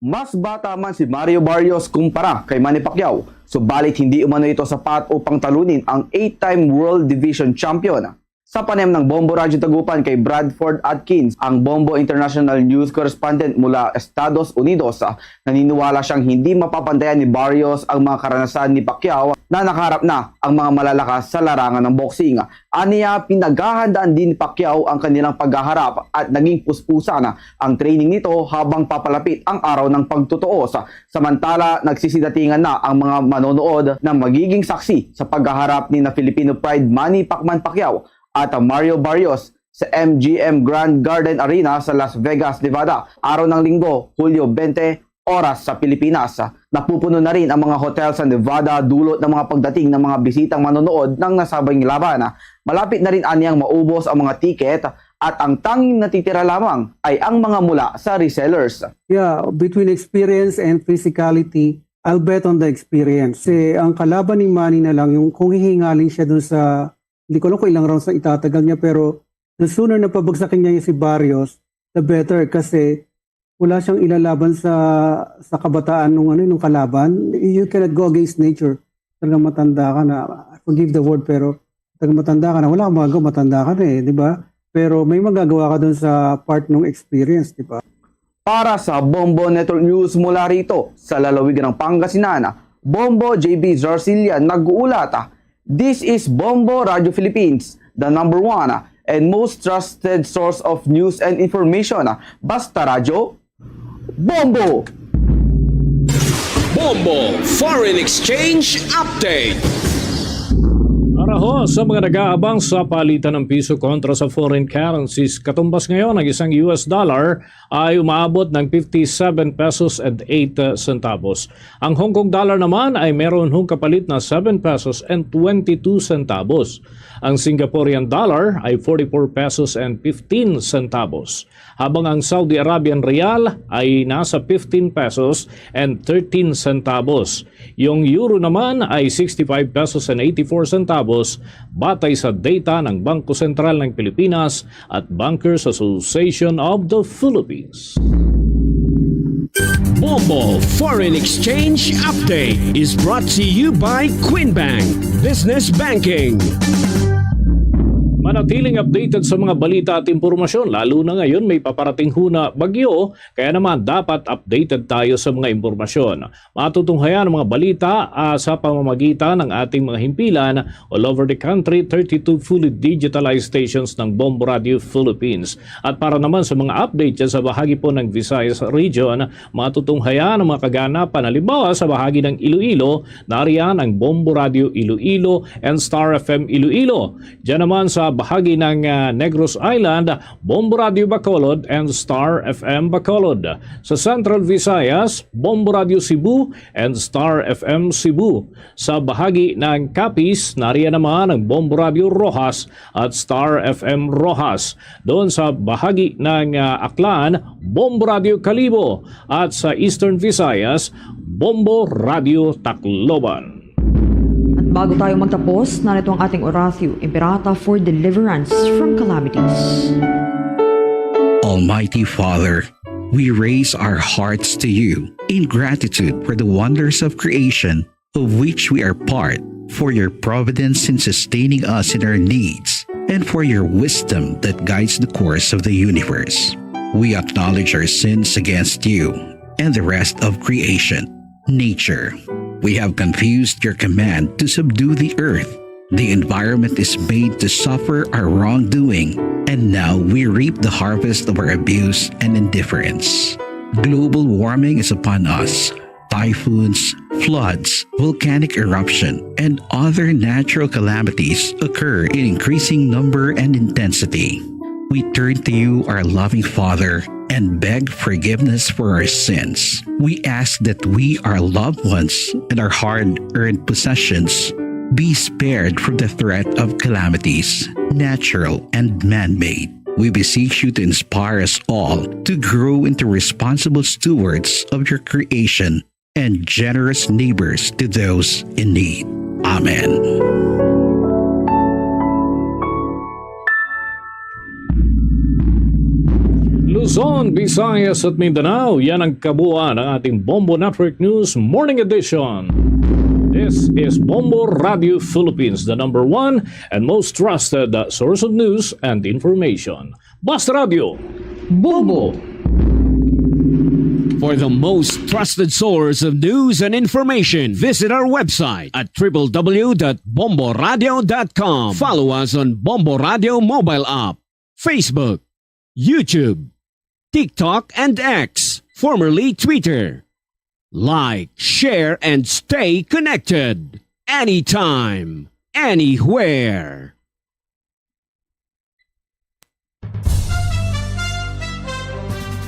Mas bata man si Mario Barrios kumpara kay Manny Pacquiao, subalit hindi umano ito sapat upang talunin ang 8-time World Division Champion. Sa panayam ng Bombo Radio Dagupan kay Bradford Atkins, ang Bombo International News Correspondent mula Estados Unidos, naniniwala siyang hindi mapapantayan ni Barrios ang mga karanasan ni Pacquiao na nakaharap na ang mga malalakas sa larangan ng boxing. Aniya, pinaghahandaan din ni Pacquiao ang kanilang paghaharap at naging puspusan ang training nito habang papalapit ang araw ng pagtutuos. Samantala, nagsisidatingan na ang mga manonood na magiging saksi sa paghaharap ni na Filipino Pride Manny Pacquiao at Mario Barrios sa MGM Grand Garden Arena sa Las Vegas, Nevada, araw ng Linggo, Hulyo 20, oras sa Pilipinas. Napupuno na rin ang mga hotel sa Nevada dulot ng mga pagdating ng mga bisitang manonood ng nasabing laban. Malapit na rin aniyang maubos ang mga tiket at ang tanging natitira lamang ay ang mga mula sa resellers. Yeah, between experience and physicality, I'll bet on the experience. Kasi ang kalaban ni Manny na lang, yung kung hihingalin siya dun sa, hindi ko alam kung ilang rounds na itatagal niya, pero the sooner na pabagsakin niya yung si Barrios, the better, kasi wala siyang ilalaban sa kabataan nung kalaban. You cannot go against nature. Talagang matanda ka na, forgive the word, pero talagang matanda ka na, wala kang magagawa, matanda ka na di ba? Pero may magagawa ka dun sa part ng experience, di ba? Para sa Bombo Network News mula rito sa lalawigan ng Pangasinan, Bombo JB Zarcillian nag-uulat. This is Bombo Radio Philippines, the #1 and most trusted source of news and information. Basta Radyo, Bombo! Bombo Foreign Exchange Update. Para ho sa mga nag-aabang sa palitan ng piso kontra sa foreign currencies, katumbas ngayon ng isang US dollar ay umaabot ng 57 pesos and 8 centavos. Ang Hong Kong dollar naman ay meron hong kapalit na 7 pesos and 22 centavos. Ang Singaporean dollar ay 44 pesos and 15 centavos. Habang ang Saudi Arabian Riyal ay nasa 15 pesos and 13 centavos. Yung euro naman ay 65 pesos and 84 centavos batay sa data ng Bangko Sentral ng Pilipinas at Bankers Association of the Philippines. Bombo Foreign Exchange Update is brought to you by Quinbank Business Banking. Manatiling updated sa mga balita at impormasyon, lalo na ngayon may paparating huna bagyo, kaya naman dapat updated tayo sa mga impormasyon. Matutunghayan ang mga balita sa pamamagitan ng ating mga himpilan all over the country, 32 fully digitalized stations ng Bombo Radio Philippines. At para naman sa mga update dyan sa bahagi po ng Visayas region, matutunghayan ang mga kaganapan. Halimbawa sa bahagi ng Iloilo, nariyan ang Bombo Radio Iloilo and Star FM Iloilo. Diyan naman sa bahagi ng Negros Island, Bombo Radio Bacolod and Star FM Bacolod. Sa Central Visayas, Bombo Radio Cebu and Star FM Cebu. Sa bahagi ng Capiz, nariyan naman ang Bombo Radio Rojas at Star FM Rojas. Doon sa bahagi ng Aklan, Bombo Radio Calibo. At sa Eastern Visayas, Bombo Radio Tacloban. Bago tayo magtapos, narito ang ating oratio, Imperata for Deliverance from Calamities. Almighty Father, we raise our hearts to you in gratitude for the wonders of creation of which we are part, for your providence in sustaining us in our needs, and for your wisdom that guides the course of the universe. We acknowledge our sins against you and the rest of creation, nature. We have confused your command to subdue the earth. The environment is made to suffer our wrongdoing, and now we reap the harvest of our abuse and indifference. Global warming is upon us. Typhoons, floods, volcanic eruption, and other natural calamities occur in increasing number and intensity. We turn to you, our loving Father, and beg forgiveness for our sins. We ask that we, our loved ones, and our hard-earned possessions be spared from the threat of calamities, natural and man-made. We beseech you to inspire us all to grow into responsible stewards of your creation and generous neighbors to those in need. Amen. Luzon, Visayas at Mindanao, yan ang kabuuan ng ating Bombo Network News Morning Edition. This is Bombo Radio Philippines, the number one and most trusted source of news and information. Basta Radio, Bombo! For the most trusted source of news and information, visit our website at www.bomboradio.com. Follow us on Bombo Radio mobile app, Facebook, YouTube, TikTok and X, formerly Twitter. Like, share, and stay connected. Anytime, anywhere.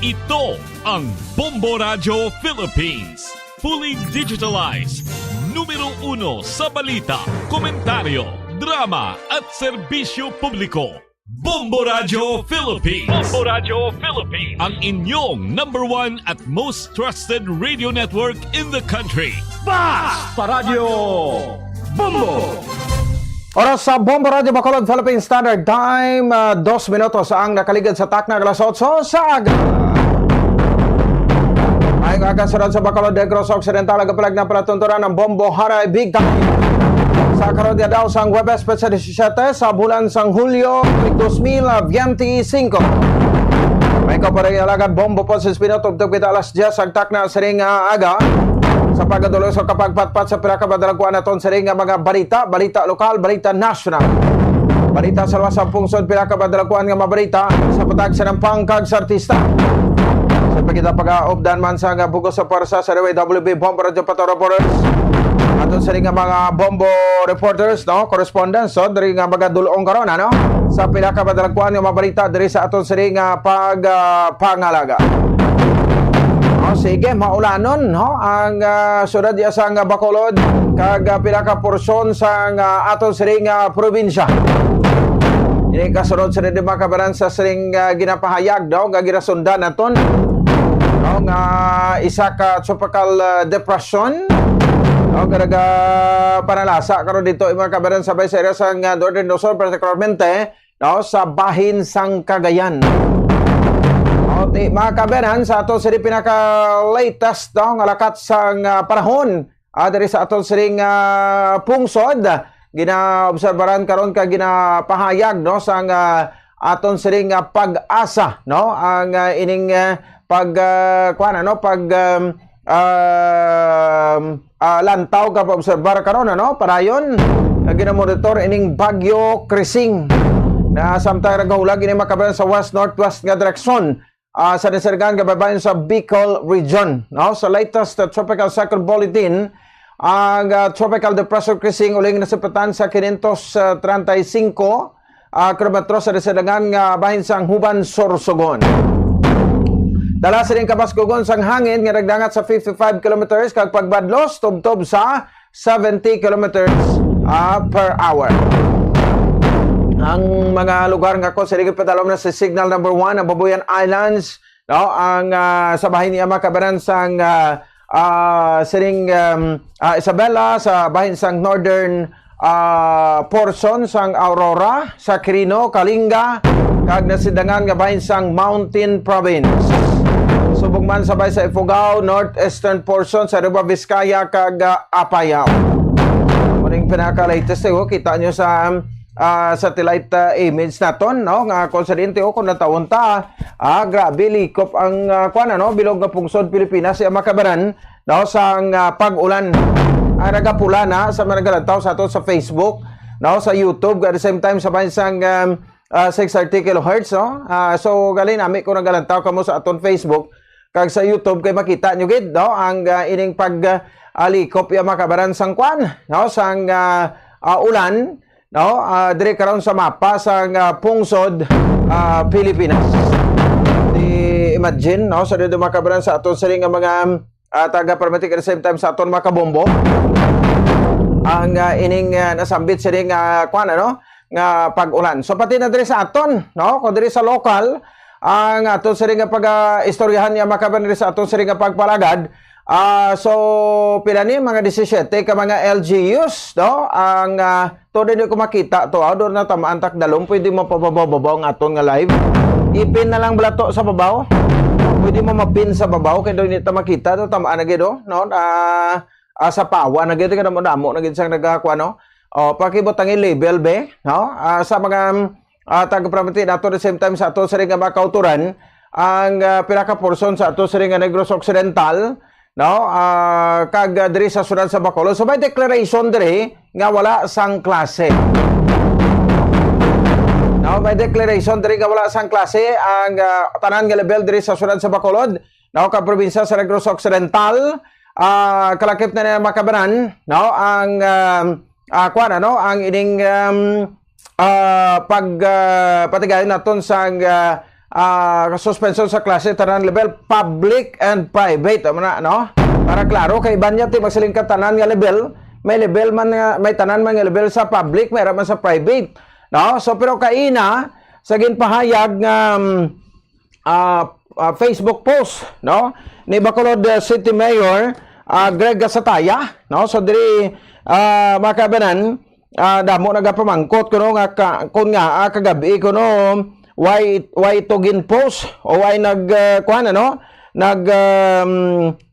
Ito ang Bombo Radio Philippines. Fully digitalized. Numero 1 sa balita, komentaryo, drama at serbisyo publiko. Bombo Radio Philippines. Bombo Radio Philippines. Ang inyong number 1 at most trusted radio network in the country. Basta Radio Bombo! Oras sa Bombo Radio Bacolod Philippine Standard Time, 2 minutos ang nakaligid sa takna alas 8 sa aga. Ay kakasunod sa Bacolod Negros Occidental, agapalag na palatunturan ng Bombo Haray Big Time. Sa karodya daw sang Huwebes, Petsa 17 sa bulan sang Hulyo 2025. May kaparang alagad Bombo po sa Spinotog-tog kita alas 10 ang takna sa ring aga. Sa pagkadulo sa kapagpatpat sa pinakabadalaguan naton sa ring mga balita lokal, balita national. Balita sa luwas ang pungsod, pinakabadalaguan nga mabalita sa patag sa ng pangkag sa artista. Sa pagkita pag-aopdan man sa bugos sa parsa sa WB Bombo Radio Pato Reporters. Ato sa ring nga mga bombo reporters, no, correspondents, so diri nga magadulong karon ano sa pila ka madalagkuan nga mabalita diri sa aton sa ring nga pangalaga. Sige, maulanon no ang syudad diya sa Bacolod kag pila ka porsyon sa aton sa ring probinsya. Ini kasunod sa mga kabaran sa siring ginapahayag daw nga ginasundan naton no nga isa ka tropical depression no kadaga panalasa karon dito mga kabaran sabay sa area sa Northern Luzon particularmente no sa bahin sang Cagayan. No mga kabaran sa aton sa pinaka latest no nga lakat sang panahon diri sa aton siring pungsod ginaobserbaran karon ka ginapahayag no sang aton siring pag-asa no ang ining lantaw ka pa-obserbar karon ano parayon ginamonitor ining bagyo Krising na samtang nagahulag ini makabayan sa west northwest nga direksyon sa nasirgan kababayan sa Bicol region no sa latest tropical cyclone bulletin ang tropical depression Krising uling nasipatan sa 535 kilometro sa nasirgan nga bahin sang Huban, Sorsogon. Dala sa ring kabaskugon sang hangin nga nagdangat sa 55 kilometers kag pagbadlos tubtob sa 70 kilometers per hour. Ang mga lugar nga ko sa ring padalom na sa signal number 1 ang Babuyan Islands no ang sa bahin ni Makabaran sang siring Isabela sa bahin sang northern portion sang Aurora sa Quirino, Kalinga kag nasidangan nga bahin sang Mountain Province. Subong man sabay sa Ifugao, northeastern portion sa Nueva Vizcaya kag Apayao. Muning pinaka-latest kita nyo sa satellite image naton no nga konsidente kung natawon ta grabe likop ang bilog nga pungsod Pilipinas sa Makabaran no sang pag-ulan nagapula na sa managalantaw sa aton sa Facebook no sa YouTube at the same time sa bansang 630 kHz no so gali nami ko nagalantaw kamo sa aton Facebook kag sa YouTube kay makita nyo gid no ang ining pag likop ya Makabaran sang no sang ulan no dire karon sa mapa sang pungsod Pilipinas. Imagine no sa dito Makabaran sa aton sa nga mga taga-permitic at the same time sa aton makabombo ang ining nasambit sa ring no nga pag-ulan. So pati na dire sa aton no ko dire sa local ang aton sa ring pag-istoryahan niya Makabaran dire sa aton sa ring pagpalagad. So pila ni mga 17 ka mga LGUs no ang to din ko makita to do na tamaan takdalom pwede mo pababaw ang aton nga live ipin na lang blato sa babaw pwede mo mapin sa babaw kay do ni ta makita to tamaan na gid no sa pawa na gid ka mo damo na gid sang nagakuha no pakibutangin label be no sa mga taga-permited ato the same time sa ato sa ring nga kauturan ang pinaka portion sa ato sa ring nga Negros Occidental no kag diri sa syudad sa Bacolod so may declaration diri nga wala sang klase no may declaration diri nga wala sang klase ang tanan nga level diri sa syudad sa Bacolod no kag probinsya sa Negros Occidental kalakip na Makabaran no ang ang ining patigayon naton sang suspension sa klase tanan level public and private no para klaro kay banya ti magsilingkat tanan nga level may level man may tanan man nga level sa public may man sa private no so pero kaina sa ginpahayag nga Facebook post no ni Bacolod City Mayor Greg Gasataya no so diri Makabaran damo nagapamangkot kuno nga kagabi kuno why to gin post o why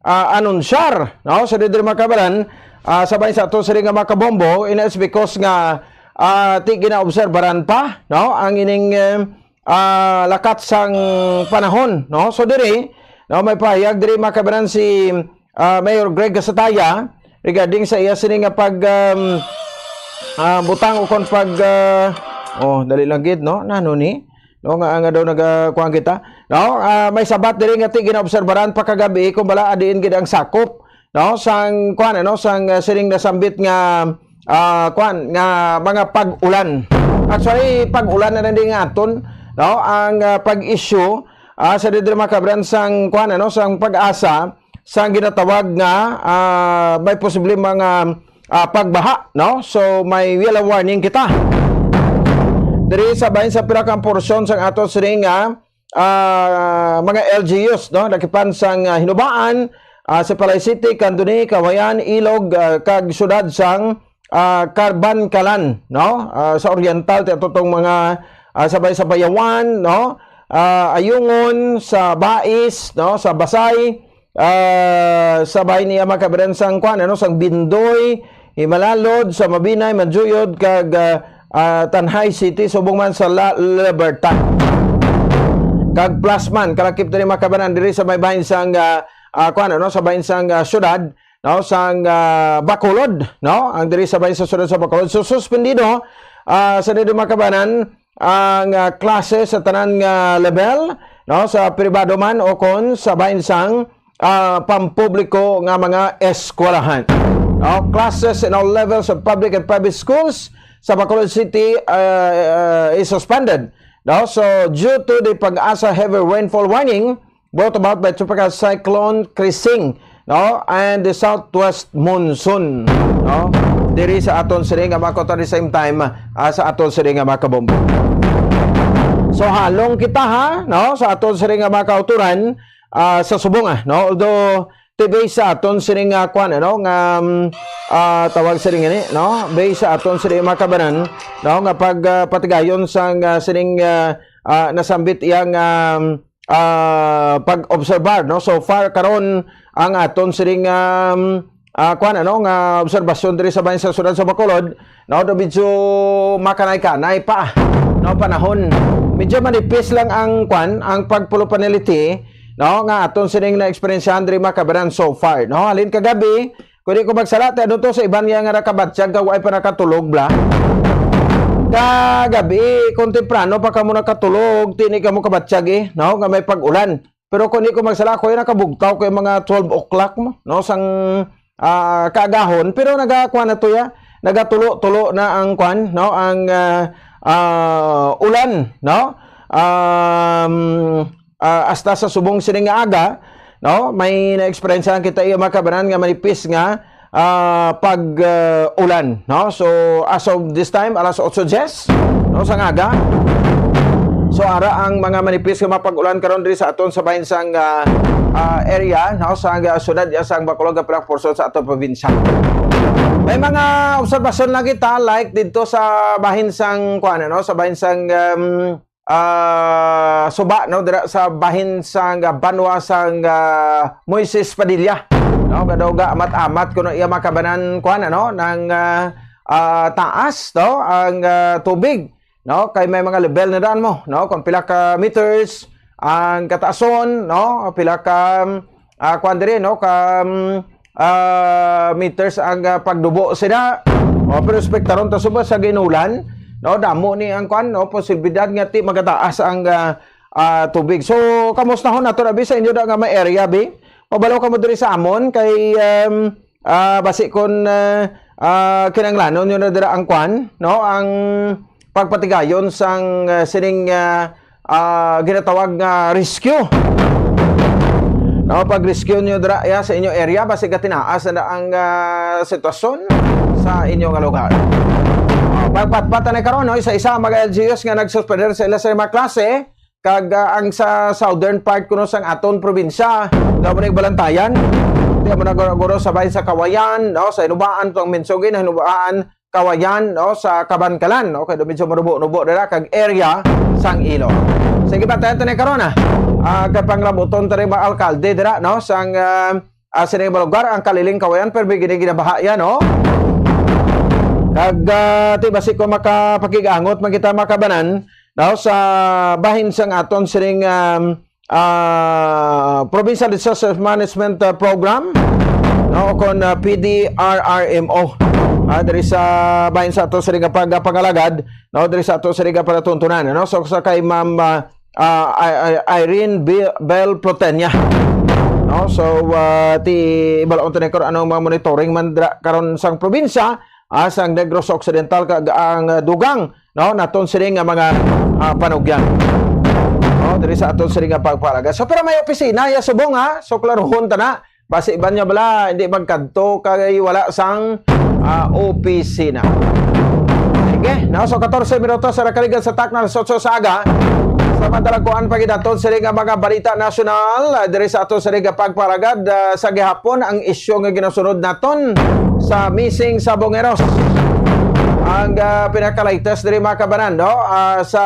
anunsyar no sa diri Makabaran sabay sa to sa nga makabombo it's because nga ti ginaobserbaran pa no ang ining lakat sang panahon no so diri no may pahayag diri Makabaran si Mayor Greg Gasataya regarding sa iya sini nga pag butang ukon pag dali lang gid no nano ni no nga daw nagakuan kita no may sabat diri nga ti ginaobserbaran pa kagabi kung bala adiin gid ang sakop no sang kuan ano sang siring nasambit nga kuan nga mga pag-ulan. Actually pag-ulan na din nga aton no ang pag-issue sa dito mga kabransang kuan ano sang Pag-asa sang ginatawag nga may posible mga pagbaha, no? So may yellow warning kita. Diri sa bahin sa pinakang porsyon sang ato siring mga LGUs, no? Nakipan sang Hinubaan, sa Palay City, Candoni, Kawayan, Ilog, kag syudad sang Carbancalan, no? Sa Oriental tatutong mga sabay sa Bayawan, no? Ayungon, sa Bais, no? Sa Basay, sa bahin ni mga kabransang kuan ano sang Bindoy, Himalalod, sa Mabinay, Manjuyod, kag Tanhay City, subong man sa La Libertad. Kag Plasman, kalakip na ni makabanan diri sa may bahin sang kuan ano sa bahin sang syudad, no, sang Bacolod, no, ang diri sa bahin sa syudad sa Bacolod. So suspendido sa diri makabanan ang klase sa tanan nga level, no, sa pribado man o kon sa bahin sang pampubliko nga mga eskwelahan. Classes in all levels of public and private schools sa Bacolod City is suspended. No? So, due to the Pag-asa heavy rainfall warning brought about by tropical cyclone Krising, no, and the southwest monsoon, no, diri sa aton siring nga makota at the same time sa aton siring nga makabombo. So, halong kita ha, no, sa aton siring nga makauturan sa subong no, although base sa aton siring kuan ano nga tawag siring ni no base sa aton siring makabanan no nga pagpatigayon sang siring nasambit iyang pag-obserbar no so far karon ang aton siring kuan ano nga obserbasyon diri sa bahin sa syudad sa Bacolod no do medyo makanay-kanay pa no panahon medyo manipis lang ang kuan ang pagpulupanility no nga aton sining na experiencehan diri makabanan so far no halin kagabi kundi ko magsalat ano to sa iban nga nakabatsyag kaway pa nakatulog bla kagabi kung temprano pa kamo nakatulog tini kamo kabatsyag no nga may pag-ulan pero kundi ko magsala ko nakabugtaw ko mga 12 o'clock mo no sang kaagahon pero nagakuan na to ya nagatulo-tulo na ang kuan no ang ulan no hasta sa subong sining nga aga no may na-experiencehan kita iyo makabanan nga manipis nga pag-ulan no so as of this time alas 8:10 no sa aga so ara ang mga manipis nga mapag-ulan karon diri sa aton sa bahin sang area no sa syudad sang Bacolod nga portion sa aton probinsya. May mga obserbasyon lang kita like dito sa bahin sang kuan no sa bahin sang suba no dira sa bahin sang banwa sang Moises Padilla no kadawga amat-amat kuno iya makabanan kuan ano nang taas no ang tubig no kay may mga level na daan mo no kung pila ka meters ang kataason no pila ka kuan diri no ka meters ang pagdubo sila o pero spektaron ta suba sa ginulan no damo ni ang kuan no posibilidad nga ti magataas ang tubig. So kamusta ho nato abi sa inyo da nga may area bi? Pabalaw kamo diri sa amon kay basi kon kinanglanon yun na dira ang kuan no ang pagpatigayon sang sining ginatawag nga rescue. No pag rescue nyo dira ya sa inyo area basi ka tinaas na ang sitwasyon sa inyo nga lugar. Pagpatpatan na karon no isa-isa mga LGUs nga nagsuspender sa ila sa mga klase kag ang sa southern part kuno sang aton probinsya daw man Balantayan di mo naguro sa bahin sa Kawayan no sa Hinubaan tong Mensugin Hinubaan Kawayan no sa Cabancalan okay do medyo marubo-rubo dira kag area sang Ilog. Sige batayan ta na karon kay panglabuton ta rin mga alkalde dira no sang sining lugar ang Kaliling Kawayan pero ginabaha yan no kag ti basi ko makapakigangot magita makabanan daw sa bahin sang aton siring Provincial Disaster Management Program no kon PDRRMO diri sa bahin sa aton siring pangalagad no diri sa aton siring panatuntunan no so sa kay Ma'am Irene Bell Protenia No, so ti balaon to karon anong mga monitoring man karon sang probinsya sang Negros Occidental kag ang dugang no naton sini nga mga panugyan. No, diri sa aton sini nga pagpalaga. So pero may opisina ya subong ha. So klarohon ta na. Basi iban niya bala hindi magkadto kay wala sang opisina. Sige, no, so 14 minutos sa nakaligan sa Taknal Sotso Saga. Samantala kuan pagidaton sa nga mga balita nasyonal diri sa aton sa pagparagad sa gihapon ang isyu nga ginasunod naton sa missing sa Bongeros. Ang pinaka-latest diri mga kabanan no sa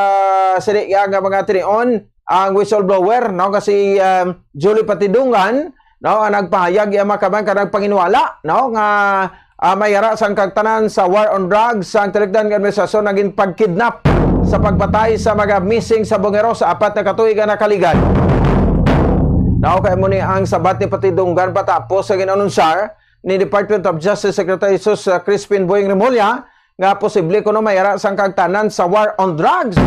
sini nga mga tinion ang whistleblower no kasi Julie Patidungan no nagpahayag ya mga kabanan kanang panginwala no nga mayara sang kagtanan sa war on drugs sang tiligdan nga administrasyon naging pagkidnap sa pagpatay sa mga missing sa Bongeros sa 4 na katuig na kaligan. Now, kaya mo ni ang sabat ni Patidunggan patapos sa ginanunsar ni Department of Justice Secretary Jesus Crispin Boying Remulla nga posible kuno mayara sang kagtanan sa war on drugs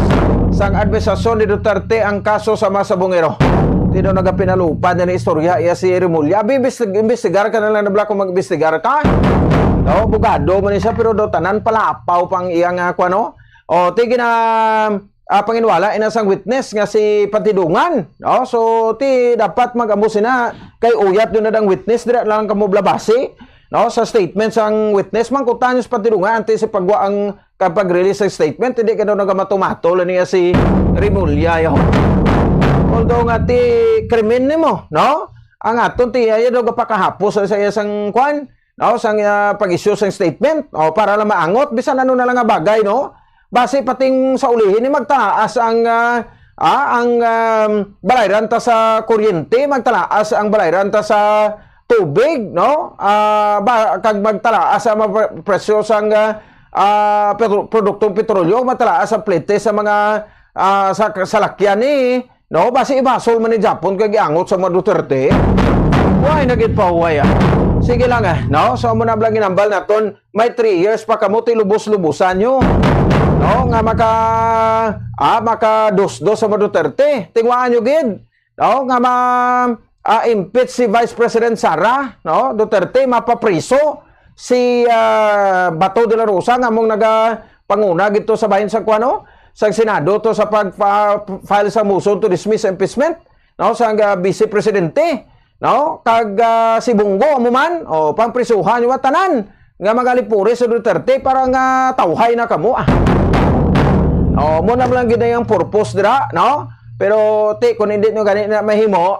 sang administrasyon ni Duterte ang kaso sa mga Bongero. Tino nagapinalupad na ni istorya iya si Remulla. Imbestigar ka na lang na kung mag-imbestigar ka. No, bugado man siya pero do tanan palapaw pang iyang kuano. O ti gina panginwala inasang witness nga si Patidungan. No, so ti dapat mag-ambusin na kay uyat do na dang witness dira lang kamo blabasi. No, sa statement sang witness mangkutan sa Patidungan antes si pagwa ang kapag release sa statement hindi ka daw nagamatumato niya si Remulla yo. Although nga ti krimen nimo, no? Ang aton ti ayo daw pakahapos sa isang kwan, no, sang pag-issue sang statement o para lang maangot bisan ano na lang nga bagay, no? Base pating sa ulihin ni magtaas ang balayran ta sa kuryente, magtalaas ang balayran ta sa tubig, no? Kag magtalaas ang presyo sang produktong petrolyo, magtalaas ang plete sa mga salakyan ni, no? Base ibasol man ni Japon kag giangot sa mga Duterte. Why nagit pa huway Sige lang no? So muna blang ginambal naton may 3 years pa kamo ti lubos-lubusan nyo. No, nga maka dos sa Duterte. Tingwaan nyo gid. No, nga impeach si Vice President Sara, no? Duterte mapapriso si Bato de la Rosa nga mong panguna gito sa bahin sa kuano sa Senado to sa pag-file sa motion to dismiss impeachment, no? Sa Vice Presidente, no? Kag si Bungo mo man o pamprisuhan yung tanan nga magalipuri sa Duterte para nga tawhay na kamo O, muna lang gina yung purpose dira, no? Pero, kung hindi nyo ganit na mahimo,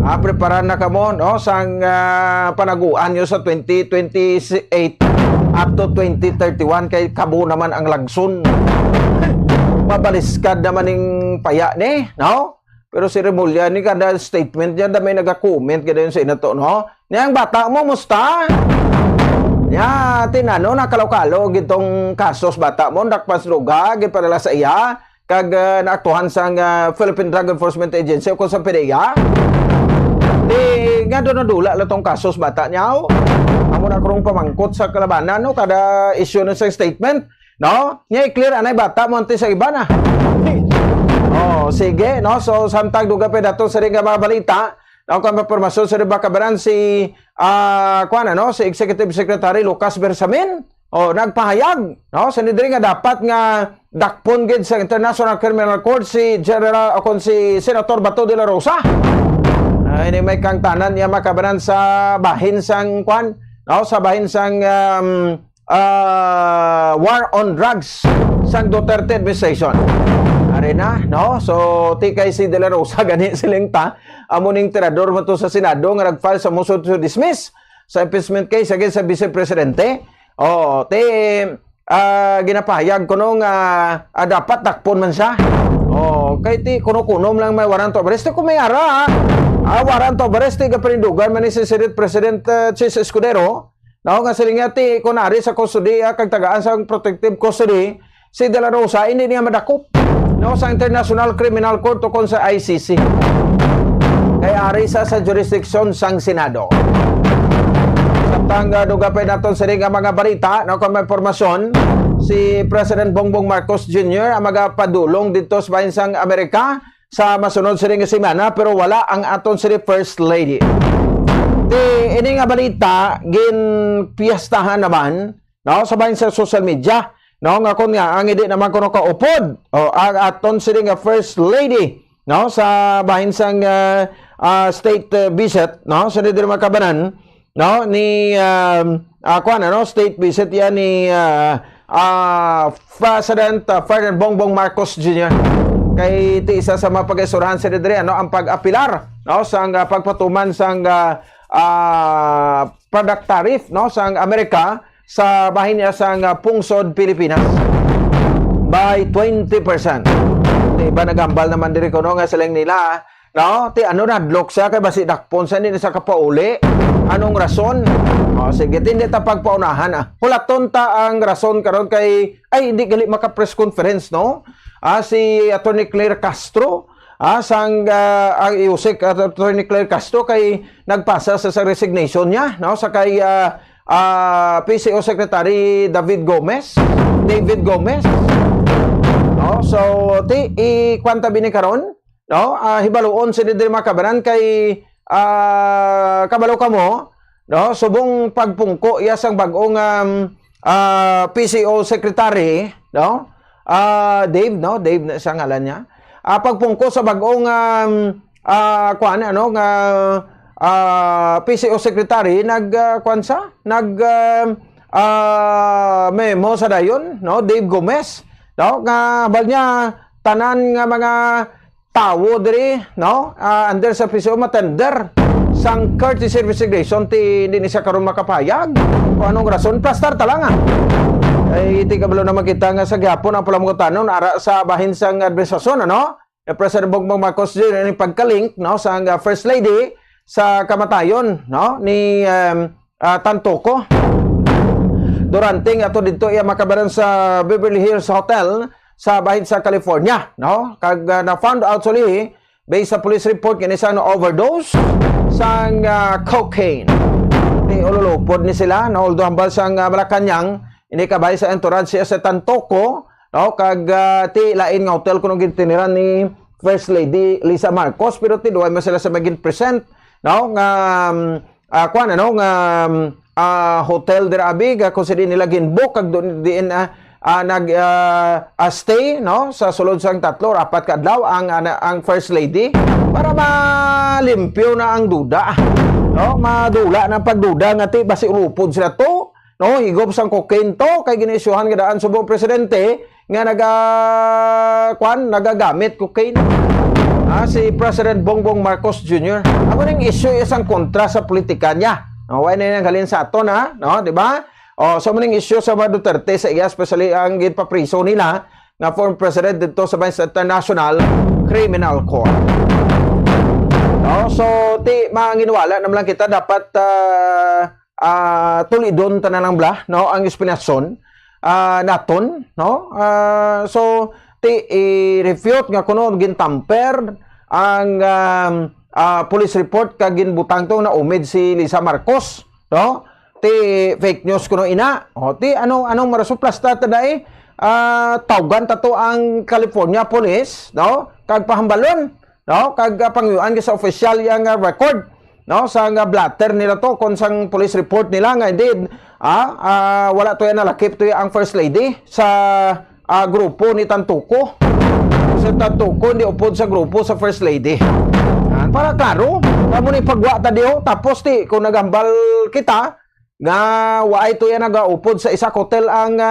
preparan na kamo, no? Sang panaguan nyo sa 2028 up to 2031 kay kabo naman ang lagson. Mabaliskad naman yung paya ni, no? Pero si Remulla, ni kada statement niya, may nag-comment kada yun sa inato, no? Niyang bata mo, musta? Ya, tinano nakalaw-kalo gitong kasos bata mo nakpas droga gipadala sa iya kag naaktuhan sang Philippine Drug Enforcement Agency o sa PDEA. Nga doon nadula latong kasos bata niya. Amo na krong pamangkot sa kalabanan no kada issue ng sa statement, no? Nya i-clear anay bata mo antes sa iba na. Oh, sige, no? So samtang duga pa dato sa mga balita. Ako ang mapormasyon sa Kabaran si no, si Executive Secretary Lucas Bersamin o nagpahayag no sa nidiri nga dapat nga dakpon gid sa International Criminal Court si General o si Senator Bato de la Rosa. Ini may kang tanan niya makabaran sa bahin sang no sa bahin sang war on drugs sang Duterte administration. Arena, no? So, tikay si De La Rosa, gani siling amuning tirador mo to sa Senado, nga nag-file sa motion to dismiss sa impeachment case against sa Vice Presidente. O, ginapahayag ko nung dapat takpon man siya. O, kay kuno-kunom lang may warrant of arrest. Kung may ara, warrant of arrest, kaparindugan man ni si Senate President Chis Escudero, no? Nga siling kunari sa custody, kag tagaan sa protective custody, si De La Rosa, hindi niya madakop. No, sa International Criminal Court o sa ICC. Kaya ari sa jurisdiction sang Senado. Samtang dugapay naton sa mga balita, no, kung may impormasyon, si President Bongbong Marcos Jr. ang magapadulong dito sa bahin sang Amerika, sa masunod sa ring semana pero wala ang aton si First Lady. Ini nga balita gin piyastahan naman no sa bahin sa social media no nga kun nga ang hindi naman kuno kaupod ang aton si nga First Lady no sa bahin sang state visit no sa diri makabanan no ni state visit yan ni President Ferdinand Bongbong Marcos Jr. Kay ti isa sa mapag-isurahan sa diri no ang pag-apilar no sang pagpatuman sang product tariff no sang Amerika sa bahin niya sang pungsod Pilipinas by 20%. Diba nagambal naman diri ko no nga silang nila no ti ano nadlok siya kay basi dakpon sa ni sa kapauli anong rason sige hindi ta pagpaunahan hulaton ta ang rason karon kay ay hindi gali maka press conference no si Attorney Claire Castro sang ang iusik Attorney Claire Castro kay nagpasa sa resignation niya no sa kay PCO Secretary David Gomez no so ti kwanta bini karon no hibaluon sa diri makabaran kay kabalo kamo no subong pagpungko iya sang bag-ong PCO Secretary no Dave na sa ngalan niya pagpungko sa bag-ong PCO Secretary memo sa dayon no Dave Gomez no nga bal niya tanan nga mga tawo diri no under sa PCO matender sang courtesy resignation ti hindi siya karon makapayag kung anong rason plastar talang ay iti kabalo naman kita nga sa gyapon ang palamutanon ara sa bahin sang administrasyon ano President Bongbong Marcos Jr. ni pagkalink no sang First Lady sa kamatayon no ni Tantoco durante ato dito iya makabaran sa Beverly Hills Hotel sa bahin sa California no kag na found out suli based sa police report kini sa overdose sang cocaine ni ululupod ni sila no although hambal sang Malacañang ini kabay sa entourage siya sa Tantoco no kag ti lain nga hotel kuno gintiniran ni First Lady Lisa Marcos pero ti duay man sila sa magin present no nga hotel dira abig kung sa di nila ginbook kag doon diin stay no sa sulod sang 3-4 ka adlaw ang First Lady para malimpyo na ang duda no madula na pagduda nga ti basi ulupod sila to no higop sang cocaine to kay ginisyuhan nga daan subong presidente nga nagagamit cocaine si President Bongbong Marcos Jr. Ako ning issue isang kontra sa politika niya no why na nang halin sa ato na no di ba so maning issue sa mga Duterte sa iya especially ang ginpapriso nila nga former president dito sa International Criminal Court no so ti manginwala naman lang kita dapat tulidon tanan bla no ang espinasyon naton no so ti i-refute nga kuno gintamper ang police report kag ginbutang to na umid si Lisa Marcos no ti fake news kuno ina ti anong marasuplas ta dai tawgan tato ang California Police no kag pahambalon no kag pangyuan sa official yang record no sa nga blatter nila to kon sang police report nila nga indeed wala to yan nalakip to ang First Lady sa grupo ni Tantoco sa Tantoco hindi upod sa grupo sa First Lady para klaro kamo ni pagwa ta diho tapos ti kung nagambal kita nga waay to yan nagaupod sa isa hotel ang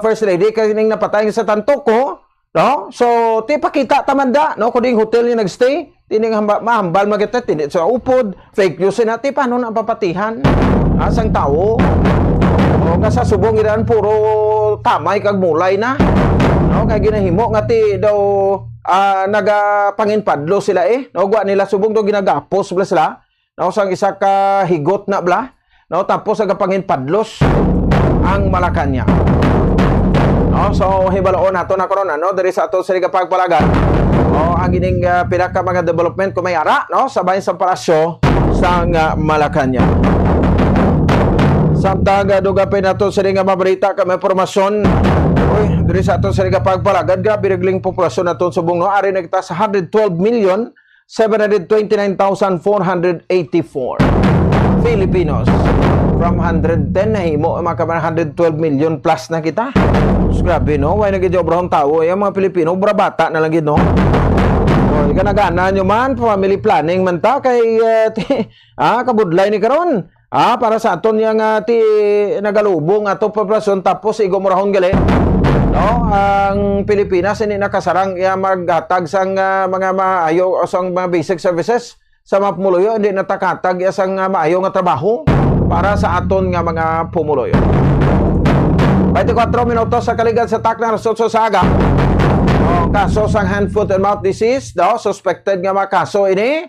First Lady kaning napatay sa Tantoco no so ti pakita tamanda no kuding hotel ni nagstay tining mahambal magita tinit sa upod fake news na ti paano na papatihan asang tao o nga sa subong iran puro tamay kag mulay na no kay ginahimo nga ti daw nagapanginpadlo sila no gwa nila subong do ginagapos bla sila no sang isa ka higot na bla no tapos nagapanginpadlos ang Malacañang no so hibaloon nato na karon no diri sa ato sa pagpalagan ang gining pinaka mga development ko may ara no sa bahin sa palasyo sang Malacañang samtang dugapin nato sa mga balita kami impormasyon Uy, diri sa aton sa pagpalagad, grabe regling populasyon naton sa buong ari na kita sa 112,729,484 Filipinos. From 110 na himo, mga 112 million plus na kita. So, grabe, no? Why nagidyobrahong tao? Yung mga Pilipino, brabata na lang yun, no? O, ganagana nyo man, family planning man ta, kay, kabudlay ni karon. Para sa aton yung ti nagalubong ato populasyon, tapos igomorahon gali. No, ang Pilipinas hindi nakasarang maghatag sang mga maayo o sang mga basic services sa mga pumuloyo, hindi natakatag sang maayo nga trabaho para sa aton nga mga pumuloyo. 24 minutos sa kaligad sa Tacna Resort Saga. Kaso sang hand, foot, and mouth disease, no? Suspected nga mga kaso ini.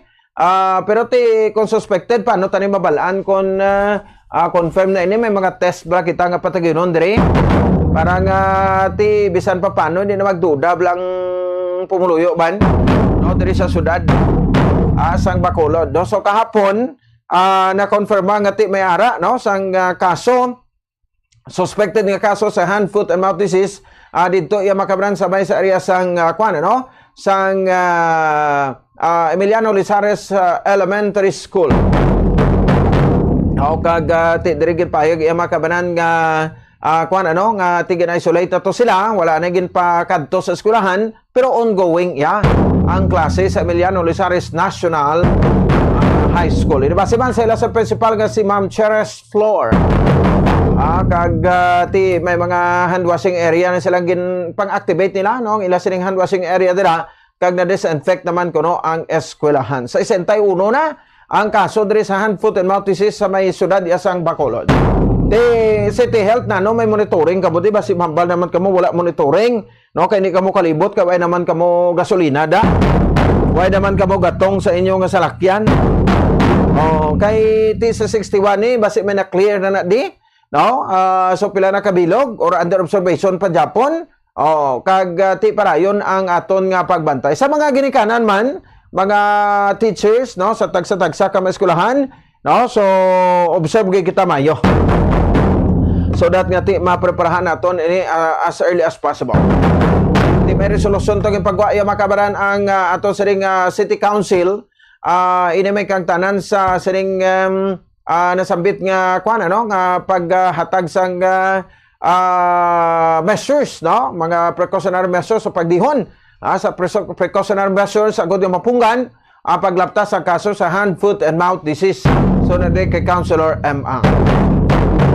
Pero kung suspected, paano tayo mabalaan kung confirm na ini? May mga test ba kita nga pataginon dire? Para nga bisan pa paano, hindi na magduda blang pumuluyo ban, no? Dire sa syudad, sang Bacolod, no? So kahapon, na-confirma nga may ara, no? Sang kaso, suspected nga kaso sa hand, foot, and mouth disease, dito yung makabran sa may sa area sang no? Sang Emiliano Lizares Elementary School. O kag dirigid payag yung makabanan nga nga tigin-isolate to sila, wala na gin pa kadto sa eskwelahan, pero ongoing ang klase sa Emiliano Lizares National High School. Base man sila sa principal nga si Ma'am Cheres Floor. Kag may mga hand washing area na silang pang-activate nila, no? Ang ila sining hand washing area dira, kag na-disinfect naman kuno ang eskwelahan. Sa 61 na ang kaso diri sa hand, foot, and mouth disease sa may syudad sang Bacolod. City Health na, no? May monitoring kamo, diba? Si mambal naman kamo wala monitoring, no? Kaya hindi kamo kalibot, kaya naman kamo gasolina da. Why naman kamo gatong sa inyong salakyan. Kay sa 61 ni, basi may na-clear na di. No? So pila na kabilog or under observation pa Japon. Kag parayon ang aton nga pagbantay. Sa mga ginikanan man, mga teachers, no, sa tagsa-tagsa ka eskwelahan, no? So observe gyud kita mayo. So that nga mapreparahan naton ini as early as possible. May resolusyon tong pagwaya makabaran ang aton siring City Council, ini may kang tanan sa siring nasambit nga nga paghatag sang measures, no? Mga precautionary measures sa pagdihon sa precautionary measures agud yung mapunggan paglaptas sa kaso sa hand, foot, and mouth disease. So na kay Councilor M.A.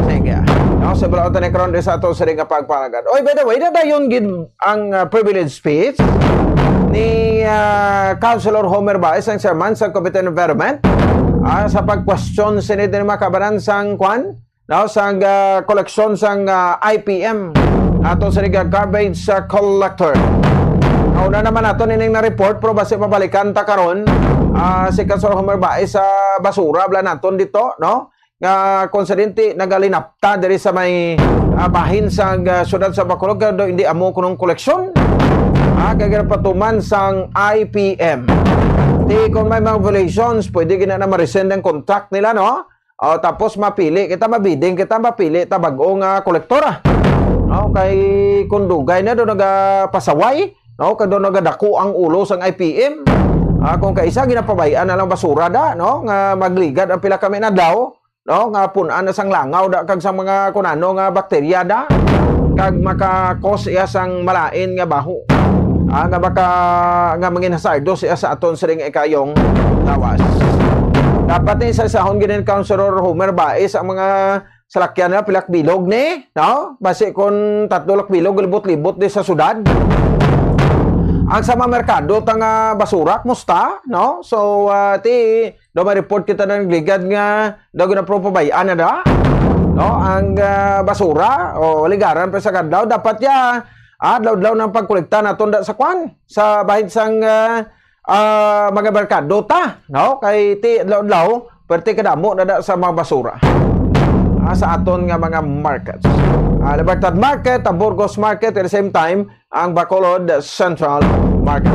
Sige. No, sa balota ni karon sa ato sa nga pagpalagad. Oy, by the way, dayon gid ang privilege speech ni Councilor Homer Baez, ang chairman sa Committee on Environment, sa pag-question sinid ni makabaran sang sang koleksyon sang IPM ato sa garbage collector. Una naman nato nining na report pero base mabalikan ta karon si Councilor Homer Baez sa basura bla naton dito, no? Konsidente nagalinapta diri sa may bahin sa syudad sa Bacolod do hindi amo kunong koleksyon. Kaya patuman sang IPM. Kung may mga violations, pwede gina na ma-resend ang contract nila, no? Tapos mapili, kita mabiding, kita mapili, ta bagong kolektora. No? Kay kung dugay na doon nagapasaway, no? Kaya doon nagadako ang ulo sang IPM. Kung kaisa, ginapabayaan na lang basura da, no? Nga magligad ang pila kami na daw, no? Nga punan na sang langaw da, kag sang mga kunano nga bakterya da, kag makakos iya sang malain nga baho. Nga baka nga mangin hasardo siya sa aton siring ikayong lawas. Dapat ni sa sahon ginin Councilor Homer Baez ang mga salakyan na pilak bilog ni, no? Base kon tatlo lak bilog libot-libot di sa syudad. Ang sa mga merkado tanga basura musta, no? So do may report kita ng ligad nga daw na propabayaan na da, no? Ang basura o ligaran pa sa kadlaw dapat ya adlaw-adlaw ng pagkolekta naton sa sa bahid sang mga merkado ta, no? Kay adlaw-adlaw perti kadamo na sa mga basura sa aton nga mga markets. Libertad Market, Burgos Market, at the same time ang Bacolod Central Market.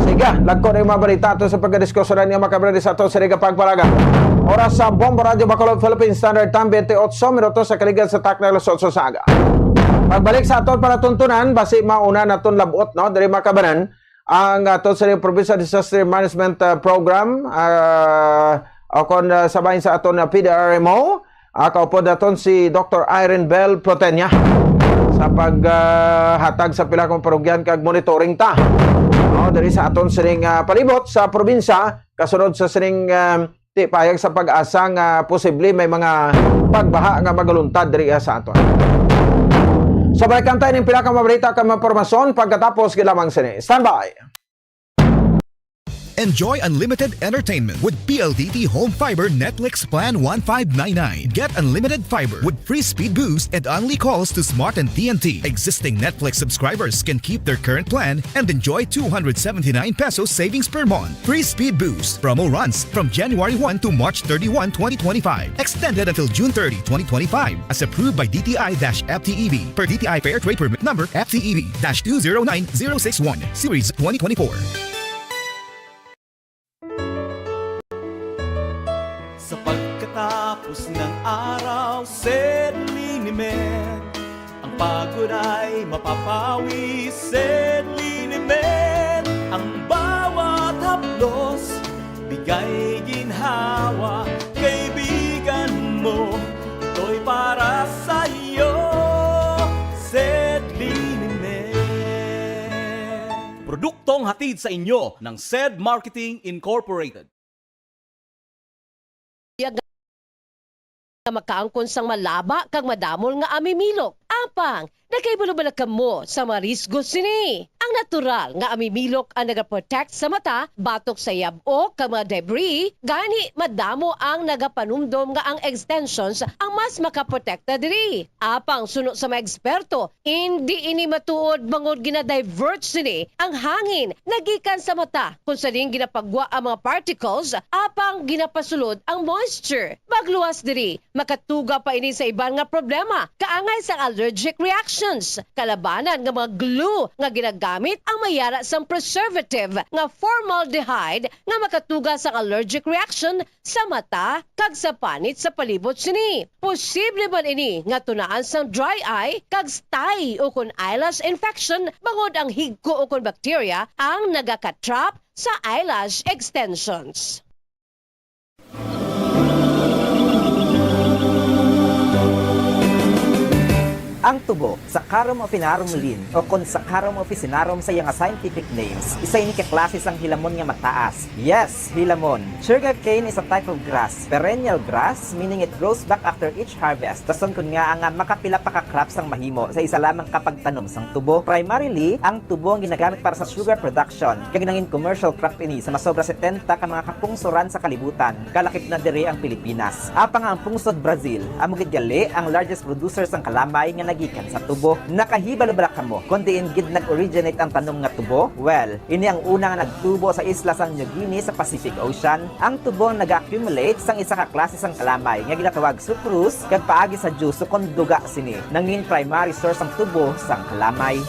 Sige, lagko na yung mga balita ato sa pagkadiskusyonan niya makabradi sa ato sa Riga Pagpalaga. Oras sa Bombo Radio Bacolod Philippines Standard Time 28 minutos sa kaligad sa Tacna Resort Saga. Pagbalik sa aton para tuntunan, basi mauna naton labot, no? Diri makabanan ang aton sa Provincial Disaster Management Program akon sabahin sa aton PDRMO. Kaupo daton si Dr. Irene Bell Protenia sa paghatag sa pila kong parugyan kag monitoring ta. No, diri sa aton sining palibot sa probinsya kasunod sa sining ti payag sa pag-asa nga posible may mga pagbaha nga magaluntad diri sa aton. So balikan tayo ng pila ka mabalita ka impormasyon pagkatapos gilamang sini. Standby! Enjoy unlimited entertainment with PLDT Home Fiber Netflix Plan 1599. Get unlimited fiber with free speed boost and only calls to Smart and TNT. Existing Netflix subscribers can keep their current plan and enjoy 279 pesos savings per month. Free speed boost. Promo runs from January 1 to March 31, 2025. Extended until June 30, 2025. As approved by DTI-FTEB per DTI Fair Trade Permit number FTEB-209061 Series 2024. Sa pagkatapos ng araw, Sed Linimed, ang pagod ay mapapawi, Sed Linimed, ang bawat haplos, bigay ginhawa, kaibigan mo, ito'y para sa iyo, Sed Linimed. Produktong hatid sa inyo ng Sed Marketing Incorporated. Makaangkon sang malaba kag madamol nga amimilok. Apang, nagkaibalo-bala ka mo sa marisgo sini. Ang natural nga amimilok ang nagaprotect sa mata, batok sa yabo kag mga debris, gani madamo ang nagapanumdom nga ang extensions ang mas makaprotekta diri. Apang suno sa mga eksperto, hindi ini matuod bangod ginadivert sini ang hangin nagikan sa mata kung saling ginapagwa ang mga particles, apang ginapasulod ang moisture. Magluwas diri, makatuga pa ini sa iban nga problema, kaangay sa allergic reactions, kalabanan nga mga glue nga ginagamit ang mayara sang preservative nga formaldehyde nga makatuga sa allergic reaction sa mata kag sa panit sa palibot sini. Posible man ini nga tunaan sang dry eye kag stye o kun eyelash infection bangod ang higko o kun bacteria ang nagakatrap sa eyelash extensions. Ang tubo, Saccharum officinarum Linn o kung Saccharum officinarum sa iyang scientific names, isa ini klase sang hilamon nga mataas. Yes, hilamon. Sugarcane is a type of grass, perennial grass, meaning it grows back after each harvest. Tason kun nga ang makapila pa ka crops ang mahimo sa isa lamang kapagtanom sang tubo. Primarily, ang tubo ang ginagamit para sa sugar production, kag nangin commercial crop ini sa masobra 70 ka mga kapungsoran sa kalibutan. Kalakip na diri ang Pilipinas. Apang ang pungsod Brazil, amo gid gali ang largest producer sang kalamay nga nagikan sa tubo. Nakahibalo-bala ka mo kung diin gid nag-originate ang tanom nga tubo? Well, ini ang una nga nagtubo sa isla sang New Guinea sa Pacific Ocean. Ang tubo nag-accumulate sang isa ka klase sang kalamay nga ginatawag sucrose kag paagi sa juice kon duga sini. Nangin primary source ang tubo sang kalamay.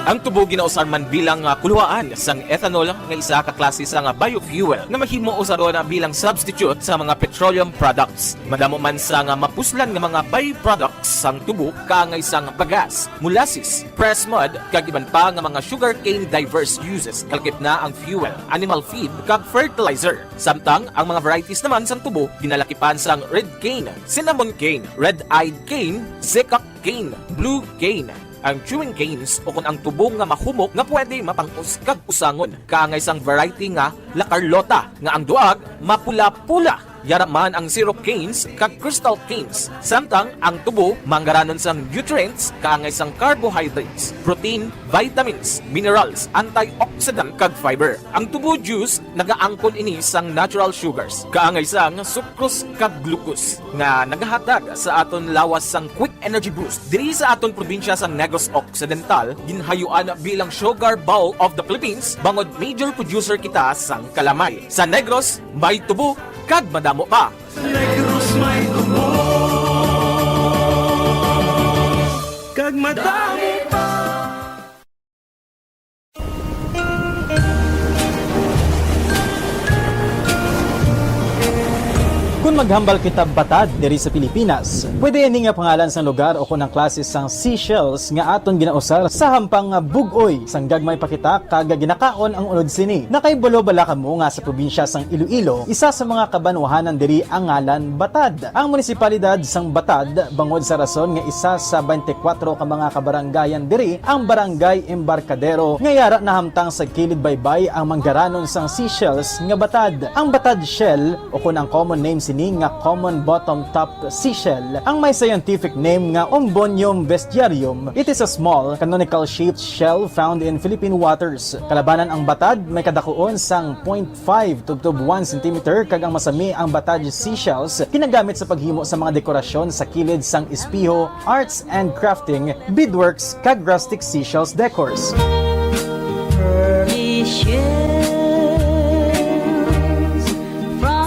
Ang tubo ginausan man bilang kuluhaan sang ethanol nga isa ka klase sang biofuel nga mahimo usaron bilang substitute sa mga petroleum products. Madamo man sa mapuslan nga mga byproducts sang tubo kaangay sang bagas, molasses, pressed mud kag iban pa nga mga sugarcane diverse uses kalkip na ang fuel, animal feed kag fertilizer. Samtang ang mga varieties naman sang tubo ginalakipan sang red cane, cinnamon cane, red-eyed cane, zeccock cane, blue cane. Ang chewing canes o kung ang tubo nga mahumok nga pwede mapangus kag usangon. Kaangay sang variety nga La Carlota nga ang duag mapula-pula. Yaraman ang syrup canes kag crystal canes. Samtang ang tubo manggaranon sang nutrients kaangay sang carbohydrates, protein, vitamins, minerals, antioxidant kag fiber. Ang tubo juice nagaangkon ini sang natural sugars kaangay sang sucrose kag glucose nga nagahatag sa aton lawas sang quick energy boost. Diri sa aton probinsya sang Negros Occidental ginhayuan bilang sugar bowl of the Philippines bangod major producer kita sang kalamay. Sa Negros may tubo kag madamo pa. Negros may tubo kag madamo pa. Kung maghambal kita batad diri sa Pilipinas, pwede ini nga pangalan sang lugar o kunang klase sang seashells nga aton ginausar sa hampang nga bugoy sang gagmay pakita kag ginakaon ang unod sini. Nakaibulo bala kamo nga sa probinsya sang Iloilo, isa sa mga kabanwahanan diri ang ngalan Batad. Ang munisipalidad sang Batad bangod sa rason nga isa sa 24 ka mga kabaranggayan diri ang Barangay Embarcadero nga yara nahamtang sa kilid baybay ang manggaranon sang seashells nga batad. Ang batad shell o kun ang common name sini nga common bottom top seashell, ang may scientific name nga Umbonium bestiarium. It is a small canonical shaped shell found in Philippine waters. Kalabanan ang batad may kadakuon sang 0.5 to 1 cm kag ang masami ang batad seashells ginagamit sa paghimo sa mga dekorasyon sa kilid sang espiho, arts and crafting, beadworks kag rustic seashells decors.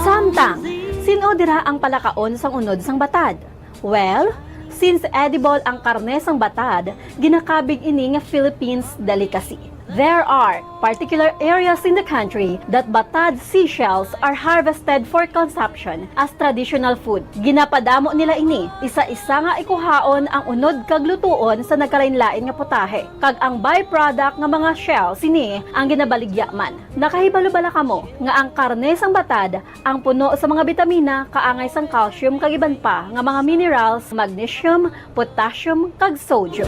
Samtang, sino dira ang palakaon sang unod sang batad? Well, since edible ang karne sang batad, ginakabig ini nga Philippines delicacy. There are particular areas in the country that batad seashells are harvested for consumption as traditional food. Ginapadamo nila ini, isa-isa nga ikuhaon ang unod kag lutuon sa nagkalain-lain nga putahe. Kag ang byproduct nga mga shells ini ang ginabaligya man. Nakahibalo bala kamo nga ang karne sang batad ang puno sa mga bitamina kaangay sang calcium kag iban pa nga mga minerals, magnesium, potassium kag sodium.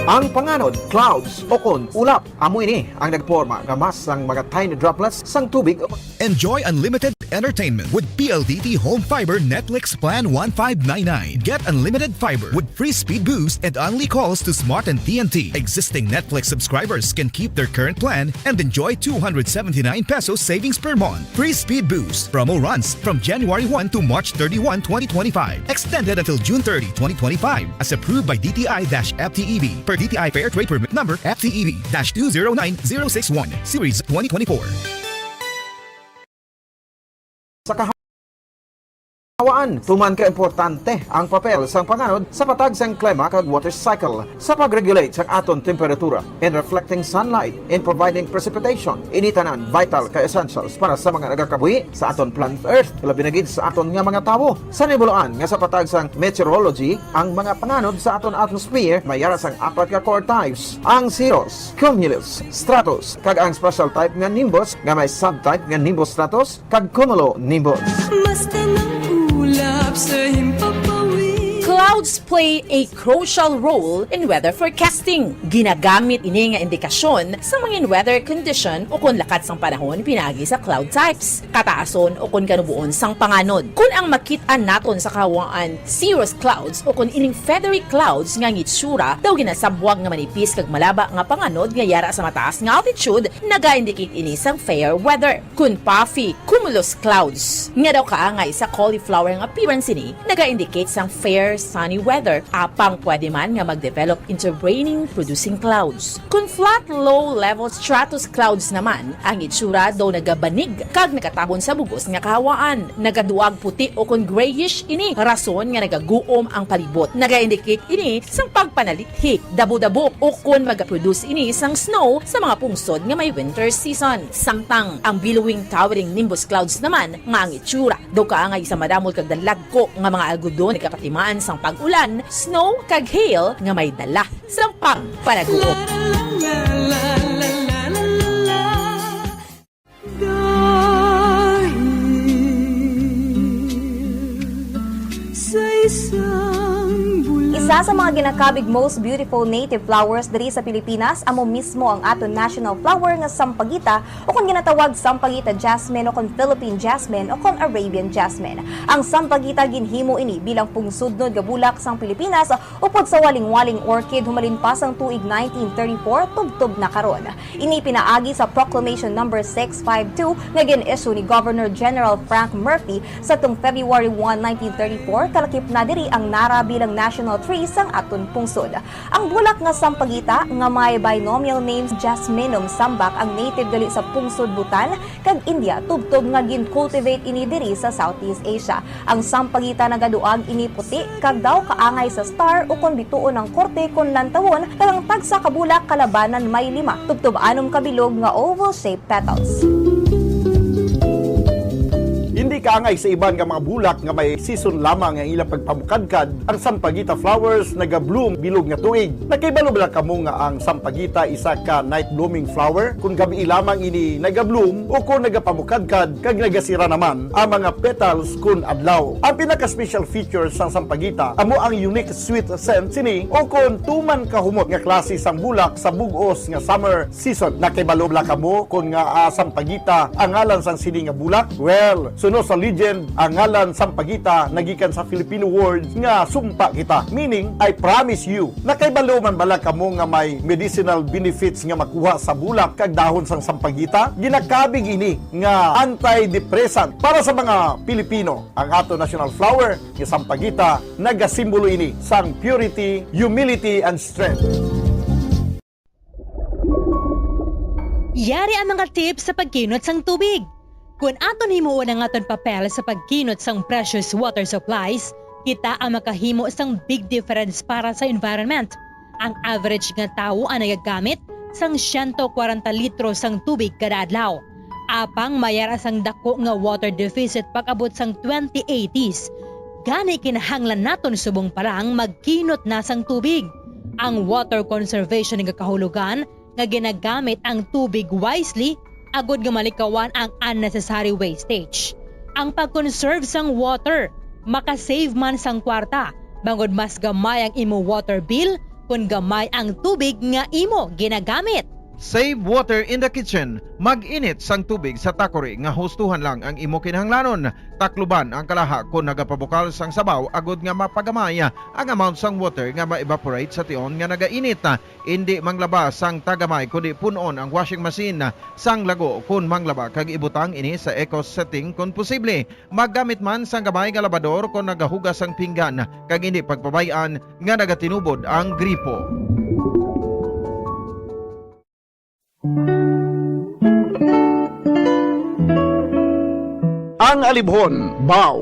Ang panganod, clouds o kon ulap. Amo ini ang nagporma nga mas ang mga tiny droplets sang tubig. Enjoy unlimited entertainment with PLDT Home Fiber Netflix Plan 1599. Get unlimited fiber with free speed boost and only calls to Smart and TNT. Existing Netflix subscribers can keep their current plan and enjoy 279 pesos savings per month. Free speed boost. Promo runs from January 1 to March 31, 2025. Extended until June 30, 2025. As approved by DTI-FTEB per DTI Fair Trade Permit Number FTEB-209061 Series 2024. Sa kahawaan, tuman ka importante ang papel sang panganod sa patag sang klima kag water cycle sa pag-regulate sang aton temperatura in reflecting sunlight in providing precipitation. Initanan vital ka essentials para sa mga nagakabuhi sa aton planet Earth, labi na gid sa aton nga mga tawo. Sa nibuloan nga sa patag sang meteorology, ang mga panganod sa aton atmosphere may yara sang apat ka core types: ang cirrus, cumulus, stratus, kag ang special type nga nimbus nga may subtype nga nimbus stratus kag cumulonimbus. Clouds play a crucial role in weather forecasting. Ginagamit ini nga indikasyon sa mga weather condition o kung lakat sang panahon pinagi sa cloud types, kataason o kung kanubuon sang panganod. Kung ang makita naton sa kahawaan cirrus clouds o kung ining feathery clouds nga ngitsura daw ginasabwag nga manipis kag malaba nga panganod nga yara sa mataas nga altitude, naga-indicate ini sang fair weather. Kung puffy cumulus clouds nga daw kaangay sa cauliflower nga appearance ini, naga-indicate sang fair sunny weather, apang pwede man nga mag-develop into raining producing clouds. Kung flat low-level stratus clouds naman, ang itsura daw nagabanig kag nakatabon sa bugos nga kahawaan. Nagaduag puti o kung grayish ini, rason nga nagaguom ang palibot. Naga-indicate ini sang pagpanalithi, dabo-dabo o kung mag-produce ini sang snow sa mga pungsod nga may winter season. Samtang ang billowing towering nimbus clouds naman nga ang itsura daw kaangay sa madamol kag dalagko nga mga algodon nagkakatimaan sang pag-ulan, snow kag hail nga may dala sa pagpanaguo. Isa sa mga ginakabig most beautiful native flowers diri sa Pilipinas amo mismo ang aton national flower nga sampagita o kung ginatawag sampagita jasmine o kung Philippine jasmine o kung Arabian jasmine. Ang sampagita ginhimo ini bilang pungsudnod nga bulak sang Pilipinas upod sa waling-waling orchid humalin pa sang tuig 1934 tubtob na karon. Ini pinaagi sa Proclamation number 652 nga gin-issue ni Governor General Frank Murphy sa tung February 1, 1934 kalakip na diri ang nara bilang national tree diri sang aton pungsod. Ang bulak nga sampagita nga may binomial names Jasminum sambak ang native gali sa pungsod Bhutan kag India tubtob nga gin-cultivate ini diri sa Southeast Asia. Ang sampagita nagaduag ini puti kag daw kaangay sa star o kon bituon ng korte kon lantawon kag ang tagsa ka bulak kalabanan may 5 tubtob 6 kabilog nga oval-shaped petals. Hindi kaangay sa iban nga mga bulak nga may season lamang ang ilang pagpamukadkad, ang sampagita flowers nagabloom bilog nga tuig. Nakibalo ba kamo nga ang sampagita isa ka night blooming flower? Kung gabi lamang ini nagabloom o kung nagapamukadkad kag nagasira naman ang mga petals kun adlaw. Ang pinaka-special features sang sampagita amo ang unique sweet scent sini o kung tuman kahumot nga klase sang bulak sa bug-os nga summer season. Nakibalo ba kamo kung nga sampagita ang ngalan sang sini nga bulak? Well, suno sa legend, ang ngalan sampagita nagikan sa Filipino word nga sumpa kita, meaning I promise you. Nakaibalo man bala kamo nga may medicinal benefits nga makuha sa bulak kag dahon sang sampagita? Ginakabig ini nga antidepressant para sa mga Pilipino. Ang ato national flower nga sampagita nagasimbolo ini sang purity, humility and strength. Yari ang mga tips sa pagkinot sang tubig. Kung aton himuon ang aton papel sa pagkinot sang precious water supplies, kita ang makahimo sang big difference para sa environment. Ang average nga tao ang nagagamit sang 140 litro sang tubig kada adlaw. Apang mayara sang dako nga water deficit pag-abot sang 2080s. Gani kinahanglan naton subong parang magkinot na sang tubig. Ang water conservation nga kahulugan nga ginagamit ang tubig wisely agod nga malikawan ang unnecessary wastage. Ang pag-conserve sang water, makasave man sang kwarta, bangod mas gamay ang imo water bill kung gamay ang tubig nga imo ginagamit. Save water in the kitchen. Mag-init sang tubig sa takori nga hustuhan lang ang imo kinahanglanon. Takluban ang kalaha kung nagapabukal sang sabaw agod nga mapagamay ang amount sang water nga ma-evaporate sa tion nga nagainit. Hindi manglaba sang tagamay kundi punon ang washing machine sang lago kung manglaba kag ibutang ini sa eco setting kung posible. Maggamit man sang gamay nga labador kung nagahugas sang pinggan kag hindi pagpabayan nga nagatinubod ang gripo. Ang alibhon, baw.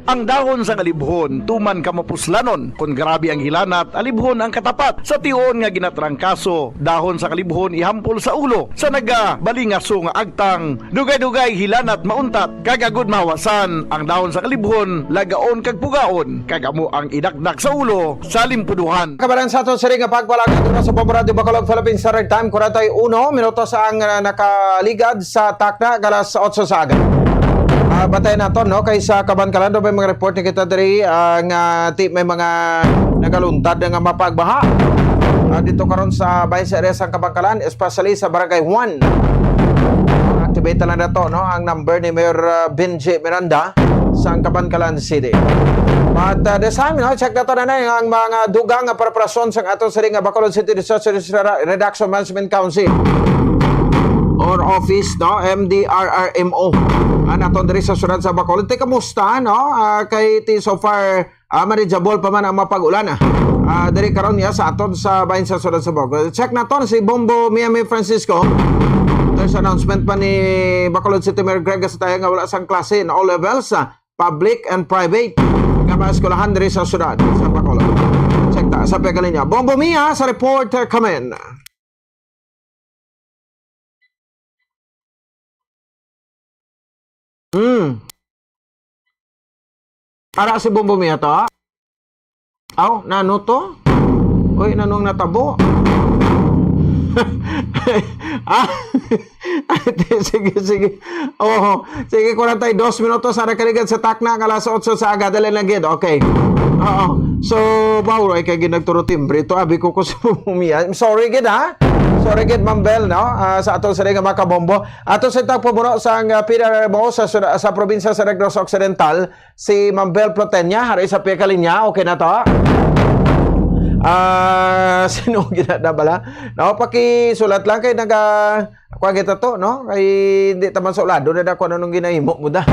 Ang dahon sa alibhon, tuman ka mapuslanon. Kung grabe ang hilanat, alibhon ang katapat. Sa tion nga ginatrangkaso, dahon sa kalibhon ihampol sa ulo. Sa nagabalingaso nga agtang, dugay-dugay hilanat mauntat. Kagagod mahawasan, ang dahon sa kalibhon, lagaon kag pugaon. Kagamo ang idakdak sa ulo, sa limpuduhan. Kabaran sa ato sa ring pagbalag na sa Bombo Radio Bacolod Philippines Standard Time 41 minutos ang nakaligad sa takna galas 8 sa aga. Batay nato no kay sa Kabankalan do may mga report ni kita diri nga may mga nagaluntad nga mapagbaha dito karon sa bahin sa area sa Kabankalan, especially sa Barangay 1. Activate lang na to no ang number ni Mayor Benji Miranda sa Kabankalan City. At this time, no, check na to na ang mga dugang nga preparasyon sa ato sa ring Bacolod City Resource Reduction Management Council or office no MDRRMO naton diri sa syudad sa Bacolod. Kamusta no kay ti so far manageable pa man ang mapag-ulan diri karon niya sa aton sa bahin sa syudad sa Bacolod. Check naton si Bombo Miami Francisco. There's announcement pa ni Bacolod City Mayor Greg Gasataya nga wala sang klase in all levels, public and private nga mga eskwelahan diri sa syudad sa Bacolod. Check ta sa pegalin niya. Bombo Mia sa reporter Kamen. Ara si Bombo Mia to? Aw, nano to? Uy, nanong natabo? Sige. Oh, sige, 42 minutos sa nakaligad sa takna alas 8 sa aga dali lang gid. Okay. Oo. So, bawo ay kay ginagturo timbre to abi ko sa Bombo Mia. I'm sorry gid ha. Sorry gid Ma'am Bel no sa ato sa ring mga kabombo. Ato sa tagpaburo sa PRRMO sa probinsya sa Negros Occidental si Ma'am Bel Plotenya hari sa pekalinya. Okay na to. Sino ginadabala? No, pakisulat lang kay kuha kita to, no? Kay hindi taman sa ulado na kung anong ginahimo mo da.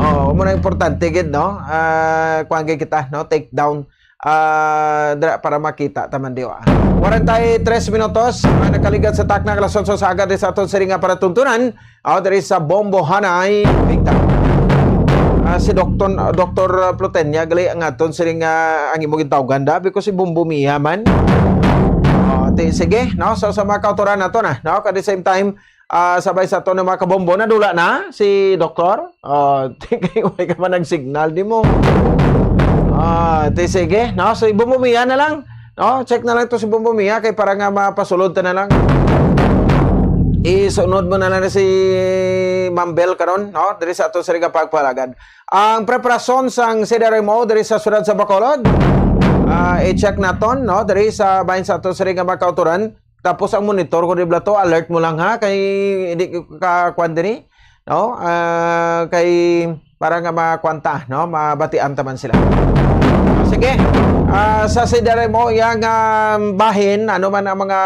Oh, mo na importante gid, no? Kuha kita, no? Take down para makita taman diwa. 43 minutos nakaligat sa takna alas 8 sa agad sa aton siringa para tuntunan. Diri sa Bombo Hanay Big Town. Si Dr. Plutenya gali ang aton siringa ang imong tawgan dabi ko si Bombo Mia man. Sige, no? So sa mga kautoran nato na, no? At the same time, sabay sa to ng mga kabombo na dula na si Doktor. May ka man nag-signal di mo. Sige, no? So Bumbumiya na lang. No? Check na lang to si Bumbumiya kay para nga mapasulod ta na lang. Isunod mo na lang si Mambel karon, no? Diri sa ato siringa pagpalagad. Ang preparasyon sang CDRMO diri sa syudad sa Bacolod. I-check naton, no? Diri sa bahin sa ato siringa mga kautoran. Tapos ang monitor ko dibla to, alert mo lang ha kay hindi ka kwandiri, no? Kay para nga makwanta, no? Mabatian taman sila. Sige. Sa CDRMO yang bahin ano man ang mga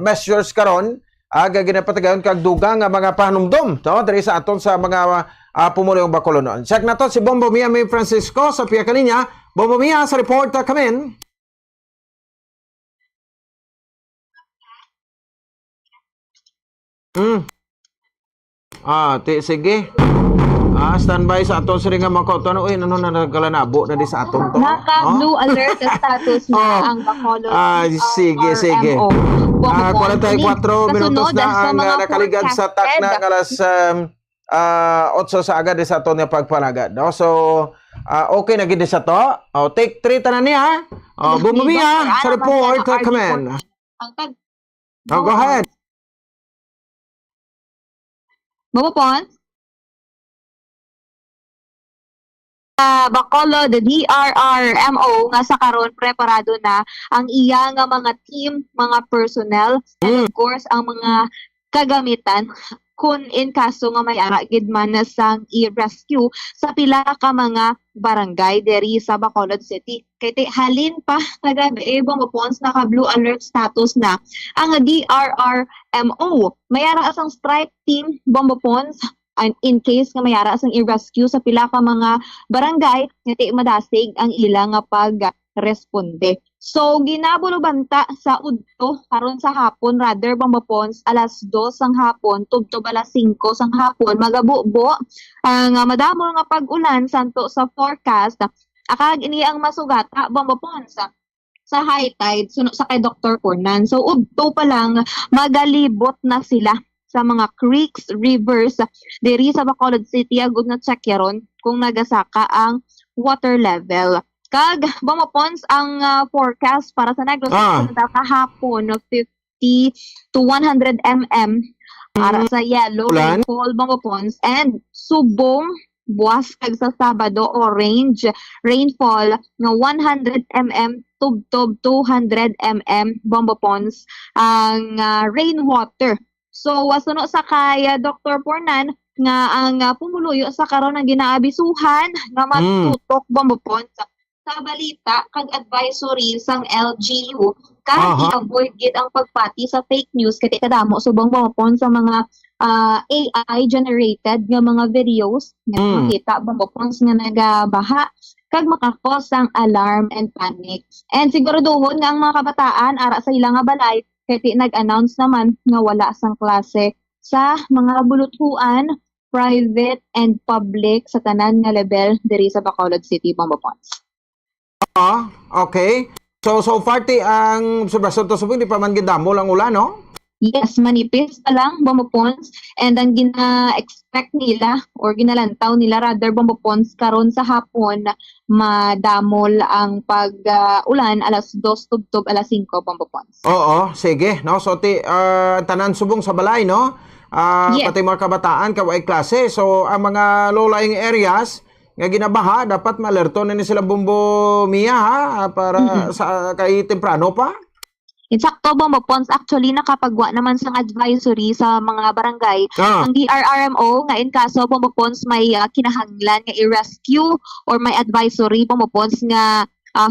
measures karon, ginapatagayon kag dugang nga mga panumdum, no? Diri sa aton sa mga pumulong Bacolod noon. Check naton si Bombo Mia May Francisco sa Pia Kalinya. Bombo Mia sa report come in. Sige. Standby sa aton siringa mga kautoran. Uy, ano na nagkalanabo na di sa aton to? Naka-blue alert na status na ang Bacolod. Sige. 44 minutos na ang nakaligad sa takna alas 8 sa agad di sa aton nga pagpanagad. No? So, okay na gid sa to. Take 3 tanan niya. Bumumi sa report. Come in. Go ahead. Mabapon? Bacolod, DRRMO nga sa karon preparado na ang iya nga mga team, mga personnel, and of course ang mga kagamitan kung in kaso nga may ara gid man sang i-rescue sa pila ka mga barangay deri sa Bacolod City. Kay halin pa nagabi Bongopons naka blue alert status na ang DRRMO. May ara asang strike team Bongopons in case nga may ara asang i-rescue sa pila ka mga barangay ngati madasig ang ilang nga pag-responde. So, ginabulubanta sa udto karon sa hapon, rather Bambapons, alas 2 sang hapon, tubtob alas 5 sang hapon, magabubo ang madamo nga pag-ulan santo sa forecast. Akag ini ang masugata Bambapons sa high tide suno sa kay Dr. Cornan. So, udto pa lang magalibot na sila sa mga creeks, rivers diri sa Bacolod City agud na check yaron kung nagasaka ang water level. Kag Bumapons ang forecast para sa Negros kahapon of 50 to 100 mm para sa yellow rainfall Bumapons and subong buwas kag sa Sabado orange rainfall nga 100 mm tubtob 200 mm Bumapons ang rainwater. So wasuno sa kay Dr. Pornan nga ang pumuluyo sa karon ang ginaabisuhan nga matutok Bumapons sa balita kag advisory sang LGU kag i-avoid gid ang pagpati sa fake news kay kadamo subong Bumapon sa mga AI generated nga mga videos nga makita Bumapon nga nagabaha kag makakos ang alarm and panic. And siguraduhon nga ang mga kabataan ara sa ilang nga balay kay nag-announce naman nga wala sang klase sa mga buluthuan, private and public sa tanan nga level diri sa Bacolod City Bumapon. Okay. So far ang subasyon to subing di pa man gidamo lang ulan, no? Yes, manipis pa lang Bumapons and ang gina-expect nila or ginalantaw nila rather Bumapons karon sa hapon madamol ang pag-ulan alas 2 tubtob alas 5 Bumapons. Oo, sige, no? So tanan subong sa balay, no? Pati mga kabataan kaway klase. So ang mga low-lying areas nga ginabaha dapat maalerto na ni sila Bombo Mia ha para sa kay temprano pa. Insakto Bumapons actually nakapagwa naman sang advisory sa mga barangay ang DRRMO nga in kaso Bumapons may kinahanglan nga i-rescue or may advisory Bumapons nga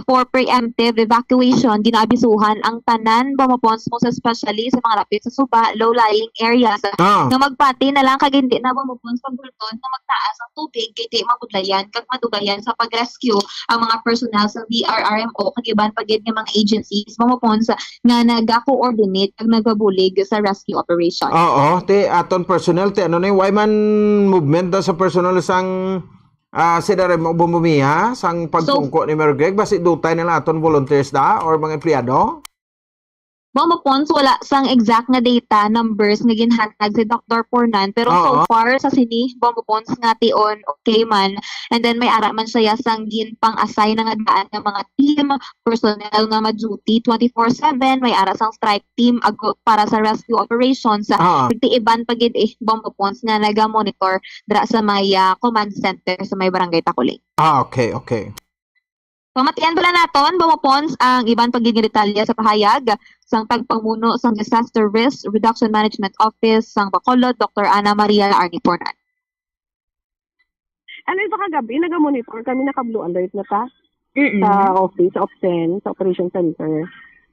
for preemptive evacuation, ginaabisuhan ang tanan bumapons mo especially sa mga lapit sa suba, low-lying areas nga magpati na lang kag hindi na bumapons pagbulton na magtaas ang tubig kay di mabudlayan kag madugayan sa pag-rescue ang mga personnel sa DRRMO kag iban pagid nga mga agencies bumapons nga naga-coordinate kag nagabulig sa rescue operation. Oo, te aton personnel te ano na why man movement da sa personnel sang sila rin bumumiha sang pagtungko ni Mayor Greg basi dutay nila aton volunteers da or mga empleyado? Pons, wala sang exact nga data, numbers nga ginhatag si Dr. Pornan. Pero so far sa sini, Pons nga tion okay man. And then may ara man siya sang gin pang-assign na nga daan ng mga team, personnel nga ma-duty 24/7. May ara sang strike team para sa rescue operations. Iban pagid Pons nga naga-monitor dra sa may command center sa may barangay Takuling. Okay. Pamatian pala naton, Pons, ang iban pagiging detalye sa pahayag sang pagpamuno sang Disaster Risk Reduction Management Office sang Bacolod, Dr. Ana Maria Arnie Pornan. Ano ito kagabi, naga-monitor kami, naka-blue alert na ta sa office, sa OPSEN, sa Operation Center.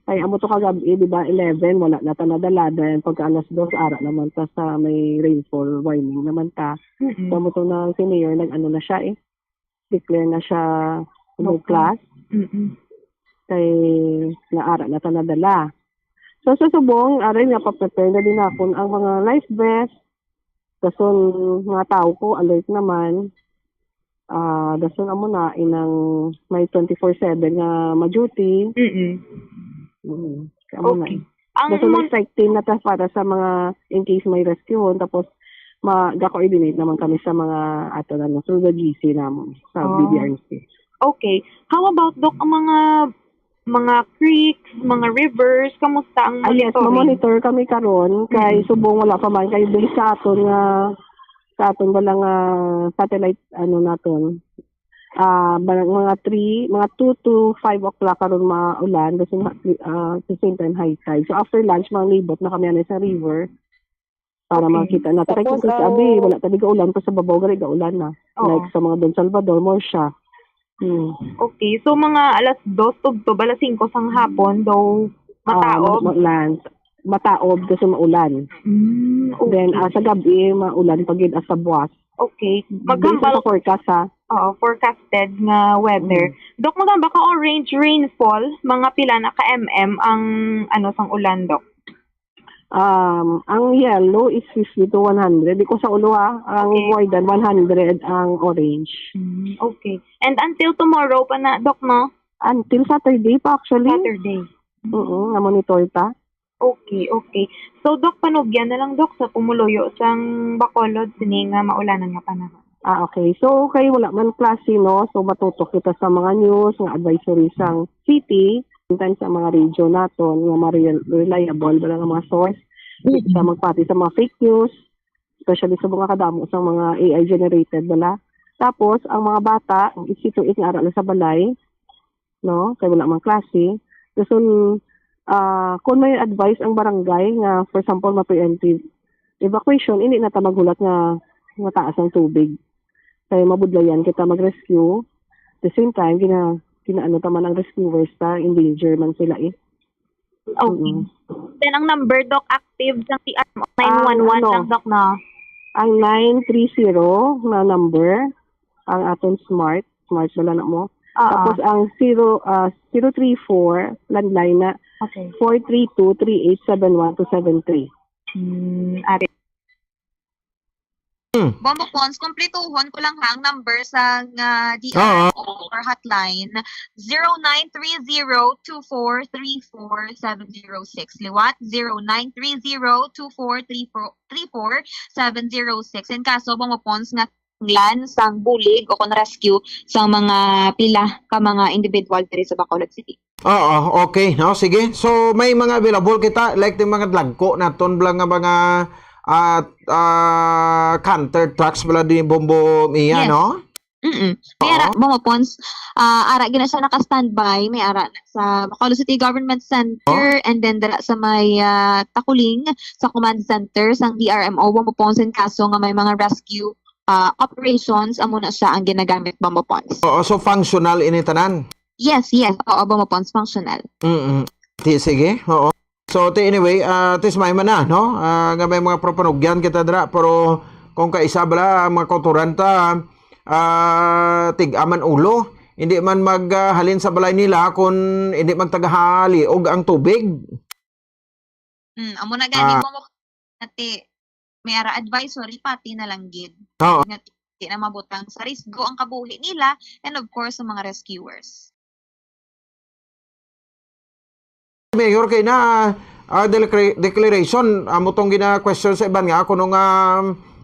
Kaya amo to kagabi, di ba, 11, wala na ta nadalada, and pagka alas 2, ara naman ta sa may rainfall warning naman ta. So amo to na si Mayor, nag-ano na siya declare na siya low class. Kay naara na ta nadala. So sa subong, aray nga pa-prepare na din ako ang mga life vest. Dason mga tao ko, alert naman. Dason amo na inang may 24/7 nga ma-duty. Amo na. Dason may strike team na ta para sa mga in case may rescue. Tapos mag-coordinate naman kami sa mga ato na through the GC naman sa BDRC. Okay. How about, Doc, ang mga creeks, mga rivers, kamusta ang monitoring? Yes, ma-monitor kami karon kay subong wala pa man kay based sa aton nga sa aton walang satellite naton. Mga 2 to 5 o'clock karon maulan kasi at the same time high tide. So after lunch manglibot na kami sa river para makita natin. Kaya kung sabi, wala tabi ulan pa sa babaw gari ulan na. Like sa mga Don Salvador, more siya. Okay, so mga alas 2 tubtob, alas 5 sang hapon daw mataob. Mataob kasi maulan. Okay. Then sa gabi maulan pagid sa buwas. Okay. Magkambal sa forecast forecasted nga weather. Dok, magamba ka orange rainfall, mga pila na ka mm ang sang ulan, Dok? Ang yellow is 50 to 100. Di ko sa ulo ang more than 100 ang orange. Okay. And until tomorrow pa na, Doc, no? Until Saturday pa actually. Saturday. Na-monitor ta. Okay. So, Doc, panugyan na lang, Doc, sa pumuloyo sang Bacolod, sini nga maulanan nga panahon. Okay. So, kay wala man klase, no? So, matutok kita sa mga news, nga advisory sang city, sometimes sa mga radio naton nga reliable ba nga mga source sa magpati sa mga fake news, especially sa mga kadamo sa mga AI generated bala. Tapos ang mga bata ang easy to eat nga ara sa balay, no, kay wala man klase. So kung may advice ang barangay nga for example ma-preemptive evacuation, hindi na ta maghulat nga taas ang tubig. Kay mabudlayan kita mag-rescue. At the same time kinaano taman ang rescuers in danger man sila Okay. Then ang number, Doc, active sa 911 lang, Doc, na? Ang 930 na number, ang aton smart wala na mo. Tapos ang 034 landline na 432-3871-273. Pons, kompletuhon ko lang ang number sa DRO or hotline 0930-2434-706. Liwat 0930-2434-706. In kaso, Pons nga nglan sang bulig o kon rescue sang mga pila ka mga individual diri sa Bacolod City. Okay. No, sige. So, may mga available kita like yung mga lagko naton blang nga mga counter trucks pala din bombo miya, no? May ara, Pons, ara gina siya naka-standby, may ara sa Bacolod City Government Center and then dara sa may Takuling sa command center sang DRMO, Pons, in kaso nga may mga rescue operations, amo na siya ang ginagamit, Pons. So functional ini tanan. Yes, yes. Oo, Bomopons functional. Sige, oo. So, anyway, may man na, no? Nga may mga propanugyan kita dra, pero kung kaisa bala, mga kauturanta, tig-aman ulo, hindi man maghalin sa balay nila kung hindi magtagahali og ang tubig. Amo na gani mo ati may ara advisory pati na lang gid. Oo. Nga di na mabutang sa risgo ang kabuhi nila and of course sa mga rescuers. Mayor, kay na declaration, amo tong gina-question sa iban nga, kung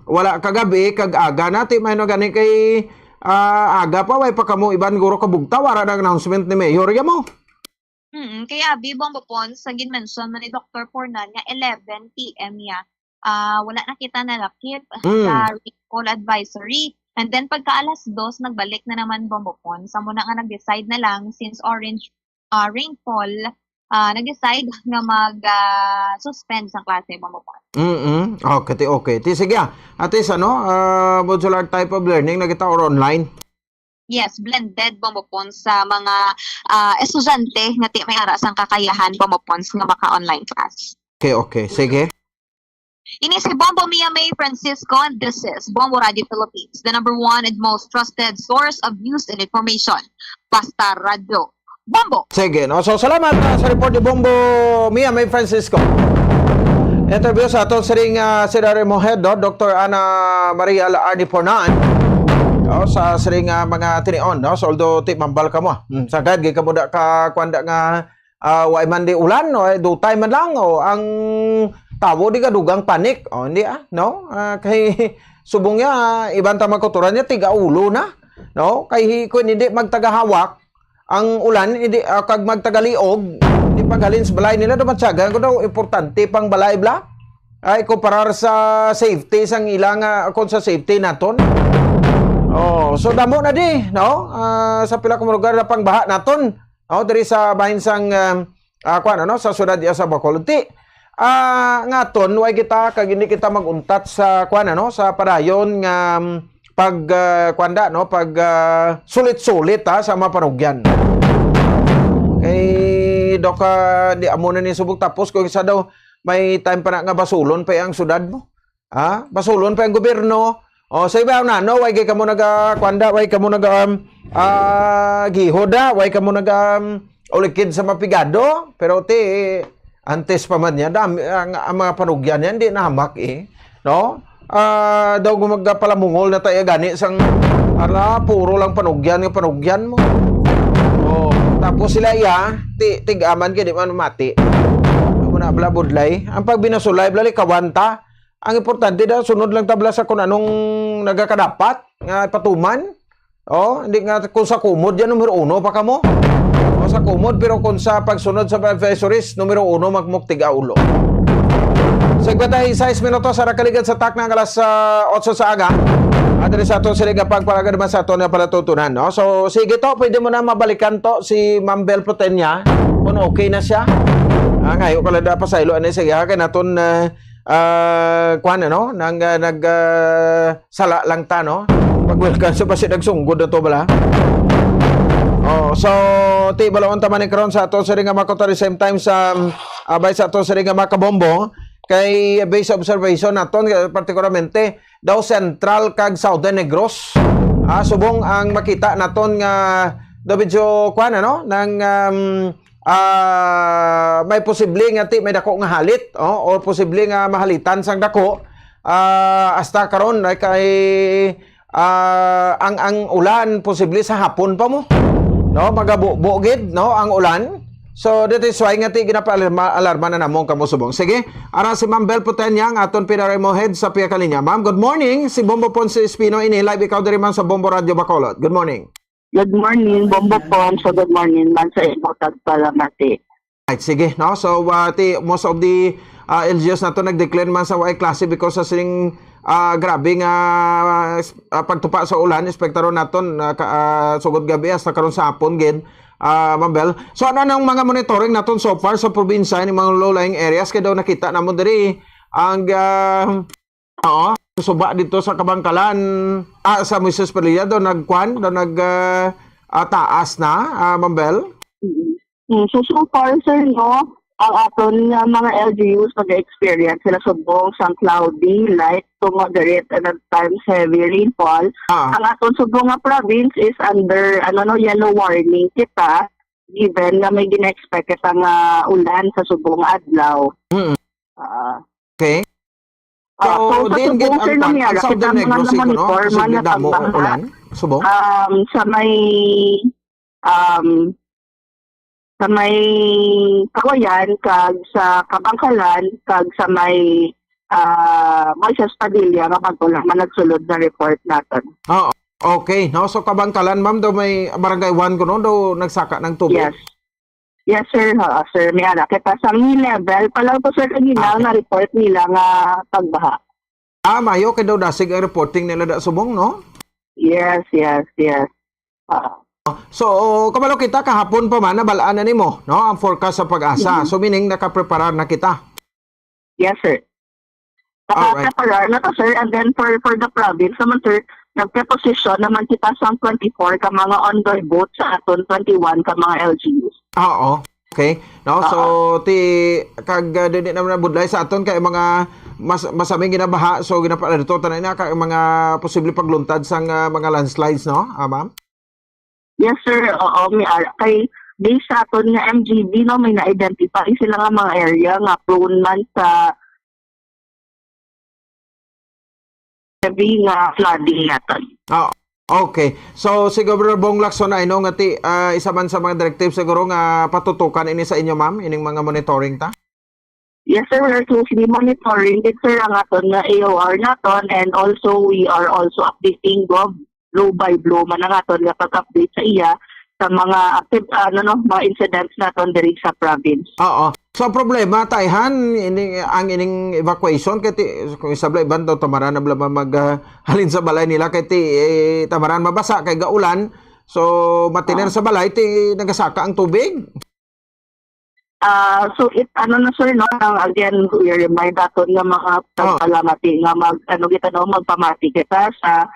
wala kagabi, kag-aga natin, may no gani kay aga pa, way pa kamo iban guro kabugta, wala na announcement ni Mayor, ya mo? Kaya Bomopons, sa ginmension man ni Dr. Pornan nga 11 PM ya, wala na kita nalakit sa rainfall advisory. And then pagka alas 2, nagbalik na naman Bomopons. Sa muna nga nag-decide na lang since orange rainfall, nag-decide nga mag-suspend sa klase Bomopons. Okay. Sige, at least modular type of learning, nakita or online? Yes, blended Bomopons sa mga estudyante nga may aras ang kakayahan Bomopons nga maka-online class. Okay. Sige. Ini si Bombo Mia May Francisco and this is Bombo Radio Philippines, the #1 and most trusted source of news and information. Basta Radio. Bombo! Sige, no? So salamat sa report ni Bombo Mia May Francisco. Interview sa ato sa ring Senare Mohead, Dr. Ana Maria Ardi Pornan. Sa sering mga tinion, no? So although ti mambal ka mo. Sagad gi ka mo da ka kwanda nga way man di ulan, no? Dutay man lang o ang tawo di ka dugang panik. Hindi no? Kay subong niya iban ta magkuturan niya tiga ulo na, no? Kay kun hindi magtagahawak ang ulan, hindi kag magtagaliog, di paghalin sa balay nila dumatsagan ko daw importante pang balay bla. Ay kumparar sa safety sang ilang kon sa safety naton. So damo na di, no? Sa pila ka lugar na pangbaha naton, no? Diri sa bahin sang sa syudad sa Bacolod. Ngaton way kita kag hindi kita maguntat sa sa padayon nga pag sulit-sulit sa mapanugyan. Kay di amo na ni subok tapos kung isa daw may time pa na nga basulon pa ang syudad mo. Basulon pa ang gobyerno. Sa ibaw na, no? Way ka mo way ka mo gihoda, way ka mo ulikid sa mapigado. Pero antes pa man yan, ang mga panugyan yan, di nahamak no? Daw gumagpalamungol na tayo gani, sang, puro lang panugyan mo. Tapos sila tig-aman ka, di man mati. Muna bala budlay. Ang pagbinasulay, blali kawanta. Ang importante daw, sunod lang tabla sa kung anong nagakadapat nga patuman. Hindi nga kung sa kumod yan, numero 1 pa ka mo. Sa kumod, pero kung sa pagsunod sa advisories, numero 1, magmuktiga ulo. Sagbatay 6 minutos, sa rakaligad sa tak ng alas 8 sa aga. At sa ito sila pagpalaga naman sa ito na palatutunan. No? So, sige to, pwede mo na mabalikan to si Ma'am Bel Protenya. Kung okay na siya. Ngayon, kalada pa sa ilo, sige, kaya natin sala lang ta, no? Pag-welcome sa basi nagsunggod na to bala. So ti balawon ta man karon sa ato sa ring makota the same time sa abay sa ato sa ring makabombo kay base observation naton particularmente daw Central kag Southern Negros. Subong ang makita naton nga daw medyo nang may posible nga may dako nga halit or posible nga mahalitan sang dako hasta karon kay ang ulan posible sa hapon pa mo, no? Magabugid, no, ang ulan. So that is why nga ti ginapa-alarma na namong kamo subong. Sige, ara si Ma'am Bel Protenya ang aton pinaremo head sa piya kalinya. Ma'am, good morning. Si Bombo Ponce Espino ini live ikaw diri man sa Bombo Radio Bacolod. Good morning. Good morning, Bombo Ponce. Good morning man sa imotag palamati. Right, sige, no? So most of the LGUs na to nag-declare man sa Y klase because sa sining grabe nga pagtupa sa ulan, espektaro naton sugod gabi hasta karon sa hapon gid. Ma'am Bel. So ano nang mga monitoring naton so far sa probinsya ni mga low-lying areas kay daw nakita namo diri ang suba dito sa Kabangkalan sa Moises Perilla daw nag taas na, Ma'am Bel? So far, sir, no, ang aton nga mga LGUs nag-experience sila subong sa cloudy, light to moderate and at times heavy rainfall. Ang aton subong nga province is under yellow warning kita given na may gina-expect kita nga ulan sa subong adlaw. Okay. So sa subong, sir, nangyari kita mga na-monitor man na pagbaha subong? Sa may Kawayan, kag sa Kabangkalan, kag sa may Moises Padilla, kapag wala man nagsulod na report natin. Okay. No? So, Kabangkalan, ma'am, daw may barangay 1 ko, no? Daw nagsaka ng tubig? Yes, sir. Sir, may ala. Kita sa level, palang po, sir, kagina na report nila nga pagbaha. Mayo, kaya daw dasig ang reporting nila da subong, no? Yes. So, kabalo kita kahapon pa man nabalaan na nimo, no? Ang forecast sa pag-asa. So meaning nakapreparar na kita. Yes, sir. Nakapreparar na to, sir. And then for the province naman, sir, nagpe-position naman kita sa 24 ka mga on-door boat sa aton 21 ka mga LGUs. Okay. No, so kag dili naman na budlay sa aton kay mga masaming ginabaha, so ginapala dito tanay na kay mga posible pagluntad sang mga landslides, no? Ma'am? Yes, sir. May kay based sa aton nga MGB, no, may na-identify sila nga mga area nga prone man sa heavy nga flooding natin. Okay. So si Governor Bong Lacson ay no nga isa man sa mga directives siguro nga patutukan ini sa inyo, ma'am, ining mga monitoring ta? Yes, sir. We're closely monitoring it, sir, ang aton nga AOR naton, and also we are also updating blow by blow man ang aton nga pag-update sa iya sa mga active mga incidents naton diri sa province. So problema tayhan ang ining evacuation kay kung isablay banda tamaran na blama halin sa balay nila kay tamaran mabasa kay gaulan, so matiner sa balay nagasaka ang tubig. So it sir, no, again we remind aton nga mga pagpalamati nga magpamati kita sa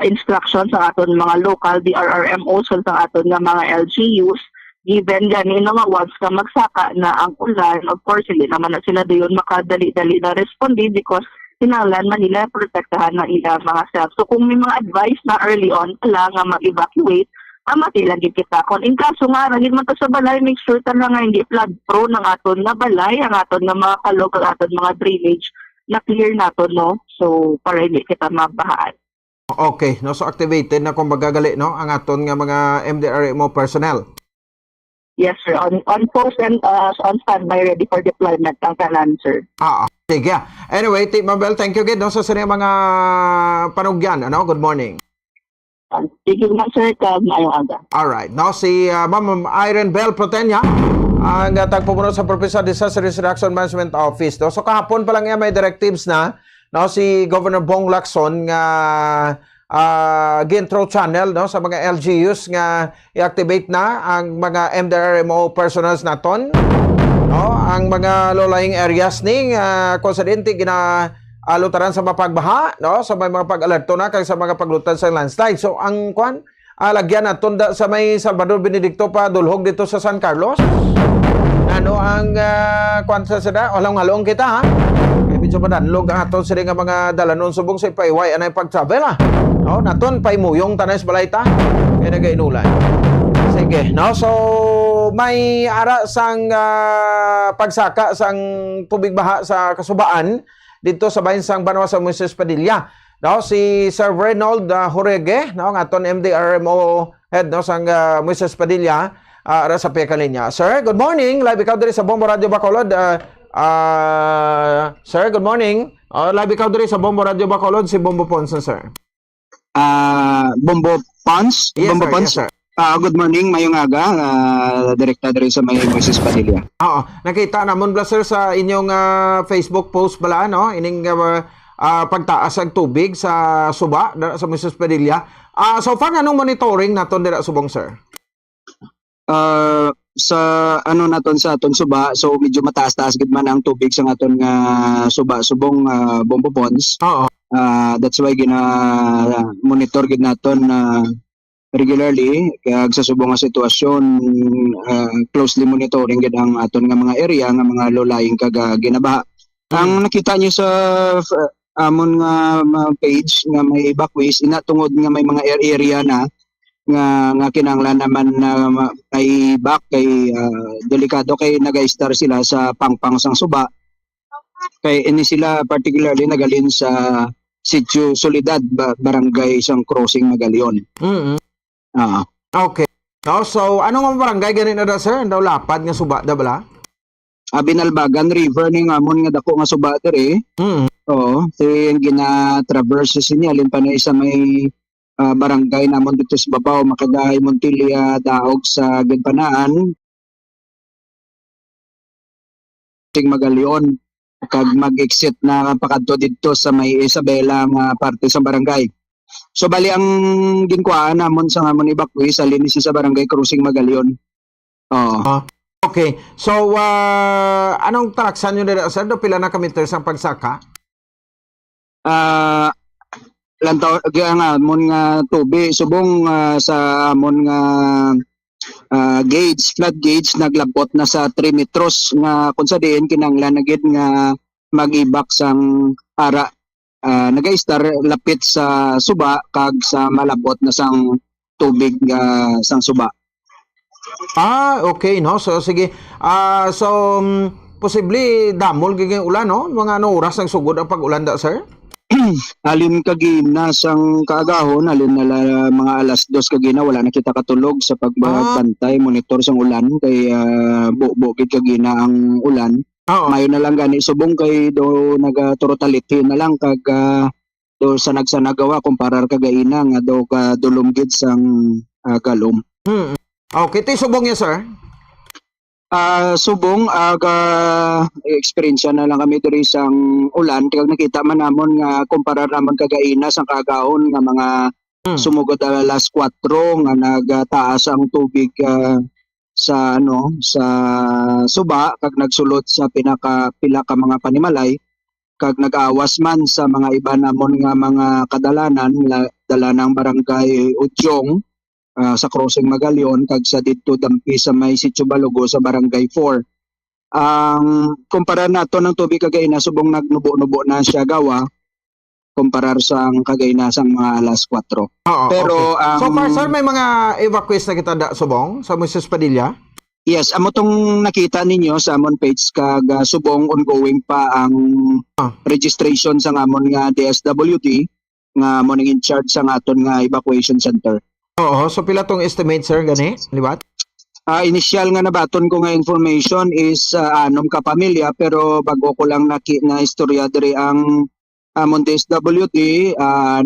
instructions sa aton mga local DRRMOs sa aton nga mga LGUs, given gani nga once ka magsaka na ang ulan, of course hindi naman na sila dayon makadali-dali na respondi because kinahanglan man nila protektahan na ila mga self. So kung may mga advice na early on pala nga mag-evacuate, matilang kita. Kung in kaso nga ragid man to sa balay, make sure ta nga hindi flood prone ang aton nga balay, ang aton nga mga kalog, ang aton mga drainage na clear naton, no? So para hindi kita mabahaan. Okay, no, so activated na kung magagali, no, ang aton nga mga MDRMO personnel. Yes, sir. On post and on standby, ready for deployment ang tanan, sir. Sige. Anyway, Ma'am Bel, thank you again, no, sa mga panugyan. Good morning. Sige nga, sir, ngayong aga. Alright. Now, si Ma'am Irene Bel Protenya, ang tagpupuno sa Professor Disaster Risk Reduction Management Office. No? So, kahapon pa lang yan may directives na, no, si Governor Bong Lacson nga Gintro channel, no, sa mga LGUs nga i-activate na ang mga MDRMO personals naton, no, ang mga low-lying areas ning konsidente alutaran sa mapagbaha, no, sa may mga pag-alerto na kag sa mga paglutad sa landslide. So ang lagyan naton sa may Salvador Benedicto pa dulhog dito sa San Carlos. Ang sa sada halong kita, ha. Medyo madanlog ang aton sila nga mga dalanon subong sa ipaiway anay pag-travel, ha. No, naton paimuyong tanay sa balay ta. Kaya nagainulan. Sige, no, so may ara sang pagsaka sang tubig baha sa kasubaan dito sa bahin sang Banwa sa Moises Padilla. No, si Sir Reynold Jorge, no, ang aton MDRMO head, no, sang Moises Padilla, ara sa Pekalinya. Sir, good morning. Live ikaw diri sa Bombo Radio Bacolod. Sir, good morning. Live ikaw diri sa Bombo Radio Bacolod, si Bombo Ponson, sir. Bombo Pons? Yes, Bombo sir. Pons? Yes, sir. Good morning, mayong aga. Direkta diri sa may Moises Padilla. Nakita namon bla sir sa inyong Facebook post bala, no? Ining pagtaas ang tubig sa Suba, sa Moises Padilla. So far, anong monitoring naton dira subong, sir? Sa naton sa aton Suba, so medyo mataas-taas gid man ang tubig sa aton nga Suba subong Bombo Ponds. That's why monitor gid naton regularly kaya sa subong nga sitwasyon closely monitoring gid ang aton nga mga area nga mga low-lying kaga ginabaha. Ang nakita niyo sa amon nga page nga may evacuees ina tungod nga may mga area na nga kinahanglan naman na kay back kay delikado kay naga-star sila sa pangpang sang suba kay ini sila particularly nagalin sa Sitio Soledad barangay sang Crossing Magalion. Okay. So anong barangay ganin na sir? Daw lapad nga suba da bala? Binalbagan River ning amon nga dako nga suba diri. Oo, yung gina-traverse siya alin pa na isa may barangay namon dito sa Babaw, Makagay, Montilla, Daog sa Ginpanaan. Sing Magalion kag mag-exit na pakadto dito sa may Isabela nga parte sa barangay. So bali ang ginkuhaan namon sa amon evacuee sa linis sa barangay Crossing Magalion. Oo. Okay. So anong talaksan niyo dito sir? Do pila na ka meters ang pagsaka? Lantaw nga amon nga tubig subong sa amon nga flood gauge naglabot na sa 3 metros nga kun sa diin kinahanglan na gid nga mag-ibak sang ara naga-star lapit sa suba kag sa malabot na sang tubig sang suba. Okay no. So sige. Posible damol giging ulan no? Mga ano oras ang sugod ang pag-ulan da sir? Alin kagina sang kaagahon alin na mga alas 2 kagina wala na kita katulog sa pagbantay monitor sang ulan kay bukid kagina ang ulan. Mayo na lang gani subong kay do nagaturotalithi na lang kag do sa nagsanagawa kumparar kagaina nga do ka dulumgid sang galom. Okay, ti subong ya sir? Subong experience na lang kami diri sang ulan kag nakita man namon nga kumparar namon kagaina sang kagahon nga mga sumugod alas 4 nga nagtaas ang tubig sa suba kag nagsulod sa pila ka mga panimalay kag nag-awas man sa mga iba namon nga mga kadalanan dala ng barangay Udyong sa Crossing Magalion kag sa dito dampi sa may Sitio Balugo sa barangay 4. Kumpara nato ng tubig kagaina subong nagnubo-nubo na siya gawa kumparar sa kagaina sang mga alas 4. Pero okay. So far sir may mga evacuees na kita da subong sa Mrs. Padilla? Yes, amo tong nakita ninyo sa amon page kag subong ongoing pa ang registration sa amon nga DSWD nga mo in charge sa aton nga evacuation center. Oo, so pila tong estimate sir gani? Liwat? Initial nga nabaton ko nga information is 6 ka pamilya pero bago ko lang na istorya diri ang amon DSWD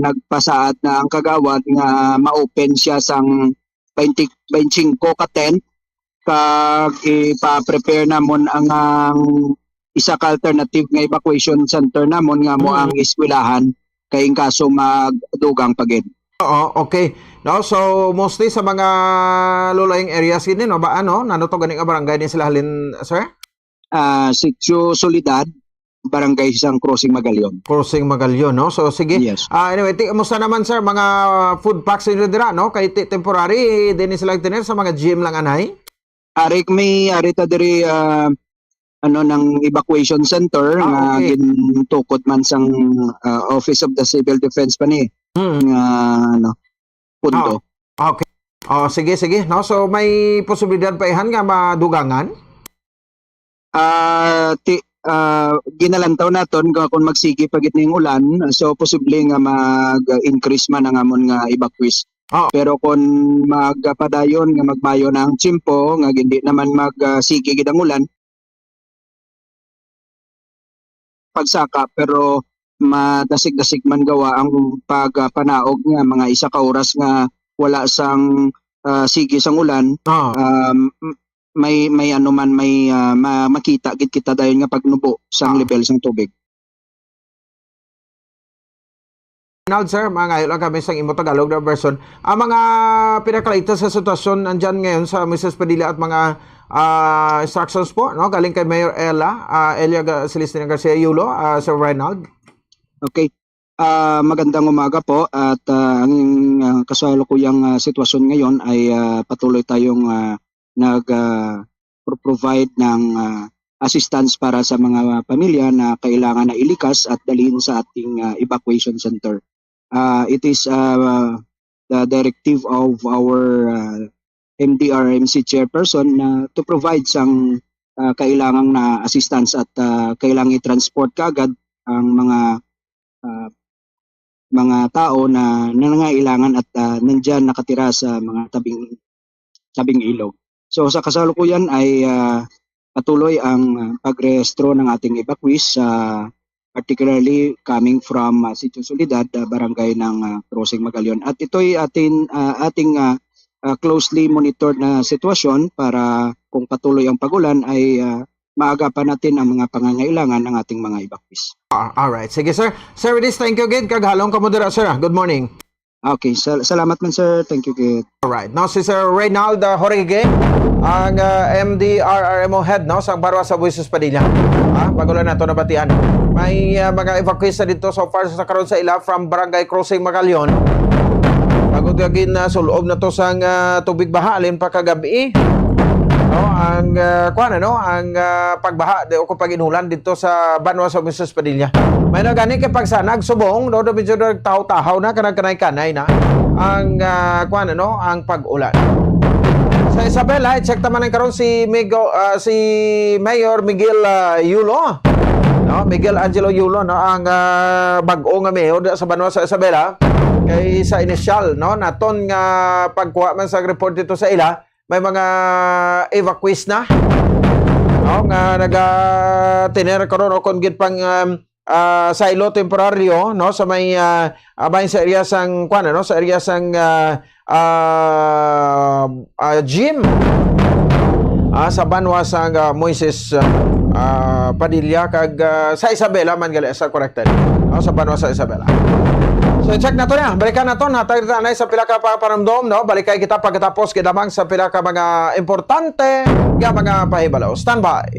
nagpasaad na ang kagawad nga ma-open siya sang 25 ka tent kag ipa-prepare namon ang isa ka alternative nga evacuation center namon nga mo ang eskwelahan kay in kaso magdugang pagid. Okay. No, so mostly sa mga low-lying areas gini no ba ano nano to gani nga barangay din sila halin sir? Sitio Soledad, barangay sang Crossing Magalion. Crossing Magalion no. So sige. Yes. Anyway, musta naman sir mga food packs nila dira no kay temporary din sila tiner sa mga gym lang anay? Ari ta diri ng evacuation center nga gintukod man sang Office of the Civil Defense pa ni nga pundo. Okay. Sige no. So may posibilidad pa ihan nga madugangan? Ginalantaw naton kung magsigi pagit ning ulan so posible nga mag-increase man ang amon nga evacuees. Pero kung magpadayon nga magmayo ng tsimpo nga hindi naman magsigi gid ang ulan pagsaka pero madasig-dasig man gawa ang pagpanaog nga mga 1 ka oras nga wala sang sige sang ulan. May makita gid kita dayon nga pagnubo sang level sang tubig. Sir, mga ngayon lang kami sa imo Tagalog na version. Ang mga pinakalaita sa sitwasyon andyan ngayon sa Mrs. Padilla at mga instructions po, no? Galing kay Mayor Elia Celestina Garcia Yulo, Sir Reynald. Okay. Magandang umaga po at ang kasalukuyang sitwasyon ngayon ay patuloy tayong nag-provide ng assistance para sa mga pamilya na kailangan na ilikas at dalhin sa ating evacuation center. It is the directive of our MDRMC chairperson to provide sang kailangang na assistance at kailangang i-transport kagad ang mga tao na nangangailangan at nandyan nakatira sa mga tabing ilog. So sa kasalukuyan ay patuloy ang pagrehistro ng ating evacuees, particularly coming from Sitio Soledad, barangay ng Crossing Magallaon. At ito'y ating closely monitored na sitwasyon para kung patuloy ang pagulan ay maagapan natin ang mga pangangailangan ng ating mga evacuees. Alright. Sige, sir. Sir, with this, thank you again. Kaghalong ka mo dira, sir. Good morning. Okay. Salamat man, sir. Thank you, Gid. Alright. Now, si Sir Reynaldo Jorge, ang MDRRMO head, no, sa Barwa sa Buesos Padilla. Pagulan na ito nabatian. May mga evacuees na dito so far sa karon sa ila from Barangay Crossing Magallaon. Pagod-gagin na suloob na to sang tubig bahalin pa kagabi. No, ang ang pagbaha o paginulan dito sa Banwa sa Buesos Padilla. May nagani kay pagsanag subong do medyo taw-tahaw na kanay na ang ang pag-ulan. Sa Isabela, check naman ang karon si Mayor Miguel Yulo. No, Miguel Angelo Yulo, no, ang bag-o nga mayor sa Banwa sa Isabela. Kay sa initial, no, naton nga pagkuha man sa report dito sa ila, may mga evacuees na, no, nga naga-tiner karon o kon gid pang silo temporaryo, no, sa may bahin sa area sang sa area sang gym sa Banwa sang Moises Padilla kag sa Isabela man gali sa corrected, no, sa Banwa sa Isabela. So check na to na, balikan na to, natay na sa pila ka paramdom, no? Balikay kita pagkatapos kidamang sa pila ka mga importante nga mga pahibalaw. Stand by.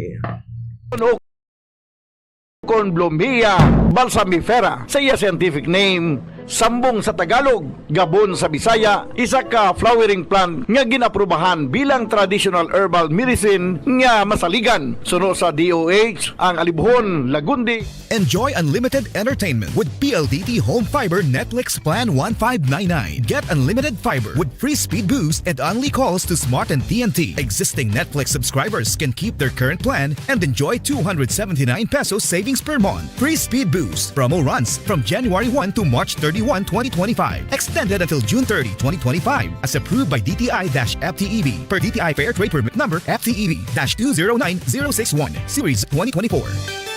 Conblomia balsamifera sa iya scientific name, sambong sa Tagalog, gabon sa Bisaya, isa ka flowering plant nga ginaprubahan bilang traditional herbal medicine nga masaligan. Suno sa DOH ang Alibhon, Lagundi. Enjoy unlimited entertainment with PLDT Home Fiber Netflix Plan 1599. Get unlimited fiber with free speed boost and only calls to Smart and TNT. Existing Netflix subscribers can keep their current plan and enjoy 279 pesos savings per month. Free speed boost. Promo runs from January 1 to March 31, 2025. Extended until June 30, 2025. As approved by DTI-FTEB per DTI Fair Trade Permit number FTEB-209061 Series 2024.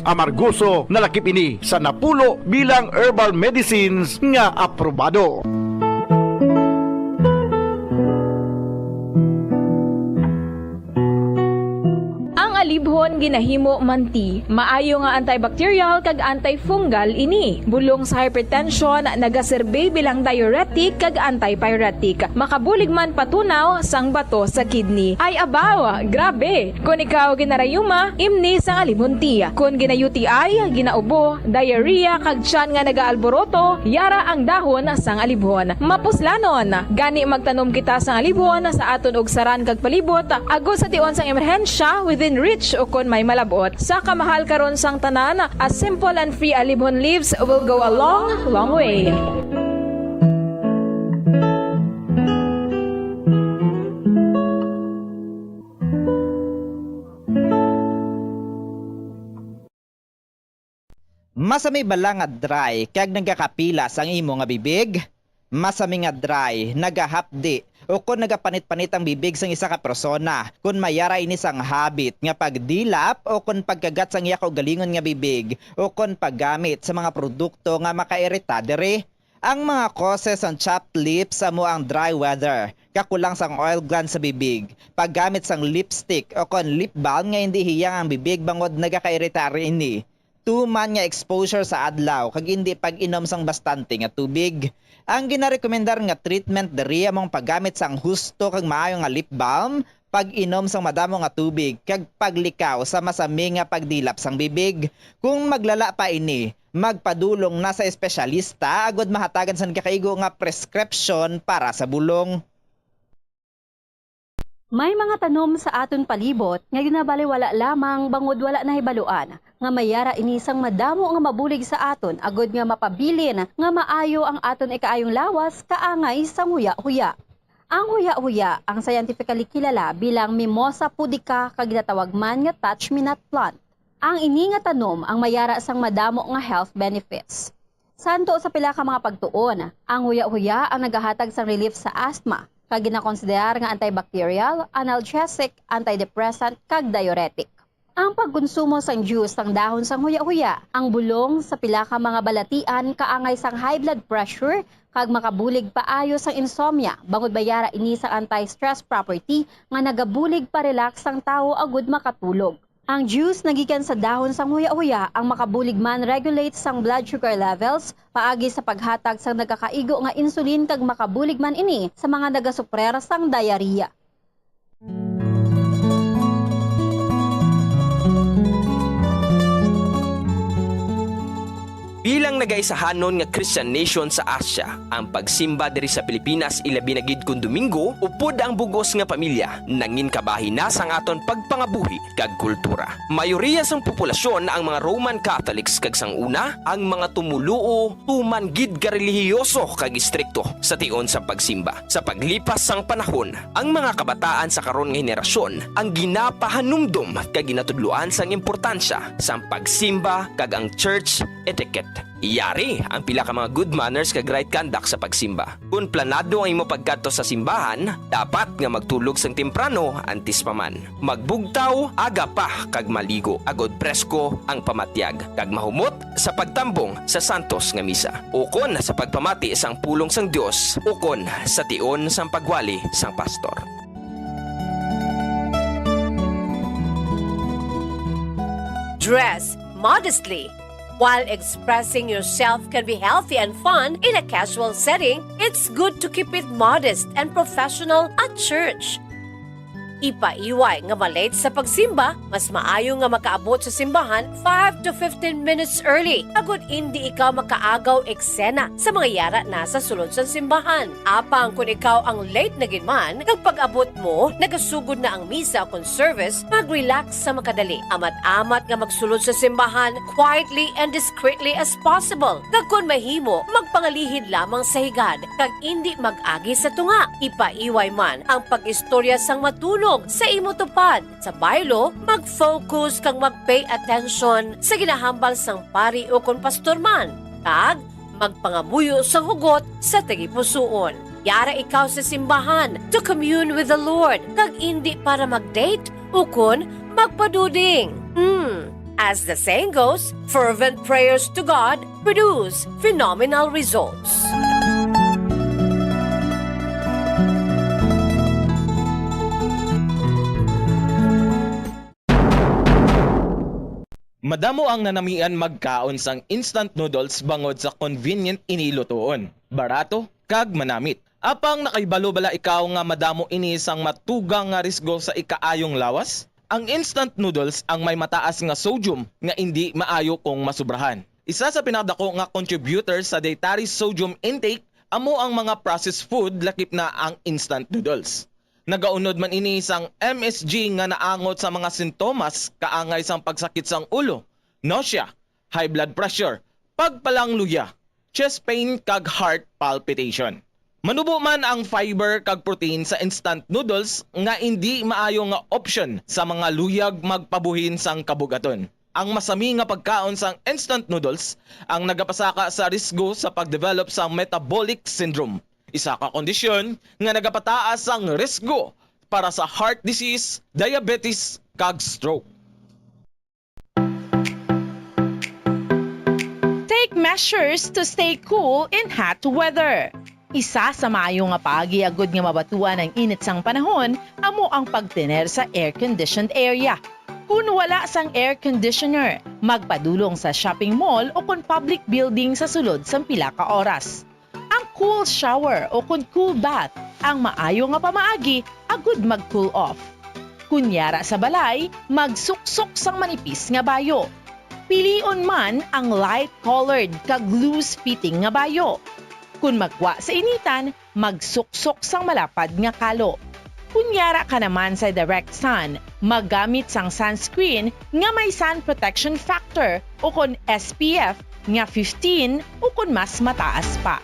Amargoso na lakip ini sa napulo bilang herbal medicines nga aprobado. Alibhon ginahimo manti, maayo nga antibacterial kag antifungal ini. Bulong sa hypertension, nagaserbe bilang diuretic kag antipyretic. Makabulig man patunaw sang bato sa kidney. Ay abaw, grabe. Kung ikaw ginarayuma, imni sang alibhon ti. Kung gina-UTI, ginaubo, diarrhea kag tiyan nga nagaalboroto, yara ang dahon sang alibhon. Mapuslanon, gani magtanom kita sang alibhon sa aton og saran kag palibot, agos sa tion sang emerhensya within reach o kon may malabot. Sa kamahal karon sang tanan, a simple and free alibhon leaves will go a long way. Masami bala nga dry kag nagakapila sang imo nga bibig? Masami nga dry, nagahapdi o kung nagapanit-panit ang bibig sang isa ka persona, kung mayara ini sang habit nga pagdilap o kung pagkagat sang iya kaugalingon nga bibig o kung paggamit sa mga produkto nga makairita diri. Ang mga causes ang chapped lips amo ang dry weather, kakulang sang oil gland sa bibig, paggamit sang lipstick o kung lip balm nga hindi hiyang ang bibig bangod nagakairita ini. 2 man nga exposure sa adlaw kag hindi pag-inom sang bastante nga tubig. Ang ginarekomendar nga treatment diri among paggamit sang husto kag maayo nga lip balm, pag-inom sang madamo nga tubig kag paglikaw sa masami nga pagdilap sang bibig. Kung maglala pa ini, magpadulong na sa espesyalista agod mahatagan sang kakaigo nga prescription para sa bulong. May mga tanom sa aton palibot nga ginabaliwala lamang bangod wala na hibaluan nga mayara inisang madamo nga mabulig sa aton agod nga mapabilin nga maayo ang aton ikaayong lawas kaangay sang huya-huya. Ang huya-huya ang scientifically kilala bilang Mimosa pudica kag ginatawag man nga touch-me-not plant. Ang ini nga tanom ang mayara sang madamo nga health benefits. Santo sa pila ka mga pagtuon, ang huya-huya ang nagahatag sang relief sa asthma kag ginakonsiderar nga antibacterial, analgesic, antidepressant kag diuretic. Ang pagkonsumo sang juice sang dahon sang huya-huya, ang bulong sa pila ka mga balatian kaangay sang high blood pressure kag makabulig paayo sang insomnia bangod bayara ini sang anti-stress property nga nagabulig pa relax sang tawo agud makatulog. Ang juice nagikan sa dahon sang huya-huya ang makabulig man regulate sang blood sugar levels paagi sa paghatag sang nagakaigo nga insulin kag makabulig man ini sa mga nagasuprer sang diarrhea. Bilang nagaisahanon nga Christian nation sa Asia, ang pagsimba diri sa Pilipinas ilabi na gid kun Domingo upod ang bugos nga pamilya nangin kabahin na sang aton pagpangabuhi kag kultura. Mayoriya sang populasyon ang mga Roman Catholics kag sang una ang mga tumuluo tuman gid ka relihiyoso kag istrikto sa tion sa pagsimba. Sa paglipas sang panahon, ang mga kabataan sa karon nga henerasyon ang ginapahanumdum kag ginatudloan sang importansya sang pagsimba kag ang church etiquette. Iyari ang pila ka mga good manners kag right conduct sa pagsimba. Kung planado ang imo pagkadto sa simbahan, dapat nga magtulog sang temprano antes pa man. Magbugtaw aga pa kag maligo agod presko ang pamatyag kag mahumot sa pagtambong sa santos nga misa. Ukon sa pagpamati sang pulong sang Dios, ukon sa tion sang pagwali sang pastor. Dress modestly. While expressing yourself can be healthy and fun in a casual setting, it's good to keep it modest and professional at church. Ipaiway nga malate sa pagsimba, mas maayo nga makaabot sa simbahan 5 to 15 minutes early. Agud hindi ikaw makaagaw eksena sa mga yara na sa sulod sa simbahan. Apang kung ikaw ang late na ginman, pag-abot mo, nagasugod na ang misa o service, mag-relax sa makadali. Amat-amat nga magsulod sa simbahan quietly and discreetly as possible. Kag kung mahimo, magpangalihid lamang sa higad, kag hindi mag-agi sa tunga. Ipaiway man ang pag-istorya sang matulog sa imo tupad. Sa baylo, mag-focus kang mag-pay attention sa ginahambal sang pari o kon pastor man. Kag magpangabuyo sa hugot sa tagipusoon. Yara ikaw sa simbahan to commune with the Lord, kag hindi para mag-date o kon magpaduding. As the saying goes, fervent prayers to God produce phenomenal results. Madamo ang nanamian magkaon sang instant noodles bangod sa convenient inilutoon, barato kag manamit. Apang nakaibalo bala ikaw nga madamo ini sang matugang nga risgo sa ikaayong lawas? Ang instant noodles ang may mataas nga sodium nga hindi maayo kung masubrahan. Isa sa pinakadako nga contributor sa dietary sodium intake amo ang mga processed food lakip na ang instant noodles. Nagaunod man ini sang MSG nga naangot sa mga sintomas kaangay sang pagsakit sang ulo, nausea, high blood pressure, pagpalangluya, chest pain kag heart palpitation. Manubo man ang fiber kag protein sa instant noodles nga hindi maayo nga option sa mga luyag magpabuhin sang kabugaton. Ang masami nga pagkaon sang instant noodles ang nagapasaka sa risgo sa pagdevelop sa metabolic syndrome. Isa ka kondisyon nga nagapataas ang risgo para sa heart disease, diabetes, kag stroke. Take measures to stay cool in hot weather. Isa sa maayo nga paagi-agod nga mabatuan ang init sang panahon amo ang pagtener sa air-conditioned area. Kung wala sang air conditioner, magpadulong sa shopping mall o kung public building sa sulod sang pila ka oras. Ang cool shower o kung cool bath ang maayo nga pamaagi agud mag-cool off. Kunyara sa balay, magsuksok sang manipis nga bayo. Pilion man ang light-colored kag loose-fitting nga bayo. Kung magwa sa initan, magsuksok sang malapad nga kalo. Kunyara ka naman sa direct sun, maggamit sang sunscreen nga may sun protection factor o kung SPF nga 15 o kung mas mataas pa.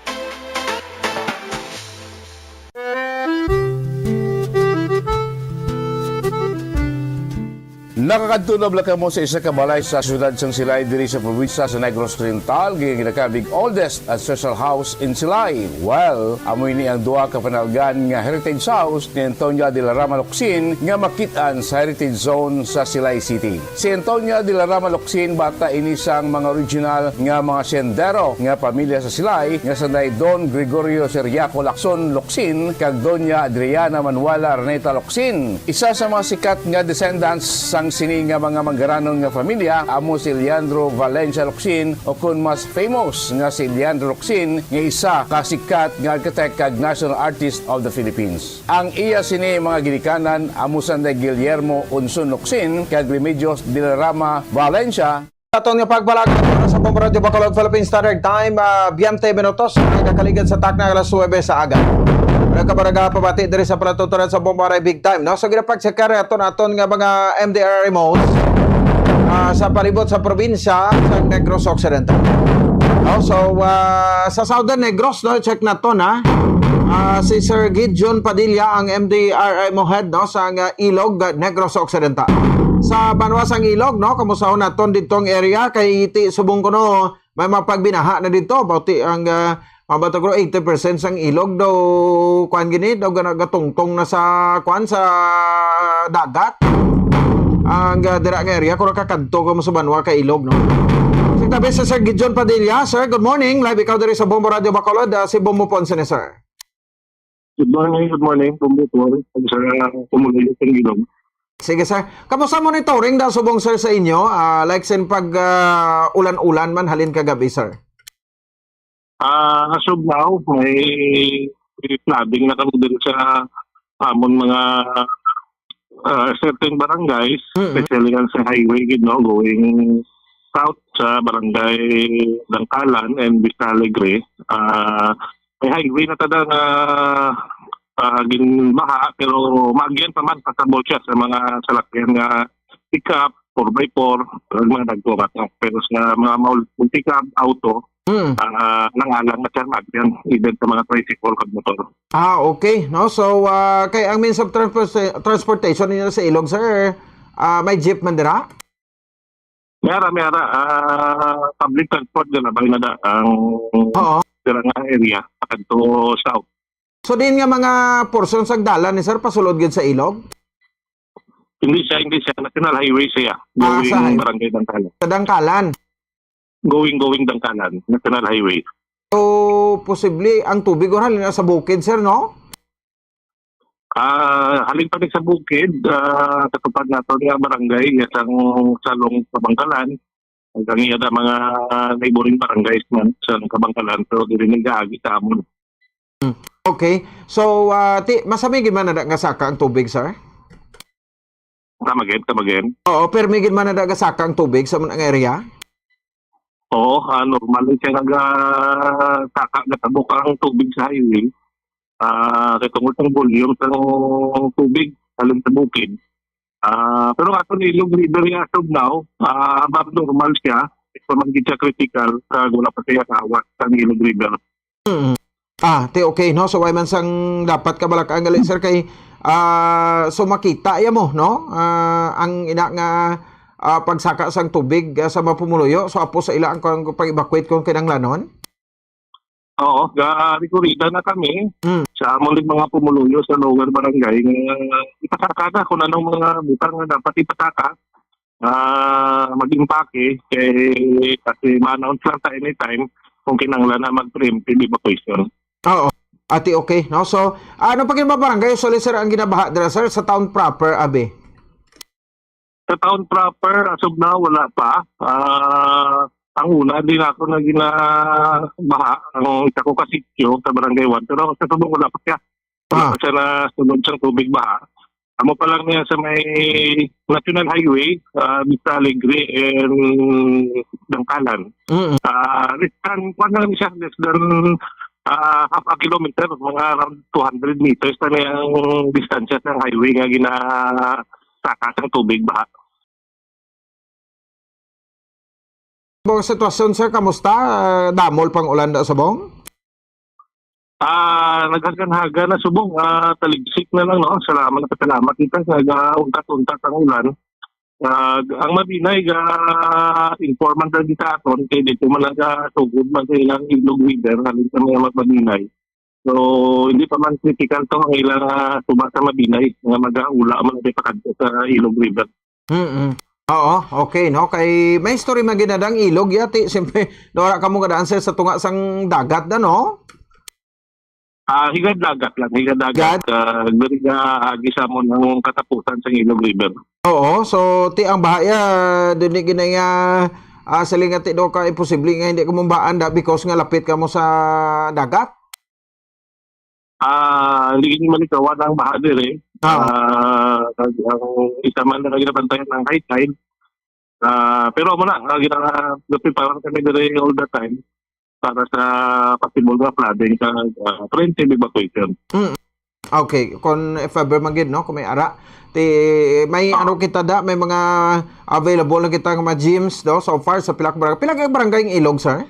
Nakakadtunab lang mo sa isa ka balay sa siyudad sang Silay diri sa probinsya sa Negros Oriental, ginakabig oldest at social house in Silay. Well, amoy ni ang duha ka panalgan nga heritage house ni Antonia de la Rama Locsin nga makitaan sa heritage zone sa Silay City. Si Antonia de la Rama Locsin bata ini sang mga original nga mga sendero nga pamilya sa Silay nga sanay Don Gregorio Seriaco Lacson Locsin kag Doña Adriana Manuela Reneta Locsin. Isa sa mga sikat nga descendants sang sini nga mga manggaranon nga pamilya amo si Leandro Valencia Locsin o kun mas famous nga si Leandro Locsin nga isa ka sikat nga architect kag national artist of the Philippines. Ang iya sini mga ginikanan amo sanday Guillermo Unson Locsin kag Remedios de la Rama Valencia. Aton nga pagbalag sa Bombo Radio Bacolod Philippine Standard Time 20 minutos nagkakaligad sa takna alas 9 sa aga. Nagkabaraga pabati diri sa palatuturan sa Bombo Radio Big Time no. So ginapagsekare aton nga mga MDR remotes sa palibot sa probinsya sa Negros Occidental. No, so sa Southern Negros no, check na to na. Si Sir Gideon Padilla ang MDRMO head no sa Ilog Negros Occidental. Sa Banwasang Ilog no, kamusahon naton ditong area kay iti subong kuno may mapagbinaha na dito bauti ang mabatagro 80% sang ilog daw kuan gini daw gatungtong na sa kuan sa dagat. Ang dira nga area kung kakadto ko sa Banwa ka ilog no. Tabi sa Sir Gideon Padilla. Sir, good morning. Live ikaw diri sa Bombo Radio Bacolod. Si Bombo Ponce ni sir. Good morning, Bombo Ponce. Sir, pumulit ang ilog. Sige sir. Kamusta monitoring daw subong sir sa inyo? Like sin pag ulan-ulan man halin kagabi sir. As of now, may flooding na kami din sa amon mga certain barangays, especially sa highway, going south sa barangay Dangkalan and Vista Alegre. May highway na tada na ginbaha, pero maagyan pa man pasabot siya sa mga salakyan nga pick-up, 4x4, mga nagkukat. Pero sa mga multi-cab auto, nangalang na siya maagyan, even sa mga tricycle kag motor. Okay. No? So, kay ang means of transportation ninyo sa ilog, sir, may jeep man dira? Mayara. Public transport na ba na ang dira nga area to south. So din nga mga portion sa dalan ni sir pasulod gid sa ilog? Hindi siya national highway siya. Going barangay Dangkalan. Sa Dangkalan. Going Dangkalan, national highway. So posible ang tubig or halin sa bukid sir no? Halin pa rin sa bukid, katupad nato nga barangay isang salong Kabangkalan. Hanggang iya da mga neighboring barangays man sa Kabangkalan, pero dili nagaagi sa amon. Okay. So, masamigin man na nga saka ang tubig, sir? Tamagin. Oo, pero migin man na saka ang tubig sa mga area? Oo, normal siya saka natabok ang tubig sa highway. Katungkol ng volume sa tubig halin sa bukid. Pero ato ni Ilog River as of now, above normal siya. Ito magiging siya critical wala pa siya kaawat sa Ilog River. Okay, no? So, man sang dapat ka balak ang galing, sir, kay so makita mo, no? Ang ina nga pagsaka sang tubig sa mapumuluyo. So, apo sa ila ang pag-evacuate kung kinanglanon? Oo, rekurida na kami sa among mga pumuluyo sa lower barangay. Ipataka na kung anong mga butang na dapat ipataka. Mag-impake kasi ma-announce lang sa anytime kung kinanglan na mag-preemptive evacuation. Oo. Okay. No? So, ano pa kin barangay? So, sir, ang ginabaha dira, sir, sa town proper, abi? Sa town proper, as of now, wala pa. Ang una, din ako na ginabaha. Ang isa ko kasityo sa Barangay 1. Pero sa subong wala pa siya. Wala pa siya na sunod siyang tubig baha. Amo pa lang niya sa may National Highway, Vista Alegre and Dangkalan. Less than half a kilometer, mga around 200 meters na yung distansya ng highway nga ginasaka ng tubig baha. Mga sitwasyon, sir, kamusta? Damol pang ulan sa Sabong? Naghagan-haga na subong, taligsik na lang, no? Salamat kita, nag-untat-untat ang ulan. Ang mabinay, informant na dito aton, kaya dito man nagasugod man sa ilang ilog river, halin sa mga mabinay. So, hindi pa man critical to ang ilang tuba sa mabinay, nga mag-aula man na pakadto sa ilog river. Oo, okay, no? Kay may story maginadang ilog, yati, siyempre, nawara ka mong kadaan sa tunga sang dagat na, no? Higad dagat lang, higad dagat. Very gisa mo ng katapusan sa ilog river. Oo, so ti ang bahaya doon ni ginaya salingat ti do ka imposible nga hindi ka mumbaan da because nga lapit ka mo sa dagat. Hindi man ikaw ang baha dire. Ang isa man na ginabantayan ng high tide. Pero mo na ginagawa parang kami dire all the time para sa possible nga flooding sa preventive evacuation. Okay, kung if ever magid, no, kung may ara, may ano kita da, may mga available na kita mga gyms, no, so far sa Pilak Barangay. Pilak barangay ng Ilog, sir?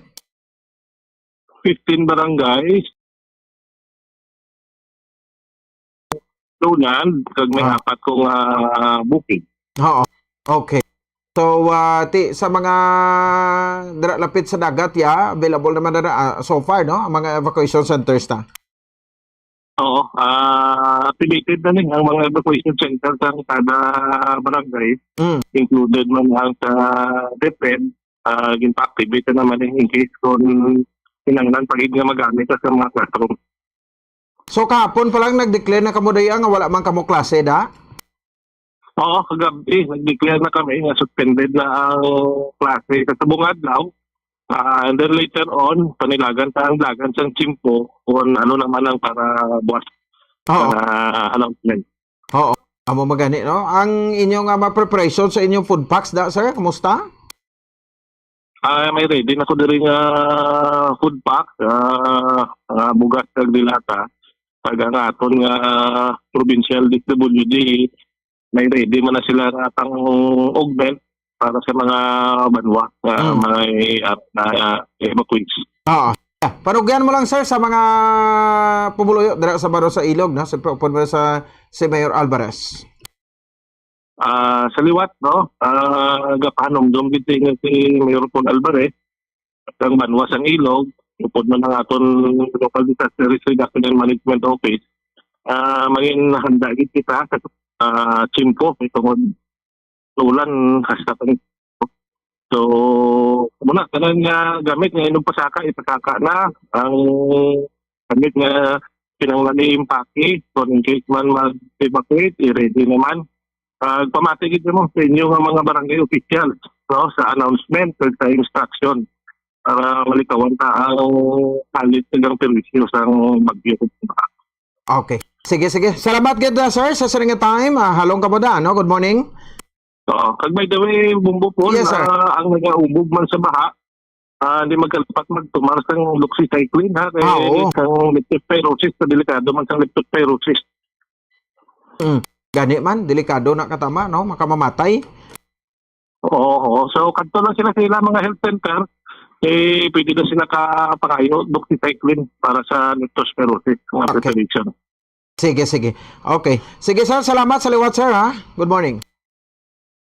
15 barangays. Lunan, kag may apat kong booking. Oo, okay. So, sa mga lapit sa dagat, available naman na so far, no? Ang mga evacuation centers na. Oo, activated na rin ang mga evacuation centers sa kada barangay. Included man ang sa DepEd, ginpa-activate na naman in case kung kinanglan pagig nga magamit sa mga classroom. So, kahapon pa lang nag-declare na kamo daya nga wala man kamo klase, da? Oo, kagabi, nag-declare na kami na suspended na ang klase sa sabong adlaw. And then later on, panilagan sa ang dagan sa Chimpo kung ano naman ang para buwas announcement. Oo, amo magani, no? Ang inyong preparation sa inyong food packs, da, sir? Kamusta? May ready na ko din food pack, bugas kag dilata. Pag ang aton nga provincial DSWD, may ready man na sila pang augment para sa mga banwa may evacuees. Panugyan mo lang, sir, sa mga pumuluyo dira sa Baro sa Ilog, no? Siyempre, upon mo sa si Mayor Alvarez. Sa liwat, no? Gapanomdom giting si Mayor Paul Alvarez at ang banwa sang Ilog, upod man ang aton Local Disaster Risk Reduction and Management Office. Maging handa gid kita sa Chimpo itong ulan hasta pang. So muna kanan nga gamit nga inyong pasaka ipakaka na ang gamit nga kinahanglan i-impake so in case man mag-evacuate i-ready naman. Pamatigid mo sa inyo nga mga barangay officials, no, sa announcement o sa instruction para malikawan ta ang halit ng perwisyo sa bagyo. Okay. Sige. Salamat gid, sir, sa saring time. Halong ka mo da, no? Good morning. Kag by the way, Bumbo po, yes, ang nagaubog man sa baha, hindi magkalapat magtumar sang doxycycline, ha? Kaya sang leptospirosis, delikado man sang leptospirosis. Gani man, delikado na katama, no? Makamamatay. Oo. So, kanto lang sila mga health center, pwede na sila kapangayo, doxycycline para sa leptospirosis, mga preparation. Sige. Okay. Sige, sir, salamat sa liwat, sir, ha? Good morning.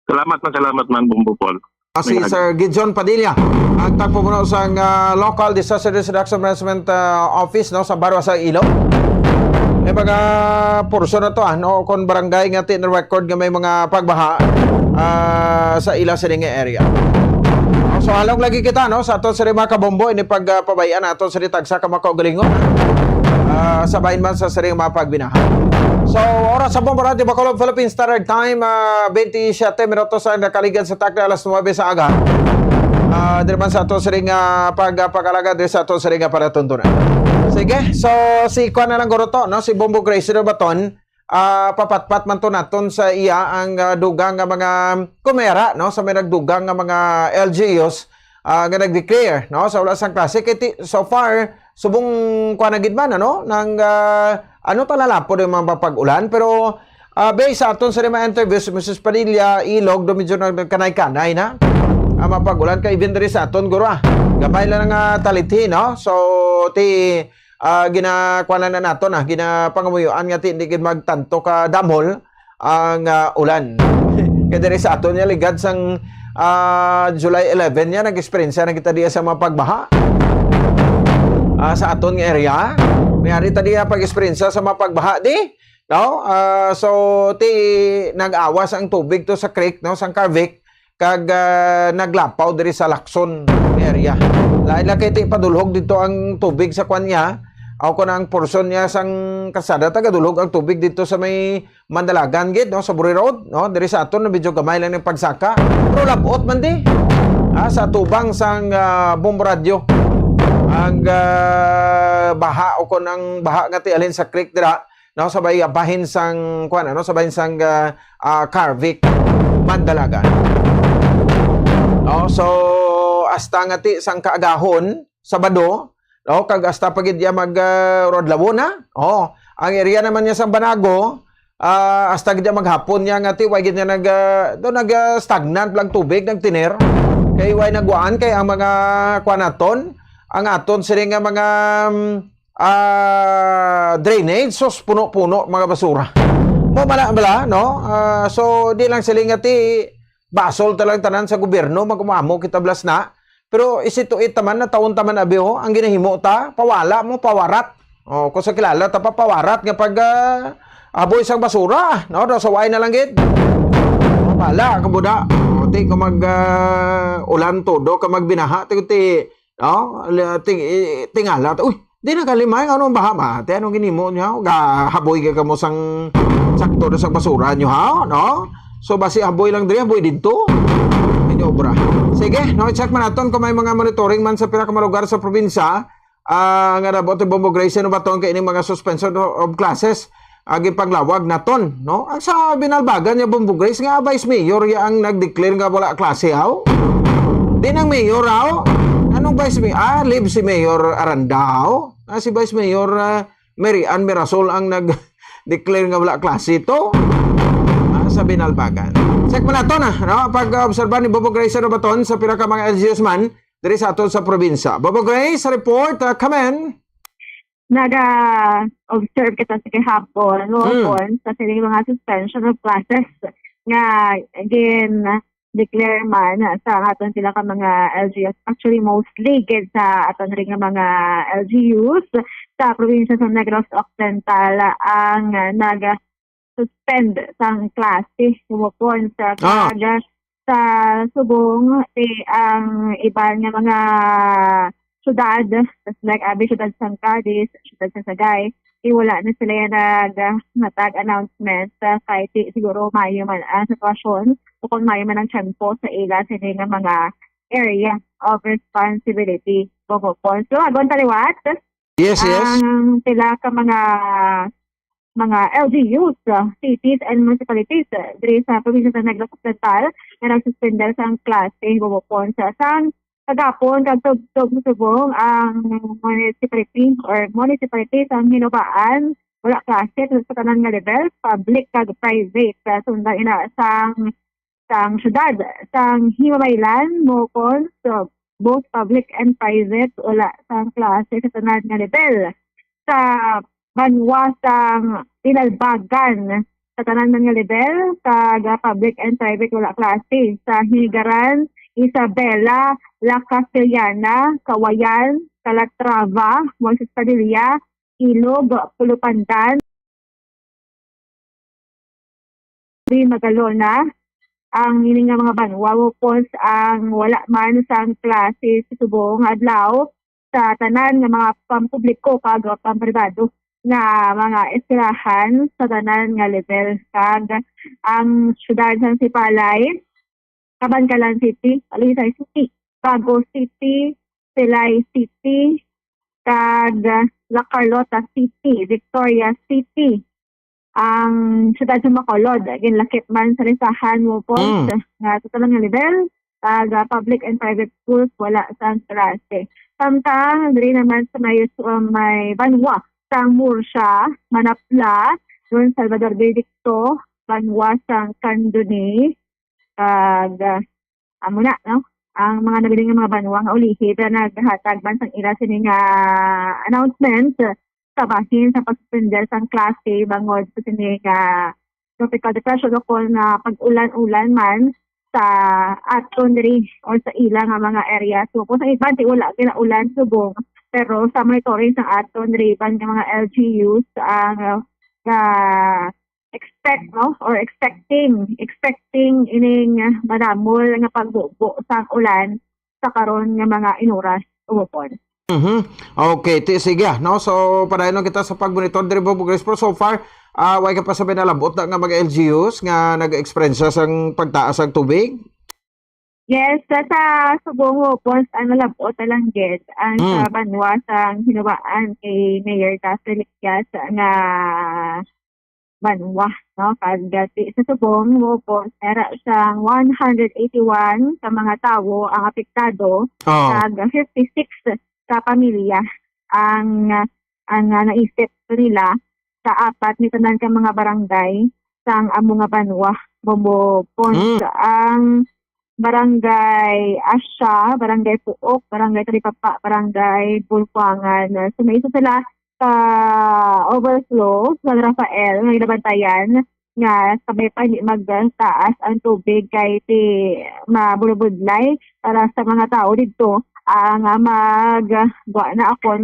Salamat man, Bumbo Paul. Si Sir Gidjon Padilla, ang tagpupuno sa Local Disaster Risk Reduction Management Office, no, sa Barwa sa Ilog. May mga porsyon na to, no, kung barangay nga tin-record nga may mga pagbaha sa ilang sininga area. So halong lagi kita, no, sa aton sa mga kabombo ini pagpabayaan aton sa ditagsa ka makaugalingon. Sabayin man sa sarili mga pagbinahan. So, oras sa Bomba Radio Bacolod, Philippines Standard Time, 27 minutos ang nakaligan sa takna alas 9 sa aga. Diri man sa ato sa ring pagpakalaga diri sa ato sa ring para tuntunan. Sige, so si Kwan na lang guro to, no? Si Bombo Gracie Baton, papatpat man to naton sa iya ang dugang nga mga kumera, no? Sa may nagdugang nga mga LGUs nga nag-declare, no? Sa wala sang klase. So far, subong Kwan na gid man, ano? Nang ano talalapod yung mga pag-ulan, pero based sa aton sa mga interviews, Mrs. Padilla, Ilog, medyo nagkanay-kanay na. Mapag-ulan ka even diri sa aton guro. Gamay lang nga talithi, no? So ti ginakuan na naton ginapangumuyuan nga ti hindi gid magtanto ka damhol ang ulan. Kaya diri sa aton nya ligad sang July 11 nya nag-experience na kita diya sa mga pagbaha. Sa aton nga area, mayari ta diya pag-experience sa mga pagbaha di. No? So ti nag-awas ang tubig to sa creek, no, sang Carvic kag naglapaw diri sa Lacson area. Lain lang kay ti padulhog dito ang tubig sa kwan niya. Aw ko ang portion niya sang kasada tagadulhog ang tubig dito sa may Mandalagan gid, no, sa Buri Road, no, diri sa aton medyo gamay lang ng pagsaka. Pero labot man di. Sa tubang sang Bomba Radio. Ang baha o kon ang baha nga ti alin sa creek dira, no, sa bahin sang kwan, ano, sa bahin sang Carvic, Mandalagan. No, so hasta nga ti sang kaagahon Sabado, no, kag hasta pagid ya mag Rodlawo na. Oh, ang area naman niya sa Banago, hasta gid maghapon niya nga ti way gid niya nag stagnant lang tubig nagtiner. Kay way nagwaan kay ang mga kwanaton, ang aton sila nga mga drainage, sos puno-puno mga basura. Mo bala, no? So di lang sila nga ti basol talang tanan sa gobyerno, magumamo kita blas na. Pero isituit taman na taon taman abiho, ang ginahimo ta, pawala mo, pawarat. O, kung sa kilala, ta pa pawarat nga pag aboy sang basura, no? So, way na lang gid. Pala, kabuda. O, ti, kung ulan todo, kung magbinaha, ti, no? Tingala, uy, di na kalimay, anong baha ba? Ti, anong ginimo niya? Haboy ka mo sang sakto na sang basura niyo, ha? No? So basi aboy lang diri, aboy dito. Medyo obra. Sige, no, check man naton kung may mga monitoring man sa pila ka mga lugar sa probinsya. Nga nabot ni Bombo Gracie no baton kay ining mga suspension of classes. Agi paglawag naton, no? Ang sa binalbagan niya Bombo Gracie nga vice mayor ya ang nag-declare nga wala klase haw. Di nang mayor haw. Anong vice mayor? Live si Mayor Arandao. Si vice mayor Mary Ann Mirasol ang nag-declare nga wala klase to. Sa binalbagan. Check mo na ito na, no? Pag-obserba ni Bobo Grace sa baton sa pila ka mga LGUs man, diri sa aton sa probinsya. Bobo Grace, report, come in. Naga-observe kita sa kahapon, sa siling mga suspension of classes nga, again, declare man sa aton sila ka mga LGUs. Actually, mostly, sa aton rin nga mga LGUs sa probinsya sa Negros Occidental ang suspend sang klase sumupon sa kaga sa subong ang iban nga mga syudad like abi syudad sang Cadiz, syudad sa Sagay, wala na sila nag announcement kahit siguro mayo man ang sitwasyon o kung mayo man ang tiyempo sa ila sila nga mga area of responsibility sumupon. So agon taliwat. Yes. Ang sila ka mga LGUs, cities and municipalities diri sa probinsya sa Negros Occidental na nagsuspender sa klase bubukon sa sang kagapon kag subong ang municipality sa hinubaan wala klase sa tanan nga level, public kag private sundan ina sang syudad sang himamaylan mokon so both public and private wala sang klase sa tanan nga level. Sa banwasang pinalbagan sa tanan nga level kag public and private wala klase sa Higaran, Isabela, La Castellana, Kawayan, Calatrava, Moises Padilla, Ilog, Pulupandan, Magalona, ang ining nga mga banwa pos ang wala man sang klase sa subong adlaw sa tanan nga mga pampubliko kag pampribado na mga eskwelahan sa tanan nga level. Kag ang syudad sa Sipalay, Cabancalan City, Alisay City, Bago City, Silay City, kag La Carlota City, Victoria City, ang syudad sa Bacolod, ginlakip man sa listahan mo po nga sa talang nga level, kag public and private schools wala sa klase. Samtang diri naman sa may Banwa, sang Murcia, Manapla, doon Salvador Benedicto, Banwa sang Candoni, kag amo na, no? Ang mga nabiling nga mga banwa nga ulihid na naghatag man sang ila sini nga announcement sa bahin sa pagsuspender sang klase bangod sa sini nga tropical depression o kung pag-ulan-ulan man sa aton diri or sa ila nga mga area. So kung sa iban di wala kinaulan subong, pero sa monitoring sa aton diri ban nga mga LGUs ang expect, no, or expecting ining madamol nga pagbubo sang ulan sa karon nga mga inuras umupon. Okay, sige, no? So, padayon kita sa pag-monitor diri po progress so far, way ka pa sabi na labot na nga mga LGUs nga nag-experience sang pagtaas ang tubig? Yes, sa subong upon ang labot lang gid ang sa Banwa sang hinubaan kay Mayor Catholic nga Banwa, no? Kagati sa subong upon era sang 181 sa mga tawo ang apektado, kag 56 sa pamilya ang naisip nila sa apat ni tanan ka mga barangay sang amo nga Banwa, Bombo Pons, ang Barangay Asya, Barangay Puok, Barangay Talipapa, Barangay Bulpuangan. So may isa sila sa overflow sa Rafael nga ginabantayan nga sabay pa hindi magtaas ang tubig kay ti mabulubudlay para sa mga tao dito ang mag-evacuate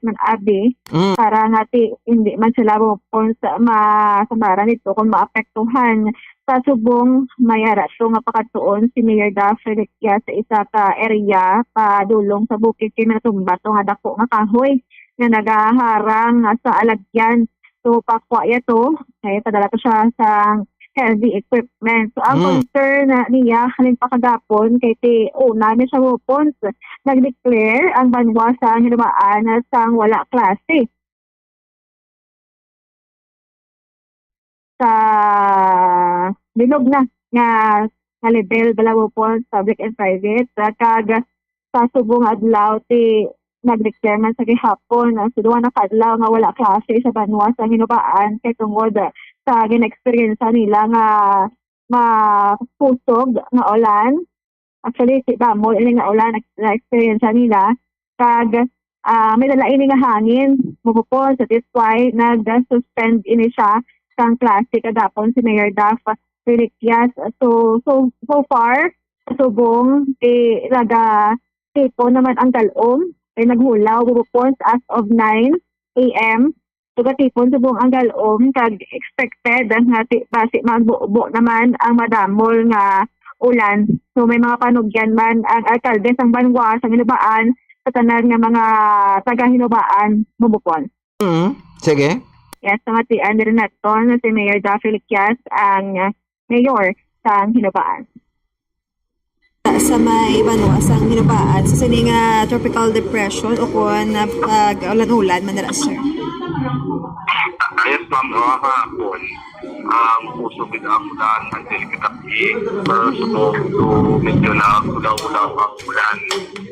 man abi para nga hindi man sila kung masambaran dito kung maapektuhan. Sa subong mayara to nga pakatuon si Mayor Daphne sa isa ka area padulong sa bukid kay natumba to nga dako nga kahoy nga nagaharang sa alagyan. So pakwa to kay padala to siya sa heavy equipment. So ang concern niya halin pa kagapon kay ti una ni siya upon nag-declare ang Banwa sa hinubaan sang wala klase. Sa bilog na nga level balawo po public and private kag sa subong adlaw ti nag-declare man sa gihapon sa duwa na kadlaw nga wala klase sa Banwa sa hinubaan kay tungod sa gina-experience nila nga mapusog nga ulan. Actually si Bamol ini nga ulan na-experience nila kag may dala ini nga hangin mupupon so that's why nag-suspend ini siya sang klase kadapon si Mayor Daf Felicias. So far subong tipo naman ang galom ay naghulaw bubupon as of 9 a.m. So katipon subong ang galom kag expected nga basi magbubo naman ang madamol nga ulan. So may mga panugyan man ang alkalde sang Banwa sa hinubaan sa tanan nga mga taga-hinubaan bubupon. Sige. Yes, sa matian rin naton si Mayor Daphne Liquias ang mayor sa hinubaan. Sa may Banwa sa hinubaan sa sini nga tropical depression o kung ulan-ulan manara sir. Ayos ma'am, kahapon ang puso bidang ulan until kitapi pero subong medyo na ulaw-ulaw ang ulan.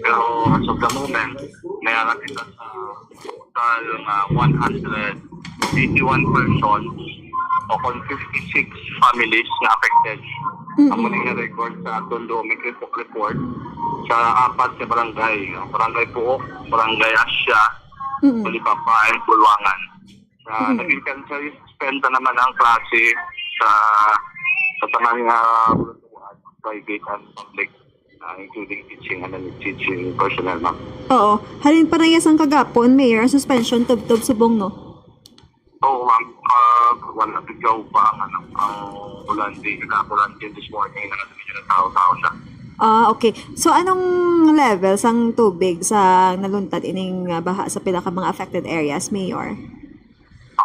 Pero as of the moment mayroon kita sa total 181 persons o kung 56 families na affected. Ang muling na record sa Tondomic report sa apat na barangay. Barangay Puok, Barangay Asya, Talipapa, and Bulwangan. Naging suspend naman ang klase sa tanang private and public, including teaching and non-teaching personnel. Oo. Halin pa na ang kagapon, Mayor, suspension tub-tub subong, no? Oo, ma'am. Wala bigyaw pa ang ulan din. Kakakulan din this morning na natin yung tao-tao na. Okay. So, anong level sang tubig sa naluntad ining baha sa pila ka mga affected areas, Mayor?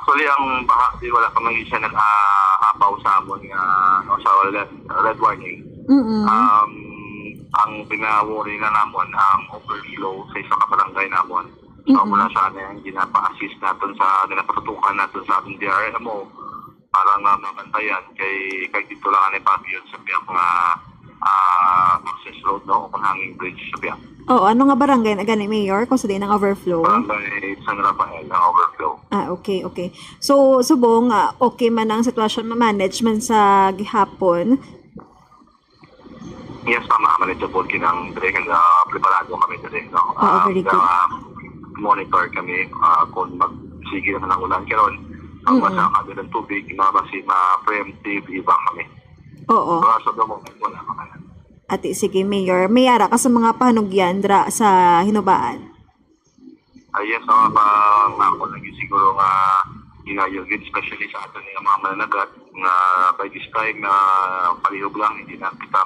Actually, ang baha, di wala pa man siya nag-apaw sa amon nga sa red warning. Ang pinawari na namon ang overflow sa isa ka barangay namon. So mula sa yung ginapa-assist natin sa ginapatutukan natin sa ating DRMO para nga mabantayan kay dito lang ang ipagyon sa biyak nga access road no o hanging bridge sa biyak. Oo, ano nga barangay na gani Mayor kung sa din ang overflow? Barangay San Rafael ang overflow. Okay. So, subong, okay man ang sitwasyon management sa gihapon? Yes, tama. Manageable kinang direct preparado kami direct. No? Very good. Monitor kami kung magsige naman ang ulan karon. Ang masakad ng tubig, ma-preemptive ibang kami. Oo. So, the moment wala kami. Ate, sige Mayor, may ara ka sa mga panugyan dra sa hinubaan? Yes, ako lagi siguro nga ginayogid, especially sa atin ng mga mananagat na by this time palihog lang, hindi na kita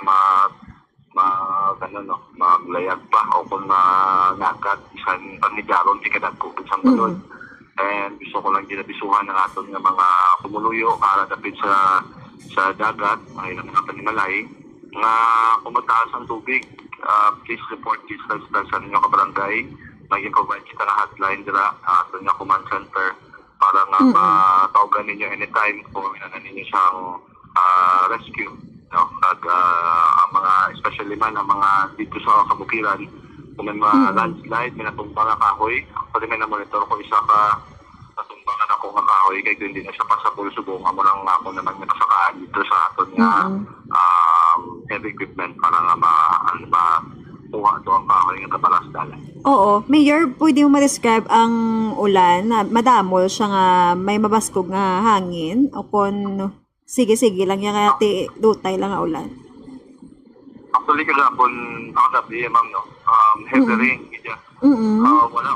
maglayag pa o kung nagat isang panigaron di kadagko isang balon. And gusto ko lang ginabisuhan ng aton ng mga kumuluyo para dapit sa dagat ay ng mga panimalay nga kung mataas ang tubig, please report this sa ninyo kabarangay. Mag-provide kita na hotline dira ato nga command center para nga matawagan ninyo anytime kung minana ninyo siyang rescue. No? Ang mga, especially man ang mga dito sa kabukiran, kung may mga landslide, may natumbang na kahoy, pwede may na-monitor ko isa ka natumbangan ako nga kahoy, kaya hindi na siya pasabol subong, amo lang ako naman may kasakaan dito sa aton nga heavy equipment para nga makuha ito ang kahoy nga kabalas dalan. Oo. Mayor, pwede mo ma-describe ang ulan na madamol siya nga may mabaskog nga hangin o kung sige lang yung ati dutay lang nga ulan? Actually, kagapon ako sabi, ma'am, no? Heavy rain, kaya wala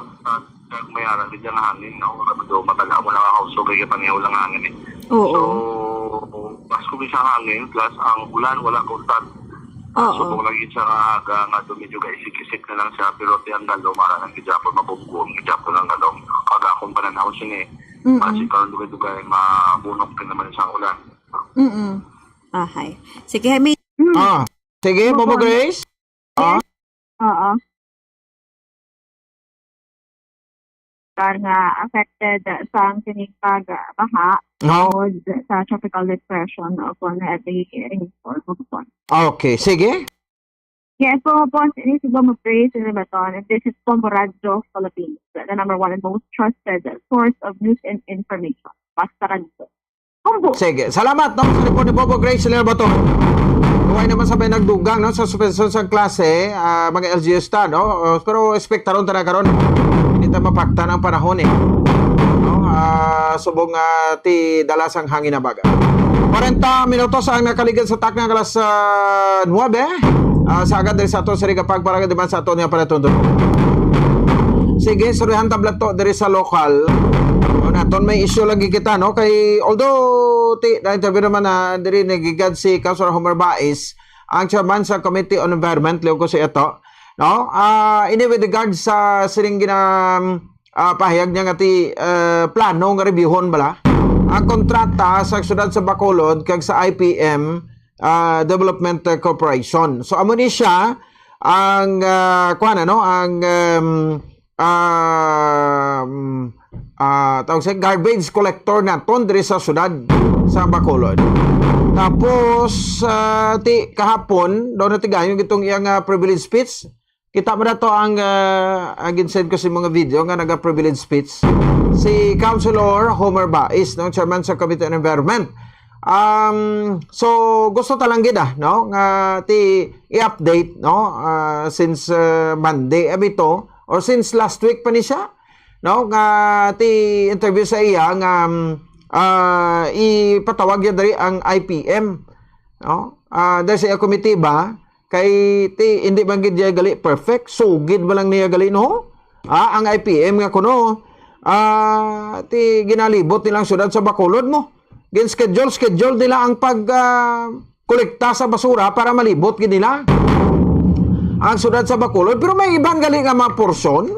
may aral din ang hangin, no? Matala mo lang ako, so kaya panihaw lang hangin eh. So, baskog siya hangin, plus ang ulan, wala kontat. So kung lagi siya nga medyo isik-isik na lang siya, pero tiyang galo, mara ng gijapon, mabugbuong, gijapon lang galo. Kaga akong pananaw siya eh. Kasi kalau dugay-dugay, mabunok ka naman siyang ulan. Ahay. Sige, may... Sige, Bobo Grace? Oo. Nga affected sa kining pagbaha sa tropical depression upon heavy rainfall. Okay, sige. Yes, so upon ini siguro mag-praise in Baton, and this is Pomboradjo, Philippines, the number one and most trusted source of news and information. Basta radyo. Sige, salamat no, sa report ni Bobo Grace Soler Baton. Huwag naman sabay nagdugang no, sa suspension sa klase, mga LGU star, no? Pero expectaron talaga karon. Hindi tayo mapakta ng panahon eh. No? Subong ti dalasang hangin na baga. 40 minutos ang nakaligid sa takna alas 9. Sa agad dari sa ato sa rigapag para diman sa ato niya para tundo. Sige, surihan tablat to dari sa lokal. Naton may issue lagi kita no kay although na-interview naman na diri nagigad si Councilor Homer Baez ang chairman sa Committee on Environment liw ko si ito no ini with regards sa sining pahayag niya nga ti plano nga reviewon bala ang kontrata sa syudad sa Bacolod kag sa IPM Development Corporation. So amo ni siya ang tawag sa garbage collector naton diri sa syudad sa Bacolod. Tapos ti kahapon daw na tigayon gitong iyang privilege speech. Kita mo na to ang ginsend ko sa mga video nga naga-privilege speech si Councilor Homer Baez, no, chairman sa Committee on Environment. So gusto talang gid no nga ti i-update no since Monday abito or since last week pa ni siya no nga ti interview sa iya nga ipatawag ya diri ang IPM no dahil sa committee ba kay ti hindi man gid gali perfect sugid ba lang niya gali no ang IPM nga kuno ti ginalibot nilang syudad sa Bacolod mo gin schedule nila ang pag kolekta sa basura para malibot gid nila ang syudad sa Bacolod pero may ibang gali nga mga porsyon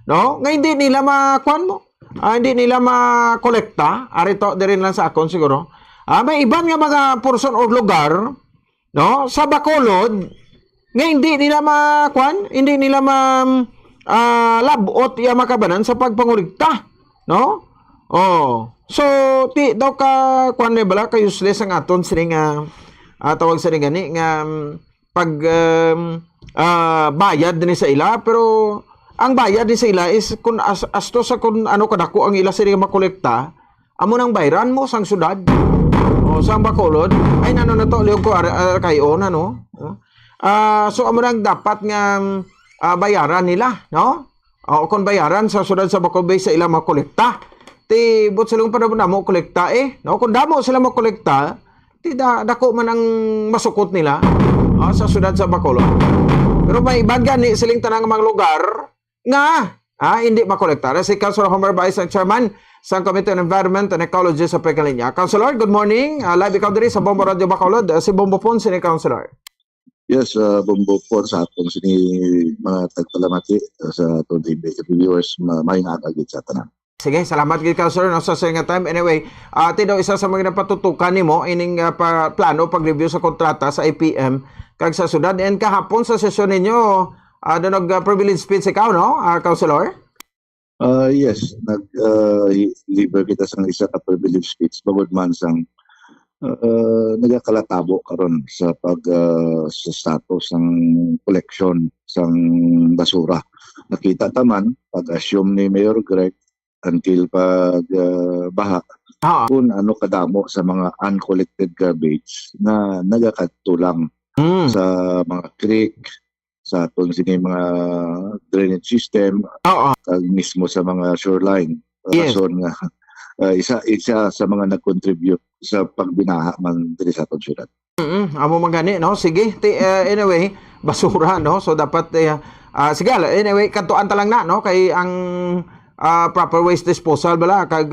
no nga hindi nila makuan mo hindi nila makolekta, arito din lang sa akon siguro. May iban nga mga person o lugar, no, sa Bacolod, nga hindi nila hindi nila labot ya makabanan sa pagpanguligta, no? Oh. So, daw ka kwan bala ka useless ang aton sining tawag sa gani nga pag bayad din sa ila, pero ang bayad din sa ila is kung asto sa kung ano kadako ang ila sila makolekta, amo nang bayran mo sang syudad o sang Bacolod ay nano na to liog ko kayo na no. So amo nang dapat nga bayaran nila, no? O kung bayaran sa syudad sa Bacolod Bay sa ila makolekta, ti but sila pa na mo kolekta no? Kung damo sila makolekta, ti dako man ang masukot nila sa syudad sa Bacolod. Pero may iban gani siling tanang mga lugar nga hindi makolekta. Si Councilor Homer Baez, ang chairman sa Committee on Environment and Ecology sa Pekalinya. Councilor, good morning. Live ikaw diri sa Bombo Radio Bacolod. Si Bombo Pon, sini Councilor. Yes, Bombo Pon sa atong sini mga tagpalamati sa atong viewers, maayong agad sa tanan. Sige, salamat gid Councilor no sa nga time. Anyway, daw isa sa mga napatutukan nimo ining plano pag-review sa kontrata sa IPM kag sa syudad. And kahapon sa sesyon ninyo, nag-privilege speech ikaw, no, Councilor? Yes, nag-liver kita sa isa ka privilege speech bawod man sang nagakalatabo karon sa sa status ng collection sang basura. Nakita taman pag-assume ni Mayor Greg until pag baha kung ano kadamo sa mga uncollected garbage na nagakatulang sa mga creek, sa atong sini mga drainage system, kag mismo sa mga shoreline. Rason nga isa sa mga nag-contribute sa pagbinaha man diri sa atong syudad. Amo magani, no? Sige, anyway, basura, no? So dapat sige, anyway, kantuan ta lang na, no? Kay ang proper waste disposal bala kag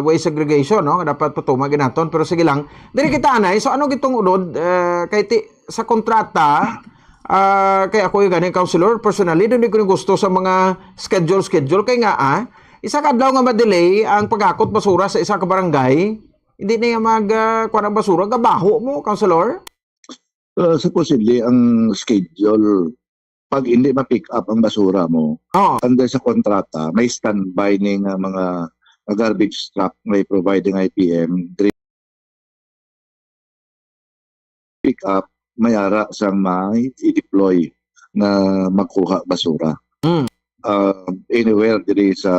waste segregation, no? Dapat patumag ginaton, pero sige lang. Diri kita anay, so ano gitong unod kay sa kontrata. Kaya ako yung ganing Councilor, personally, hindi ko gusto sa mga schedule. Kaya nga, isa kadlaw nga ma-delay ang paghakot basura sa isa ka barangay, hindi na kuha ng basura, gabaho mo, Councilor? Supposedly, ang schedule, pag hindi ma-pick up ang basura mo, under sa kontrata, may standby ng mga garbage truck may providing IPM, pick up, mayara sang i-deploy na magkuha basura. Anywhere diri sa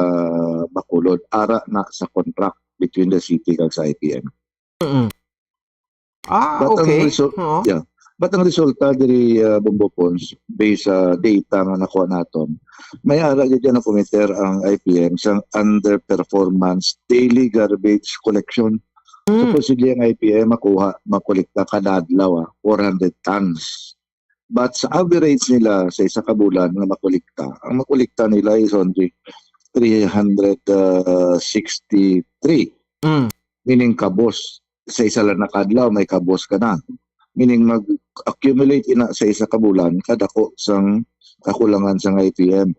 Bacolod, ara na sa contract between the city kag sa IPM. Okay. But ang resulta diri Bombo Pons, based sa data nga nakuha naton, may ara gid na committer ang IPM sang underperformance daily garbage collection. Supposedly ang IPM makolekta kada adlaw 400 tons. But sa average nila sa isa ka bulan nga makolekta, ang makolekta nila is only 363. Meaning kabos sa isa lang na kadlaw may kabos ka na. Meaning mag-accumulate ina sa isa ka bulan kadako sang kakulangan sang IPM.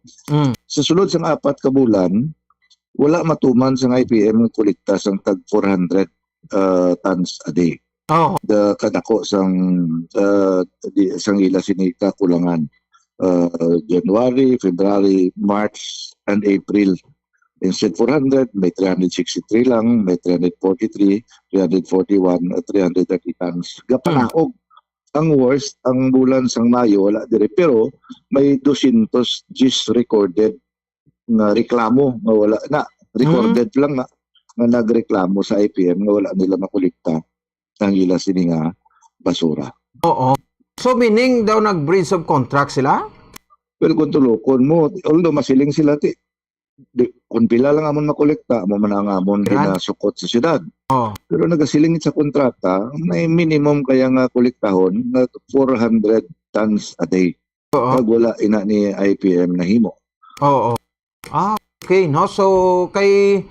Sa sulod sang 4 ka bulan, wala matuman sang IPM ng kolekta sang tag 400 tons a day. The kadako sang ila sinika kulangan January, February, March and April. Instead 400, may 363 lang, may 343, 341, 330 tons. Gapanaog. Ang worst, ang bulan sang Mayo wala dire, pero may 200 gis recorded na reklamo nga wala na, recorded lang na nga nagreklamo sa IPM nga wala nila makolekta ang ila sini nga basura. So meaning daw nag-breach of contract sila? Well, kung tulokon mo, although masiling sila kung pila lang amon makolekta, mo man ang amon ginasukot sa syudad. Pero nagasilingit sa kontrata, may minimum kaya nga kolektahon na 400 tons a day. Pag wala ina ni IPM na himo. Okay, no? So kay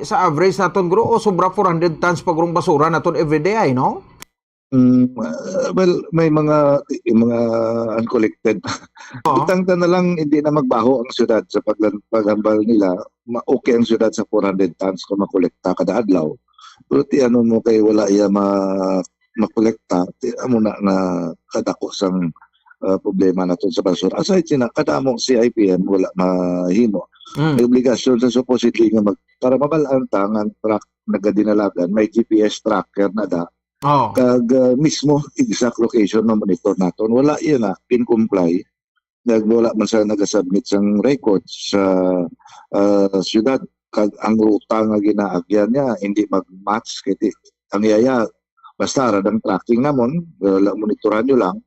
sa average naton guro sobra 400 tons pagrong basura naton everyday ay no? Well, may yung mga uncollected. Itangta na lang hindi na magbaho ang syudad sa paghambal nila. Okay ang syudad sa 400 tons kung makolekta kada adlaw. Pero ti ano mo kay wala iya makolekta, ti amo na kadako sang problema naton sa basura. Aside sina kadamong CIPM wala mahimo. May obligasyon sa supposedly nga para mabalaan ang truck nagadinalagan, may GPS tracker na da. Kag mismo exact location na monitor naton wala iya na in-comply. Wala man sa nagasubmit sang records sa syudad. Kag ang ruta nga ginaagyan niya hindi mag-match kay ang yaya basta radang tracking namon monitoran nyo lang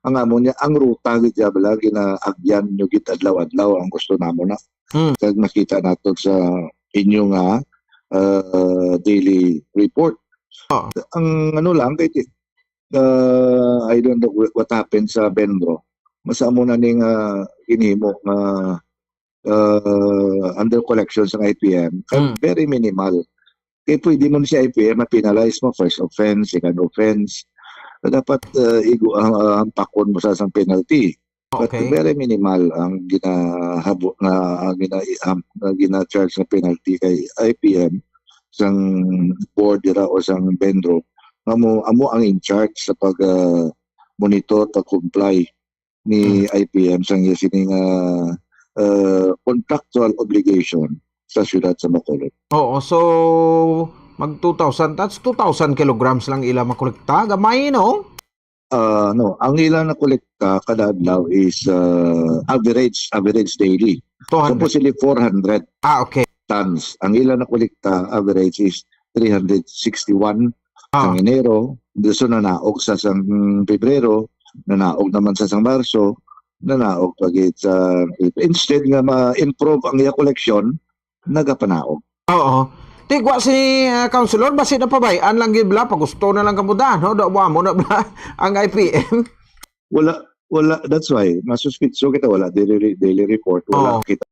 ang amon niya ang ruta gid bala ginaagyan nyo gid adlaw-adlaw ang gusto namon na kag nakita nato sa inyo nga daily report. Ang ano lang kay I don't know what happened sa Benro. Masamo na ning inhimo nga under collection sa IPM, very minimal. Kaya pwede mo si IPM ma-penalize mo first offense, second offense. Dapat ang pakon mo sa isang penalty. But very minimal ang ginahabo na gina-charge na penalty kay IPM sang board dira o sang Benro. Amo ang in charge sa pag monitor pag-comply ni IPM sang sining contractual obligation sa syudad sa Bacolod. Oo, so mag 2,000 tons, 2,000 kilograms lang ila makolekta. Gamay, no? No, ang ilan na kolekta kada adlaw is average daily. 200. Supposedly 400 okay. tons. Ang ilan na kolekta average is 361 sa Enero. Gusto na naog sa sang Pebrero, nanaog naman sa sang Marso, nanaog pagit sa instead nga ma-improve ang iya collection, nagapanaog. Oo. Tigwa si Councilor, basi na pabayaan lang gibla pag gusto na lang kamuda, no? Dawa mo na bla ang IPM. Wala, that's why masuspitso kita wala daily report, wala kita.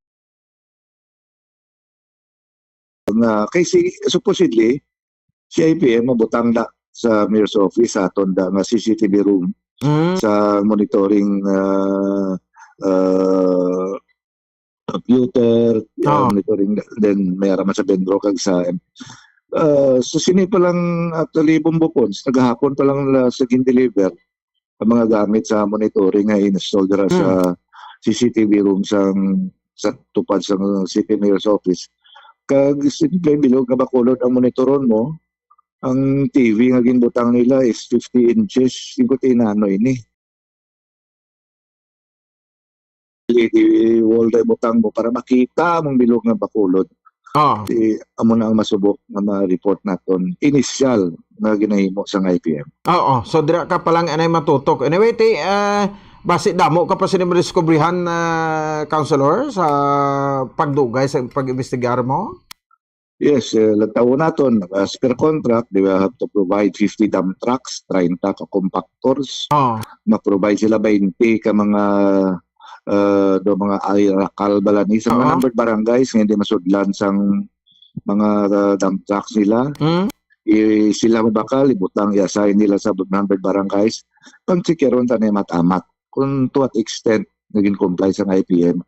Kasi supposedly si IPM mabutang na sa mayor's office sa aton da nga CCTV room sa monitoring computer, monitoring then may araman sa Benro kag sa so sini pa lang actually bumbupons naghapon pa lang sa gin-deliver ang mga gamit sa monitoring nga install dira sa CCTV room sa tupad sa City Mayor's Office. Kag simple bilog nga Bacolod ang monitoron mo, ang TV nga ginbutang nila is 50 inches, singkuti na ano ini. LED wall na butang mo para makita mong bilog nga Bacolod. Amo na ang masubok nga ma-report naton initial na ginahimo sa IPM. Oo, so dira ka pa lang anay matutok. Anyway, basi damo ka pa sa diskubrihan Councilor sa pagdugay sa pag-imbestigar mo? Yes, lagtaw naton as per contract, they will have to provide 50 dump trucks, 30 ka compactors. Ma-provide sila 20 ka mga mga aerakal balani sa mga numbered barangays nga hindi masudlan sang mga dump trucks nila. Sila mabakal ibutang i-assign nila sa numbered barangays pang chikeron tanay matamat kung to what extent naging comply sa IPM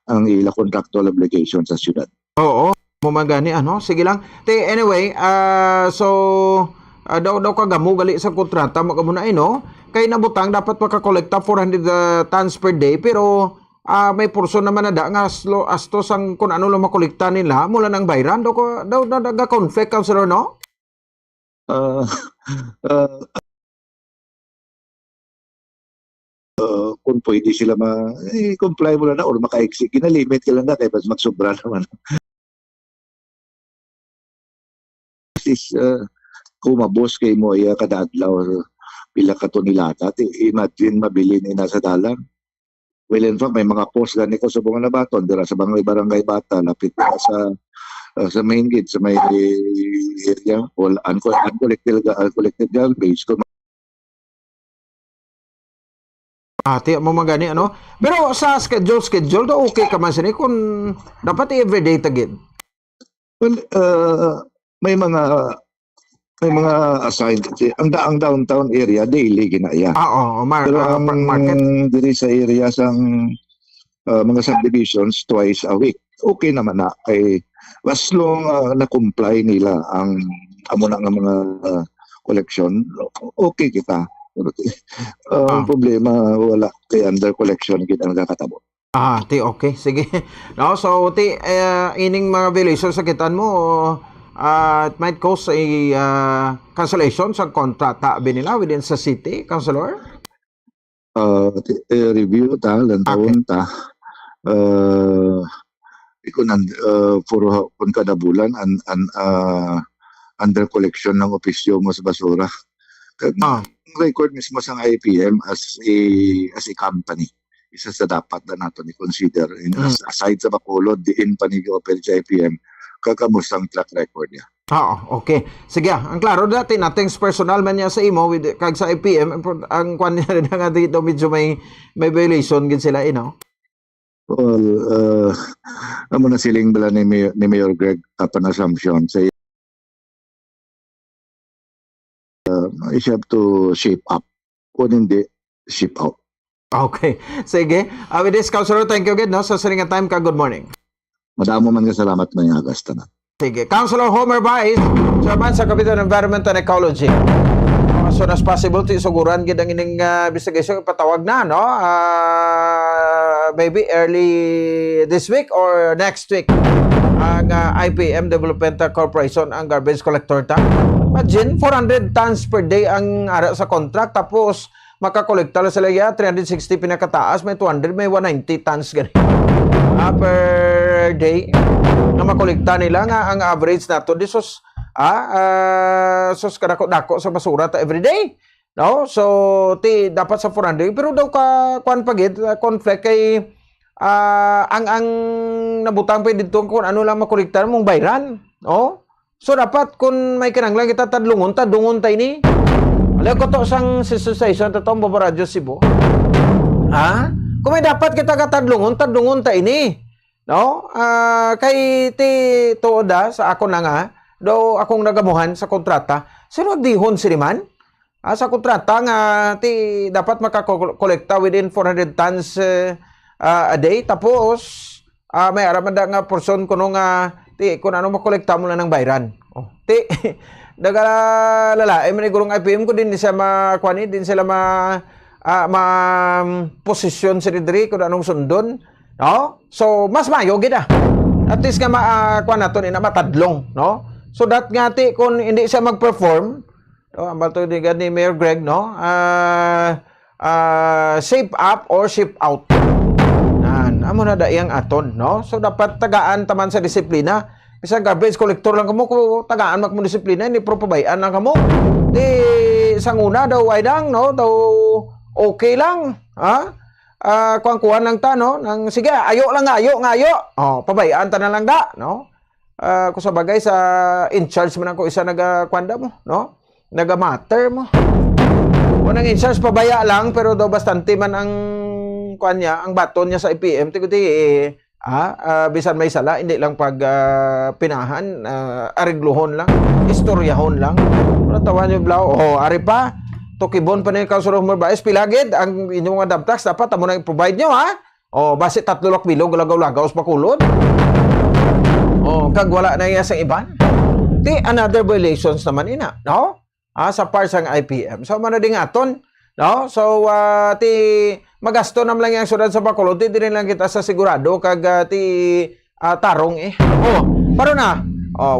ang ila contractual obligation sa syudad. Oo, mumagani ano, sige lang. Anyway, so daw ka gamo gali sa kontrata mo muna no. Kay nabutang dapat makakolekta 400 tons per day pero may portion naman na nga astos ang kung ano lang makolekta nila mula ng bayran daw nag-conflict Councilor no? Kung pwede sila comply mo lang na or maka-exit, kinalimit ka lang na kaya mas magsobra naman. Is kung mabos kay mo iya kada adlaw pila ka tonelada, imagine mabili ni nasa dalan. Well, in fact, may mga post gani ko sa bunga na baton dira sa barangay Bata, lapit na sa main gate, sa may area, uncollected garbage. Tiyak mo magani ano. Pero sa schedule do okay ka man sini kung dapat everyday tagid. Well, may mga may mga assigned kasi ang downtown area daily ginaya. Pero ang market diri sa area sang mga subdivisions twice a week. Okay naman na kay as long na comply nila ang amo na nga mga collection, okay kita. Pero ang problema wala kay under collection gid ang nakatabo. Ti okay, sige. No, so ti ining mga violations sa kitaan mo it might cause a cancellation sa kontrata binila within sa city, Councilor? Review ta lantawon ta. For kung kada bulan under collection ng opisyo mo sa basura. Record mismo sa IPM as a company. Isa sa dapat na nato ni consider aside sa Bacolod diin pa ni operate sa IPM kakamusta ang track record niya. Okay. Sige, ang klaro dati nating personal man niya sa imo with kag sa IPM ang kwan niya rin nga dito medyo may violation gid sila Well, amo na siling bala ni Mayor Greg upon assumption say I have to shape up kung hindi ship out. Okay. Sige. With this, Councilor, thank you again. No? Sa siringan time ka, good morning. Madamo man nga salamat mga agasta na. Sige. Councilor Homer Baez, Chairman sa Committee on Environment and Ecology. As soon as possible, suguran gid ang ining investigation patawag na, no? Maybe early this week or next week. Ang IPM Developmental Corporation ang garbage collector ta. Imagine, 400 tons per day ang ara sa contract tapos makakolekta sila 360 pinakataas, may 200, may 190 tons gani. Per day na makolekta nila nga ang average nato disos sus kadako-dako sa basura ta every day, no? So dapat sa 400 pero daw ka kuan pagid conflict kay ang nabutang pa dito kung ano lang makolekta mong bayran, no? So dapat kung may kinanglan kita tadlungon ta ini alam ko to sang sensation to tombo radyo Cebu. Kung may dapat kita katadlungon ta ini. No? Kay ti tuoda sa ako na nga, do akong nagamuhan sa kontrata, sino dihon siniman? Sa kontrata nga ti dapat makakolekta within 400 tons a day tapos may aramanda nga portion kuno nga ti kung ano makolekta mo na ng bayran. Ti dagalala may gurong IPM ko din siya makuani din sila posisyon sa diri kung anong sundon, no? So mas mayo gid at least nga kuan naton ina matadlong, no? So that nga ti kung hindi siya mag-perform, no, ang bato ni Mayor Greg, no? Shape up or ship out. Amo na daiyang aton, no? So dapat tagaan taman sa disiplina. Isa garbage collector lang kamo ko tagaan mak mo disiplina ni propabayan lang kamo. Di sanguna daw ay dang, no? Daw okay lang, kuan lang ta, no? Nang sige, ayo lang nga ayo. Pabayaan ta na lang da, no? Kung sa bagay sa in charge man ako isa nagakwanda mo, no? Naga-matter mo. Kung ang in charge pabaya lang pero daw bastante man ang kuan niya, ang baton niya sa IPM, tiguti bisan may sala, hindi lang pag pinahan, arigluhon lang, istoryahon lang. Wala tawan niyo blaw, ari pa, tukibon pa ni Councilor Homer Baez, pilagid, ang inyong mga dump trucks, dapat amo na i-provide nyo, basi 3 bilog, lagaw-lagaw sa pakulod. Kag wala na iya sa iban. Ti, another violations naman ina, no? Sa parts ng IPM. So, manading aton, no? So, ti magasto nam lang yang syudad sa Bacolod, di rin lang kita sa sigurado kag tarong paro na.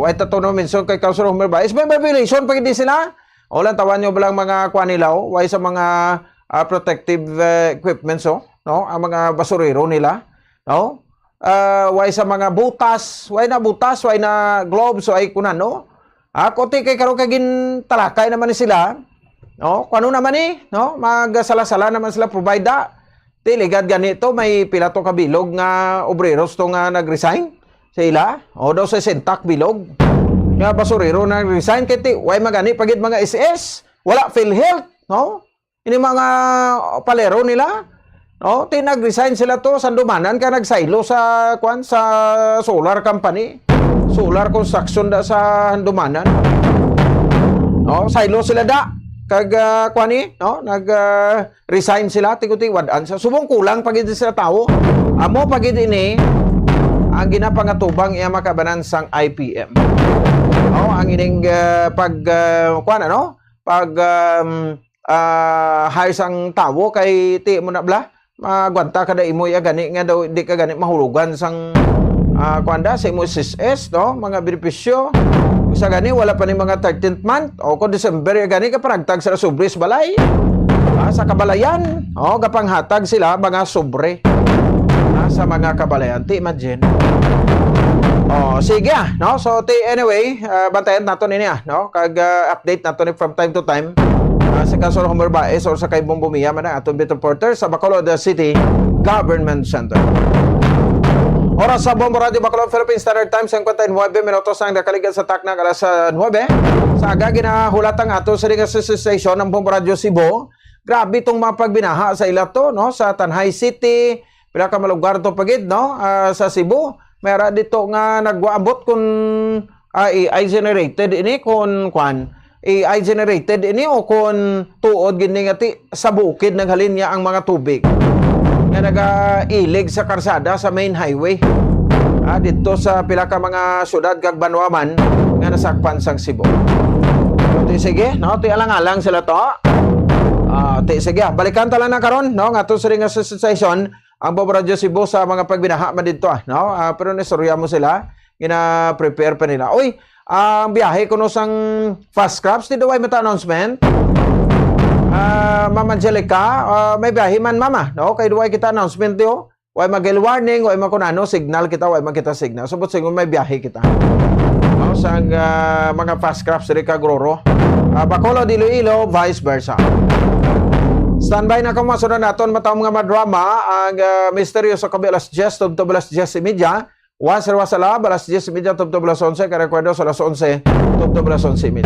Wait to no mention kay Councilor Homer Baez, may violation pag hindi sila. Lang tawan nyo balang mga kwanilaw, why sa mga protective equipments, no? Ang mga basurero nila, no? Why sa mga butas, why na gloves, why kunano. Kote kay karo kagin talakay naman ni sila. No, kung ano naman no? Magsala-sala naman sila provide Tiligad ganito may pila to kabilog nga obreros to nga nag-resign sa ila. Daw sa sentak bilog. Nga basurero nag-resign kay why magani pagid mga SS, wala PhilHealth, no? Ini mga palero nila, no? Nag-resign sila to sandumanan ka nagsaylo sa solar company. Solar construction da sa handumanan. No, silo sila da. Kag kwani, no, resign sila tiguti-wadan sa subong kulang pagid sila tawo. Amo pagid ini ang ginapangatubang iya makabanan sang IPM. No, ang ining hire sang tawo kay ti mo na bla magwanta kada imo ya gani nga daw di ka gani mahulugan sang kwanda sa imo SSS, no, mga benepisyo. Sa gani wala pa ni mga 13th month o ko December ya gani ka paragtag sa sobres balay. Sa kabalayan, gapanghatag sila mga sobre sa mga kabalayan. Ti imagine. Sige no. So anyway, bantayan nato nini no, kag update nato ni from time to time sa kaso ng Humberbaes or sa kay Bombomiya man aton bit reporter sa Bacolod City Government Center. Oras sa Bombo Radio Bacolod Philippine Standard Time 59 minutos ang nakaligan sa takna alas 9. Sa aga ginahulatang ato sa station ng Bombo Radio Cebu. Grabe itong mapagbinaha sa ilato, no, sa Tanhay City, pinaka malugar to pagid, no, sa Cebu. Mera dito nga nagwaabot kun AI generated ini kun AI generated ini o kun tuod gini nga sa bukid naghalin niya ang mga tubig nga nagailig sa karsada sa main highway dito sa pila ka mga syudad kag banwaman nga nasakpan sang Cebu. Sige, no, alang-alang sila to. Sige, balikan tala na karon, no, nga to sa ring station ang Bombo Radio Cebu sa mga pagbinaha man dito, no. Pero naistorya mo sila, gina-prepare pa nila. Uy, ang biyahe kuno sang fast crops, di daw ay mata announcement. Mama Angelica, may biyahe man mama, no? Kay duway kita announcement dio. Way magel warning, way makunano signal kita, way magkita signal. Subot sigon may biyahe kita. No, sang mga fast crops diri ka Groro. Bacolod, Iloilo, vice versa. Standby na kung masunod naton matawang mga madrama ang misteryo sa kabi alas 10 to alas 10:30. Wasar wasala alas 10:30 to alas 11 karekwado sa alas 11 to alas 11:30.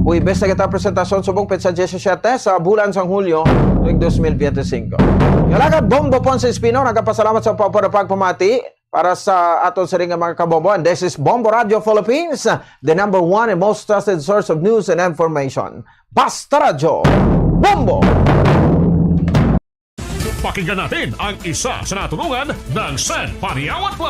Uy, besta kita presentasyon subong petsa 17 sa bulan sang Hulyo tuig 2025. Galagad Bombo Ponce Espino nagapasalamat sa pagpamati para sa aton sa ring mga kabombo. And this is Bombo Radio Philippines, the number one and most trusted source of news and information. Basta Radio Bombo! Pakinggan natin ang isa sa natulungan ng San Paniawat Club.